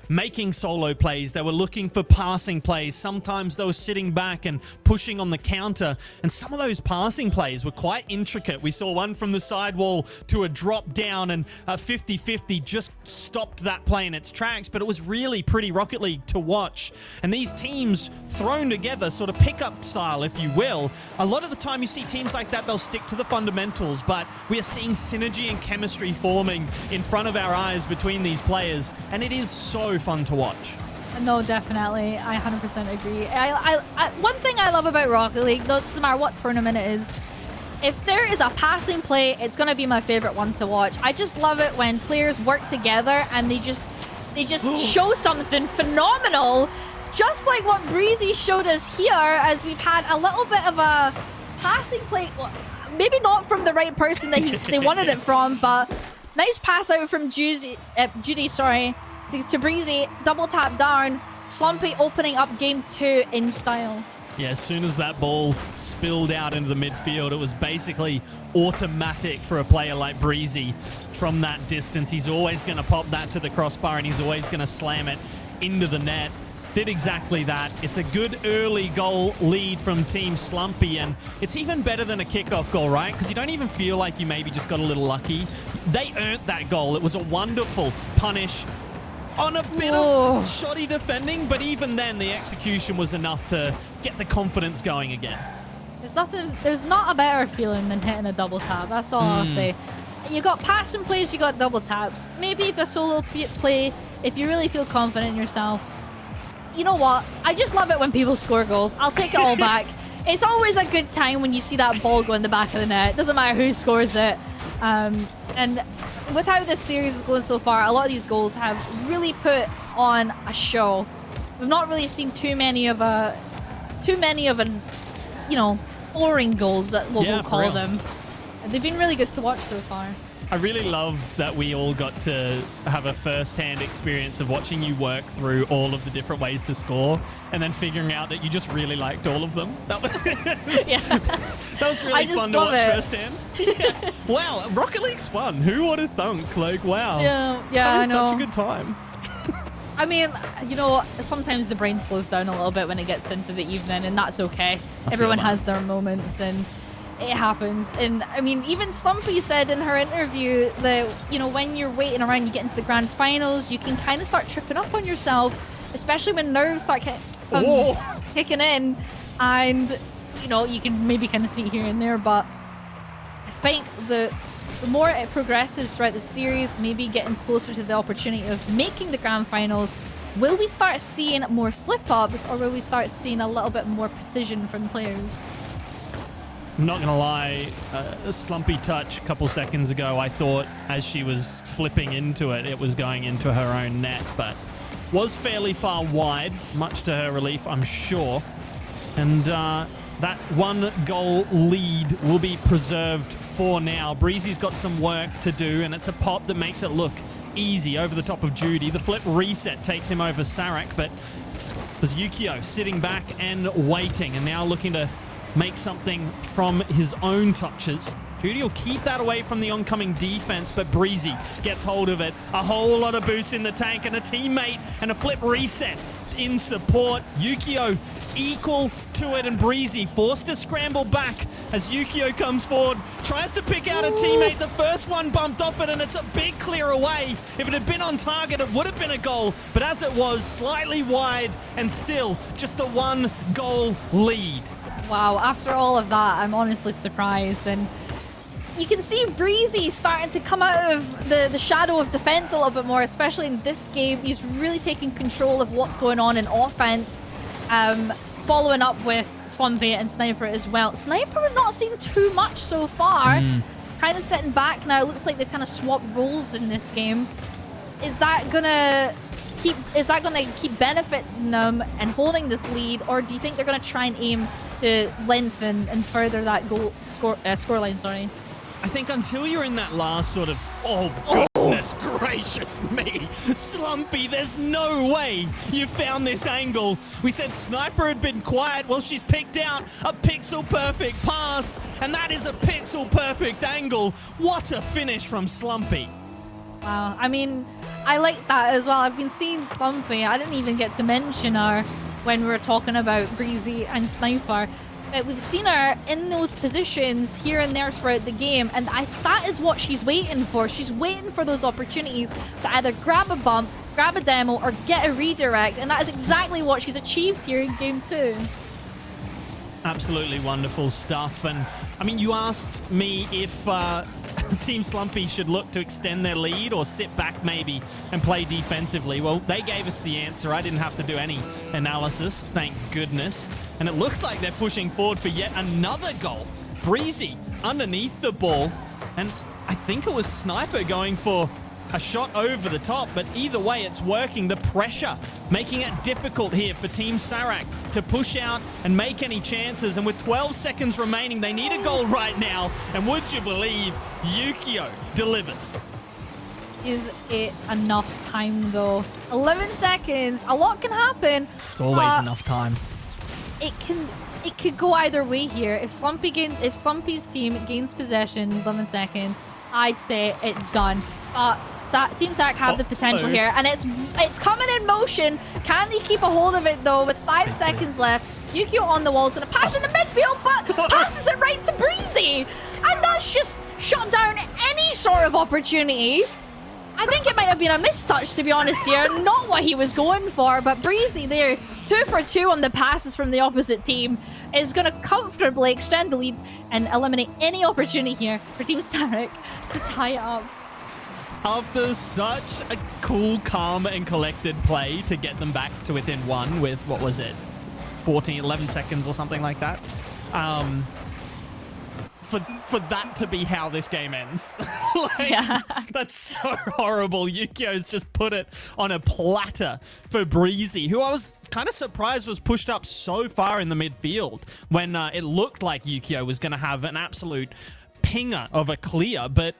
making solo plays. They were looking for passing plays. Sometimes they were sitting back and pushing on the counter. And some of those passing plays were quite intricate. We saw one from the sidewall to a drop down, and 50-50 just stopped that play in its tracks. But it was really pretty Rocket League to watch. And these teams thrown together, sort of pickup style, if you will. A lot of the time you see teams like that, they'll stick to the fundamentals. But we are seeing synergy and chemistry forming in front of our eyes between these players. And it is so fun to watch. No, definitely. I 100% agree. One thing I love about Rocket League, doesn't matter what tournament it is, if there is a passing play, it's going to be my favorite one to watch. I just love it when players work together and they just show something phenomenal, just like what Breezy showed us here, as we've had a little bit of a passing play. Well, maybe not from the right person that they wanted it from, but nice pass out from Judy, to Breezy, double tap down, Slumpy opening up game 2 in style. Yeah, as soon as that ball spilled out into the midfield, it was basically automatic for a player like Breezy from that distance. He's always going to pop that to the crossbar, and he's always going to slam it into the net. Did exactly that. It's a good early goal lead from Team Slumpy, and it's even better than a kickoff goal, right? Because you don't even feel like you maybe just got a little lucky. They earned that goal. It was a wonderful punish on a bit of shoddy defending, but even then the execution was enough to get the confidence going again. There's not a better feeling than hitting a double tap. That's all I'll say. You got passing plays, you got double taps. Maybe if a solo play, if you really feel confident in yourself. You know what? I just love it when people score goals. I'll take it all back. It's always a good time when you see that ball go in the back of the net. Doesn't matter who scores it. And with how this series is going so far, a lot of these goals have really put on a show. We've not really seen too many of an, you know, boring goals that we'll call them. They've been really good to watch so far. I really love that we all got to have a first-hand experience of watching you work through all of the different ways to score and then figuring out that you just really liked all of them. That was really fun to watch firsthand. Yeah. Wow, Rocket League's fun. Who would have thunk? Like, wow. Yeah, that was I know. such a good time. I mean, you know, sometimes the brain slows down a little bit when it gets into the evening, and that's okay. Everyone has their moments, and it happens. And I mean, even Slumpy said in her interview that, you know, when you're waiting around, you get into the grand finals, you can kind of start tripping up on yourself, especially when nerves start kicking in. And, you know, you can maybe kind of see here and there, but I think the more it progresses throughout the series, maybe getting closer to the opportunity of making the grand finals, will we start seeing more slip-ups, or will we start seeing a little bit more precision from players? I'm not gonna lie, a slumpy touch a couple seconds ago, I thought as she was flipping into it, it was going into her own net, but was fairly far wide, much to her relief, I'm sure. And that 1-goal lead will be preserved for now. Breezy's got some work to do, and it's a pop that makes it look easy over the top of Judy. The flip reset takes him over Sarek, but there's Yukio sitting back and waiting, and now looking to make something from his own touches. Judy will keep that away from the oncoming defense, but Breezy gets hold of it. A whole lot of boost in the tank, and a teammate, and a flip reset in support. Yukio equal to it, and Breezy forced to scramble back as Yukio comes forward, tries to pick out a teammate. The first one bumped off it, and it's a big clear away. If it had been on target, it would have been a goal, but as it was, slightly wide, and still just a 1-goal lead. Wow, after all of that, I'm honestly surprised. And you can see Breezy starting to come out of the shadow of defense a little bit more, especially in this game. He's really taking control of what's going on in offense, following up with Slumpy and Sniper as well. Sniper, we've not seen too much so far. Kind of sitting back now. Looks like they've kind of swapped roles in this game. Is that gonna keep benefiting them and holding this lead, or do you think they're gonna try and aim to lengthen and further that goal scoreline? Sorry. I think until you're in that last sort of, oh goodness gracious me, Slumpy, there's no way you found this angle. We said Sniper had been quiet. Well, she's picked out a pixel perfect pass, and that is a pixel perfect angle. What a finish from Slumpy. Wow, I mean, I like that as well. I've been seeing Slumpy. I didn't even get to mention her when we were talking about Breezy and Sniper. But we've seen her in those positions here and there throughout the game, and that is what she's waiting for. She's waiting for those opportunities to either grab a bump, grab a demo, or get a redirect, and that is exactly what she's achieved here in Game 2. Absolutely wonderful stuff. And I mean, you asked me if Team Slumpy should look to extend their lead or sit back maybe and play defensively. Well, they gave us the answer. I didn't have to do any analysis, thank goodness. And it looks like they're pushing forward for yet another goal. Breezy underneath the ball, and I think it was Sniper going for a shot over the top, but either way it's working. The pressure making it difficult here for Team Sarek to push out and make any chances, and with 12 seconds remaining they need a goal right now, and would you believe Yukio delivers. Is it enough time though? 11 seconds, a lot can happen. It's always enough time. It could go either way here. If Slumpy's team gains possession in 11 seconds, I'd say it's done. Team Sarek have the potential here, and it's coming in motion. Can they keep a hold of it though with 5 seconds left? Yukio on the wall is going to pass in the midfield, but passes it right to Breezy, and that's just shut down any sort of opportunity. I think it might have been a mistouch, to be honest here, not what he was going for, but Breezy there, 2 for 2 on the passes from the opposite team, is going to comfortably extend the lead and eliminate any opportunity here for Team Sarek to tie it up. After such a cool, calm, and collected play to get them back to within 1 with, what was it, 11 seconds or something like that. for that to be how this game ends. That's so horrible. Yukio's just put it on a platter for Breezy, who I was kind of surprised was pushed up so far in the midfield when it looked like Yukio was going to have an absolute pinger of a clear. But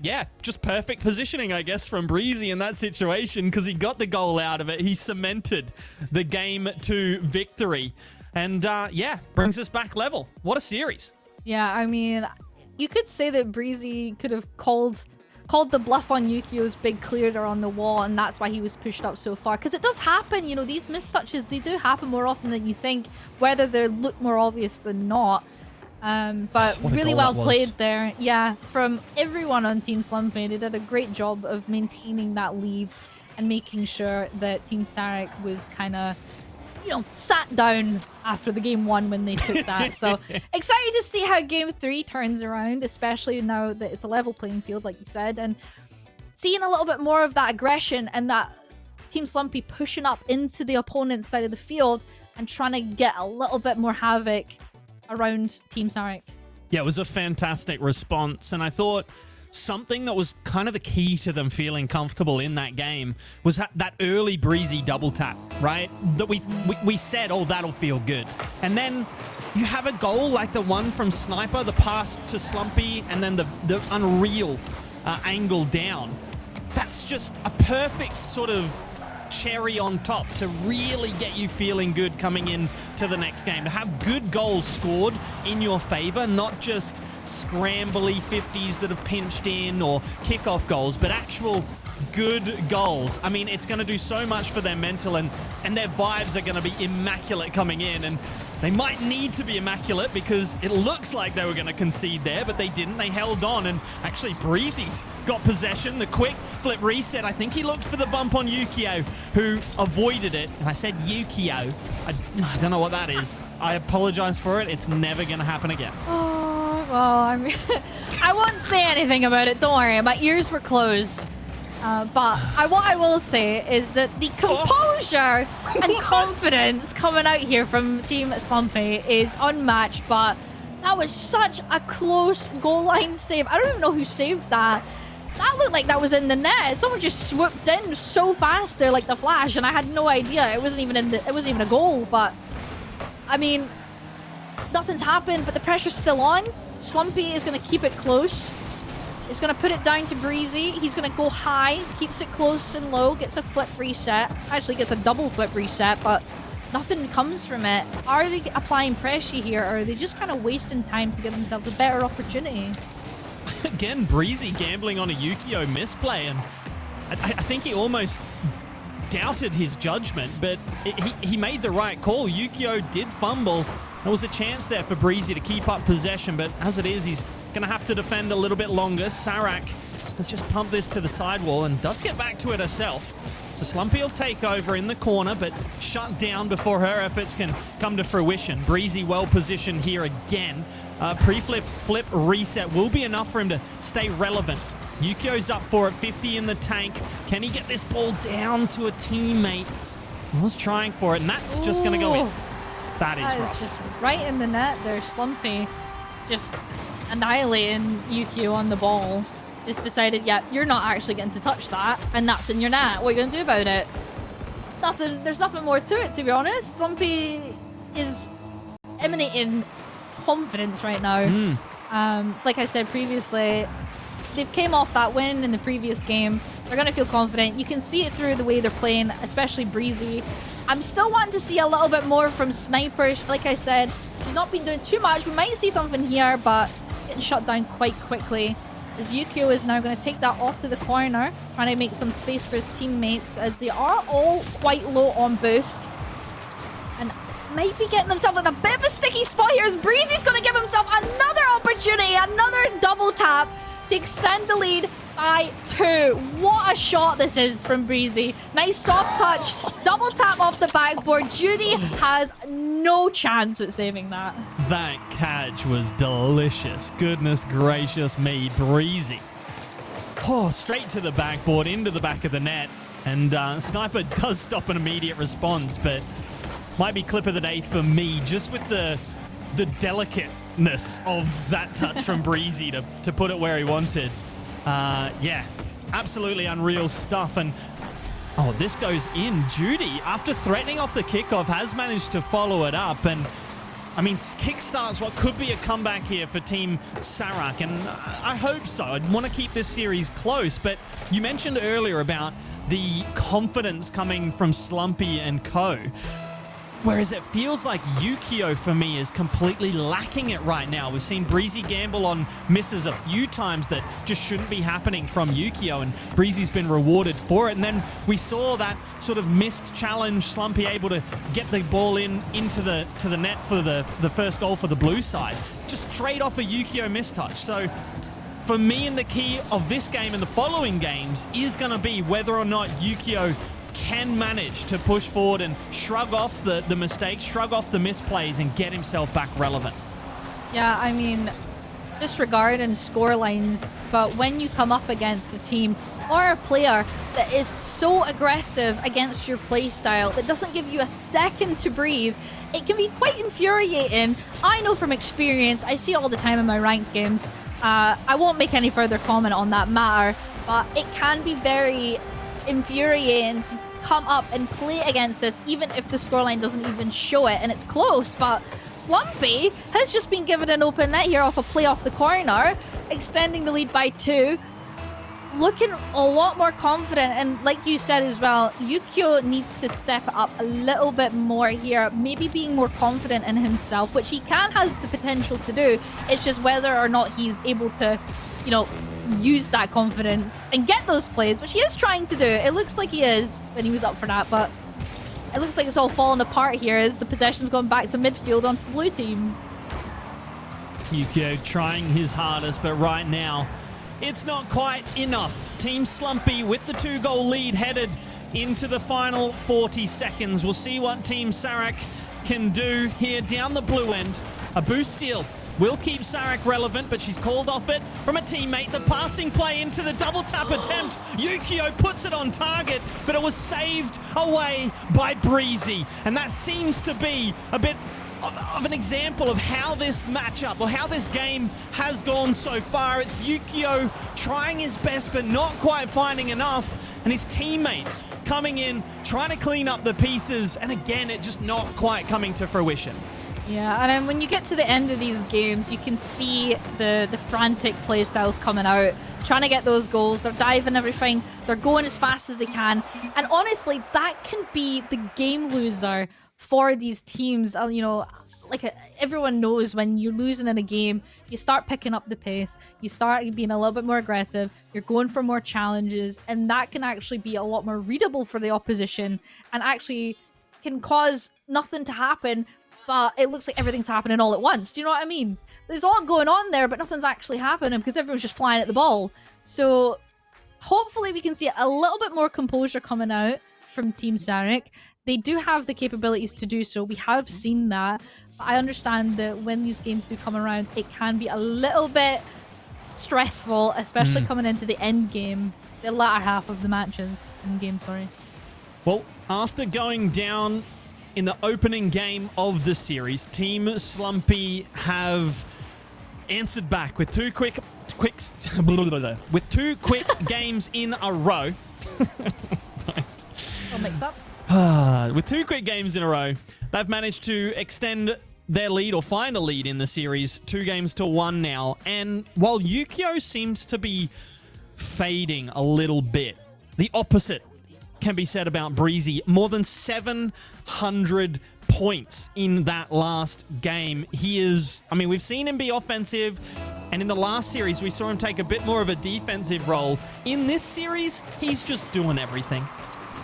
yeah, just perfect positioning, I guess, from Breezy in that situation, because he got the goal out of it. He cemented the game to victory. And yeah, brings us back level. What a series. Yeah, I mean, you could say that Breezy could have called the bluff on Yukio's big clearer on the wall, and that's why he was pushed up so far. Because it does happen, you know, these mistouches, they do happen more often than you think, whether they look more obvious than not. But really well played there. Yeah, from everyone on Team Slumpy, they did a great job of maintaining that lead and making sure that Team Sarek was kind of, you know, sat down after the game 1 when they took that. So excited to see how game 3 turns around, especially now that it's a level playing field, like you said, and seeing a little bit more of that aggression and that Team Slumpy pushing up into the opponent's side of the field and trying to get a little bit more havoc around Team Sarek. Yeah, it was a fantastic response, and I thought something that was kind of the key to them feeling comfortable in that game was that early Breezy double tap, right? That we said, oh, that'll feel good. And then you have a goal like the one from Sniper, the pass to Slumpy, and then the unreal angle down. That's just a perfect sort of cherry on top to really get you feeling good coming in to the next game. To have good goals scored in your favor, not just scrambly 50s that have pinched in or kickoff goals, but actual good goals. I mean, it's going to do so much for their mental, and their vibes are going to be immaculate coming in, and they might need to be immaculate because it looks like they were going to concede there, but they didn't. They held on, and actually Breezy's got possession. The quick flip reset. I think he looked for the bump on Yukio, who avoided it. And I said Yukio. I don't know what that is. I apologize for it. It's never going to happen again. Oh, well, I mean, I won't say anything about it. Don't worry. My ears were closed. But what I will say is that the composure and confidence coming out here from Team Slumpy is unmatched, but that was such a close goal line save. I don't even know who saved that. That looked like that was in the net. Someone just swooped in so fast there like the Flash, and I had no idea. It wasn't even a goal, but I mean, nothing's happened, but the pressure's still on. Slumpy is going to keep it close. He's going to put it down to Breezy. He's going to go high, keeps it close and low, gets a flip reset. Actually gets a double flip reset, but nothing comes from it. Are they applying pressure here, or are they just kind of wasting time to give themselves a better opportunity? Again, Breezy gambling on a Yukio misplay, and I think he almost doubted his judgment, but he made the right call. Yukio did fumble. There was a chance there for Breezy to keep up possession, but as it is, he's going to have to defend a little bit longer. Sarek has just pumped this to the sidewall and does get back to it herself. So Slumpy will take over in the corner, but shut down before her efforts can come to fruition. Breezy well positioned here again. Pre-flip, flip, reset will be enough for him to stay relevant. Yukio's up for it, 50 in the tank. Can he get this ball down to a teammate? He was trying for it, and that's just going to go in. That is rough. Just right in the net there. Slumpy just annihilating Yukio on the ball. Just decided, yeah, you're not actually getting to touch that, and that's in your net. What are you going to do about it? Nothing. There's nothing more to it, to be honest. Slumpy is emanating confidence right now. Like I said previously, they've came off that win in the previous game. They're going to feel confident. You can see it through the way they're playing, especially Breezy. I'm still wanting to see a little bit more from Sniper. Like I said, she's not been doing too much. We might see something here, but getting shut down quite quickly. As Yukio is now going to take that off to the corner, trying to make some space for his teammates, as they are all quite low on boost. And might be getting themselves in a bit of a sticky spot here, as Breezy's going to give himself another opportunity, another double tap to extend the lead by 2. What a shot this is from Breezy. Nice soft touch, double tap off the backboard. Judy has no chance at saving that. That catch was delicious. Goodness gracious me, Breezy. Oh, straight to the backboard, into the back of the net. And Sniper does stop an immediate response, but might be clip of the day for me, just with the delicate perfectness of that touch from Breezy to put it where he wanted. Yeah, absolutely unreal stuff. And oh, this goes in. Judy, after threatening off the kickoff, has managed to follow it up. And I mean, kickstarts what could be a comeback here for Team Sarak, and I hope so. I'd want to keep this series close, but you mentioned earlier about the confidence coming from Slumpy and co. Whereas it feels like Yukio, for me, is completely lacking it right now. We've seen Breezy gamble on misses a few times that just shouldn't be happening from Yukio, and Breezy's been rewarded for it. And then we saw that sort of missed challenge, Slumpy able to get the ball into the net for the first goal for the blue side. Just straight off a Yukio mistouch. So for me, and the key of this game and the following games is going to be whether or not Yukio can manage to push forward and shrug off the mistakes, shrug off the misplays, and get himself back relevant. Yeah, I mean, disregarding score lines, but when you come up against a team or a player that is so aggressive against your play style that doesn't give you a second to breathe, it can be quite infuriating. I know from experience, I see it all the time in my ranked games. I won't make any further comment on that matter, but it can be very infuriating to come up and play against this, even if the scoreline doesn't even show it and it's close. But Slumpy has just been given an open net here off a play off the corner, extending the lead by 2, looking a lot more confident. And like you said as well, Yukio needs to step up a little bit more here, maybe being more confident in himself, which he can have the potential to do. It's just whether or not he's able to, you know, use that confidence and get those plays, which he is trying to do. It looks like he is when he was up for that, but it looks like it's all falling apart here as the possession's gone back to midfield onto the blue team. Yukio trying his hardest, but right now it's not quite enough. Team Slumpy with the 2-goal lead headed into the final 40 seconds. We'll see what Team Sarak can do here down the blue end. A boost steal will keep Sarak relevant, but she's called off it from a teammate. The passing play into the double tap attempt. Yukio puts it on target, but it was saved away by Breezy. And that seems to be a bit of an example of how this matchup or how this game has gone so far. It's Yukio trying his best, but not quite finding enough. And his teammates coming in, trying to clean up the pieces. And again, it just not quite coming to fruition. Yeah, and then when you get to the end of these games, you can see the frantic play styles coming out, trying to get those goals. They're diving everything. They're going as fast as they can. And honestly, that can be the game loser for these teams. You know, like everyone knows when you're losing in a game, you start picking up the pace. You start being a little bit more aggressive. You're going for more challenges. And that can actually be a lot more readable for the opposition and actually can cause nothing to happen, but it looks like everything's happening all at once. Do you know what I mean? There's a lot going on there, but nothing's actually happening because everyone's just flying at the ball. So hopefully we can see a little bit more composure coming out from Team Sarak. They do have the capabilities to do so. We have seen that. But I understand that when these games do come around, it can be a little bit stressful, especially coming into the end game, the latter half of the matches in game, sorry. Well, after going down in the opening game of the series, Team Slumpy have answered back with two quick games in a row. All mixed up. With 2 quick games in a row, they've managed to extend their lead or find a lead in the series, 2-1 now. And while Yukio seems to be fading a little bit, the opposite can be said about Breezy. More than 700 points in that last game. He is, I mean, we've seen him be offensive, and in the last series, we saw him take a bit more of a defensive role. In this series, he's just doing everything.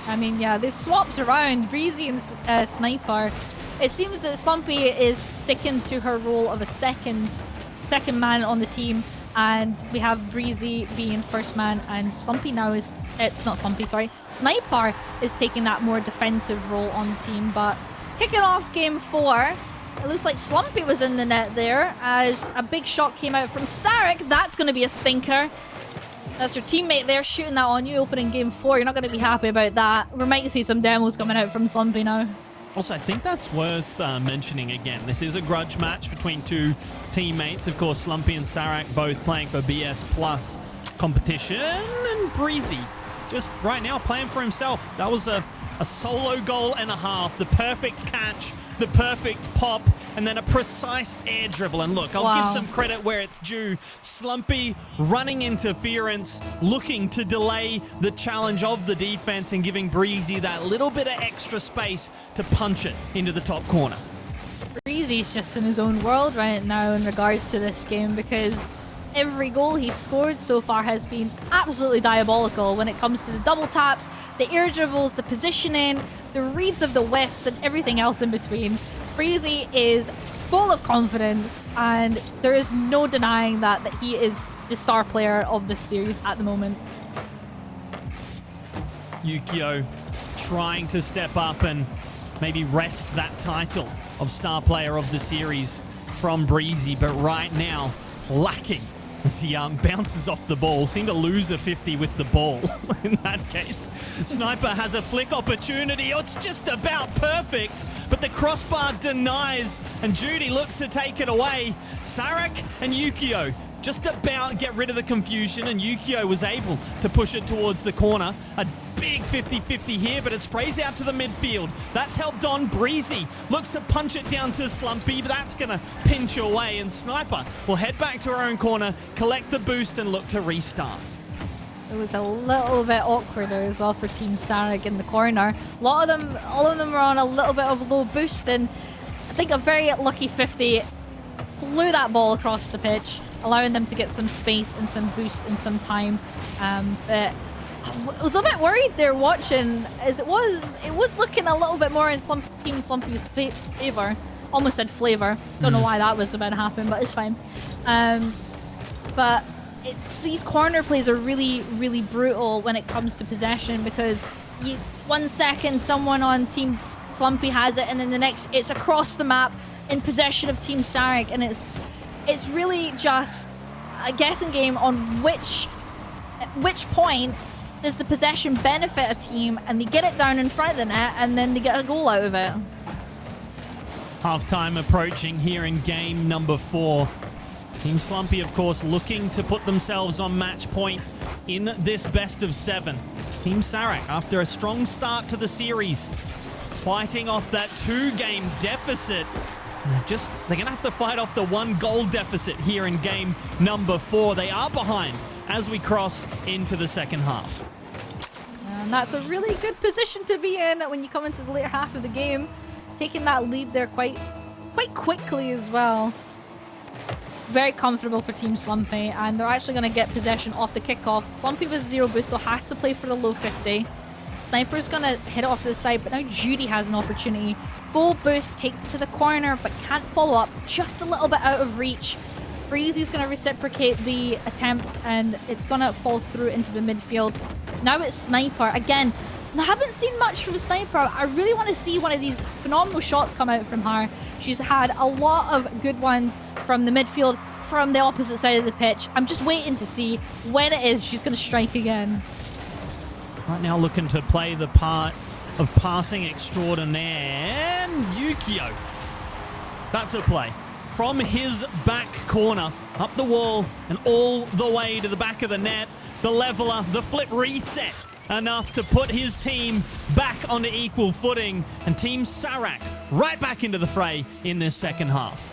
I mean, yeah, they've swapped around Breezy and Sniper. It seems that Slumpy is sticking to her role of a second man on the team, and we have Breezy being first man, and Slumpy now is, it's not Slumpy, sorry, Sniper is taking that more defensive role on the team. But kicking off game 4, it looks like Slumpy was in the net there as a big shot came out from Sarak. That's going to be a stinker. That's your teammate there shooting that on you opening game 4. You're not going to be happy about that. We might see some demos coming out from Slumpy now. Also, I think that's worth mentioning again. This is a grudge match between two teammates. Of course, Slumpy and Sarak both playing for BS Plus competition. And Breezy just right now playing for himself. That was a solo goal and a half. The perfect catch, the perfect pop, and then a precise air dribble. And look, I'll give some credit where it's due. Slumpy running interference, looking to delay the challenge of the defense and giving Breezy that little bit of extra space to punch it into the top corner. Breezy's just in his own world right now in regards to this game, because every goal he's scored so far has been absolutely diabolical when it comes to the double taps, the air dribbles, the positioning, the reads of the whiffs, and everything else in between. Breezy is full of confidence, and there is no denying that he is the star player of this series at the moment. Yukio trying to step up and maybe wrest that title of star player of the series from Breezy, but right now lacking as he bounces off the ball. Seemed to lose a 50 with the ball in that case. Sniper has a flick opportunity. Oh, it's just about perfect, but the crossbar denies, and Judy looks to take it away. Sarak and Yukio just about get rid of the confusion, and Yukio was able to push it towards the corner. A big 50-50 here, but it sprays out to the midfield. That's helped on. Breezy looks to punch it down to Slumpy, but that's going to pinch away, and Sniper will head back to her own corner, collect the boost, and look to restart. It was a little bit awkward as well for Team Sarak in the corner. All of them were on a little bit of a low boost, and I think a very lucky 50 flew that ball across the pitch, allowing them to get some space and some boost and some time. But I was a bit worried there watching, as it was looking a little bit more in Team Slumpy's favor. Almost said flavor. Don't know why that was about to happen, but it's fine. But these corner plays are really, really brutal when it comes to possession, because 1 second someone on Team Slumpy has it, and then the next it's across the map in possession of Team Sarak, and it's really just a guessing game on which point does the possession benefit a team, and they get it down in front of the net, and then they get a goal out of it. Half-time approaching here in game number 4. Team Slumpy, of course, looking to put themselves on match point in this best of 7. Team Sarak, after a strong start to the series, fighting off that 2-game deficit. They're going to have to fight off the 1-goal deficit here in game number 4. They are behind as we cross into the second half. And that's a really good position to be in when you come into the later half of the game. Taking that lead there quite quickly as well. Very comfortable for Team Slumpy, and they're actually going to get possession off the kickoff. Slumpy with 0 boost, so has to play for the low 50. Sniper's going to hit it off to the side, but now Judy has an opportunity. Full boost, takes it to the corner, but can't follow up. Just a little bit out of reach. Breezy's going to reciprocate the attempt, and it's going to fall through into the midfield. Now it's Sniper. Again, I haven't seen much from the Sniper. I really want to see one of these phenomenal shots come out from her. She's had a lot of good ones from the midfield, from the opposite side of the pitch. I'm just waiting to see when it is she's going to strike again. Right now looking to play the part of passing extraordinaire. Yukio. That's a play. From his back corner, up the wall, and all the way to the back of the net. The leveler, the flip reset. Enough to put his team back onto equal footing. And Team Sarak right back into the fray in this second half.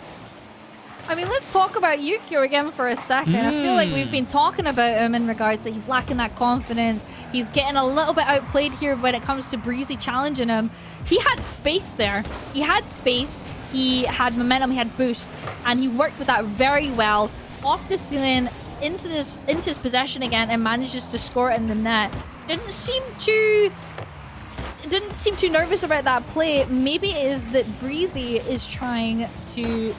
I mean, let's talk about Yukio again for a second. I feel like we've been talking about him in regards that he's lacking that confidence. He's getting a little bit outplayed here when it comes to Breezy challenging him. He had space there. He had space. He had momentum. He had boost. And he worked with that very well. Off the ceiling, into his possession again, and manages to score it in the net. Didn't seem too nervous about that play. Maybe it is that Breezy is trying to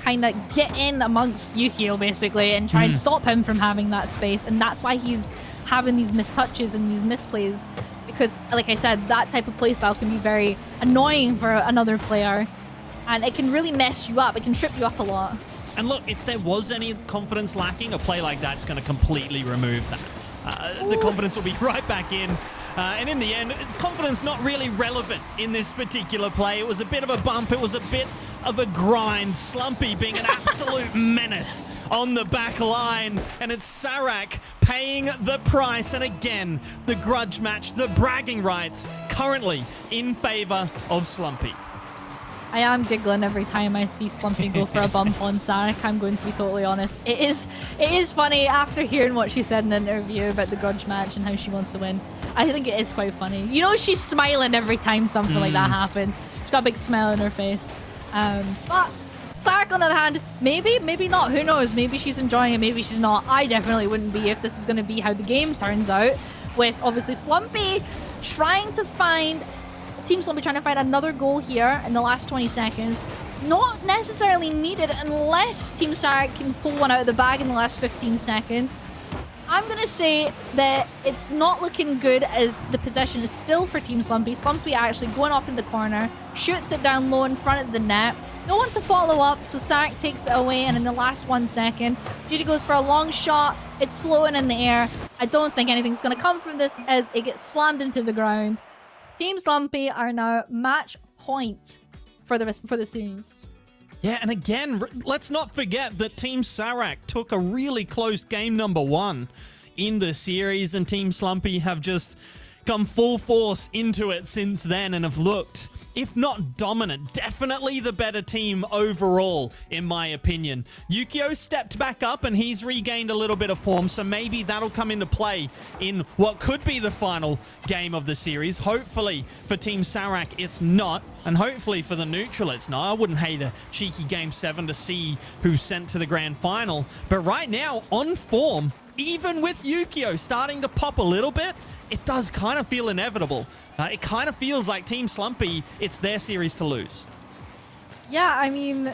kind of get in amongst Yukio basically and try and stop him from having that space, and that's why he's having these mistouches and these misplays, because like I said, that type of playstyle can be very annoying for another player, and it can really mess you up. It can trip you up a lot. And look, if there was any confidence lacking, a play like that's going to completely remove that. The confidence will be right back in. And in the end, confidence not really relevant in this particular play. It was a bit of a bump. It was a bit of a grind. Slumpy being an absolute menace on the back line. And it's Sarak paying the price. And again, the grudge match, the bragging rights currently in favor of Slumpy. I am giggling every time I see Slumpy go for a bump on Sarak, I'm going to be totally honest. It is funny after hearing what she said in the interview about the grudge match and how she wants to win. I think it is quite funny. You know, she's smiling every time something like that happens. She's got a big smile on her face. But Sarak, on the other hand, maybe not. Who knows? Maybe she's enjoying it, maybe she's not. I definitely wouldn't be if this is going to be how the game turns out. With obviously Slumpy trying to find... Team Slumpy trying to find another goal here in the last 20 seconds. Not necessarily needed unless Team Sarak can pull one out of the bag in the last 15 seconds. I'm going to say that it's not looking good as the possession is still for Team Slumpy. Slumpy actually going off in the corner, shoots it down low in front of the net. No one to follow up, so Sarak takes it away, and in the last 1 second, Judy goes for a long shot. It's floating in the air. I don't think anything's going to come from this as it gets slammed into the ground. Team Slumpy are now match point for the series. Yeah, and again, let's not forget that Team Sarak took a really close game number 1 in the series, and Team Slumpy have just come full force into it since then and have looked, if not dominant, definitely the better team overall, in my opinion. Yukio stepped back up and he's regained a little bit of form, so maybe that'll come into play in what could be the final game of the series. Hopefully for Team Sarak, it's not. And hopefully for the neutral, it's not. I wouldn't hate a cheeky Game 7 to see who's sent to the grand final. But right now, on form, even with Yukio starting to pop a little bit, it does kind of feel inevitable. It kind of feels like Team Slumpy, it's their series to lose. Yeah, I mean,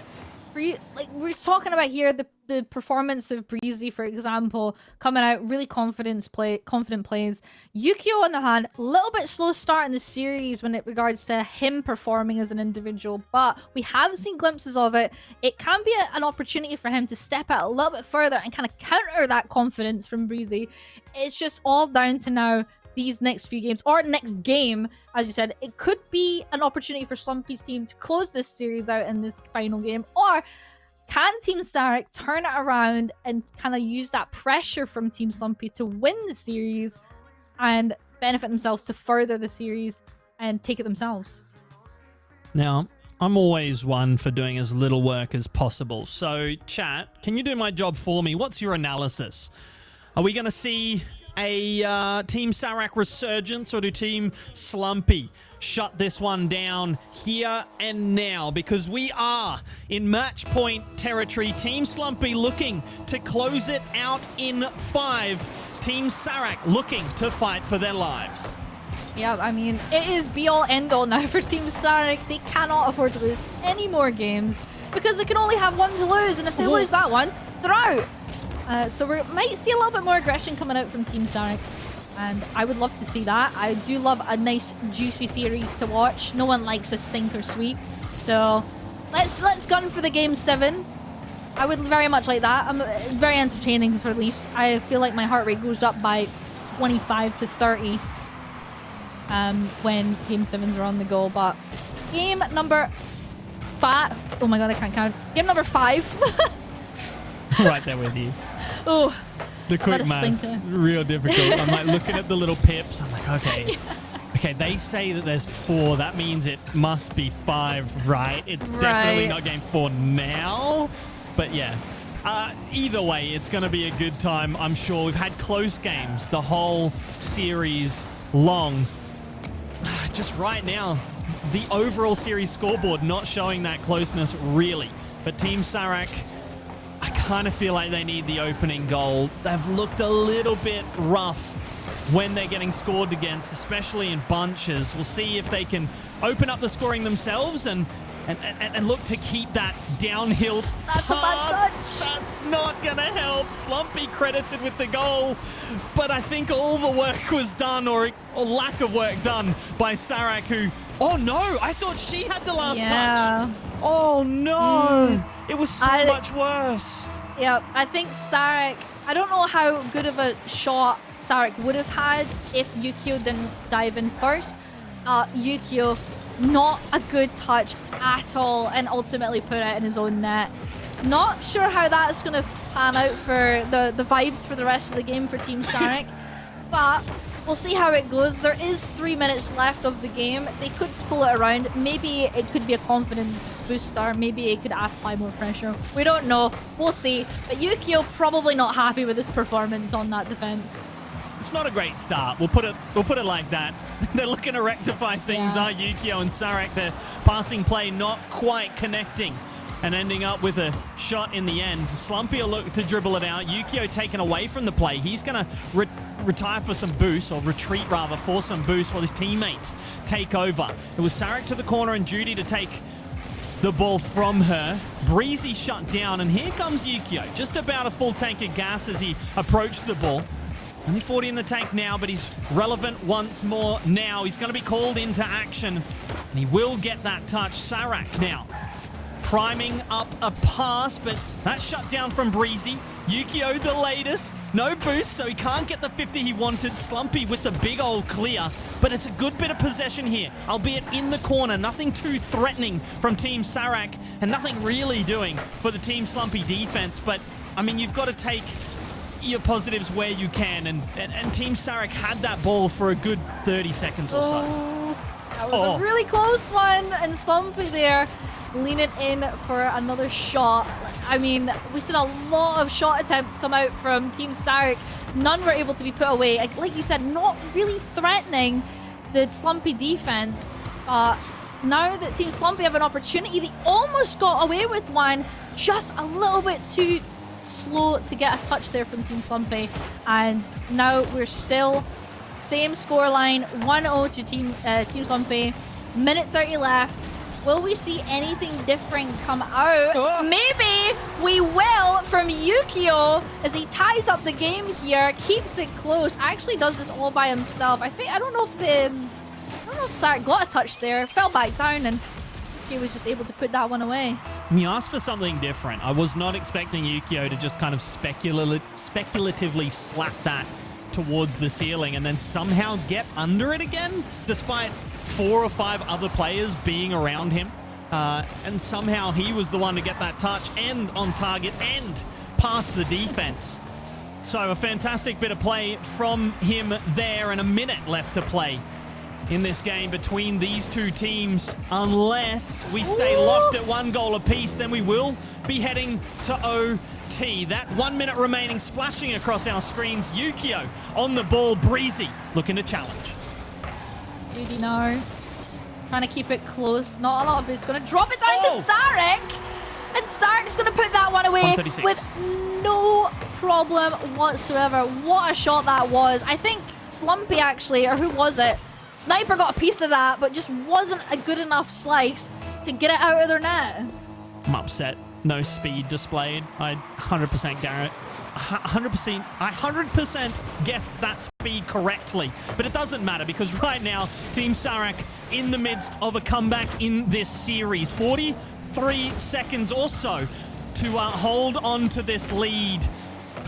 like we're talking about here, the performance of Breezy, for example, coming out really confident plays. Yukio, on the hand, a little bit slow start in the series when it regards to him performing as an individual, but we have seen glimpses of it. It can be an opportunity for him to step out a little bit further and kind of counter that confidence from Breezy. It's just all down to now these next few games, or next game, as you said. It could be an opportunity for Slumpy's team to close this series out in this final game, or can Team Sarak turn it around and kind of use that pressure from Team Slumpy to win the series and benefit themselves to further the series and take it themselves? Now, I'm always one for doing as little work as possible. So, chat, can you do my job for me? What's your analysis? Are we going to see a Team Sarak resurgence, or do Team Slumpy shut this one down here and now? Because we are in match point territory. Team Slumpy looking to close it out in 5. Team Sarak looking to fight for their lives. Yeah, I mean, it is be-all, end-all now for Team Sarak. They cannot afford to lose any more games because they can only have one to lose, and if they lose that one, they're out. So we might see a little bit more aggression coming out from Team Sarak, and I would love to see that. I do love a nice, juicy series to watch. No one likes a stinker sweep, so let's gun for the Game 7. I would very much like that. It's very entertaining, for at least. I feel like my heart rate goes up by 25 to 30 when Game 7s are on the go. But game number 5. Oh my god, I can't count. Game number 5. Right there with you. Oh, the quick maths, real difficult. I'm like looking at the little pips. I'm like, okay, okay. They say that there's 4. That means it must be 5, right? It's definitely not game 4 now. But yeah, either way, it's going to be a good time. I'm sure we've had close games the whole series long. Just right now, the overall series scoreboard not showing that closeness really. But Team Sarak, I kind of feel like they need the opening goal. They've looked a little bit rough when they're getting scored against, especially in bunches. We'll see if they can open up the scoring themselves and look to keep that downhill. That's a bad touch. That's not going to help. Slumpy credited with the goal, but I think all the work was done, or lack of work done, by Sarak, who... Oh no, I thought she had the last touch. Oh no. It was so much worse. Yeah, I think Sarak, I don't know how good of a shot Sarek would have had if Yukio didn't dive in first. Yukio, not a good touch at all, and ultimately put it in his own net. Not sure how that's going to pan out for the vibes for the rest of the game for Team Sarek, but we'll see how it goes. There is 3 minutes left of the game. They could pull it around. Maybe it could be a confidence booster. Maybe it could apply more pressure. We don't know. We'll see. But Yukio probably not happy with his performance on that defense. It's not a great start. We'll put it like that. They're looking to rectify things, are Yukio and Sarek. Their passing play not quite connecting and ending up with a shot in the end. Slumpy will look to dribble it out. Yukio taken away from the play. He's going to retire for some boost, or retreat rather, for some boost while his teammates take over. It was Sarek to the corner and Judy to take the ball from her. Breezy shut down, and here comes Yukio. Just about a full tank of gas as he approached the ball. Only 40 in the tank now, but he's relevant once more now. He's going to be called into action, and he will get that touch. Sarek now priming up a pass, but that's shut down from Breezy. Yukio the latest. No boost, so he can't get the 50 he wanted. Slumpy with the big old clear, but it's a good bit of possession here, albeit in the corner. Nothing too threatening from Team Sarek, and nothing really doing for the Team Slumpy defense. But, I mean, you've got to take your positives where you can, and Team Sarek had that ball for a good 30 seconds or so. That was a really close one, and Slumpy there leaning in for another shot. I mean, we seen a lot of shot attempts come out from Team Sarek. None were able to be put away. Like you said, not really threatening the Slumpy defense. Now that Team Slumpy have an opportunity, they almost got away with one, just a little bit too slow to get a touch there from Team Slumpy. And now we're still same scoreline, 1-0 to Team Slumpy. Minute 30 left. Will we see anything different come out? Maybe we will from Yukio as he ties up the game here, keeps it close, actually does this all by himself. I don't know if Sarek got a touch there, fell back down, and Yukio was just able to put that one away. He asked for something different. I was not expecting Yukio to just kind of speculatively slap that towards the ceiling and then somehow get under it again, despite 4 or 5 other players being around him. And somehow he was the one to get that touch and on target and past the defense. So a fantastic bit of play from him there, and a minute left to play in this game between these two teams. Unless we stay locked at 1 goal apiece, then we will be heading to OT. That 1 minute remaining, splashing across our screens. Yukio on the ball. Breezy looking to challenge. Judy now trying to keep it close. Not a lot of it's going to drop it down to Sarek. And Sarek's going to put that one away with no problem whatsoever. What a shot that was. I think Slumpy actually, or who was it? Sniper got a piece of that, but just wasn't a good enough slice to get it out of their net. I'm upset. No speed displayed. I 100% guarantee. 100%. I 100% guessed that speed correctly, but it doesn't matter because right now Team Sarek in the midst of a comeback in this series. 43 seconds or so to hold on to this lead.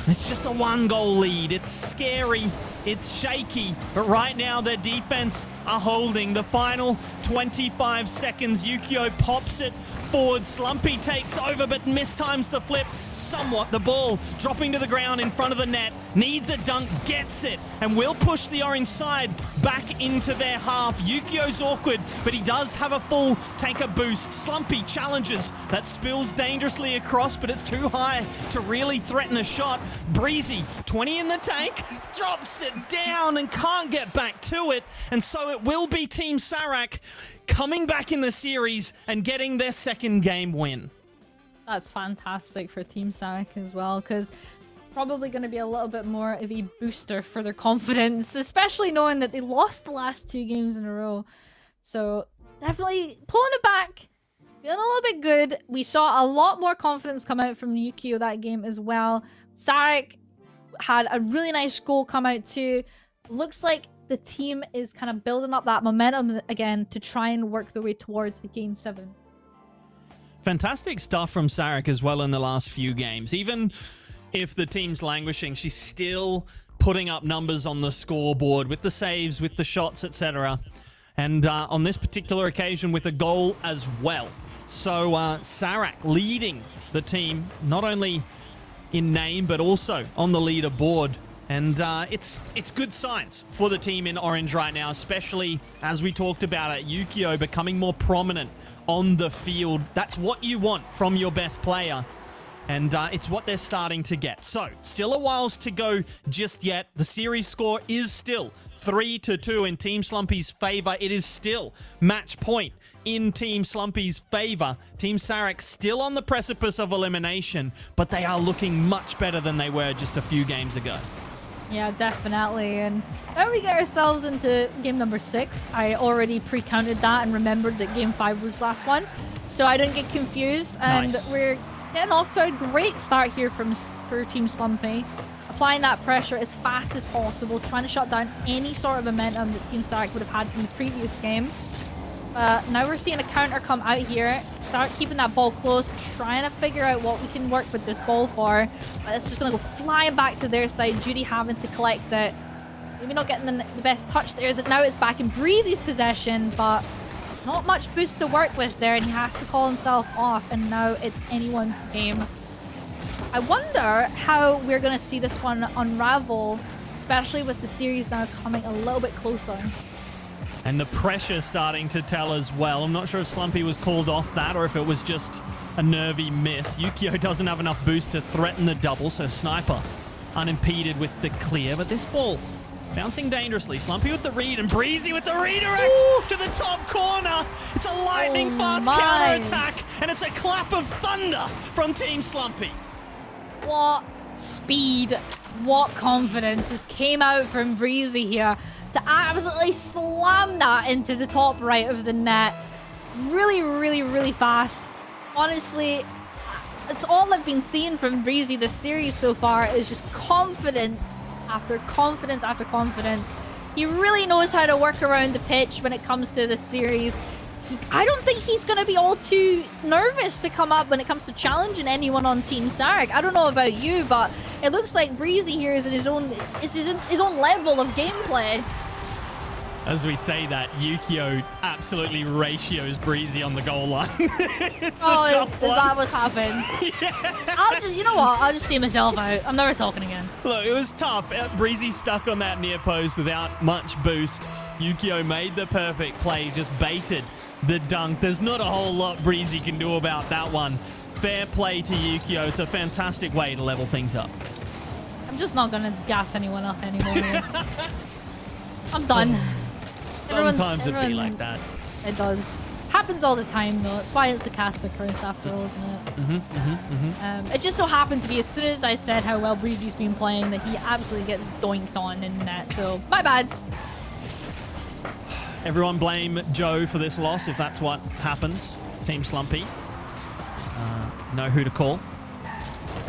It's just a 1 goal lead. It's scary. It's shaky, but right now their defense are holding. The final 25 seconds, Yukio pops it forward. Slumpy takes over, but mistimes the flip somewhat. The ball dropping to the ground in front of the net. Needs a dunk, gets it, and will push the orange side back into their half. Yukio's awkward, but he does have a full tanker boost. Slumpy challenges. That spills dangerously across, but it's too high to really threaten a shot. Breezy, 20 in the tank, drops it down and can't get back to it. And so it will be Team Sarek coming back in the series and getting their second game win. That's fantastic for Team Sarek as well, because probably going to be a little bit more of a booster for their confidence, especially knowing that they lost the last 2 games in a row. So definitely pulling it back, feeling a little bit good. We saw a lot more confidence come out from Yukio that game as well. Sarek had a really nice goal come out too. Looks like the team is kind of building up that momentum again to try and work their way towards a Game 7. Fantastic stuff from Sarek as well in the last few games. Even if the team's languishing, she's still putting up numbers on the scoreboard with the saves, with the shots, etc. And on this particular occasion with a goal as well. So Sarak leading the team, not only in name, but also on the leaderboard. And it's good signs for the team in orange right now, especially as we talked about it, Yukio becoming more prominent on the field. That's what you want from your best player. And it's what they're starting to get. So, still a whiles to go just yet. The series score is still 3-2 in Team Slumpy's favor. It is still match point in Team Slumpy's favor. Team Sarak still on the precipice of elimination, but they are looking much better than they were just a few games ago. Yeah, definitely. And now we get ourselves into game number 6. I already pre-counted that and remembered that game 5 was last one, so I didn't get confused. And Nice. We're getting off to a great start here for Team Slumpy. Applying that pressure as fast as possible, trying to shut down any sort of momentum that Team Sarak would have had from the previous game. Now we're seeing a counter come out here. Start keeping that ball close, trying to figure out what we can work with this ball for. But it's just going to go flying back to their side. Judy having to collect it. Maybe not getting the best touch there. Now it's back in Breezy's possession, but not much boost to work with there, and he has to call himself off, and now it's anyone's game. I wonder how we're going to see this one unravel, especially with the series now coming a little bit closer. And the pressure starting to tell as well. I'm not sure if Slumpy was called off that or if it was just a nervy miss. Yukio doesn't have enough boost to threaten the double, so Sniper unimpeded with the clear. But this ball bouncing dangerously. Slumpy with the read and Breezy with the redirect to the top corner. It's a lightning fast counter-attack, and it's a clap of thunder from Team Slumpy. What speed, what confidence. This came out from Breezy here to absolutely slam that into the top right of the net. Really, really, really fast. Honestly, it's all I've been seeing from Breezy this series so far is just confidence after confidence after confidence. He really knows how to work around the pitch when it comes to this series. I don't think he's going to be all too nervous to come up when it comes to challenging anyone on Team Sarak. I don't know about you, but it looks like Breezy here is in his own level of gameplay. As we say that, Yukio absolutely ratios Breezy on the goal line. It's a tough is one. that what's happened? Yeah. You know what? I'll just see myself out. I'm never talking again. Look, it was tough. Breezy stuck on that near post without much boost. Yukio made the perfect play, just baited the dunk. There's not a whole lot Breezy can do about that one. Fair play to Yukio. It's a fantastic way to level things up. I'm just not going to gas anyone up anymore. I'm done. Sometimes it be like that. It does. Happens all the time, though. That's why it's a caster curse, after all, isn't it? It just so happened to be as soon as I said how well Breezy's been playing that he absolutely gets doinked on in net. So, my bad. Everyone blame Joe for this loss if that's what happens. Team Slumpy. Know who to call.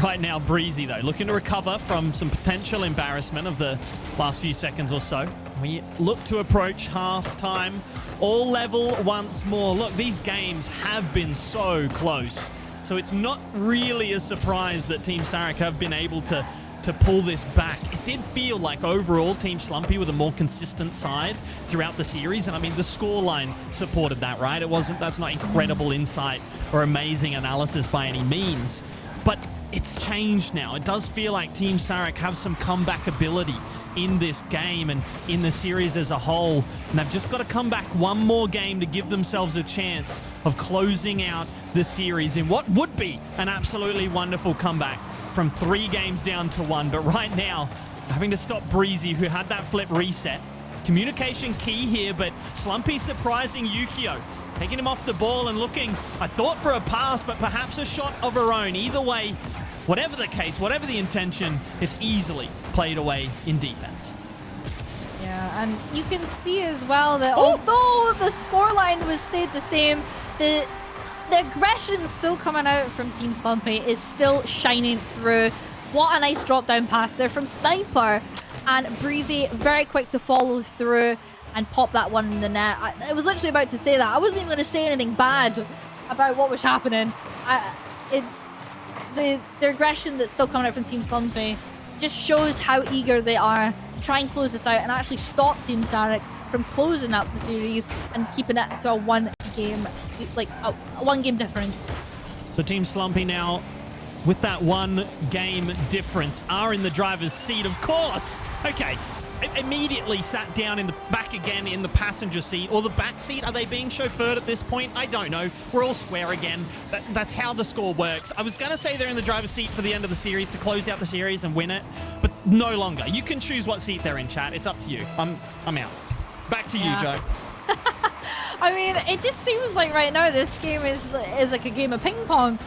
Right now, Breezy, though, looking to recover from some potential embarrassment of the last few seconds or so. We look to approach half-time, all level once more. Look, these games have been so close, so it's not really a surprise that Team Sarak have been able to pull this back. It did feel like overall Team Slumpy with a more consistent side throughout the series, and I mean the scoreline supported that, right? That's not incredible insight or amazing analysis by any means, but it's changed now. It does feel like Team Sarak have some comeback ability in this game and in the series as a whole, and they've just got to come back one more game to give themselves a chance of closing out the series in what would be an absolutely wonderful comeback from 3 games down to 1. But right now, having to stop Breezy, who had that flip reset. Communication key here, but Slumpy surprising Yukio, taking him off the ball and looking, I thought, for a pass, but perhaps a shot of her own. Either way, whatever the case, whatever the intention, it's easily played away in defense. Yeah, and you can see as well that although the scoreline was stayed the same, the aggression still coming out from Team Slumpy is still shining through. What a nice drop down pass there from Sniper, and Breezy very quick to follow through and pop that one in the net. I was literally about to say that. I wasn't even going to say anything bad about what was happening. It's the aggression that's still coming out from Team Slumpy. just shows how eager they are to try and close this out and actually stop Team Sarek from closing out the series and keeping it to a one-game difference. So Team Slumpy now, with that one game difference, are in the driver's seat, of course. Okay, immediately sat down in the back again in the passenger seat or the back seat. Are they being chauffeured at this point? I don't know. We're all square again. That's how the score works. I was going to say they're in the driver's seat for the end of the series to close out the series and win it, but no longer. You can choose what seat they're in, chat. It's up to you. I'm out. Back to you, Joe. I mean, it just seems like right now this game is like a game of ping pong.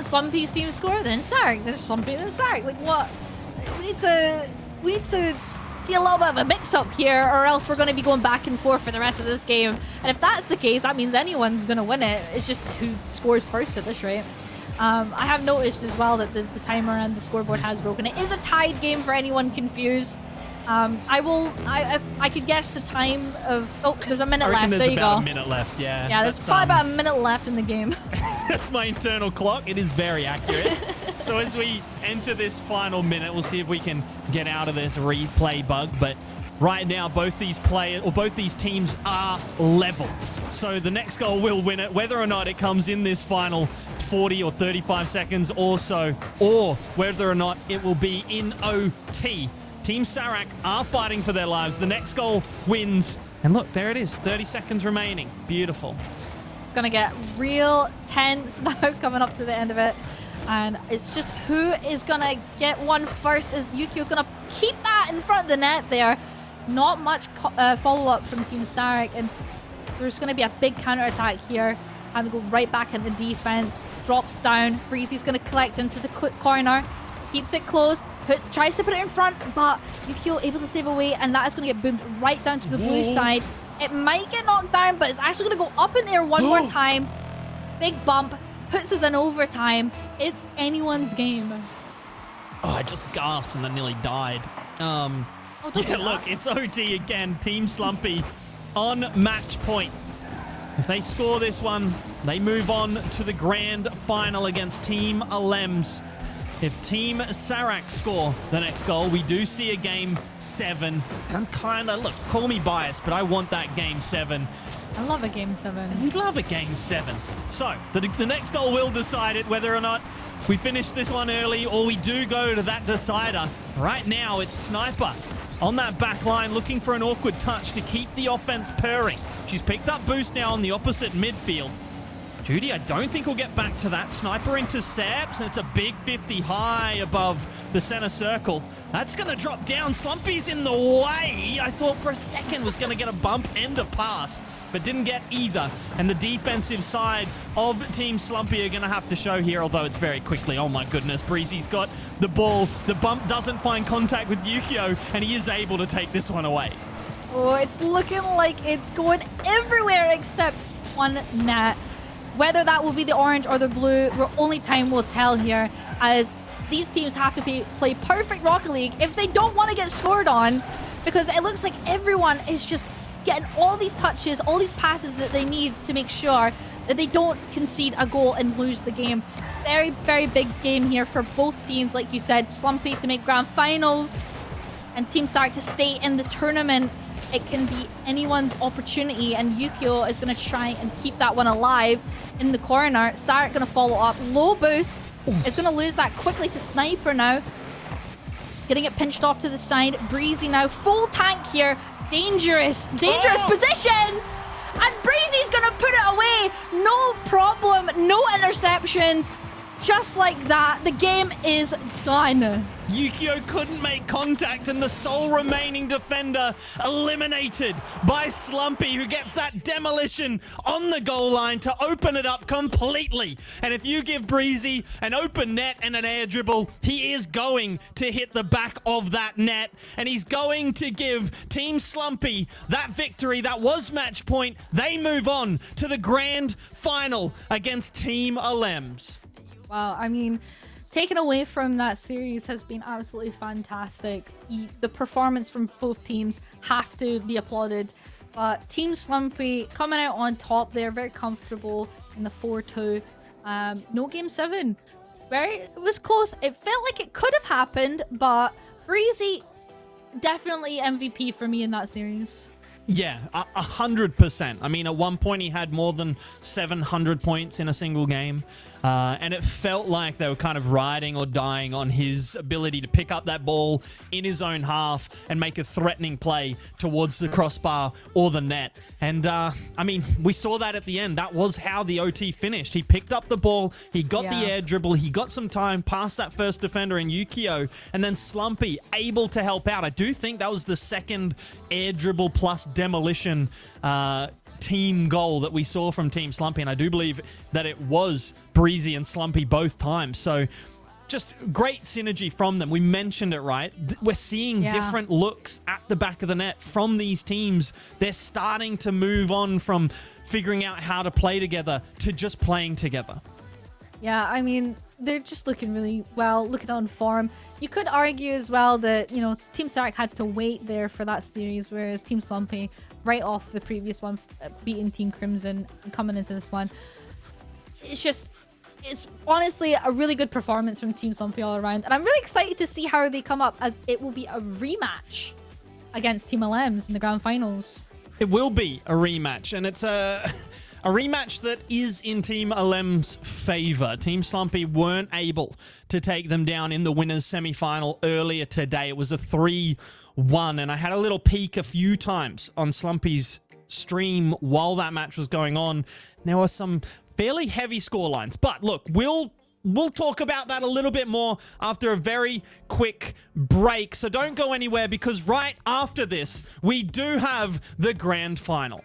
Slumpy's team score, then Sarek, then Slumpy, then Sarek. Like what? We need to see a little bit of a mix-up here, or else we're going to be going back and forth for the rest of this game. And if that's the case, that means anyone's going to win it. It's just who scores first at this rate. I have noticed as well that the timer and the scoreboard has broken. It is a tied game for anyone confused. I could guess the time of... Oh, there's a minute left. There you go. There's about a minute left, yeah. Yeah, there's probably about a minute left in the game. That's my internal clock. It is very accurate. So as we enter this final minute, we'll see if we can get out of this replay bug. But right now, both these teams are level. So the next goal will win it, whether or not it comes in this final 40 or 35 seconds or so, or whether or not it will be in OT. Team Sarek are fighting for their lives. The next goal wins. And look, there it is. 30 seconds remaining. Beautiful. It's going to get real tense now coming up to the end of it. And it's just who is going to get one first, as Yukio's going to keep that in front of the net there. Not much follow-up from Team Sarek. And there's going to be a big counter-attack here. And go right back into defense. Drops down. Breezy's going to collect into the corner. Keeps it close, tries to put it in front, but Yukio able to save away, and that is going to get boomed right down to the blue side. It might get knocked down, but it's actually going to go up in the air one more time. Big bump, puts us in overtime. It's anyone's game. Oh, I just gasped and then nearly died. Yeah, look, it's OT again. Team Slumpy on match point. If they score this one, they move on to the grand final against Team Alems. If Team Sarek score the next goal, we do see a Game 7. And I'm kind of, look, call me biased, but I want that Game 7. I love a Game 7. We love a Game 7. So, the next goal will decide it, whether or not we finish this one early or we do go to that decider. Right now, it's Sniper on that back line, looking for an awkward touch to keep the offense purring. She's picked up boost now on the opposite midfield. Judy, I don't think we'll get back to that. Sniper intercepts, and it's a big 50 high above the center circle. That's going to drop down. Slumpy's in the way. I thought for a second was going to get a bump and a pass, but didn't get either. And the defensive side of Team Slumpy are going to have to show here, although it's very quickly. Oh my goodness, Breezy's got the ball. The bump doesn't find contact with Yukio, and he is able to take this one away. Oh, it's looking like it's going everywhere except one net. Whether that will be the orange or the blue, only time will tell here, as these teams have to play perfect Rocket League if they don't want to get scored on, because it looks like everyone is just getting all these touches, all these passes that they need to make sure that they don't concede a goal and lose the game. Very, very big game here for both teams. Like you said, Slumpy to make grand finals and Team Sarek to stay in the tournament. It can be anyone's opportunity, and Yukio is going to try and keep that one alive in the corner. Sarek going to follow up. Low boost. Is going to lose that quickly to Sniper now. Getting it pinched off to the side. Breezy now. Full tank here. Dangerous position. And Breezy's going to put it away. No problem. No interceptions. Just like that, the game is done. Yukio couldn't make contact, and the sole remaining defender eliminated by Slumpy, who gets that demolition on the goal line to open it up completely. And if you give Breezy an open net and an air dribble, he is going to hit the back of that net, and he's going to give Team Slumpy that victory. That was match point. They move on to the grand final against Team Alems. Wow, I mean, taken away from that series has been absolutely fantastic. The performance from both teams have to be applauded. But Team Slumpy coming out on top there, very comfortable in the 4-2. No Game 7. It was close. It felt like it could have happened, but Breezy, definitely MVP for me in that series. Yeah, 100%. I mean, at one point he had more than 700 points in a single game. And it felt like they were kind of riding or dying on his ability to pick up that ball in his own half and make a threatening play towards the crossbar or the net. And, I mean, we saw that at the end. That was how the OT finished. He picked up the ball, he got the air dribble, he got some time past that first defender in Yukio, and then Slumpy able to help out. I do think that was the second air dribble plus demolition team goal that we saw from Team Slumpy, and I do believe that it was Breezy and Slumpy both times. So just great synergy from them. We mentioned it, right? We're seeing different looks at the back of the net from these teams. They're starting to move on from figuring out how to play together to just playing together. Yeah, I mean, they're just looking really well, looking on form. You could argue as well that, you know, Team Stark had to wait there for that series, whereas Team Slumpy, right off the previous one, beating Team Crimson and coming into this one. It's honestly a really good performance from Team Slumpy all around. And I'm really excited to see how they come up, as it will be a rematch against Team LMs in the grand finals. It will be a rematch, and it's a rematch that is in Team LM's favor. Team Slumpy weren't able to take them down in the winners semi-final earlier today. It was a 3-1, and I had a little peek a few times on Slumpy's stream while that match was going on. There were some fairly heavy scorelines, but look, we'll talk about that a little bit more after a very quick break. So don't go anywhere, because right after this, we do have the grand final.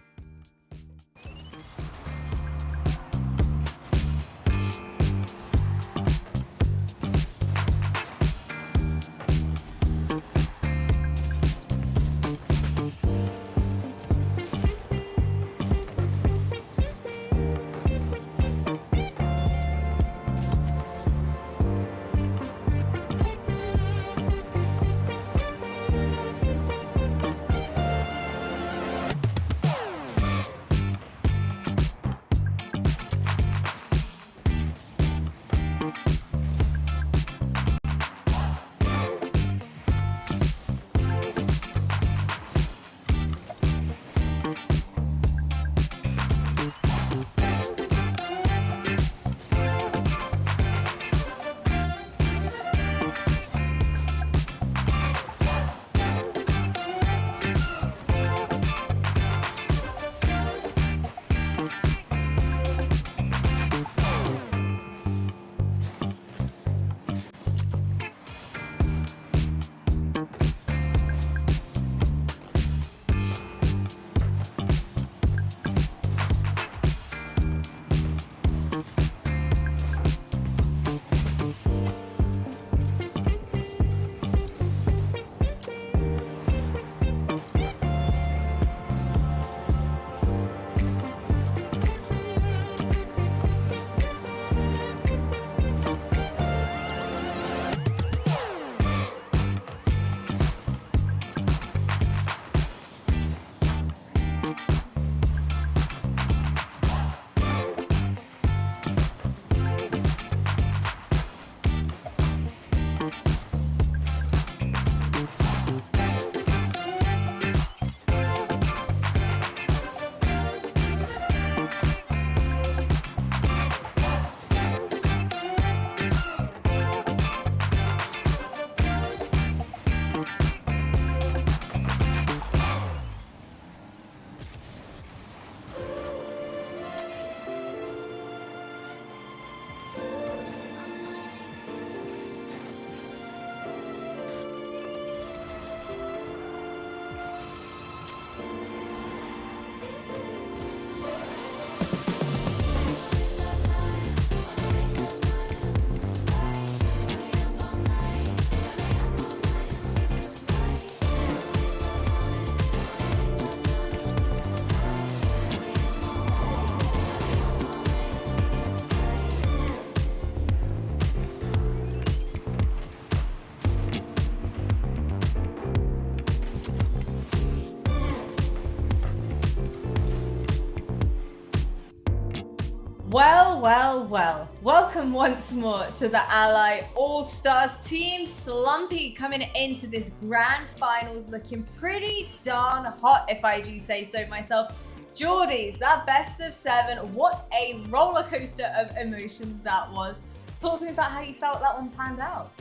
Well. Welcome once more to the Ally All-Stars. Team Slumpy coming into this grand finals looking pretty darn hot, if I do say so myself. Geordies, that best of 7, what a roller coaster of emotions that was. Talk to me about how you felt that one panned out.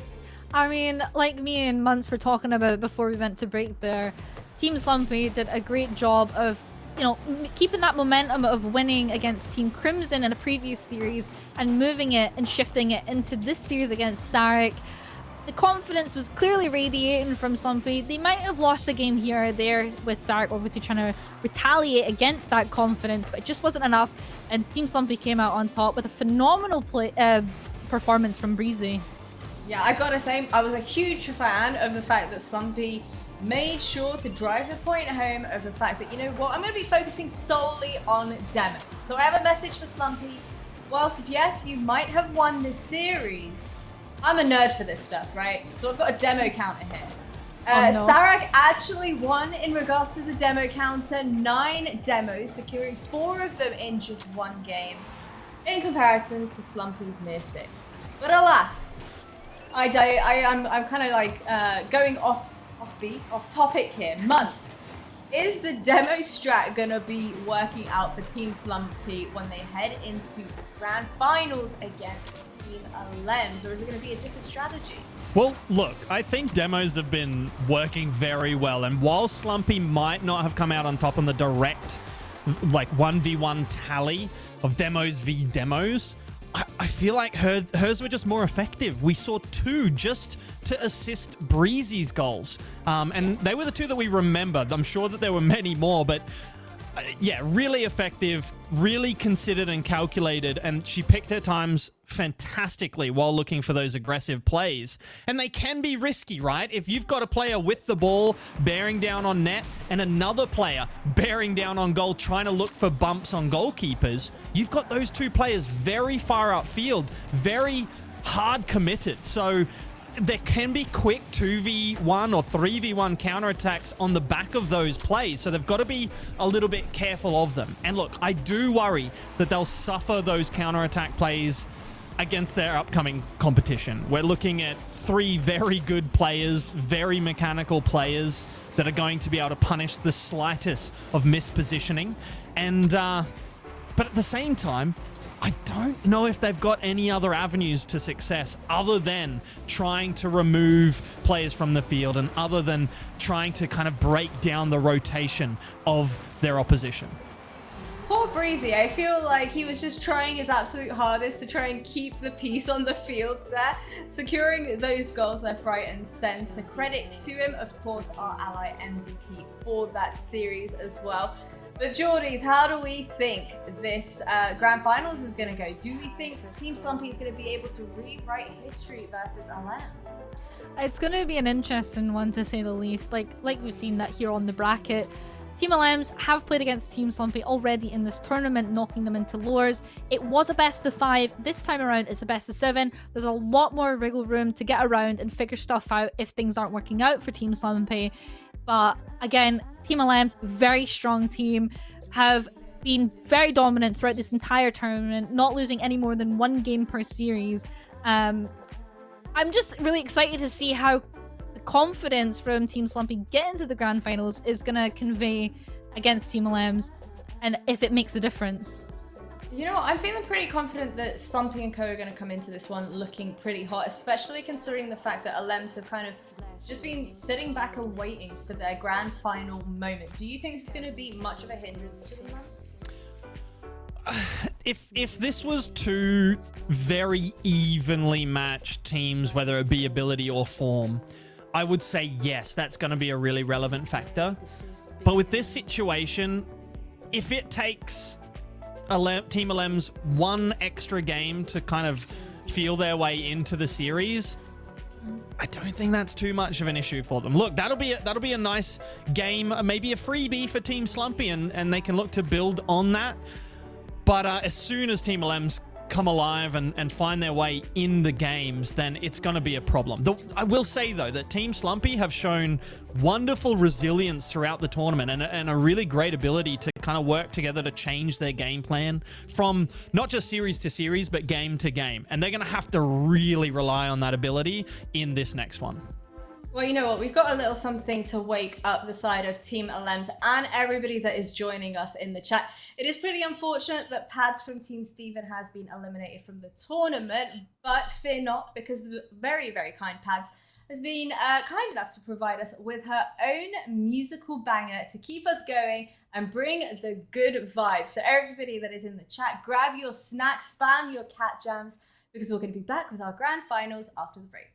I mean, like me and Muntz were talking about before we went to break there, Team Slumpy did a great job of, you know, keeping that momentum of winning against Team Crimson in a previous series and moving it and shifting it into this series against Sarek. The confidence was clearly radiating from Slumpy. They might have lost a game here or there with Sarek obviously trying to retaliate against that confidence, but it just wasn't enough. And Team Slumpy came out on top with a phenomenal performance from Breezy. Yeah, I gotta say, I was a huge fan of the fact that Slumpy made sure to drive the point home of the fact that, you know what, I'm going to be focusing solely on demo. So I have a message for Slumpy. Whilst, yes, you might have won this series, I'm a nerd for this stuff, right? So I've got a demo counter here. No. Sarek actually won in regards to the demo counter, 9 demos, securing 4 of them in just one game, in comparison to Slumpy's mere 6. But alas, I'm kind of like going off topic here. Months. Is the demo strat gonna be working out for Team Slumpy when they head into this grand finals against Team Alems, or is it gonna be a different strategy? Well, look, I think demos have been working very well, and while Slumpy might not have come out on top on the direct, like 1v1 tally of demos v demos, I feel like hers were just more effective. We saw 2 just to assist Breezy's goals. And they were the 2 that we remembered. I'm sure that there were many more, but yeah, really effective, really considered and calculated. And she picked her times fantastically while looking for those aggressive plays. And they can be risky, right? If you've got a player with the ball bearing down on net and another player bearing down on goal trying to look for bumps on goalkeepers, you've got those 2 players very far outfield, very hard committed. So there can be quick 2v1 or 3v1 counterattacks on the back of those plays, so they've got to be a little bit careful of them. And look, I do worry that they'll suffer those counterattack plays against their upcoming competition. We're looking at 3 very good players, very mechanical players that are going to be able to punish the slightest of mispositioning. And but at the same time, I don't know if they've got any other avenues to success other than trying to remove players from the field and other than trying to kind of break down the rotation of their opposition. Poor Breezy, I feel like he was just trying his absolute hardest to try and keep the peace on the field there, securing those goals left, right and centre. Credit to him, of course, our Ally MVP for that series as well. But Geordies, how do we think this grand finals is going to go? Do we think Team Slumpy is going to be able to rewrite history versus Alems? It's going to be an interesting one, to say the least. Like we've seen that here on the bracket. Team Alems have played against Team Slumpy already in this tournament, knocking them into lowers. It was a best of 5. This time around, it's a best of 7. There's a lot more wriggle room to get around and figure stuff out if things aren't working out for Team Slumpy. But again, Team Alems, very strong team, have been very dominant throughout this entire tournament, not losing any more than 1 game per series. I'm just really excited to see how the confidence from Team Slumpy getting to the grand finals is going to convey against Team Alems, and if it makes a difference. You know, I'm feeling pretty confident that Slumpy and Co are going to come into this one looking pretty hot, especially considering the fact that Alems have kind of just been sitting back and waiting for their grand final moment. Do you think this is going to be much of a hindrance to the Alems? If this was 2 very evenly matched teams, whether it be ability or form, I would say yes, that's going to be a really relevant factor. But with this situation, if it takes Team Alems 1 extra game to kind of feel their way into the series, I don't think that's too much of an issue for them. Look, that'll be a nice game, maybe a freebie for Team Slumpy, and they can look to build on that. But as soon as Team Alems come alive and find their way in the games, then it's going to be a problem. I will say, though, that Team Slumpy have shown wonderful resilience throughout the tournament and a really great ability to kind of work together to change their game plan from not just series to series, but game to game. And they're going to have to really rely on that ability in this next one. Well, you know what? We've got a little something to wake up the side of Team Alems and everybody that is joining us in the chat. It is pretty unfortunate that Pads from Team Steven has been eliminated from the tournament, but fear not, because the very, very kind Pads has been kind enough to provide us with her own musical banger to keep us going and bring the good vibes. So everybody that is in the chat, grab your snacks, spam your cat jams, because we're going to be back with our grand finals after the break.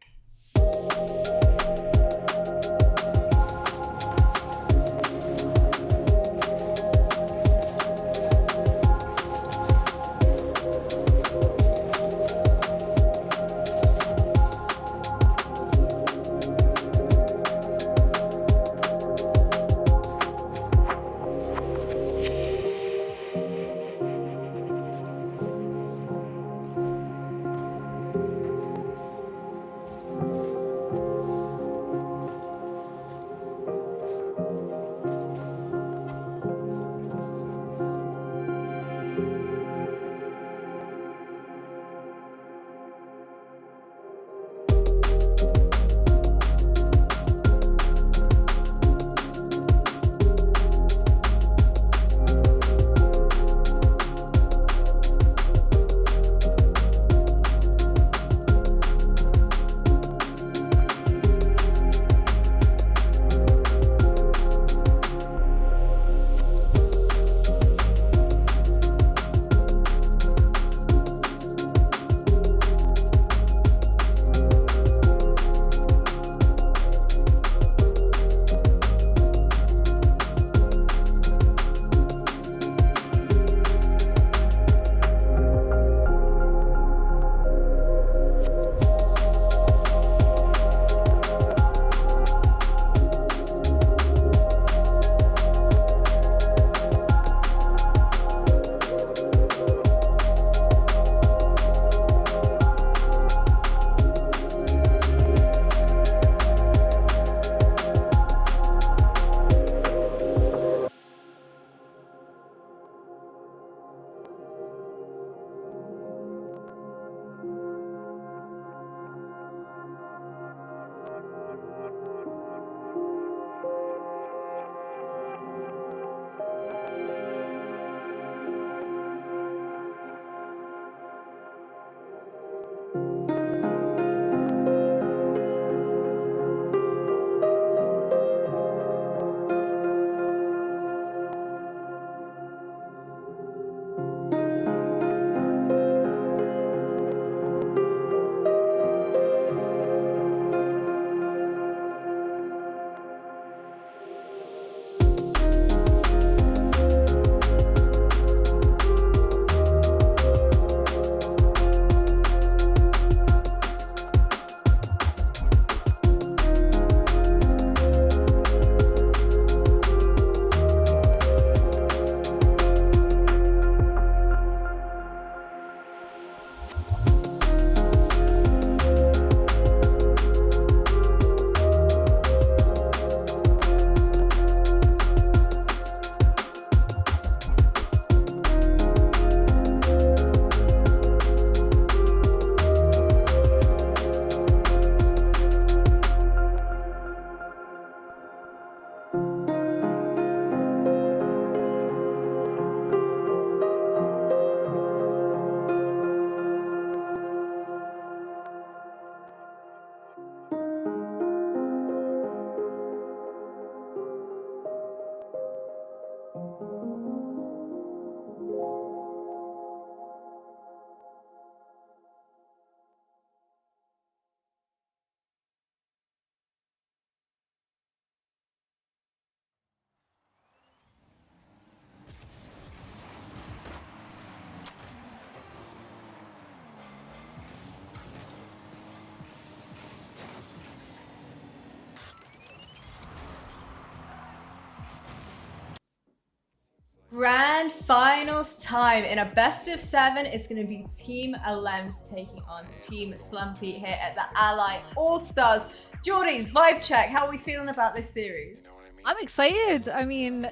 Grand finals time. In a best of 7, it's going to be Team Alems taking on Team Slumpy here at the Ally All-Stars. Geordies, vibe check. How are we feeling about this series? I'm excited. I mean,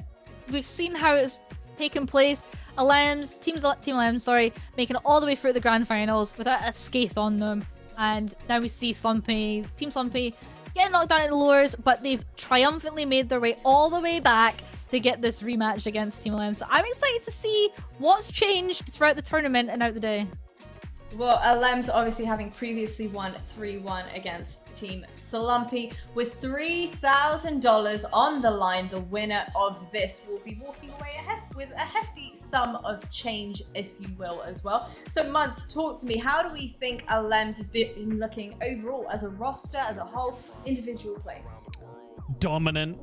we've seen how it's taken place. Team Alems, sorry, making it all the way through the grand finals without a scathe on them. And now we see Team Slumpy getting knocked down at the lowers, but they've triumphantly made their way all the way back to get this rematch against Team Alems. So I'm excited to see what's changed throughout the tournament and out the day. Well, Alems obviously having previously won 3-1 against Team Slumpy. With $3,000 on the line, the winner of this will be walking away with a hefty sum of change, if you will, as well. So, Muntz, talk to me. How do we think Alems has been looking overall as a roster, as a whole, individual plays? Dominant,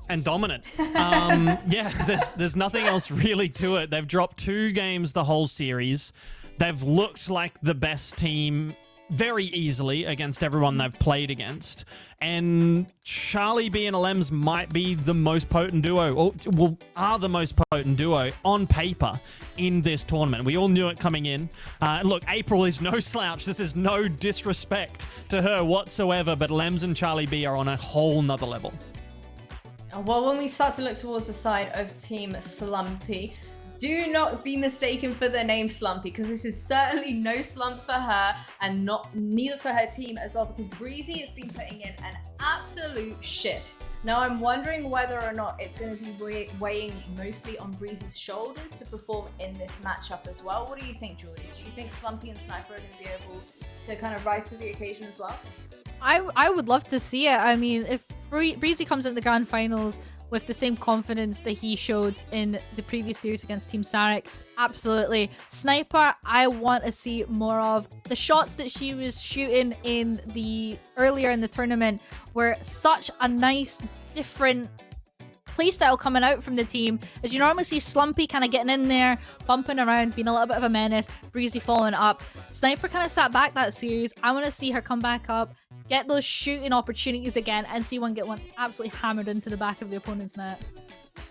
and dominant. Yeah, there's nothing else really to it. They've dropped 2 games the whole series. They've looked like the best team very easily against everyone they've played against. And Charlie B and Alems might be the most potent duo, or are the most potent duo on paper in this tournament. We all knew it coming in. Look, April is no slouch. This is no disrespect to her whatsoever, but Alems and Charlie B are on a whole nother level. Well, when we start to look towards the side of Team Slumpy, do not be mistaken for the name Slumpy, because this is certainly no slump for her, and neither for her team as well, because Breezy has been putting in an absolute shift. Now, I'm wondering whether or not it's going to be weighing mostly on Breezy's shoulders to perform in this matchup as well. What do you think, Geordies? Do you think Slumpy and Sniper are going to be able to kind of rise to the occasion as well? I would love to see it. I mean, if Breezy comes into the grand finals with the same confidence that he showed in the previous series against Team Sarek, absolutely. Sniper, I want to see more of. The shots that she was shooting earlier in the tournament were such a nice, different playstyle coming out from the team, as you normally see Slumpy kind of getting in there, bumping around, being a little bit of a menace, Breezy following up. Sniper kind of sat back that series. I want to see her come back up, get those shooting opportunities again, and see one get one absolutely hammered into the back of the opponent's net.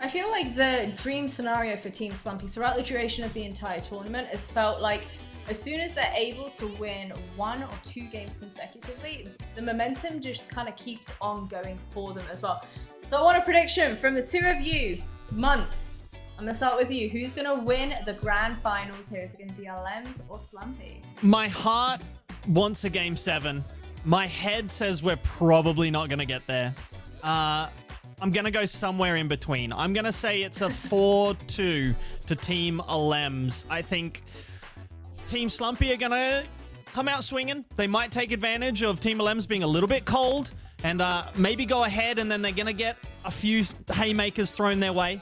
I feel like the dream scenario for Team Slumpy throughout the duration of the entire tournament has felt like as soon as they're able to win 1 or 2 games consecutively, the momentum just kind of keeps on going for them as well. So I want a prediction from the 2 of you. Muntz, I'm going to start with you. Who's going to win the grand finals here? Is it going to be Alems or Slumpy? My heart wants a game 7. My head says we're probably not going to get there. I'm going to go somewhere in between. I'm going to say it's a 4-2 to Team Alems. I think Team Slumpy are going to come out swinging. They might take advantage of Team Alems being a little bit cold and maybe go ahead, and then they're going to get a few haymakers thrown their way.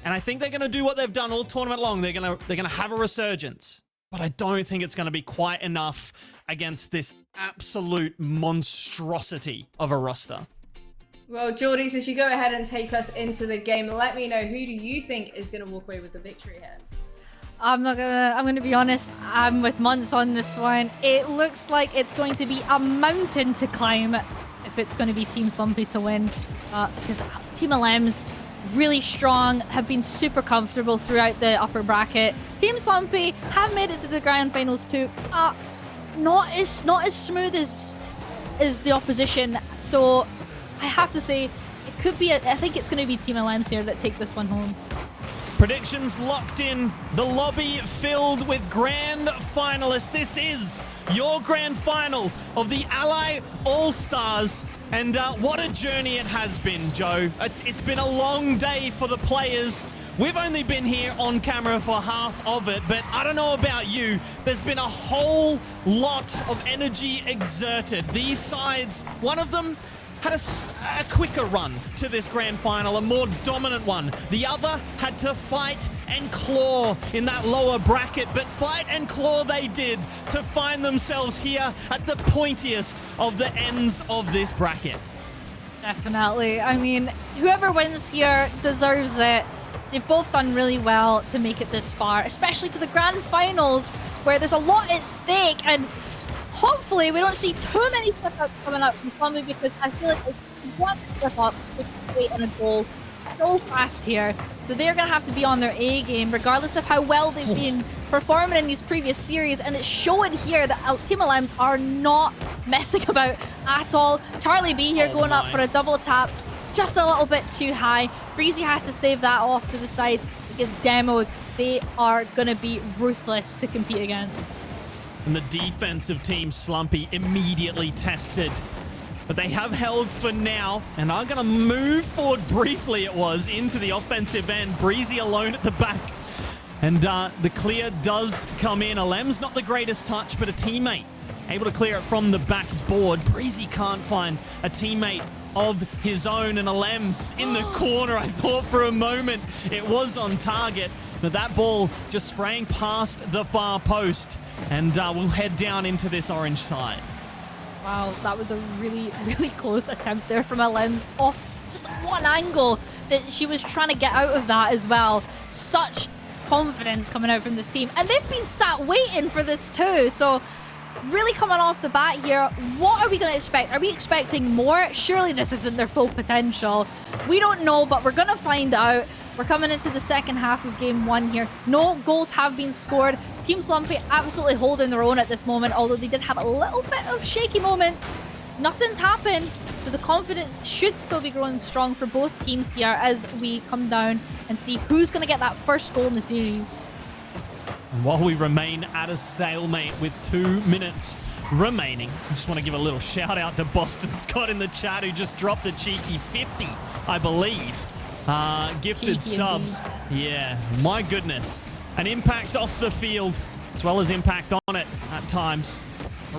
And I think they're going to do what they've done all tournament long. They're going to have a resurgence. But I don't think it's going to be quite enough against this absolute monstrosity of a roster. Well, Geordies, as you go ahead and take us into the game, let me know, who do you think is going to walk away with the victory here? I'm gonna be honest, I'm with Muntz on this one. It looks like it's going to be a mountain to climb if it's going to be Team Slumpy to win. Because Team Alems, really strong, have been super comfortable throughout the upper bracket. Team Slumpy have made it to the grand finals too. Not as smooth as the opposition. So I have to say, it could be. I think it's going to be Team Alems here that take this one home. Predictions locked in. The lobby filled with grand finalists. This is your grand final of the Ally All-Stars. And what a journey it has been, Joe. It's been a long day for the players. We've only been here on camera for half of it, but I don't know about you. There's been a whole lot of energy exerted. These sides, one of them had a quicker run to this grand final, a more dominant one. The other had to fight and claw in that lower bracket, but fight and claw they did to find themselves here at the pointiest of the ends of this bracket. Definitely. I mean, whoever wins here deserves it. They've both done really well to make it this far, especially to the grand finals, where there's a lot at stake, and hopefully we don't see too many slip-ups coming up from Slumpy, because I feel like it's one slip-up, which is great and a goal. so fast here. So they're going to have to be on their A game, regardless of how well they've been performing in these previous series. And it's showing here that Team LMs are not messing about at all. Charlie B here going up for a double tap. Just a little bit too high. Breezy has to save that off to the side because Demo, they are going to be ruthless to compete against. And the defense of Team Slumpy immediately tested. But they have held for now and are going to move forward briefly, it was, into the offensive end. Breezy alone at the back. And the clear does come in. Alem's not the greatest touch, but a teammate able to clear it from the back board. Breezy can't find a teammate of his own, and Alem's in the corner. I thought for a moment it was on target, but that ball just spraying past the far post. And we'll head down into this orange side. Wow, that was a really, really close attempt there from Alem's off just one angle that she was trying to get out of that as well. Such confidence coming out from this team. And they've been sat waiting for this too. So really coming off the bat here, what are we going to expect? Are we expecting more? Surely this isn't their full potential. We don't know, but we're going to find out. We're coming into the second half of game 1 here. No goals have been scored. Team Slumpy absolutely holding their own at this moment, although they did have a little bit of shaky moments. Nothing's happened, so the confidence should still be growing strong for both teams here as we come down and see who's going to get that first goal in the series. And while we remain at a stalemate with 2 minutes remaining, I just want to give a little shout out to Boston Scott in the chat, who just dropped a cheeky 50, I believe. Gifted Cheeky subs. indeed. Yeah, my goodness. An impact off the field as well as impact on it at times.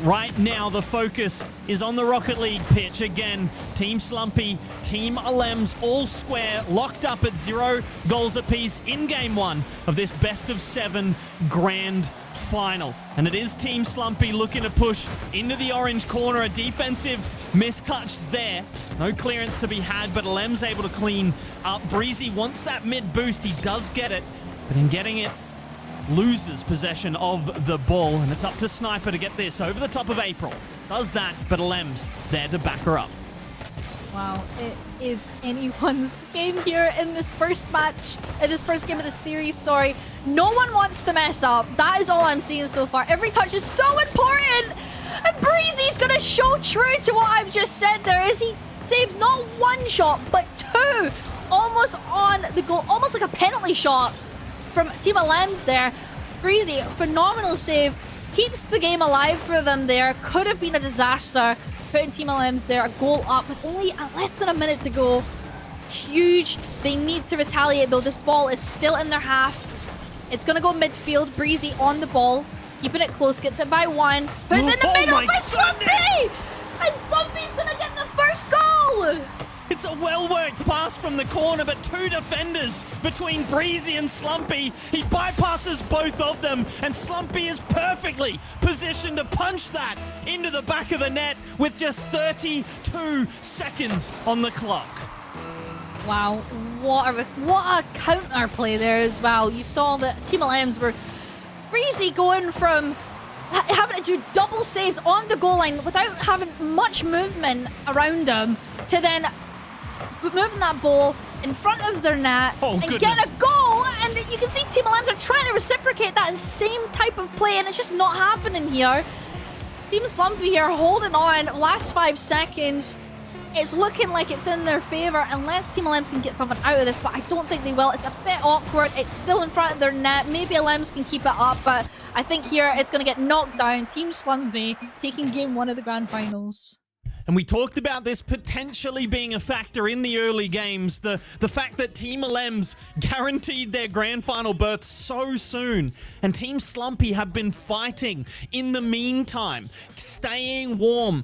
Right now, the focus is on the Rocket League pitch. Again, Team Slumpy, Team Alems, all square, locked up at 0 goals apiece in Game 1 of this best-of-7 grand final. And it is Team Slumpy looking to push into the orange corner. A defensive mistouch there. No clearance to be had, but Alems able to clean up. Breezy wants that mid boost. He does get it, but in getting it, loses possession of the ball, and it's up to Sniper to get this over the top of April. Does that, but Alems there to back her up. Wow, it is anyone's game here in this first match, in this first game of the series, sorry. No one wants to mess up. That is all I'm seeing so far. Every touch is so important, and Breezy's gonna show true to what I've just said there as he saves not one shot, but 2, almost on the goal, almost like a penalty shot from Team Alems there. Breezy, phenomenal save, keeps the game alive for them there. Could have been a disaster, putting Team Alems there a goal up with only less than a minute to go. Huge. They need to retaliate though. This ball is still in their half. It's gonna go midfield. Breezy on the ball, keeping it close, gets it by 1, puts it in the middle for Slumpy! And Slumpy's gonna get the first goal! It's a well-worked pass from the corner, but 2 defenders between Breezy and Slumpy. He bypasses both of them, and Slumpy is perfectly positioned to punch that into the back of the net with just 32 seconds on the clock. Wow, what a counter play there as well. You saw that Team Alems were Breezy going from having to do double saves on the goal line without having much movement around them to then moving that ball in front of their net and get a goal. And you can see Team Alems are trying to reciprocate that same type of play, and it's just not happening here. Team Slumpy here holding on. Last 5 seconds. It's looking like it's in their favor unless Team Alems can get something out of this, but I don't think they will. It's a bit awkward. It's still in front of their net. Maybe Alems can keep it up, but I think here it's going to get knocked down. Team Slumpy taking game 1 of the grand finals. And we talked about this potentially being a factor in the early games. The fact that Team Alems guaranteed their grand final berth so soon. And Team Slumpy have been fighting in the meantime, staying warm,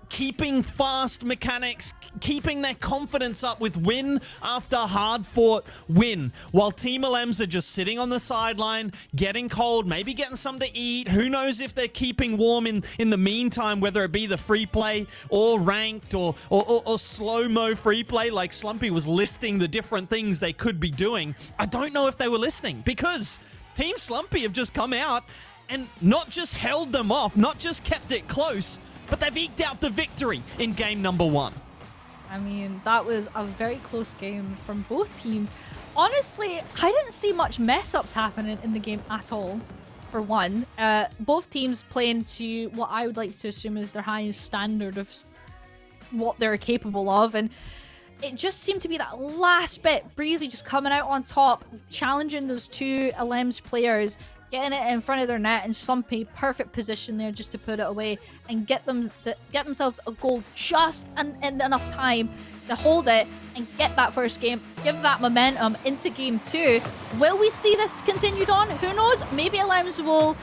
keeping fast mechanics, keeping their confidence up with win after hard-fought win, while Team Alems are just sitting on the sideline, getting cold, maybe getting something to eat. Who knows if they're keeping warm in the meantime, whether it be the free play or ranked or slow-mo free play, like Slumpy was listing the different things they could be doing. I don't know if they were listening, because Team Slumpy have just come out and not just held them off, not just kept it close, but they've eked out the victory in game number 1. I mean, that was a very close game from both teams. Honestly, I didn't see much mess-ups happening in the game at all, for one. Both teams playing to what I would like to assume is their highest standard of what they're capable of, and it just seemed to be that last bit. Breezy just coming out on top, challenging those two LM's players, getting it in front of their net, and Slumpy, perfect position there just to put it away and get themselves a goal just in enough time to hold it and get that first game, give that momentum into game 2. Will we see this continued on? Who knows? Maybe LMs will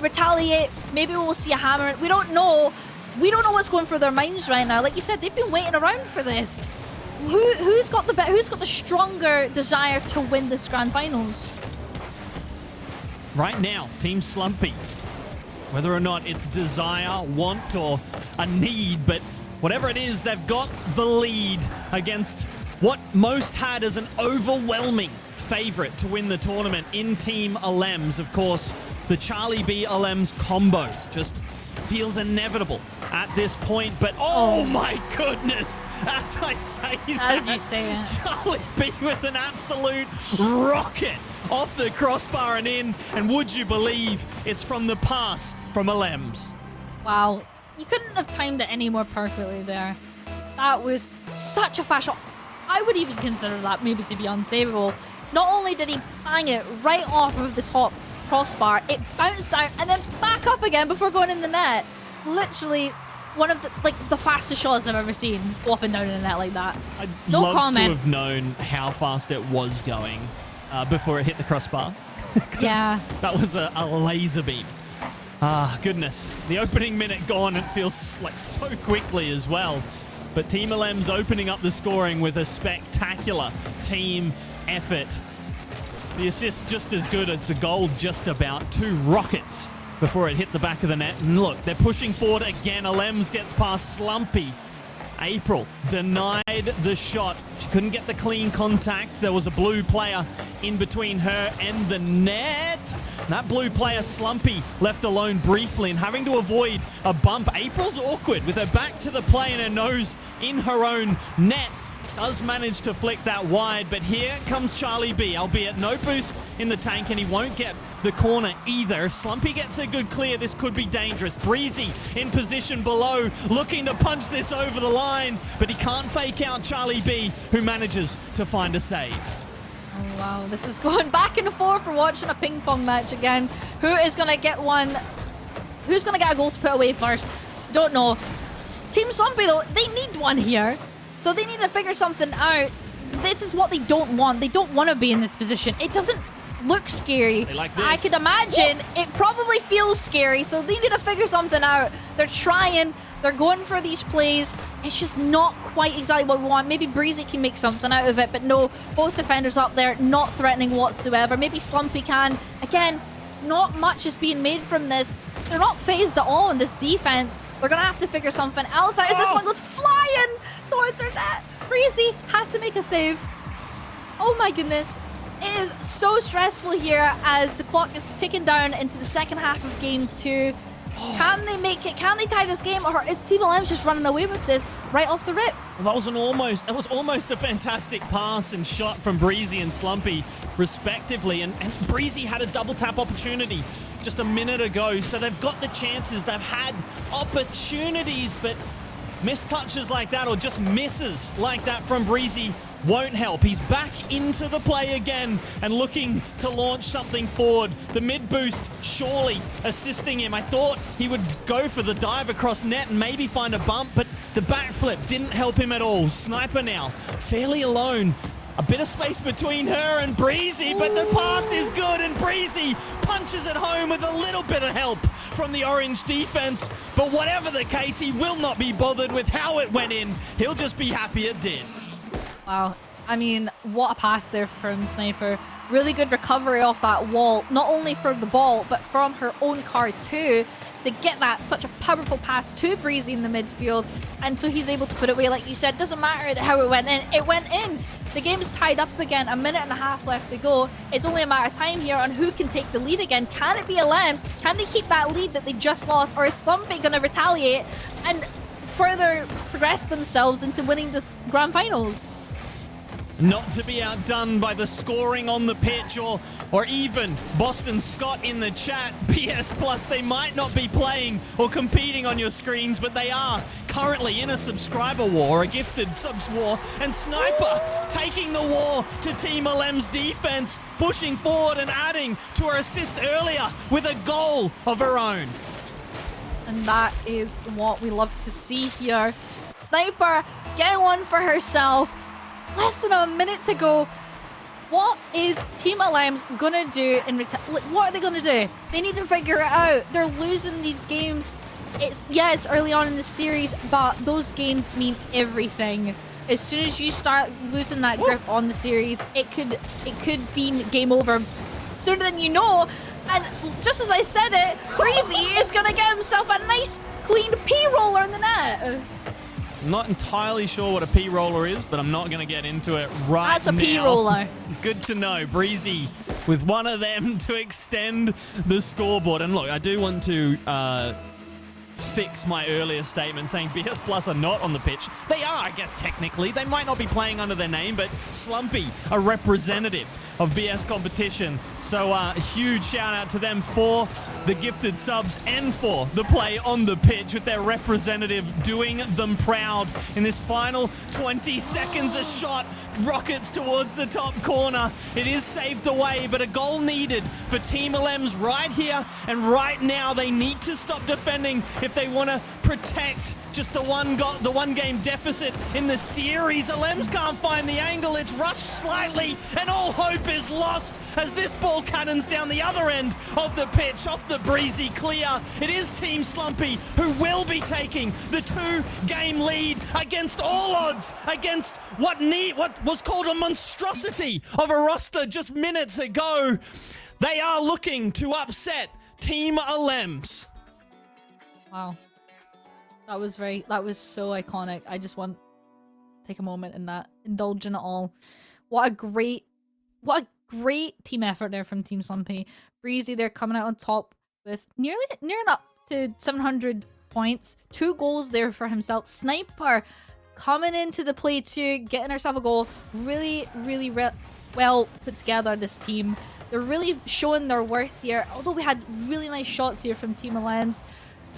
retaliate. Maybe we'll see a hammer. We don't know. We don't know what's going through their minds right now. Like you said, they've been waiting around for this. Who's got the stronger desire to win this grand finals? Right now, Team Slumpy. Whether or not it's desire, want, or a need, but whatever it is, they've got the lead against what most had as an overwhelming favorite to win the tournament in Team Alems. Of course, the Charlie B Alems combo just feels inevitable at this point, but oh my goodness, as I say that, as you say it, Charlie B with an absolute rocket off the crossbar and in, and would you believe it's from the pass from Alems. Wow, you couldn't have timed it any more perfectly there. That was such a fast shot. I would even consider that maybe to be unsavable. Not only did he bang it right off of the top crossbar, it bounced down and then back up again before going in the net. Literally one of the fastest shots I've ever seen go up and down in the net like that. I'd no love comment. to have known how fast it was going before it hit the crossbar. Yeah. That was a laser beam. Ah, goodness. The opening minute gone, it feels like so quickly as well. But Team LM's opening up the scoring with a spectacular team effort. The assist just as good as the goal, just about. 2 rockets before it hit the back of the net. And look, they're pushing forward again. Alems gets past Slumpy. April denied the shot. She couldn't get the clean contact. There was a blue player in between her and the net. And that blue player, Slumpy, left alone briefly and having to avoid a bump. April's awkward with her back to the play and her nose in her own net. Does manage to flick that wide, but here comes Charlie B, albeit no boost in the tank, and he won't get the corner either. If Slumpy gets a good clear, this could be dangerous. Breezy in position below, looking to punch this over the line, but he can't fake out Charlie B, who manages to find a save. Oh wow, this is going back and forth for watching a ping pong match again. Who is going to get one? Who's going to get a goal to put away first? Don't know. Team Slumpy though, they need one here. So they need to figure something out. This is what they don't want. They don't want to be in this position. It doesn't look scary. They like this. I could imagine it probably feels scary. So they need to figure something out. They're trying. They're going for these plays. It's just not quite exactly what we want. Maybe Breezy can make something out of it. But no, both defenders up there not threatening whatsoever. Maybe Slumpy can. Again, not much is being made from this. They're not phased at all in this defense. They're going to have to figure something else out as this one goes flying towards their net. Breezy has to make a save. Oh my goodness. It is so stressful here as the clock is ticking down into the second half of game 2. Can they make it? Can they tie this game? Or is Team LM's just running away with this right off the rip? That was almost a fantastic pass and shot from Breezy and Slumpy, respectively. And Breezy had a double tap opportunity just a minute ago, so they've got the chances. They've had opportunities, but missed touches like that or just misses like that from Breezy won't help. He's back into the play again and looking to launch something forward. The mid boost surely assisting him. I thought he would go for the dive across net and maybe find a bump, but the backflip didn't help him at all. Sniper now fairly alone. A bit of space between her and Breezy, but the pass is good, and Breezy punches it home with a little bit of help from the orange defense. But whatever the case, he will not be bothered with how it went in. He'll just be happy it did. Wow. I mean, what a pass there from Sniper. Really good recovery off that wall, not only from the ball, but from her own card too, to get that such a powerful pass to Breezy in the midfield. And so he's able to put it away. Like you said, doesn't matter how it went in. It went in. The game's tied up again. A minute and a half left to go. It's only a matter of time here on who can take the lead again. Can it be Alems? Can they keep that lead that they just lost? Or is Slumpy going to retaliate and further progress themselves into winning this grand finals. Not to be outdone by the scoring on the pitch or even Boston Scott in the chat. PS Plus, they might not be playing or competing on your screens, but they are currently in a subscriber war, a gifted subs war, and Sniper taking the war to Team LM's defense, pushing forward and adding to her assist earlier with a goal of her own. And that is what we love to see here. Sniper getting one for herself. Less than a minute to go. What is Team LM's gonna do in return? What are they gonna do? They need to figure it out. They're losing these games. It's early on in the series, but those games mean everything. As soon as you start losing that grip on the series, it could be game over sooner than you know. And just as I said it, Breezy is gonna get himself a nice clean P-roller in the net. Not entirely sure what a P-roller is, but I'm not going to get into it right now. That's a P-roller. Good to know. Breezy with one of them to extend the scoreboard. And look, I do want to fix my earlier statement saying BS Plus are not on the pitch. They are, I guess, technically. They might not be playing under their name, but Slumpy, a representative of BS competition. So a huge shout out to them for the gifted subs and for the play on the pitch with their representative doing them proud in this final 20 seconds. A shot rockets towards the top corner. It is saved away, but a goal needed for Team LM's right here and right now. They need to stop defending if they want to protect just the one game deficit in the series. LM's can't find the angle. It's rushed slightly and all hope is lost as this ball cannons down the other end of the pitch off the Breezy clear. It is Team Slumpy who will be taking the 2-game lead against all odds, against what was called a monstrosity of a roster just minutes ago. They are looking to upset Team LM's. Wow. That was so iconic. I just want to take a moment in that, indulge in it all. What a great team effort there from Team Slumpy. Breezy, they're coming out on top with nearing up to 700 points. 2 goals there for himself. Sniper coming into the play too, getting herself a goal. Really well put together, this team. They're really showing their worth here. Although we had really nice shots here from Team LM's,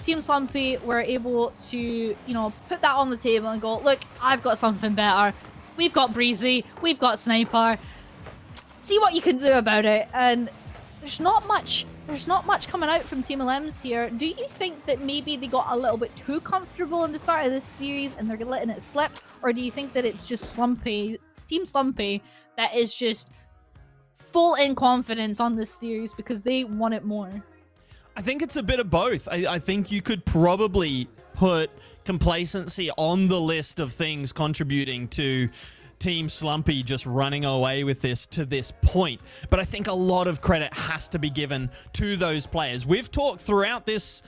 Team Slumpy were able to, you know, put that on the table and go, look, I've got something better. We've got Breezy, we've got Sniper. See what you can do about it. And there's not much coming out from Team LM's here. Do you think that maybe they got a little bit too comfortable in the start of this series and they're letting it slip? Or do you think that it's just Slumpy, Team Slumpy, that is just full in confidence on this series because they want it more? I think it's a bit of both. I think you could probably put complacency on the list of things contributing to Team Slumpy just running away with this to this point. But I think a lot of credit has to be given to those players. We've talked throughout this,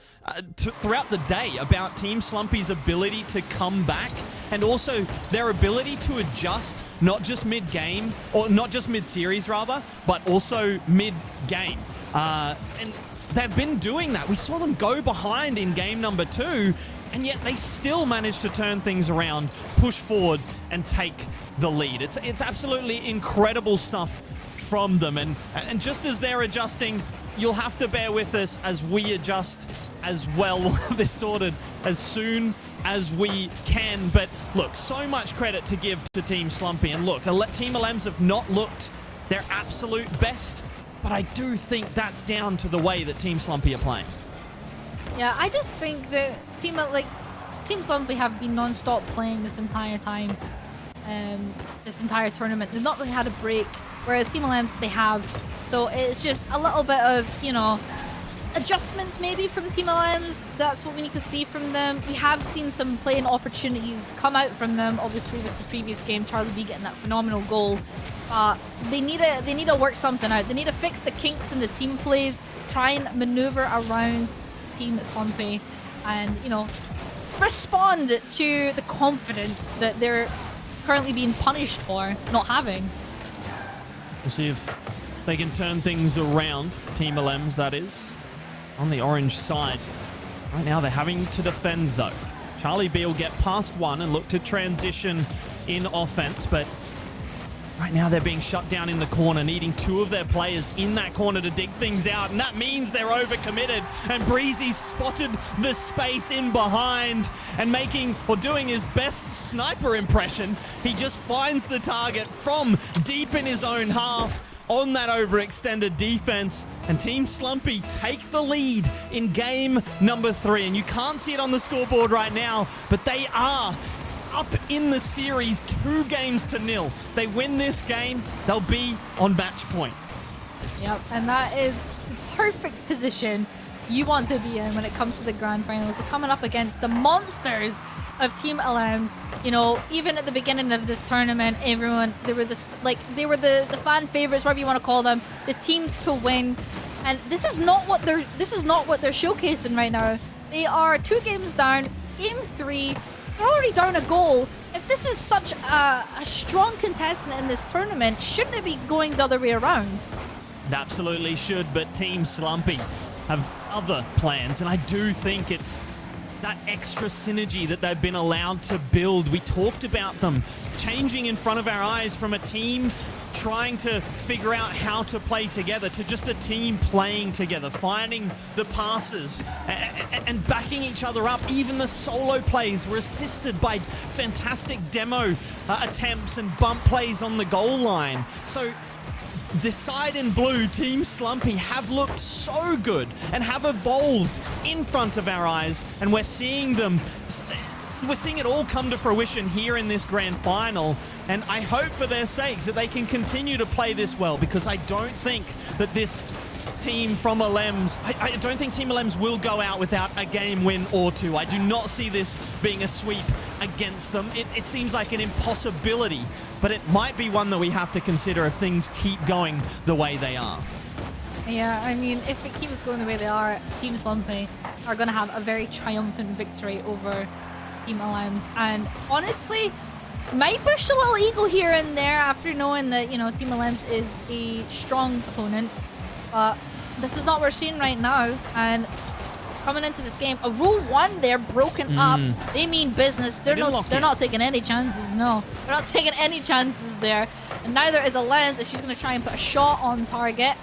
throughout the day about Team Slumpy's ability to come back and also their ability to adjust, not just mid-game, or not just mid-series rather, but also mid-game. And they've been doing that. We saw them go behind in game number 2, and yet they still managed to turn things around, push forward, and take the lead. It's absolutely incredible stuff from them. And just as they're adjusting, you'll have to bear with us as we adjust as well. We'll have this sorted as soon as we can. But look, so much credit to give to Team Slumpy. And look, Team LM's have not looked their absolute best, but I do think that's down to the way that Team Slumpy are playing. Yeah, I just think that Team Slumpy have been non-stop playing this entire time, this entire tournament. They've not really had a break, whereas Team LM's, they have. So it's just a little bit of, you know, adjustments maybe from Team LM's. That's what we need to see from them. We have seen some playing opportunities come out from them, obviously with the previous game, Charlie B getting that phenomenal goal. But they need to work something out. They need to fix the kinks in the team plays, try and maneuver around Team Slumpy, and, you know, respond to the confidence that they're currently being punished for not having. We'll see if they can turn things around. Team LM's, that is, on the orange side. Right now they're having to defend though. Charlie B will get past one and look to transition in offense, but right now they're being shut down in the corner, needing 2 of their players in that corner to dig things out, and that means they're overcommitted, and Breezy spotted the space in behind and doing his best sniper impression. He just finds the target from deep in his own half on that overextended defense, and Team Slumpy take the lead in game number 3. And you can't see it on the scoreboard right now, but they are up in the series 2-0. They win this game, they'll be on match point. Yep, and that is the perfect position you want to be in when it comes to the grand finals. So coming up against the monsters of Team LMs. You know, even at the beginning of this tournament, they were the fan favorites, whatever you want to call them, the team to win. And this is not what they're showcasing right now. They are 2 games down. Game 3, they're already down a goal. If this is such a strong contestant in this tournament, shouldn't it be going the other way around? It absolutely should, but Team Slumpy have other plans, and I do think it's that extra synergy that they've been allowed to build. We talked about them changing in front of our eyes from a team trying to figure out how to play together to just a team playing together, finding the passes and backing each other up. Even the solo plays were assisted by fantastic demo attempts and bump plays on the goal line. So the side in blue, Team Slumpy, have looked so good and have evolved in front of our eyes, and we're seeing it all come to fruition here in this grand final. And I hope for their sakes that they can continue to play this well, because I don't think that this team from LMs, I don't think Team LMs will go out without a game win or 2. I do not see this being a sweep against them. It seems like an impossibility, but it might be one that we have to consider if things keep going the way they are. Yeah, I mean, if it keeps going the way they are, Team Slumpy are going to have a very triumphant victory over Team LMs. And honestly, might push a little ego here and there after knowing that, you know, Team LMs is a strong opponent. But this is not what we're seeing right now. And coming into this game, a Rule 1 they're broken up. They mean business. They're not taking any chances. No, they're not taking any chances there. And neither is LMs if she's going to try and put a shot on target.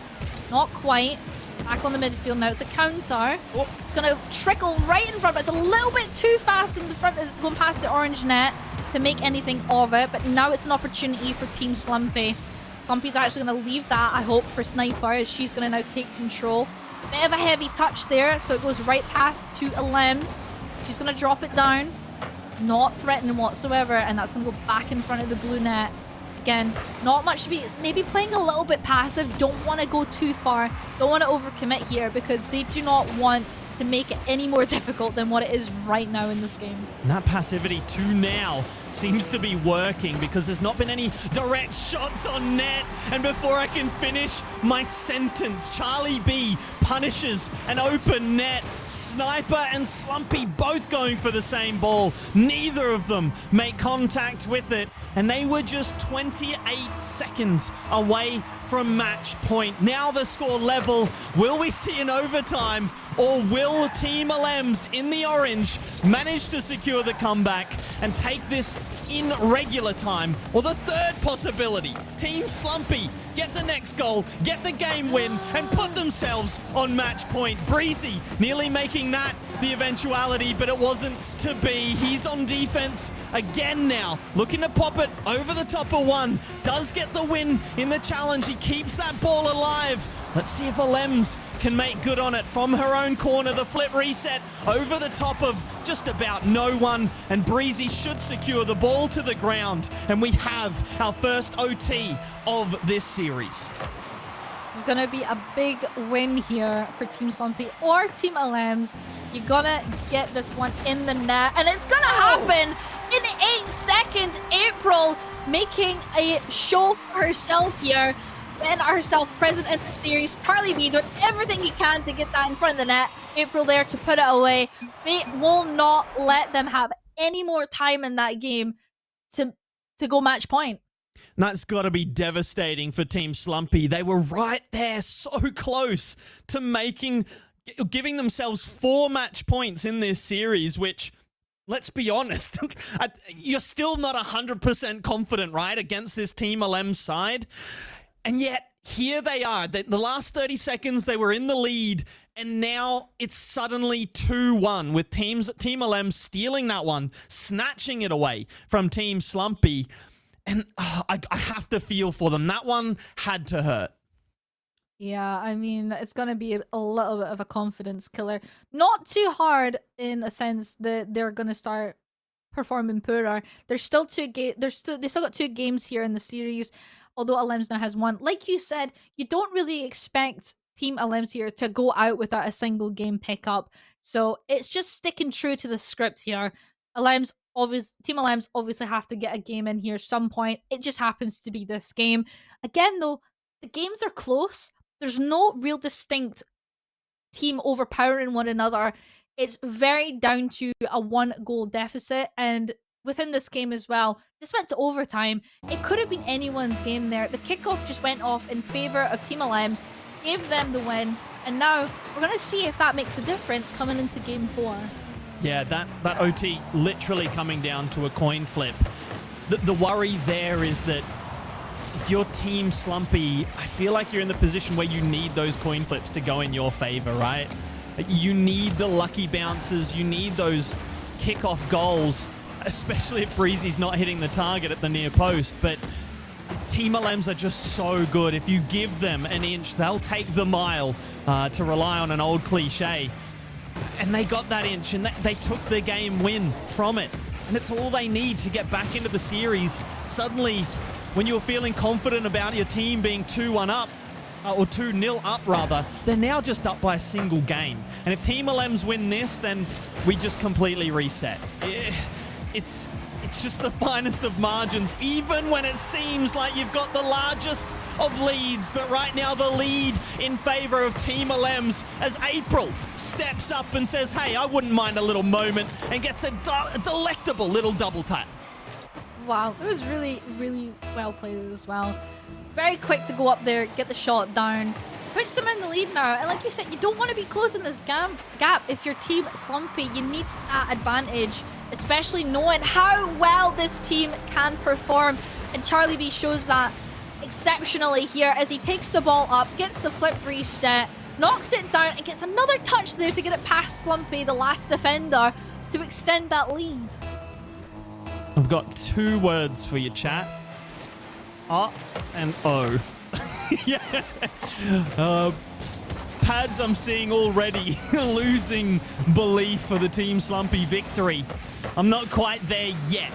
Not quite. Back on the midfield now. It's a counter. It's going to trickle right in front, but it's a little bit too fast in the front, going past the orange net to make anything of it. But now it's an opportunity for Team Slumpy. Slumpy's actually going to leave that, I hope, for Sniper, as she's going to now take control. Bit of a heavy touch there, so it goes right past to LMs. She's going to drop it down. Not threatening whatsoever, and that's going to go back in front of the blue net. Again, not much to be, maybe playing a little bit passive. Don't want to go too far. Don't want to overcommit here, because they do not want to make it any more difficult than what it is right now in this game. And that passivity to now seems to be working, because there's not been any direct shots on net. And before I can finish my sentence, Charlie B punishes an open net. Sniper and Slumpy both going for the same ball. Neither of them make contact with it, and they were just 28 seconds away from match point. Now the score level. Will we see an overtime, or will Team LMs in the orange manage to secure the comeback and take this in regular time? Or the third possibility, Team Slumpy get the next goal, get the game win, and put themselves on match point. Breezy nearly making that the eventuality, but it wasn't to be. He's on defense again now, looking to pop it over the top of one. Does get the win in the challenge. He keeps that ball alive. Let's see if LMs can make good on it from her own corner. The flip reset over the top of just about no one, and Breezy should secure the ball to the ground, and we have our first OT of this series. This is going to be a big win here for Team Slumpy or Team LMs. You're going to get this one in the net, and it's going to happen in 8 seconds. April making a show for herself here. Then herself present in the series. Charlie B doing everything he can to get that in front of the net. April there to put it away. They will not let them have any more time in that game to go match point. That's got to be devastating for Team Slumpy. They were right there, so close to giving themselves 4 match points in this series, which, let's be honest. You're still not 100% confident, right, against this Team LM side. And yet, here they are. The last 30 seconds, they were in the lead. And now it's suddenly 2-1 with Team LM stealing that one, snatching it away from Team Slumpy. And I have to feel for them. That one had to hurt. Yeah, I mean, it's going to be a little bit of a confidence killer. Not too hard in a sense that they're going to start performing poorer. There's still they still got 2 games here in the series, although LMs now has 1. Like you said, you don't really expect Team LMs here to go out without a single game pickup. So it's just sticking true to the script here. Team LMs obviously have to get a game in here some point. It just happens to be this game. Again, though, the games are close. There's no real distinct team overpowering one another. It's very down to a 1-goal deficit. And within this game as well, this went to overtime. It could have been anyone's game there. The kickoff just went off in favor of Team LMs, gave them the win. And now we're going to see if that makes a difference coming into game 4. Yeah, that OT literally coming down to a coin flip. The worry there is that if you're Team Slumpy, I feel like you're in the position where you need those coin flips to go in your favor, right? You need the lucky bounces. You need those kickoff goals, especially if Breezy's not hitting the target at the near post. But Team LMs are just so good. If you give them an inch, they'll take the mile, to rely on an old cliche. And they got that inch, and they took the game win from it. And it's all they need to get back into the series. Suddenly, when you're feeling confident about your team being 2-1 up, or 2-0 up rather, they're now just up by a single game. And if Team LMs win this, then we just completely reset. It's just the finest of margins, even when it seems like you've got the largest of leads. But right now, the lead in favor of Team LMs as April steps up and says, hey, I wouldn't mind a little moment, and gets a delectable little double tap. Wow, it was really, really well played as well. Very quick to go up there, get the shot down. Puts them in the lead now. And like you said, you don't want to be closing this gap if you're Team Slumpy. You need that advantage, especially knowing how well this team can perform. And Charlie B shows that exceptionally here as he takes the ball up, gets the flip reset, knocks it down, and gets another touch there to get it past Slumpy, the last defender, to extend that lead. I've got 2 words for you, chat. And O. Yeah. Pads, I'm seeing already losing belief for the Team Slumpy victory. I'm not quite there yet,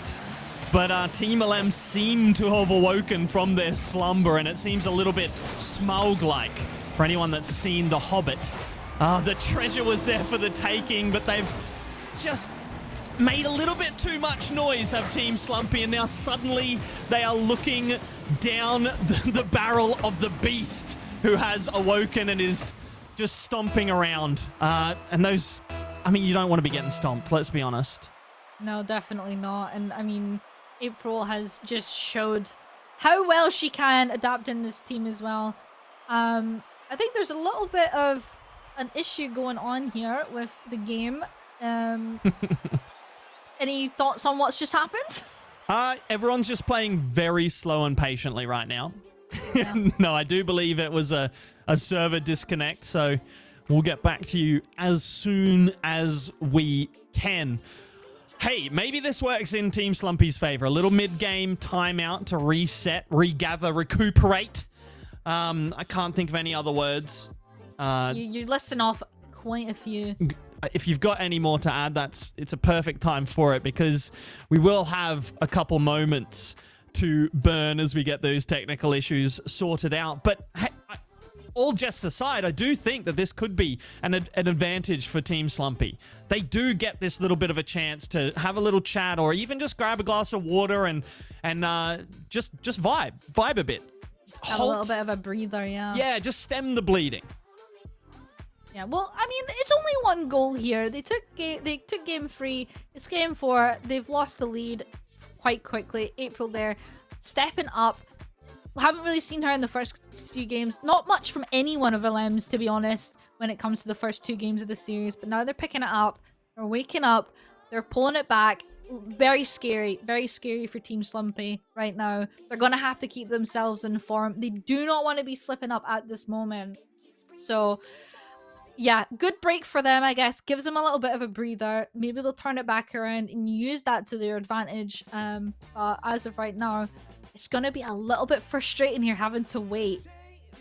but Team LM seem to have awoken from their slumber, and it seems a little bit Smaug-like for anyone that's seen The Hobbit. The treasure was there for the taking, but they've just made a little bit too much noise, have Team Slumpy, and now suddenly they are looking down the barrel of the beast who has awoken and is just stomping around. And those, I mean, you don't want to be getting stomped, let's be honest. No, definitely not. And I mean, April has just showed how well she can adapt in this team as well. I think there's a little bit of an issue going on here with the game. Any thoughts on what's just happened? Everyone's just playing very slow and patiently right now. Yeah. No, I do believe it was a server disconnect, so we'll get back to you as soon as we can. Hey, maybe this works in Team Slumpy's favor. A little mid-game timeout to reset, regather, recuperate. I can't think of any other words. You're listing off quite a few. If you've got any more to add, it's a perfect time for it, because we will have a couple moments to burn as we get those technical issues sorted out. But hey, all jests aside, I do think that this could be an advantage for Team Slumpy. They do get this little bit of a chance to have a little chat, or even just grab a glass of water and just vibe a bit. Have a little bit of a breather, yeah. Yeah, just stem the bleeding. Yeah, well, I mean, it's only 1 goal here. They took game 3. It's game 4. They've lost the lead quite quickly. April there, stepping up. We haven't really seen her in the first few games. Not much from any one of LMs, to be honest, when it comes to the first 2 games of the series. But now they're picking it up. They're waking up. They're pulling it back. Very scary for Team Slumpy right now. They're gonna have to keep themselves informed. They do not want to be slipping up at this moment. So yeah, good break for them, I guess. Gives them a little bit of a breather. Maybe they'll turn it back around and use that to their advantage. But as of right now, it's gonna be a little bit frustrating here having to wait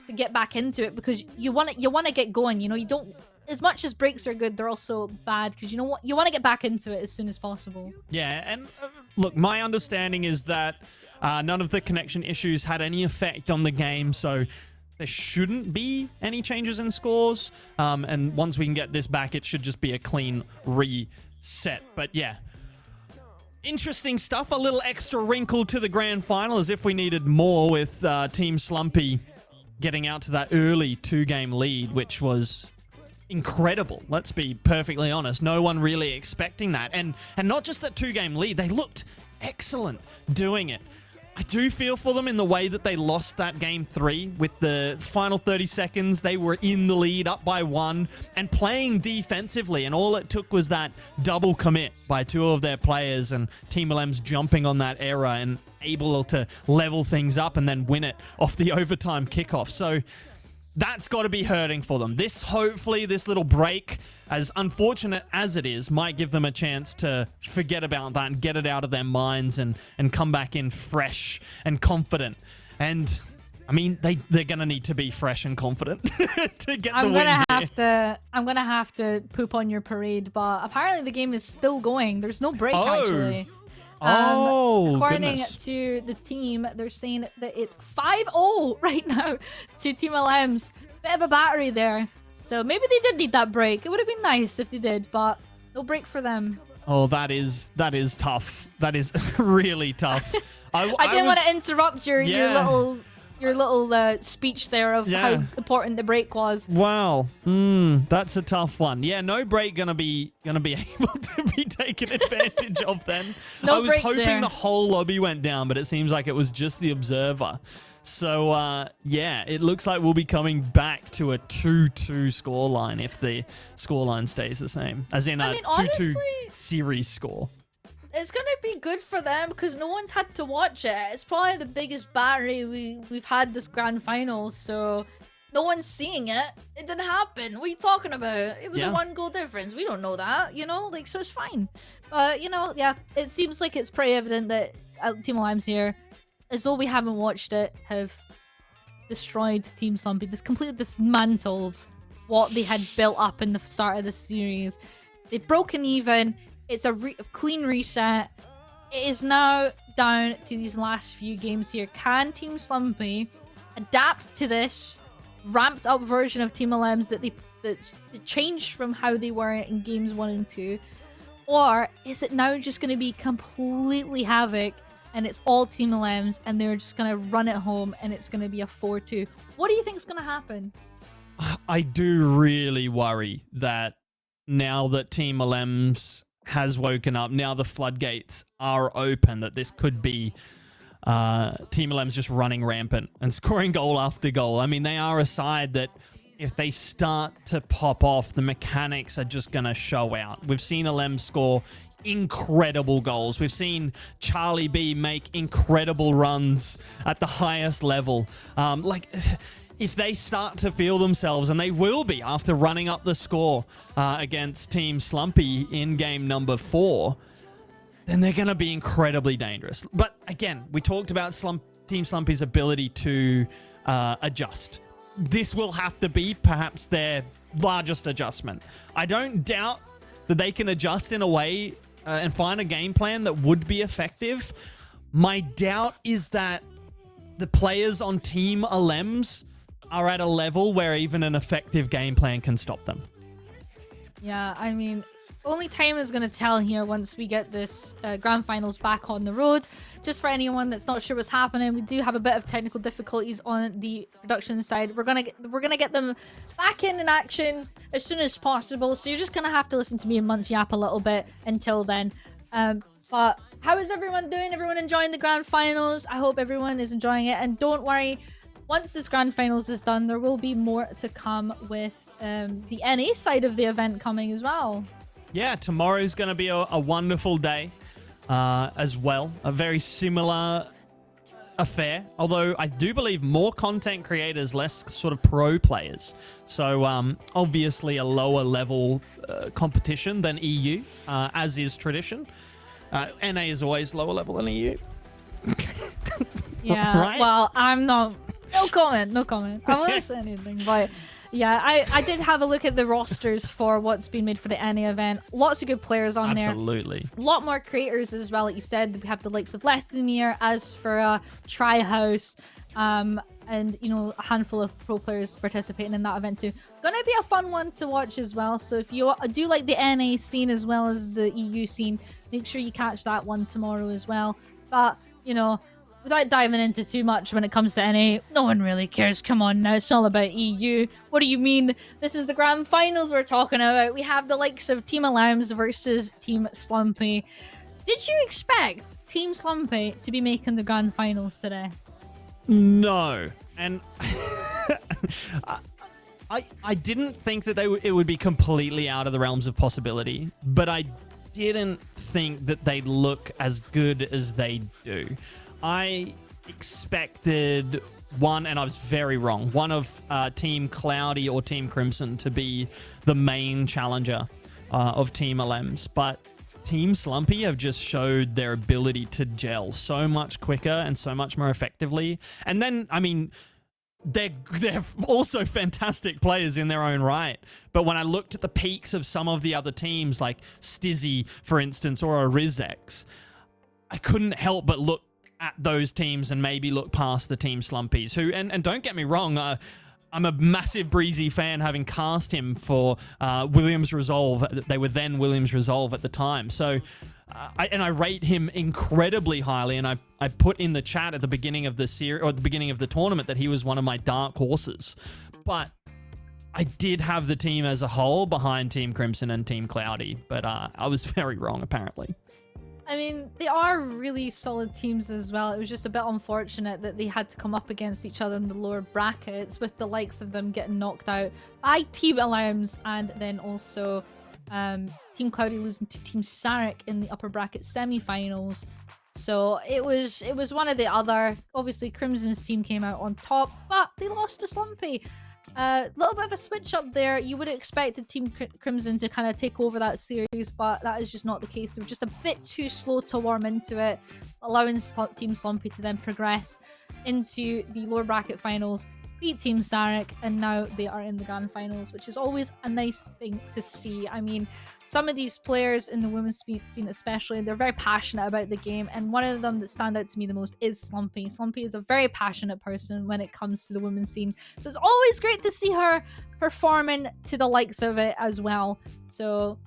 to get back into it, because you want to get going. You know, you don't. As much as breaks are good, they're also bad, because you know what, you want to get back into it as soon as possible. Yeah, and look, my understanding is that none of the connection issues had any effect on the game, so there shouldn't be any changes in scores. And once we can get this back, it should just be a clean reset. But yeah, interesting stuff. A little extra wrinkle to the grand final, as if we needed more, with Team Slumpy getting out to that early 2-game lead, which was incredible. Let's be perfectly honest. No one really expecting that. And not just that 2-game lead, they looked excellent doing it. I do feel for them in the way that they lost that game 3 with the final 30 seconds. They were in the lead, up by 1, and playing defensively. And all it took was that double commit by 2 of their players, and Team LM's jumping on that error and able to level things up and then win it off the overtime kickoff. So that's got to be hurting for them. Hopefully, this little break, as unfortunate as it is, might give them a chance to forget about that and get it out of their minds and come back in fresh and confident. And I mean, they're gonna need to be fresh and confident to get the win here. I'm gonna have to poop on your parade, but apparently the game is still going. There's no break actually. According to the team, they're saying that it's 5-0 right now to Team LM's. Bit of a battery there. So maybe they did need that break. It would have been nice if they did, but no break for them. Oh, that is tough. That is really tough. I didn't want to interrupt your little speech there of how important the break was. Wow, that's a tough one. Yeah, no break gonna be able to be taken advantage of then. No I was break hoping there. the whole lobby went down, but it seems like it was just the observer. So yeah, it looks like we'll be coming back to a 2-2 scoreline if the scoreline stays the same, as in a 2-2 series score. It's gonna be good for them because no one's had to watch it. It's probably the biggest battery we've had this grand final, so no one's seeing it. It didn't happen. What are you talking about? It was a 1-goal difference. We don't know that, you know, like, so it's fine. But you know, yeah, it seems like it's pretty evident that Team Lime's here, as though we haven't watched it, have destroyed Team Slumpy, just completely dismantled what they had built up in the start of the series. They've broken even. It's a clean reset. It is now down to these last few games here. Can Team Slumpy adapt to this ramped up version of Team LM's that changed from how they were in games 1 and 2? Or is it now just going to be completely havoc and it's all Team LM's and they're just going to run it home and it's going to be a 4-2? What do you think is going to happen? I do really worry that now that Team LM's has woken up, now the floodgates are open, that this could be Team LM's just running rampant and scoring goal after goal. I mean, they are a side that if they start to pop off, the mechanics are just going to show out. We've seen LM score incredible goals. We've seen Charlie B make incredible runs at the highest level. If they start to feel themselves, and they will be after running up the score against Team Slumpy in game number 4, then they're going to be incredibly dangerous. But again, we talked about Team Slumpy's ability to adjust. This will have to be perhaps their largest adjustment. I don't doubt that they can adjust in a way and find a game plan that would be effective. My doubt is that the players on Team LM's are at a level where even an effective game plan can stop them. Yeah, I mean, only time is going to tell here once we get this grand finals back on the road. Just for anyone that's not sure what's happening, we do have a bit of technical difficulties on the production side. We're gonna get them back in action as soon as possible. So you're just gonna have to listen to me and Munts yap a little bit until then. But how is everyone doing? Everyone enjoying the grand finals? I hope everyone is enjoying it. And don't worry, once this grand finals is done, there will be more to come with the NA side of the event coming as well. Yeah, tomorrow's going to be a wonderful day as well. A very similar affair, although I do believe more content creators, less sort of pro players. So obviously a lower level competition than EU, as is tradition. NA is always lower level than EU. Yeah, Right? well, I'm not... No comment. I won't say anything, but... Yeah, I did have a look at the rosters for what's been made for the NA event. Lots of good players on there. Absolutely. A lot more creators as well, like you said. We have the likes of Lethemir, Asphera, Trihouse, and, you know, a handful of pro players participating in that event too. Gonna be a fun one to watch as well. So if you do like the NA scene as well as the EU scene, make sure you catch that one tomorrow as well. But, you know, without diving into too much when it comes to NA, no one really cares. Come on now, it's all about EU. What do you mean? This is the grand finals we're talking about. We have the likes of Team Alarms versus Team Slumpy. Did you expect Team Slumpy to be making the grand finals today? No. And I didn't think that it would be completely out of the realms of possibility, but I didn't think that they'd look as good as they do. I expected one, and I was very wrong, one of Team Cloudy or Team Crimson to be the main challenger of Team LMs, but Team Slumpy have just showed their ability to gel so much quicker and so much more effectively. And then, I mean, they're also fantastic players in their own right. But when I looked at the peaks of some of the other teams, like Stizzy, for instance, or a Rizex, I couldn't help but look at those teams and maybe look past the Team Slumpies, who, and don't get me wrong, I'm a massive Breezy fan, having cast him for Williams Resolve. They were then Williams Resolve at the time. So, I rate him incredibly highly, and I put in the chat at the beginning of the series, or at the beginning of the tournament, that he was one of my dark horses. But I did have the team as a whole behind Team Crimson and Team Cloudy, but I was very wrong, apparently. I mean, they are really solid teams as well. It was just a bit unfortunate that they had to come up against each other in the lower brackets, with the likes of them getting knocked out by Team Alarms, and then also Team Cloudy losing to Team Sarek in the upper bracket semi-finals. So it was one or the other. Obviously, Crimson's team came out on top, but they lost to Slumpy. A little bit of a switch up there. You would have expected Team Crimson to kind of take over that series, but that is just not the case. They were just a bit too slow to warm into it, allowing Team Slumpy to then progress into the lower bracket finals, beat Team Sarek, and now they are in the grand finals, which is always a nice thing to see. I mean, some of these players in the women's speed scene especially, they're very passionate about the game, and one of them that stand out to me the most is Slumpy. Slumpy is a very passionate person when it comes to the women's scene, so it's always great to see her performing to the likes of it as well. So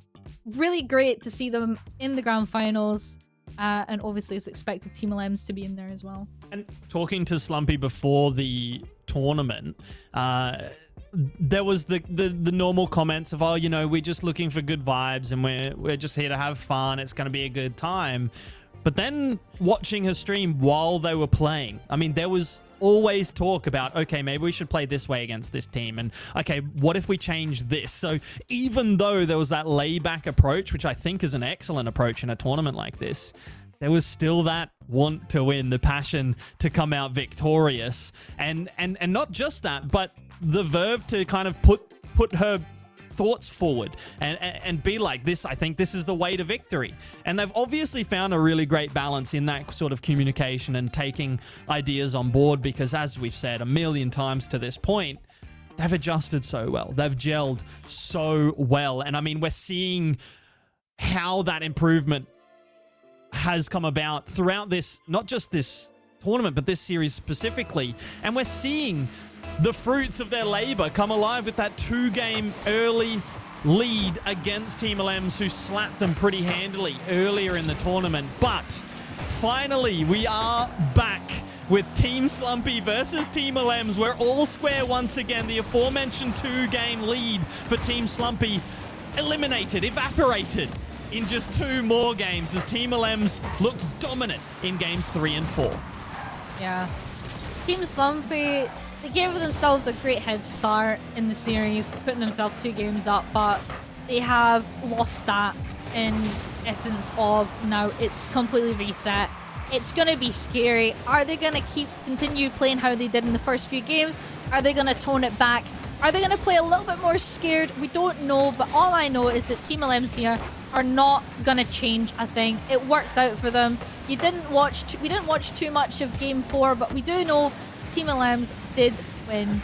really great to see them in the grand finals, and obviously it's expected Team LMs to be in there as well. And talking to Slumpy before the tournament, there was the normal comments of, oh, you know, we're just looking for good vibes and we're just here to have fun, it's going to be a good time. But then watching her stream while they were playing, I mean, there was always talk about, okay, maybe we should play this way against this team, and okay, what if we change this? So even though there was that layback approach, which I think is an excellent approach in a tournament like this, there was still that want to win, the passion to come out victorious, and not just that, but the verve to kind of put her thoughts forward and be like, this, I think this is the way to victory. And they've obviously found a really great balance in that sort of communication and taking ideas on board, because as we've said a million times to this point, they've adjusted so well, they've gelled so well. And I mean, we're seeing how that improvement has come about throughout this, not just this tournament, but this series specifically. And we're seeing the fruits of their labor come alive with that 2-game early lead against Team LMs, who slapped them pretty handily earlier in the tournament. But finally, we are back with Team Slumpy versus Team LMs. We're all square once again. The aforementioned 2-game lead for Team Slumpy eliminated, evaporated in just 2 more games, as Team LMs looked dominant in games 3 and 4. Yeah. Team Slumpy, they gave themselves a great head start in the series, putting themselves 2 games up, but they have lost that in essence of now it's completely reset. It's going to be scary. Are they going to continue playing how they did in the first few games? Are they going to tone it back? Are they going to play a little bit more scared? We don't know, but all I know is that Team LMs here are not going to change a thing. It worked out for them. We didn't watch too much of Game 4, but we do know Team LMs did win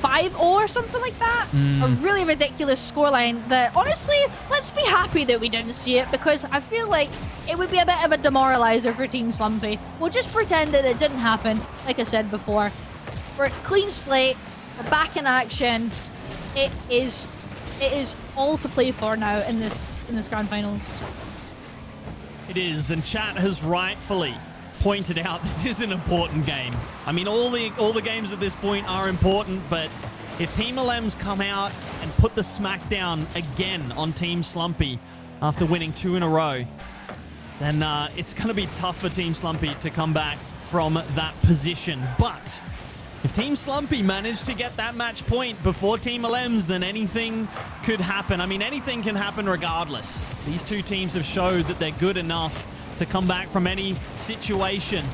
5-0 or something like that. A really ridiculous scoreline that, honestly, let's be happy that we didn't see it, because I feel like it would be a bit of a demoralizer for Team Slumpy. We'll just pretend that it didn't happen, like I said before. We're a clean slate. We're back in action. It is all to play for now in this grand finals. It is, and chat has rightfully pointed out this is an important game. I mean, all the games at this point are important, but if Team LMs come out and put the smackdown again on Team Slumpy after winning 2 in a row, then it's going to be tough for Team Slumpy to come back from that position. But if Team Slumpy managed to get that match point before Team LMs, then anything could happen. I mean, anything can happen regardless. These two teams have showed that they're good enough to come back from any situation.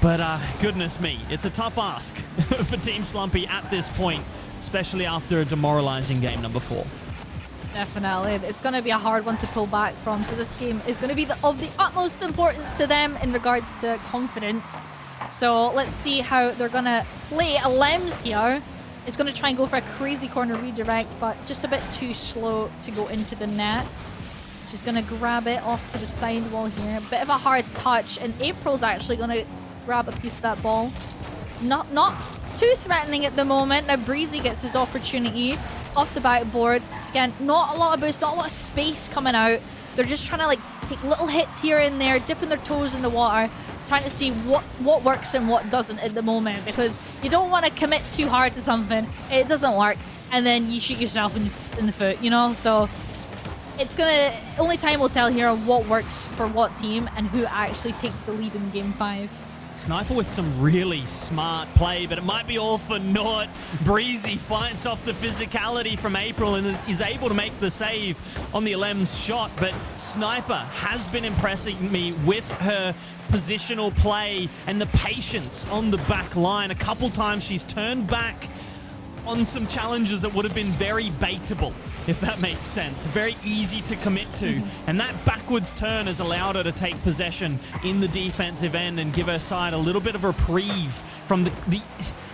But goodness me, it's a tough ask for Team Slumpy at this point, especially after a demoralizing game number 4. Definitely. It's going to be a hard one to pull back from. So this game is going to be of the utmost importance to them in regards to confidence. So let's see how they're going to play. LMs here is going to try and go for a crazy corner redirect, but just a bit too slow to go into the net. She's going to grab it off to the side wall here. A bit of a hard touch, and April's actually going to grab a piece of that ball. Not too threatening at the moment. Now Breezy gets his opportunity off the backboard. Again, not a lot of boost, not a lot of space coming out. They're just trying to like take little hits here and there, dipping their toes in the water, trying to see what works and what doesn't at the moment, because you don't want to commit too hard to something, it doesn't work, and then you shoot yourself in the foot, you know? So it's gonna, only time will tell here what works for what team and who actually takes the lead in game 5. Sniper with some really smart play, but it might be all for naught. Breezy fights off the physicality from April and is able to make the save on the LM's shot, but Sniper has been impressing me with her positional play and the patience on the back line. A couple times she's turned back on some challenges that would have been very baitable, if that makes sense. Very easy to commit to. And that backwards turn has allowed her to take possession in the defensive end and give her side a little bit of reprieve from the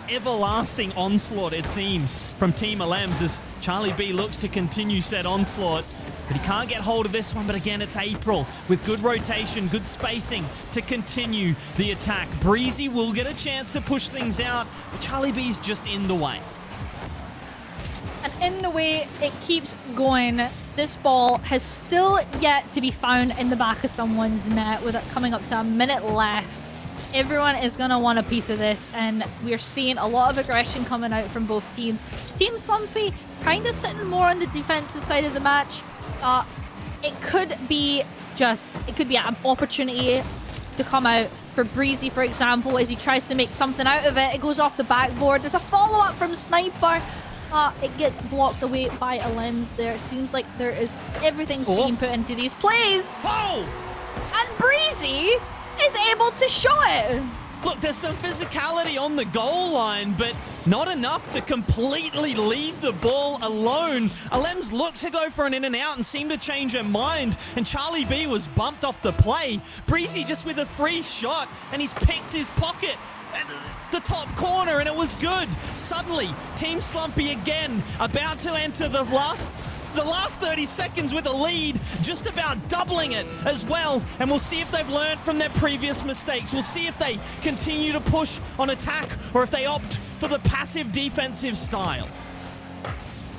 everlasting onslaught, it seems, from Team LMs as Charlie B looks to continue said onslaught. But he can't get hold of this one, but again, it's April with good rotation, good spacing to continue the attack. Breezy will get a chance to push things out, but Charlie B's just in the way. And in the way it keeps going, this ball has still yet to be found in the back of someone's net with it coming up to a minute left. Everyone is going to want a piece of this, and we're seeing a lot of aggression coming out from both teams. Team Slumpy kind of sitting more on the defensive side of the match. It could be an opportunity to come out for Breezy, for example, as he tries to make something out of it. It goes off the backboard. There's a follow-up from Sniper. It gets blocked away by LMs there. It seems like everything's being put into these plays. Oh! And Breezy is able to show it. Look, there's some physicality on the goal line, but not enough to completely leave the ball alone. LMs looked to go for an in and out and seemed to change her mind, and Charlie B was bumped off the play. Breezy just with a free shot, and he's picked his pocket at the top corner, and it was good. Suddenly, Team Slumpy again about to enter the last 30 seconds with a lead, just about doubling it as well. And we'll see if they've learned from their previous mistakes. We'll see if they continue to push on attack or if they opt for the passive defensive style.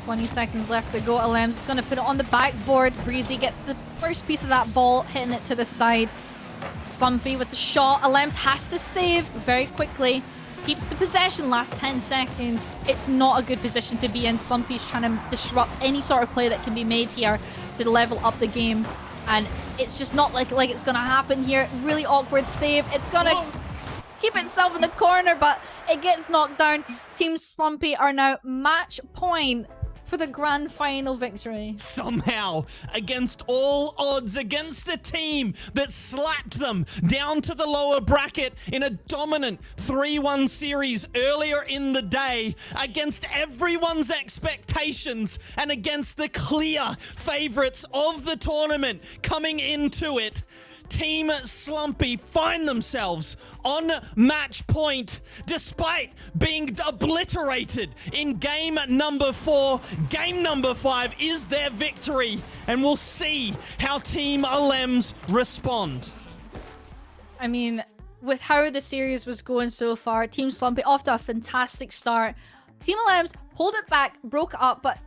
20 seconds left to go. LM's is going to put it on the backboard. Breezy gets the first piece of that ball, hitting it to the side. Slumpy with the shot. LM's has to save very quickly. Keeps the possession last 10 seconds. It's not a good position to be in. Slumpy's trying to disrupt any sort of play that can be made here to level up the game. And it's just not like it's going to happen here. Really awkward save. It's going to keep itself in the corner, but it gets knocked down. Team Slumpy are now match point for the grand final victory. Somehow, against all odds, against the team that slapped them down to the lower bracket in a dominant 3-1 series earlier in the day, against everyone's expectations and against the clear favorites of the tournament coming into it, Team Slumpy find themselves on match point despite being obliterated in game number 4. Game number 5 is their victory, and we'll see how Team Alems respond. I mean, with how the series was going so far, Team Slumpy off to a fantastic start. Team Alems pulled it back, broke it up, but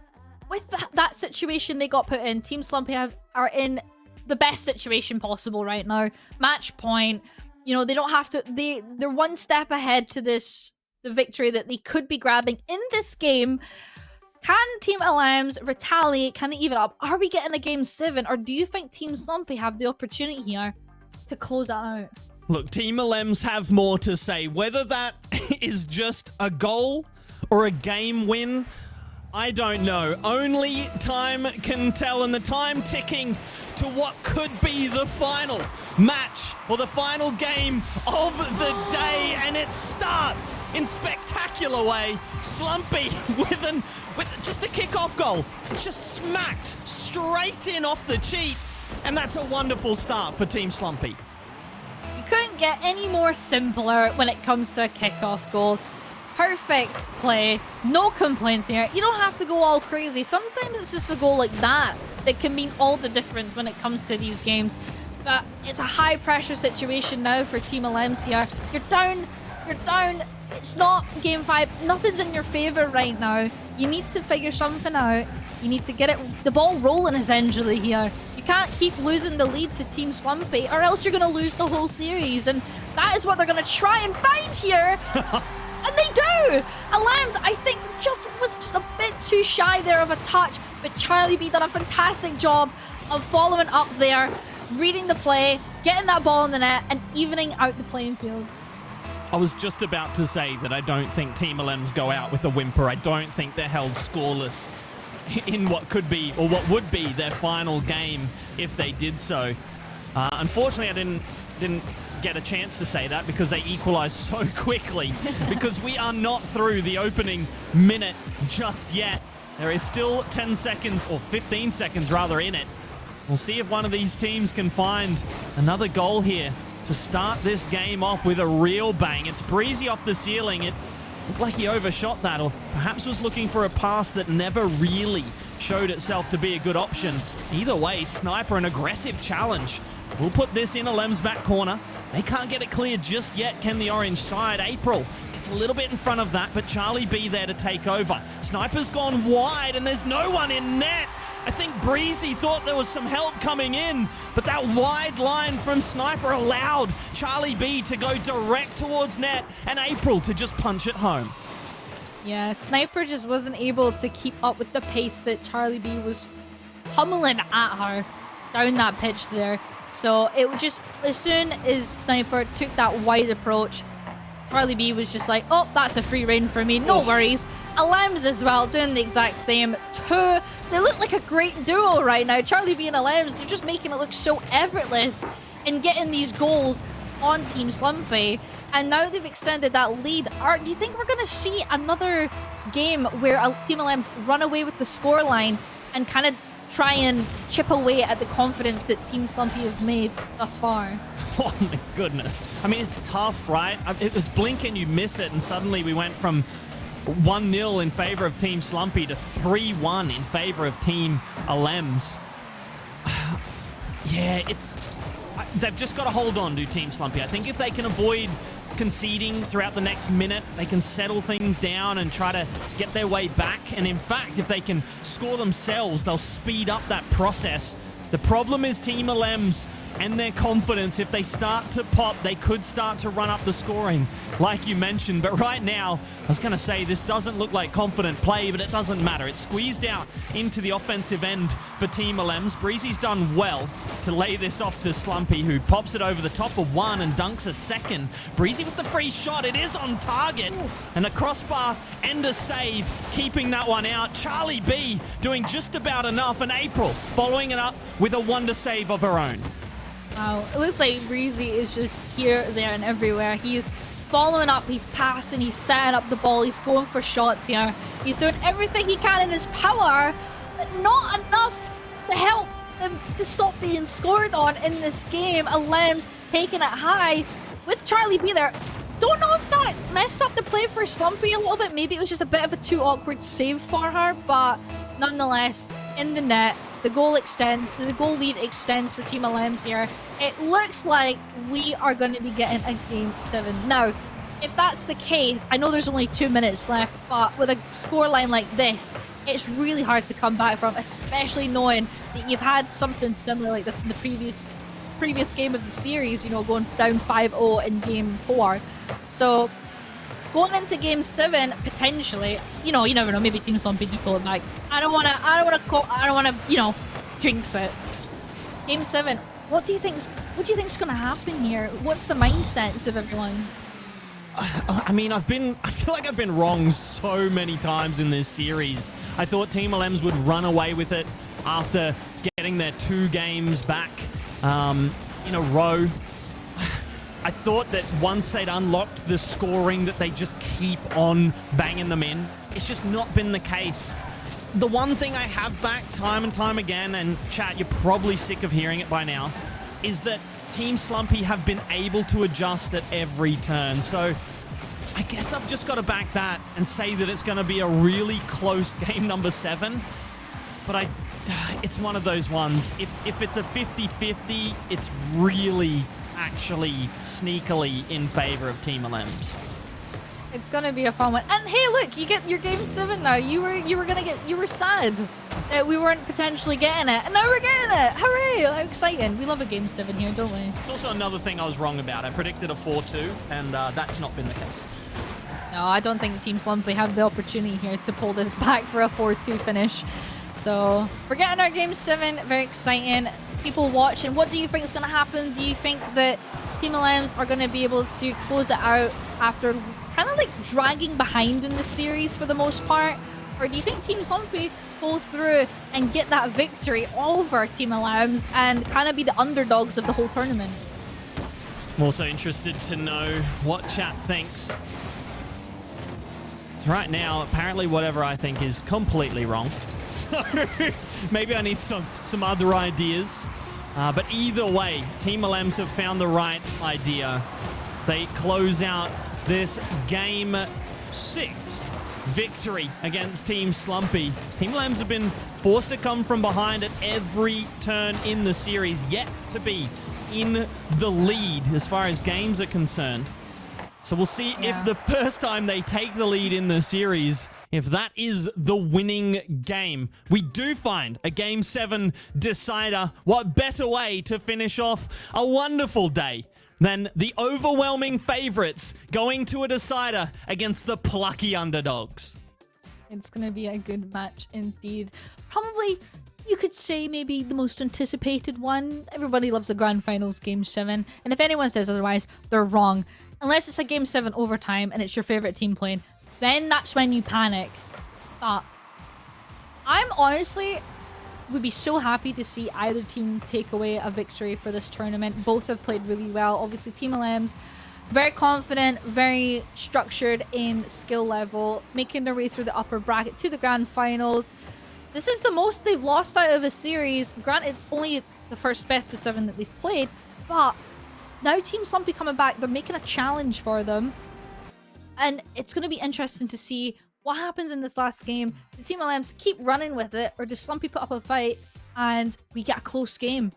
with that situation they got put in, Team Slumpy are in the best situation possible right now. Match point. You know, they don't have to... They're one step ahead to the victory that they could be grabbing in this game. Can Team Alems retaliate? Can they even up? Are we getting a game 7? Or do you think Team Slumpy have the opportunity here to close it out? Look, Team Alems have more to say. Whether that is just a goal or a game win, I don't know. Only time can tell, and the time ticking to what could be the final match or the final game of the day, and it starts in spectacular way. Slumpy with just a kickoff goal. It's just smacked straight in off the cheat, and that's a wonderful start for Team Slumpy. You couldn't get any more simpler when it comes to a kickoff goal. Perfect play, no complaints here. You don't have to go all crazy. Sometimes it's just a goal like that that can mean all the difference when it comes to these games. But it's a high pressure situation now for Team Alems here. You're down. It's not game 5. Nothing's in your favor right now. You need to figure something out. You need to get the ball rolling essentially here. You can't keep losing the lead to Team Slumpy, or else you're going to lose the whole series. And that is what they're going to try and find here. And they do! Alems, I think, was just a bit too shy there of a touch, but Charlie B done a fantastic job of following up there, reading the play, getting that ball in the net, and evening out the playing field. I was just about to say that I don't think Team Alems go out with a whimper. I don't think they're held scoreless in what could be, or what would be, their final game if they did so. Unfortunately, I didn't get a chance to say that because they equalized so quickly, because we are not through the opening minute just yet. There is still 10 seconds, or 15 seconds rather, in it. We'll see if one of these teams can find another goal here to start this game off with a real bang. It's Breezy off the ceiling. It looked like he overshot that, or perhaps was looking for a pass that never really showed itself to be a good option. Either way, Sniper, an aggressive challenge. We'll put this in Alems' back corner. They can't get it cleared just yet, can the orange side. April gets a little bit in front of that, but Charlie B there to take over. Sniper's gone wide, and there's no one in net. I think Breezy thought there was some help coming in, but that wide line from Sniper allowed Charlie B to go direct towards net, and April to just punch it home. Yeah, Sniper just wasn't able to keep up with the pace that Charlie B was pummeling at her down that pitch there. So it was just, as soon as Sniper took that wide approach, Charlie B was just like, oh, that's a free rein for me, no worries. Alems as well, doing the exact same. They look like a great duo right now. Charlie B and Alems, they're just making it look so effortless in getting these goals on Team Slumpy. And now they've extended that lead. Do you think we're going to see another game where Team Alems run away with the scoreline and kind of try and chip away at the confidence that Team Slumpy have made thus far? Oh my goodness. I mean, it's tough, right? It was blink and you miss it, and suddenly we went from 1-0 in favor of Team Slumpy to 3-1 in favor of Team Alems. Yeah, they've just got to hold on to Team Slumpy. I think if they can avoid conceding throughout the next minute, they can settle things down and try to get their way back. And in fact, if they can score themselves, they'll speed up that process. The problem is Team Alems and their confidence. If they start to pop, they could start to run up the scoring, like you mentioned. But right now, I was going to say, this doesn't look like confident play, but it doesn't matter. It's squeezed out into the offensive end for Team Alems. Breezy's done well to lay this off to Slumpy, who pops it over the top of one and dunks a second. Breezy with the free shot. It is on target. And a crossbar and a save, keeping that one out. Charlie B doing just about enough. And April following it up with a wonder save of her own. Wow, it looks like Breezy is just here, there, and everywhere. He's following up, he's passing, he's setting up the ball, he's going for shots here. He's doing everything he can in his power, but not enough to help them to stop being scored on in this game. Alems taking it high with Charlie B there. Don't know if that messed up the play for Slumpy a little bit. Maybe it was just a bit of a too awkward save for her, but nonetheless, in the net, the goal lead extends for Team Alems here. It looks like we are going to be getting a Game 7. Now, if that's the case, I know there's only 2 minutes left, but with a scoreline like this, it's really hard to come back from, especially knowing that you've had something similar like this in the previous game of the series, you know, going down 5-0 in Game 4. So, going into Game 7, potentially, you know, you never know, maybe Team Slumpy do pull it back. I don't wanna, you know, jinx it. Game 7, what do you think's gonna happen here? What's the mindsets of everyone? I mean, I feel like I've been wrong so many times in this series. I thought Team Alems would run away with it after getting their 2 games back in a row. I thought that once they'd unlocked the scoring that they just keep on banging them in. It's just not been the case. The one thing I have back time and time again, and chat, you're probably sick of hearing it by now, is that Team Slumpy have been able to adjust at every turn. So I guess I've just got to back that and say that it's going to be a really close game number 7. But it's one of those ones. If it's a 50-50, it's really actually sneakily in favor of Team Alems. It's gonna be a fun one. And hey, look, you get your Game 7 now. You were sad that we weren't potentially getting it, and now we're getting it. Hooray! How exciting! We love a Game 7 here, don't we? It's also another thing I was wrong about. I predicted a 4-2, and that's not been the case. No, I don't think Team Slumpy have the opportunity here to pull this back for a 4-2 finish. So we're getting our Game 7. Very exciting. People watching, what do you think is going to happen? Do you think that Team Alems are going to be able to close it out after kind of like dragging behind in the series for the most part? Or do you think Team Slumpy pull through and get that victory over Team Alems and kind of be the underdogs of the whole tournament? I'm also interested to know what chat thinks. Right now, apparently whatever I think is completely wrong. So maybe I need some other ideas. But either way, Team Alems have found the right idea. They close out this Game 6 victory against Team Slumpy. Team Alems have been forced to come from behind at every turn in the series, yet to be in the lead as far as games are concerned. So we'll see if the first time they take the lead in the series, if that is the winning game. We do find a Game 7 decider. What better way to finish off a wonderful day than the overwhelming favorites going to a decider against the plucky underdogs? It's going to be a good match indeed. Probably, you could say, maybe the most anticipated one. Everybody loves the Grand Finals Game 7. And if anyone says otherwise, they're wrong. Unless it's a Game 7 overtime and it's your favorite team playing, then that's when you panic. But I'm honestly would be so happy to see either team take away a victory for this tournament. Both have played really well. Obviously, Team Alems, very confident, very structured in skill level, making their way through the upper bracket to the Grand Finals. This is the most they've lost out of a series. Granted, it's only the first best of 7 that they've played, but now Team Slumpy coming back, they're making a challenge for them. And it's going to be interesting to see what happens in this last game. The Team Alems keep running with it, or does Slumpy put up a fight and we get a close game?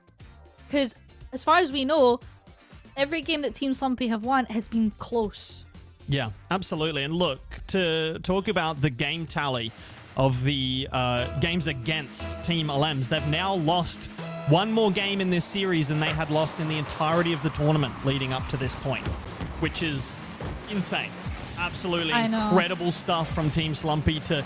Because as far as we know, every game that Team Slumpy have won has been close. Yeah, absolutely. And look, to talk about the game tally of the games against Team Alems, they've now lost one more game in this series and they had lost in the entirety of the tournament leading up to this point, which is insane. Absolutely incredible stuff from Team Slumpy to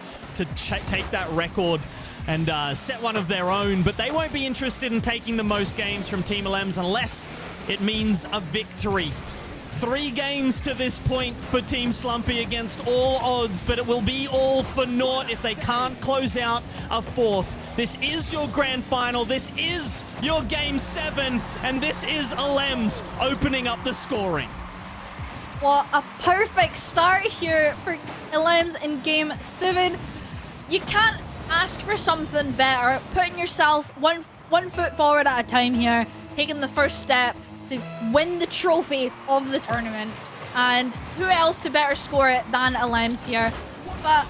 take that record and set one of their own. But they won't be interested in taking the most games from Team LMs unless it means a victory. 3 games to this point for Team Slumpy against all odds, but it will be all for naught if they can't close out a 4th. This is your grand final. This is your game 7, and this is LMs opening up the scoring. What a perfect start here for LMs in game 7. You can't ask for something better. Putting yourself one foot forward at a time here, taking the first step to win the trophy of the tournament. And who else to better score it than LMs here? But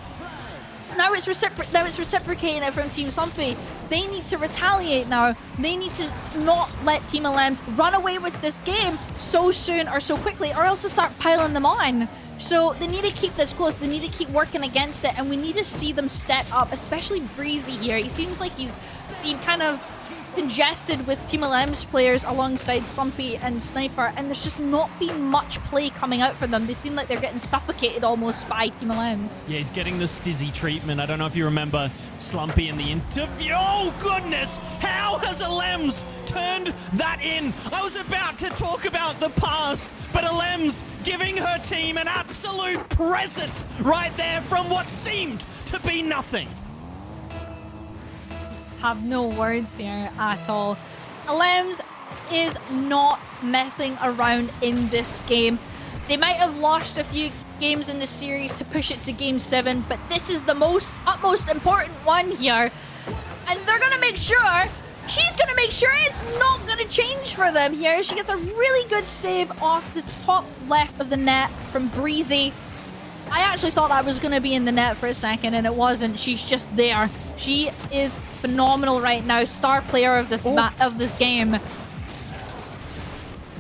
now it's reciprocating it from Team Slumpy. They need to retaliate now. They need to not let Team LMs run away with this game so soon or so quickly, or else they'll start piling them on. So they need to keep this close. They need to keep working against it, and we need to see them step up, especially Breezy here. He seems like he's been kind of congested with Team LM's players alongside Slumpy and Sniper, and there's just not been much play coming out for them. They seem like they're getting suffocated almost by Team LMs. Yeah, he's getting the Stizzy treatment. I don't know if you remember Slumpy in the interview. Oh, goodness! How has LMs turned that in? I was about to talk about the past, but LMs giving her team an absolute present right there from what seemed to be nothing. Have no words here at all. LMs is not messing around in this game. They might have lost a few games in the series to push it to game 7, but this is the utmost important one here. And they're gonna make sure, she's gonna make sure it's not gonna change for them here. She gets a really good save off the top left of the net from Breezy. I actually thought that was going to be in the net for a second, and it wasn't. She's just there. She is phenomenal right now. Star player of this game.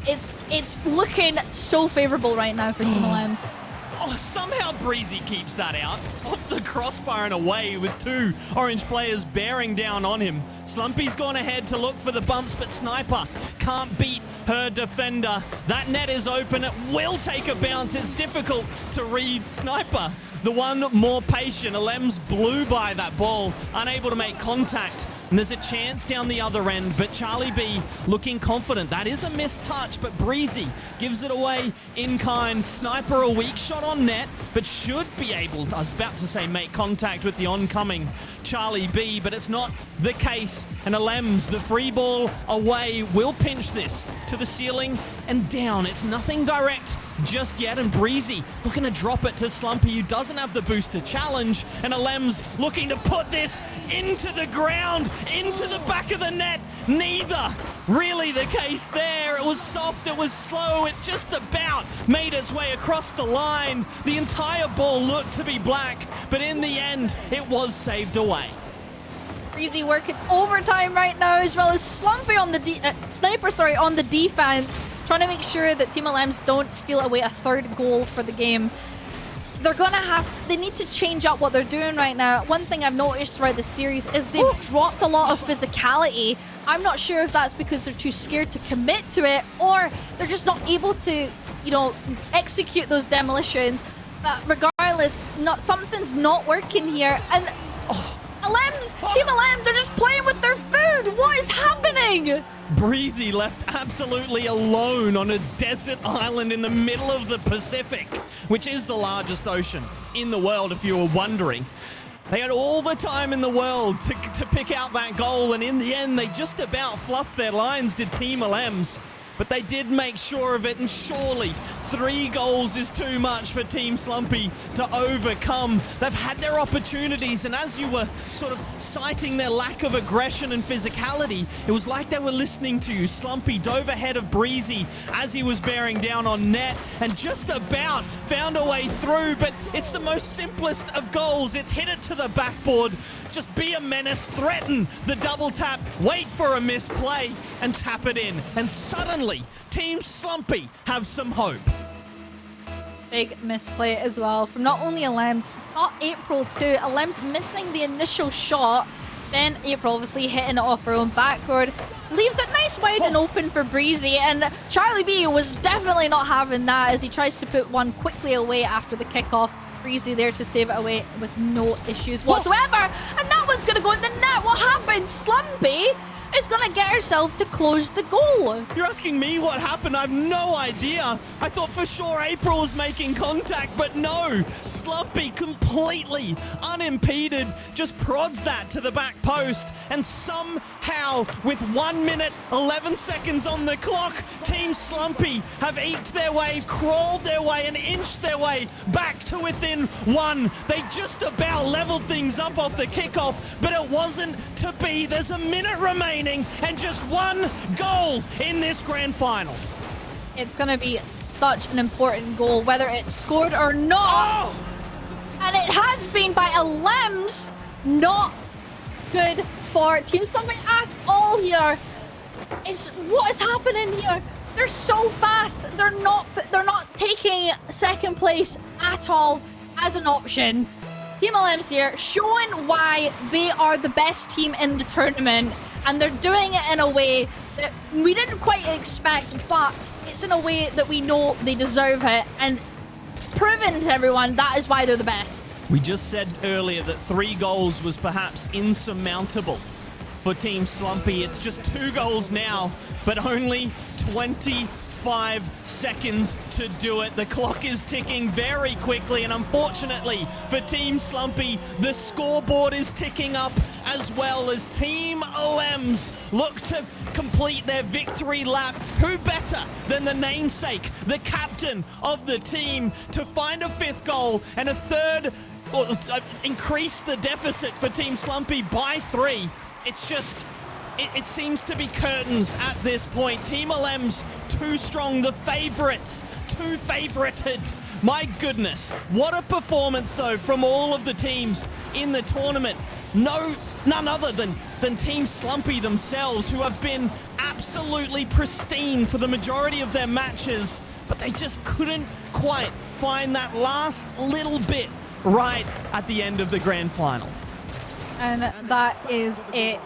It's looking so favorable right now for Team LMs. Oh, somehow Breezy keeps that out. Off the crossbar and away with 2 orange players bearing down on him. Slumpy's gone ahead to look for the bumps, but Sniper can't beat her defender. That net is open. It will take a bounce. It's difficult to read. Sniper, the one more patient. LMs blew by that ball, unable to make contact. And there's a chance down the other end, but Charlie B looking confident. That is a missed touch, but Breezy gives it away in kind. Sniper a weak shot on net, but should be able to, I was about to say, make contact with the oncoming Charlie B, but it's not the case. And LMs, the free ball away, will pinch this to the ceiling and down. It's nothing direct just yet, and Breezy looking to drop it to Slumpy, who doesn't have the boost to challenge, and LMs looking to put this into the ground, into the back of the net. Neither really the case there. It was soft, it was slow, it just about made its way across the line. The entire ball looked to be black, but in the end, it was saved away. Breezy working overtime right now, as well as Slumpy on the Sniper on the defense, trying to make sure that Team LMs don't steal away a 3rd goal for the game. They need to change up what they're doing right now. One thing I've noticed throughout the series is they've dropped a lot of physicality. I'm not sure if that's because they're too scared to commit to it, or they're just not able to, execute those demolitions. But regardless, something's not working here. And Team LMs are just playing with their food. What is happening? Breezy left absolutely alone on a desert island in the middle of the Pacific, which is the largest ocean in the world, if you were wondering. They had all the time in the world to pick out that goal, and in the end, they just about fluffed their lines, did Team LMs. But they did make sure of it, and surely 3 goals is too much for Team Slumpy to overcome. They've had their opportunities, and as you were sort of citing their lack of aggression and physicality, it was like they were listening to you. Slumpy dove ahead of Breezy as he was bearing down on net, and just about found a way through, but it's the most simplest of goals. It's hit it to the backboard. Just be a menace, threaten the double tap, wait for a misplay, and tap it in. And suddenly, Team Slumpy have some hope. Big misplay as well from not only LMs, not April too. LMs missing the initial shot. Then April obviously hitting it off her own backboard. Leaves it nice wide and open for Breezy, and Charlie B was definitely not having that as he tries to put one quickly away after the kickoff. Breezy there to save it away with no issues whatsoever. And that one's going to go in the net. What happened? Slumpy is going to get herself to close the goal. You're asking me what happened? I have no idea. I thought for sure April was making contact, but no. Slumpy completely unimpeded just prods that to the back post, and somehow with 1 minute 11 seconds on the clock, Team Slumpy have eked their way, crawled their way, and inched their way back to within one. They just about leveled things up off the kickoff, but it wasn't to be. There's a minute remaining and just one goal in this grand final. It's going to be such an important goal, whether it's scored or not. And it has been by a Lems. Not good for Team Slumpy at all here. What is happening here? They're so fast. They're not taking second place at all as an option. Team LMs here showing why they are the best team in the tournament, and they're doing it in a way that we didn't quite expect, but it's in a way that we know they deserve it, and proving to everyone that is why they're the best. We just said earlier that 3 goals was perhaps insurmountable for Team Slumpy. It's just 2 goals now, but only 25 seconds to do it. The clock is ticking very quickly, and unfortunately for Team Slumpy, the scoreboard is ticking up as well as Team LMs look to complete their victory lap. Who better than the namesake, the captain of the team, to find a 5th goal and a 3rd, or increase the deficit for Team Slumpy by 3. It's just, it seems to be curtains at this point. Team LM's too strong, the favorites, too favorited. My goodness, what a performance though from all of the teams in the tournament. None other than Team Slumpy themselves, who have been absolutely pristine for the majority of their matches, but they just couldn't quite find that last little bit right at the end of the grand final. And that is it.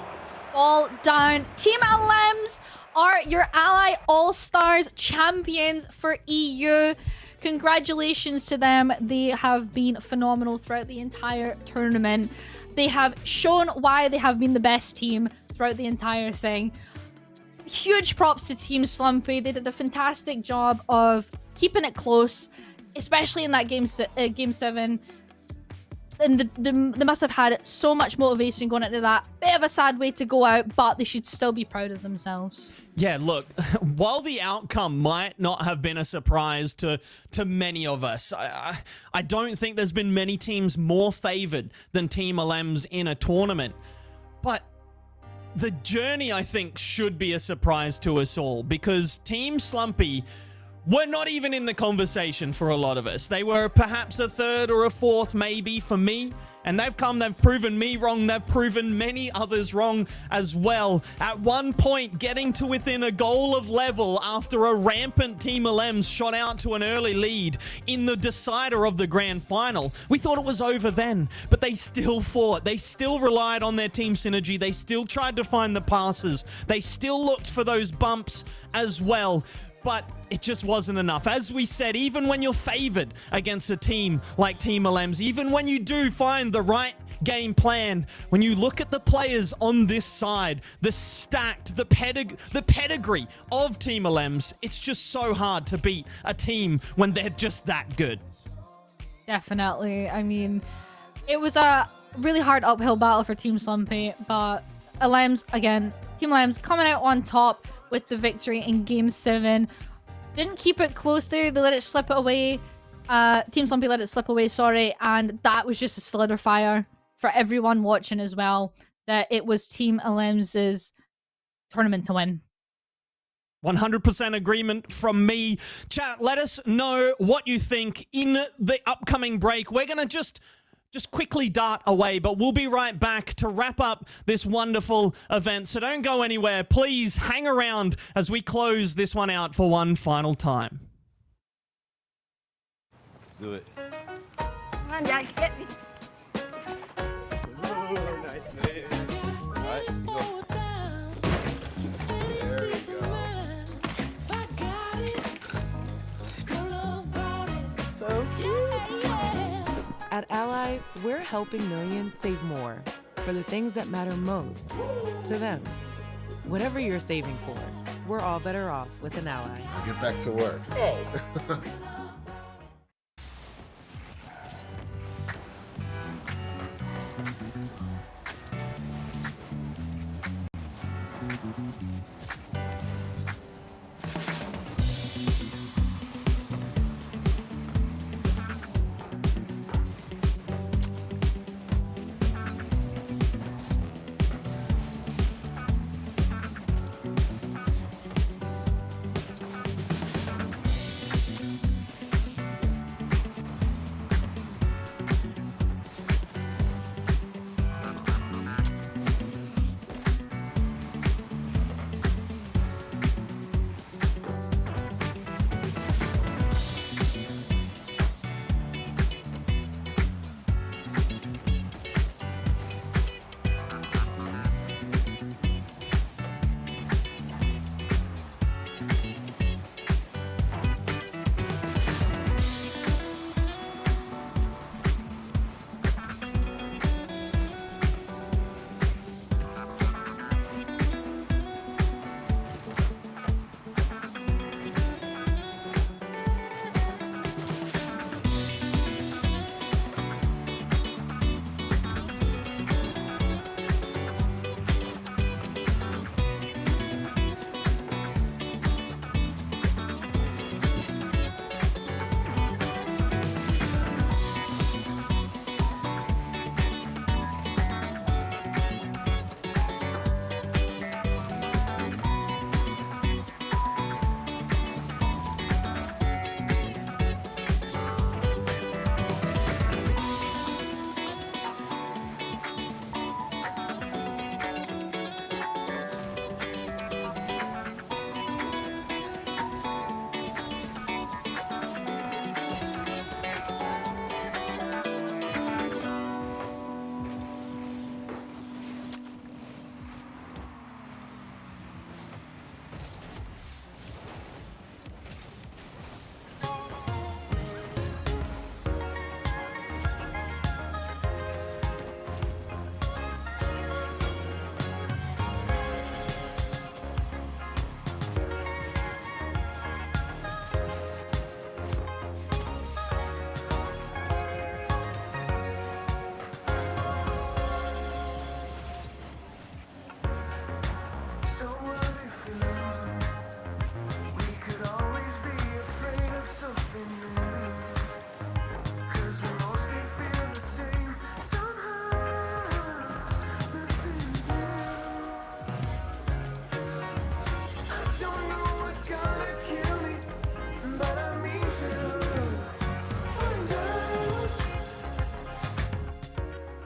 All down. Team LMs are your Ally All-Stars champions for EU. Congratulations to them. They have been phenomenal throughout the entire tournament. They have shown why they have been the best team throughout the entire thing. Huge props to Team Slumpy. They did a fantastic job of keeping it close, especially in that game 7. And they must have had so much motivation going into that. Bit of a sad way to go out, but they should still be proud of themselves. Yeah, look, while the outcome might not have been a surprise to many of us, I don't think there's been many teams more favored than Team LMs in a tournament. But the journey, I think, should be a surprise to us all, because Team Slumpy were not even in the conversation for a lot of us. They were perhaps a 3rd or a 4th maybe for me, and they've proven me wrong. They've proven many others wrong as well. At one point, getting to within a goal of level after a rampant Team LMs shot out to an early lead in the decider of the grand final. We thought it was over then, but they still fought. They still relied on their team synergy. They still tried to find the passes. They still looked for those bumps as well. But it just wasn't enough. As we said, even when you're favored against a team like Team LMs, even when you do find the right game plan, when you look at the players on this side, the stacked, the pedigree of Team LMs, it's just so hard to beat a team when they're just that good. Definitely. I mean, it was a really hard uphill battle for Team Slumpy, but LMs, again, Team LMs coming out on top with the victory in Game 7. Didn't keep it close there. They let it slip away. Team Slumpy let it slip away, sorry. And that was just a solidifier for everyone watching as well, that it was Team LM's tournament to win. 100% agreement from me. Chat, let us know what you think in the upcoming break. We're going to just quickly dart away, but we'll be right back to wrap up this wonderful event. So don't go anywhere. Please hang around as we close this one out for one final time. Let's do it. Come on, Jack, get me. Oh, nice play. At Ally, we're helping millions save more for the things that matter most to them. Whatever you're saving for, we're all better off with an ally. Get back to work. Oh.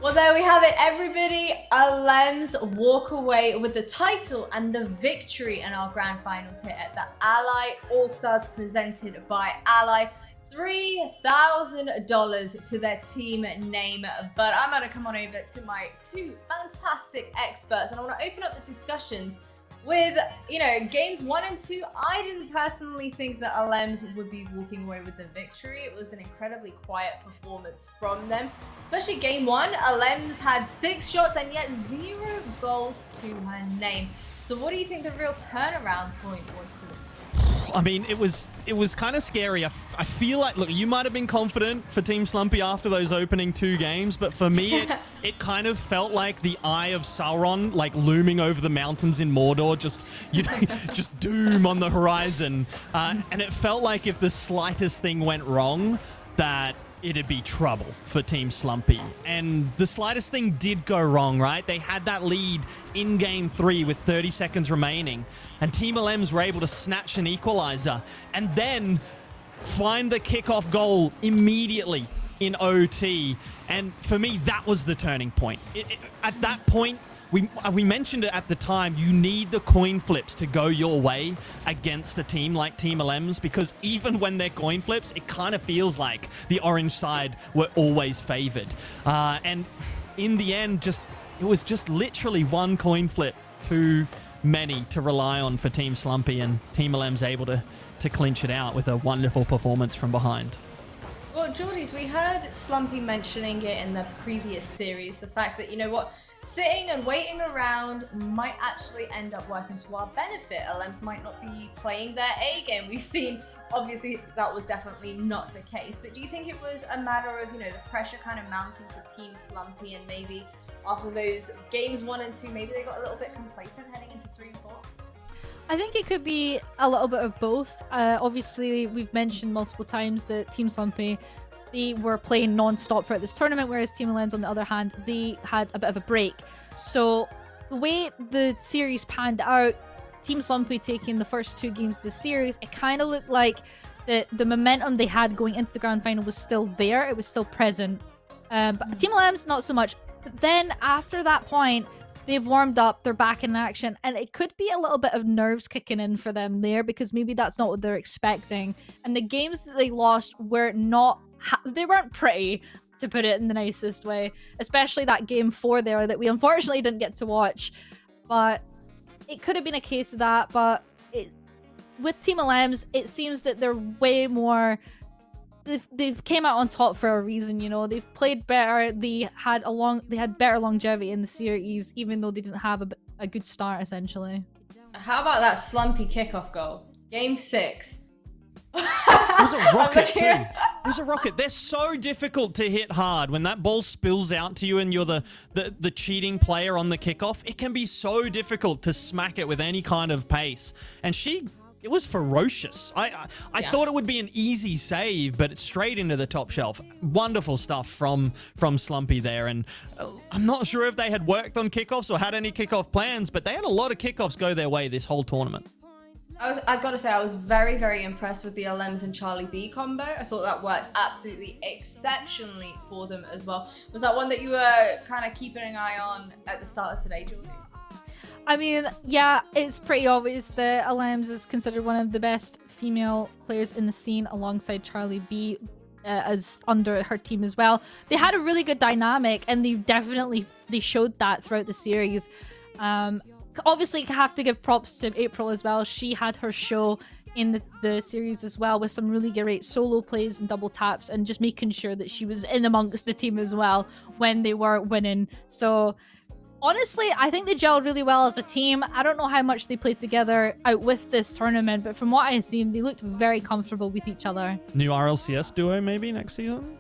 Well, there we have it, everybody. Alems walk away with the title and the victory in our grand finals here at the Ally All-Stars presented by Ally. $3,000 to their team name. But I'm going to come on over to my two fantastic experts, and I want to open up the discussions with, games 1 and 2. I didn't personally think that Alems would be walking away with the victory. It was an incredibly quiet performance from them. Especially game 1, Alems had 6 shots and yet 0 goals to her name. So what do you think the real turnaround point was for them? I mean, it was kind of scary. I feel like, look, you might have been confident for Team Slumpy after those opening 2 games, but for me, it kind of felt like the eye of Sauron, like looming over the mountains in Mordor, just doom on the horizon. And it felt like if the slightest thing went wrong, that it'd be trouble for Team Slumpy. And the slightest thing did go wrong, right? They had that lead in game 3 with 30 seconds remaining, and Team Alems were able to snatch an equalizer and then find the kickoff goal immediately in OT. And for me, that was the turning point. At that point, we mentioned it at the time, you need the coin flips to go your way against a team like Team Alems, because even when they're coin flips, it kind of feels like the orange side were always favored. And in the end, it was just literally one coin flip too many to rely on for Team Slumpy, and Team Alems able to clinch it out with a wonderful performance from behind. Well, Geordies, we heard Slumpy mentioning it in the previous series, the fact that, you know what, sitting and waiting around might actually end up working to our benefit. LMs might not be playing their A game. We've seen, obviously, that was definitely not the case, but do you think it was a matter of, you know, the pressure kind of mounting for Team Slumpy, and maybe after those games 1 and 2, maybe they got a little bit complacent heading into 3 and 4? I think it could be a little bit of both. Obviously, we've mentioned multiple times that Team Slumpy, they were playing non-stop throughout this tournament, whereas Team Lens, on the other hand, they had a bit of a break. So the way the series panned out, Team Slumpy taking the first 2 games of the series, it kind of looked like the momentum they had going into the grand final was still there. It was still present. But Team LMs, not so much. But then after that point, they've warmed up, they're back in action, and it could be a little bit of nerves kicking in for them there, because maybe that's not what they're expecting. And the games that they lost were not, they weren't pretty, to put it in the nicest way. Especially that game 4 there that we unfortunately didn't get to watch. But it could have been a case of that, but with Team LMs, it seems that they're way more... They've came out on top for a reason, you know. They've played better. They had better longevity in the series, even though they didn't have a good start, essentially. How about that Slumpy kickoff goal? Game 6. It was a rocket too. It was a rocket. They're so difficult to hit hard when that ball spills out to you and you're the cheating player on the kickoff. It can be so difficult to smack it with any kind of pace. And it was ferocious. I thought it would be an easy save, but it's straight into the top shelf. Wonderful stuff from Slumpy there. And I'm not sure if they had worked on kickoffs or had any kickoff plans, but they had a lot of kickoffs go their way this whole tournament. I gotta say, I was very, very impressed with the LMs and Charlie B combo. I thought that worked absolutely exceptionally for them as well. Was that one that you were kind of keeping an eye on at the start of today, Jordies? I mean, yeah, it's pretty obvious that LMs is considered one of the best female players in the scene, alongside Charlie B as under her team as well. They had a really good dynamic, and they showed that throughout the series. Obviously, have to give props to April as well. She had her show in the series as well, with some really great solo plays and double taps, and just making sure that she was in amongst the team as well when they were winning. So honestly, I think they gelled really well as a team. I don't know how much they played together out with this tournament, but from what I've seen, they looked very comfortable with each other. New RLCS duo maybe next season?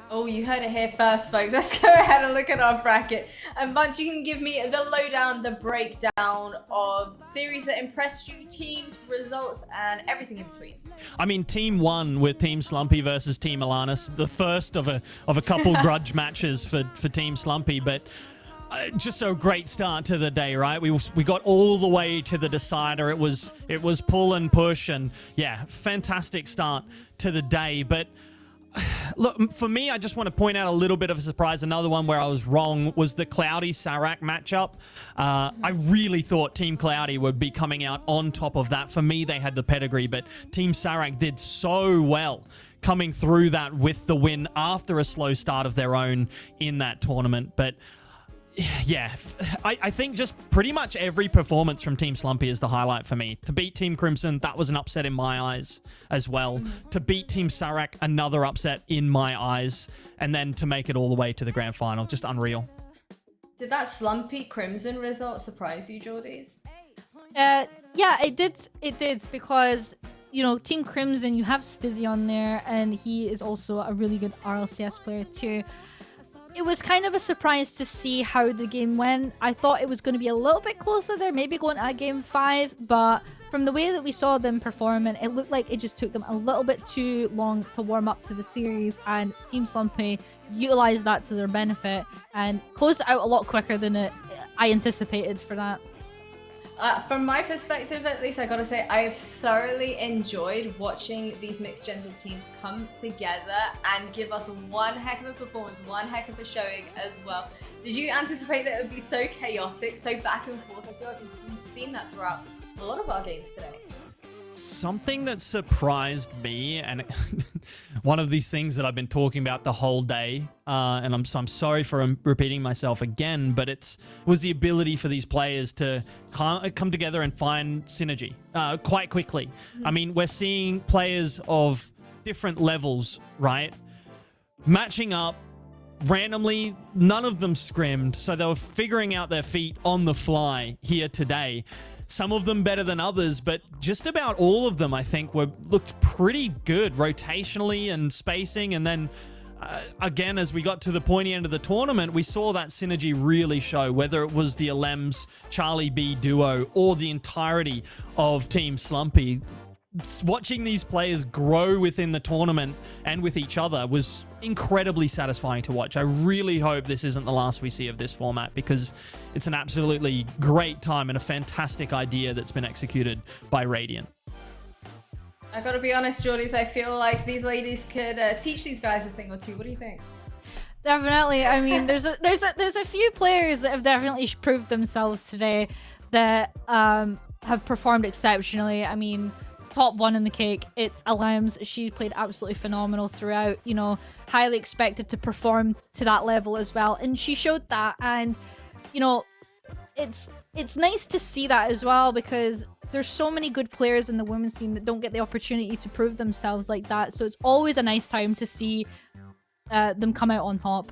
Oh, you heard it here first, folks. Let's go ahead and look at our bracket. And Bunch, you can give me the lowdown, the breakdown of series that impressed you, teams, results, and everything in between. I mean, Team 1 with Team Slumpy versus Team Alanis, the first of a couple grudge matches for Team Slumpy, but just a great start to the day, right? We got all the way to the decider. It was pull and push, and yeah, fantastic start to the day. But look, for me, I just want to point out a little bit of a surprise. Another one where I was wrong was the Cloudy Sarak matchup. I really thought Team Cloudy would be coming out on top of that. For me, they had the pedigree, but Team Sarak did so well coming through that with the win after a slow start of their own in that tournament. But yeah, I think just pretty much every performance from Team Slumpy is the highlight for me. To beat Team Crimson, that was an upset in my eyes as well. To beat Team Sarak, another upset in my eyes. And then to make it all the way to the grand final, just unreal. Did that Slumpy Crimson result surprise you, Jordies? Yeah, it did because, you know, Team Crimson, you have Stizzy on there, and he is also a really good RLCS player too. It was kind of a surprise to see how the game went. I thought it was going to be a little bit closer there, maybe going at game 5, but from the way that we saw them performing, it looked like it just took them a little bit too long to warm up to the series, and Team Slumpy utilized that to their benefit and closed it out a lot quicker than I anticipated for that. From my perspective, at least, I gotta say, I've thoroughly enjoyed watching these mixed gender teams come together and give us one heck of a performance, one heck of a showing as well. Did you anticipate that it would be so chaotic, so back and forth? I feel like we've seen that throughout a lot of our games today. Something that surprised me, and one of these things that I've been talking about the whole day, and I'm sorry for repeating myself again, but it was the ability for these players to come together and find synergy quite quickly. I mean, we're seeing players of different levels, right? matching up randomly. None of them scrimmed, so they were figuring out their feet on the fly here today. Some of them better than others, but just about all of them, I think, looked pretty good rotationally and spacing. And then again, as we got to the pointy end of the tournament, we saw that synergy really show, whether it was the Alems Charlie B duo or the entirety of Team Slumpy. Watching these players grow within the tournament and with each other was incredibly satisfying to watch. I really hope this isn't the last we see of this format, because it's an absolutely great time and a fantastic idea that's been executed by Radiant. I gotta be honest, Jordies, I feel like these ladies could teach these guys a thing or two. What do you think? Definitely. I mean, there's a few players that have definitely proved themselves today that have performed exceptionally. I mean, top one in the cake, it's Alems. She played absolutely phenomenal throughout, you know, highly expected to perform to that level as well, and she showed that. And you know, it's nice to see that as well, because there's so many good players in the women's team that don't get the opportunity to prove themselves like that, so it's always a nice time to see them come out on top.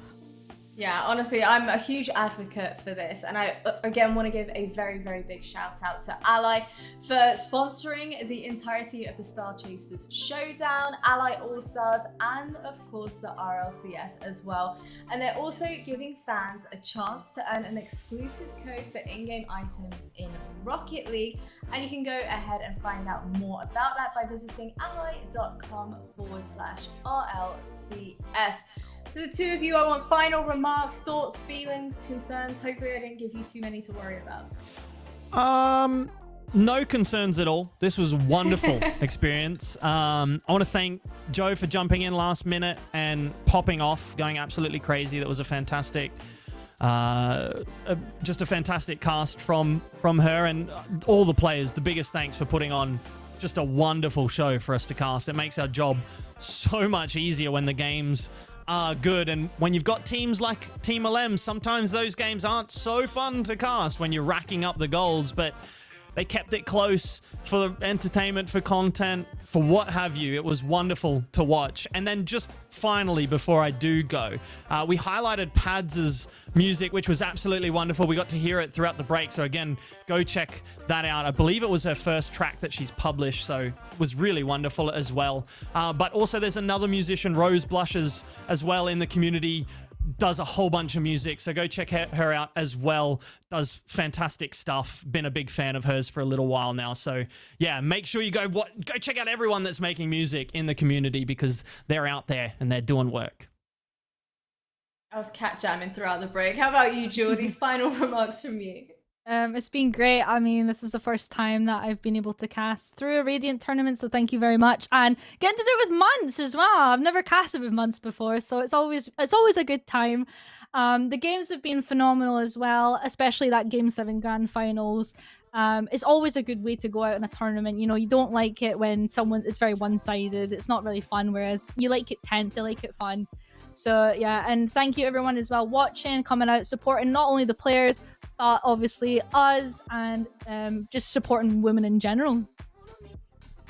Yeah, honestly, I'm a huge advocate for this, and I again want to give a very, very big shout out to Ally for sponsoring the entirety of the Star Chasers Showdown, Ally All-Stars, and of course the RLCS as well. And they're also giving fans a chance to earn an exclusive code for in-game items in Rocket League, and you can go ahead and find out more about that by visiting ally.com/RLCS. To the two of you, I want final remarks, thoughts, feelings, concerns. Hopefully I didn't give you too many to worry about. No concerns at all. This was a wonderful experience. I want to thank Joe for jumping in last minute and popping off, going absolutely crazy. That was a fantastic, just a fantastic cast from her, and all the players. The biggest thanks for putting on just a wonderful show for us to cast. It makes our job so much easier when the games are good, and when you've got teams like Team Alems, sometimes those games aren't so fun to cast when you're racking up the golds, but they kept it close for the entertainment, for content, for what have you. It was wonderful to watch. And then just finally, before I do go, we highlighted Pads' music, which was absolutely wonderful. We got to hear it throughout the break. So again, go check that out. I believe it was her first track that she's published, so it was really wonderful as well. But also there's another musician, Rose Blushes, as well in the community, does a whole bunch of music, so go check her out as well. Does fantastic stuff. Been a big fan of hers for a little while now, so yeah, make sure you go check out everyone that's making music in the community, because they're out there and they're doing work. I was cat jamming throughout the break. How about you, Jordy's final remarks from you? It's been great. I mean, this is the first time that I've been able to cast through a Radiant tournament, so thank you very much. And getting to do it with Months as well. I've never casted with Months before, so it's always a good time. The games have been phenomenal as well, especially that Game 7 Grand Finals. It's always a good way to go out in a tournament. You know, you don't like it when it's very one-sided. It's not really fun, whereas you like it tense, you like it fun. So yeah, and thank you everyone as well watching, coming out, supporting not only the players, but obviously us, and just supporting women in general.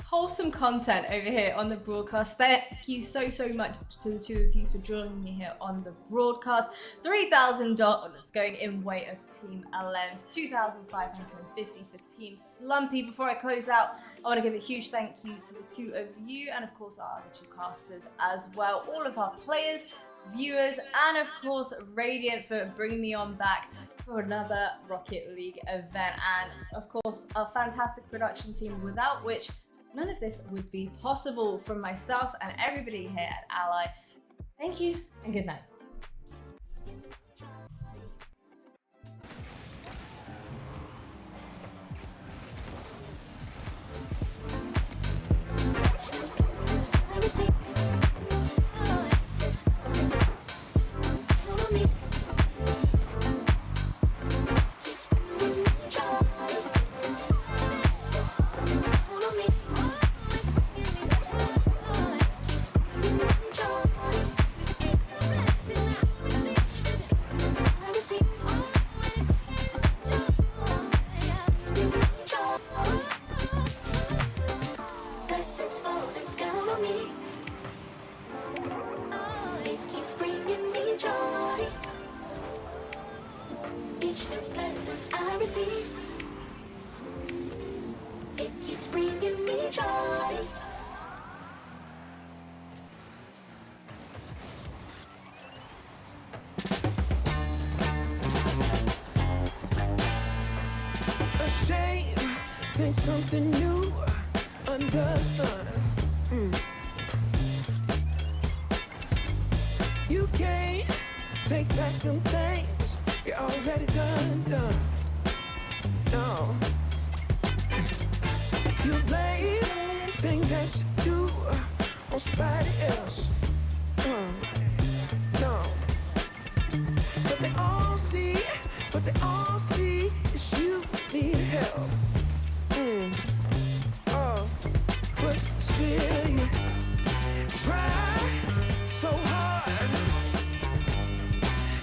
Wholesome content over here on the broadcast. Thank you so much to the two of you for joining me here on the broadcast. $3,000 going in way of Team Alems, $2,550 for Team Slumpy. Before I close out, I want to give a huge thank you to the two of you, and of course our other two casters as well, all of our players, viewers, and of course Radiant for bringing me on back for another Rocket League event, and of course our fantastic production team, without which none of this would be possible. From myself and everybody here at Ally, thank you and good night. ain't something new under the sun. You can't take back them things you already done. No. You blame things that you do on somebody else. No. But they all see is you need help. Oh, but still you try so hard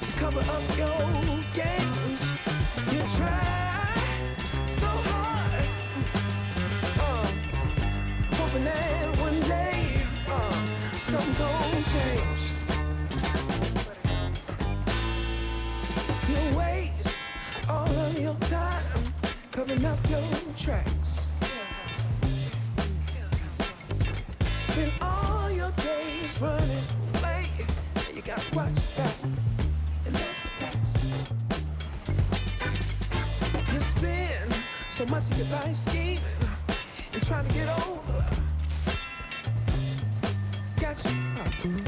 to cover up your games. You try so hard, hoping that one day something gon' change. You waste all of your time covering up your tracks. Spend all your days running away. You gotta watch your back, and that's the facts. You spend so much of your life scheming and trying to get over. Got you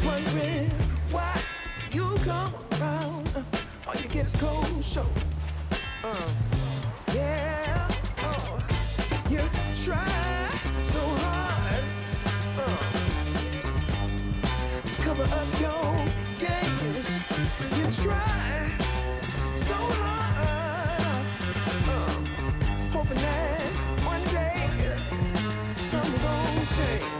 wondering why you come around. All you get is cold show. Yeah. You try so hard to cover up your games. You try so hard, hoping that one day something gon' change.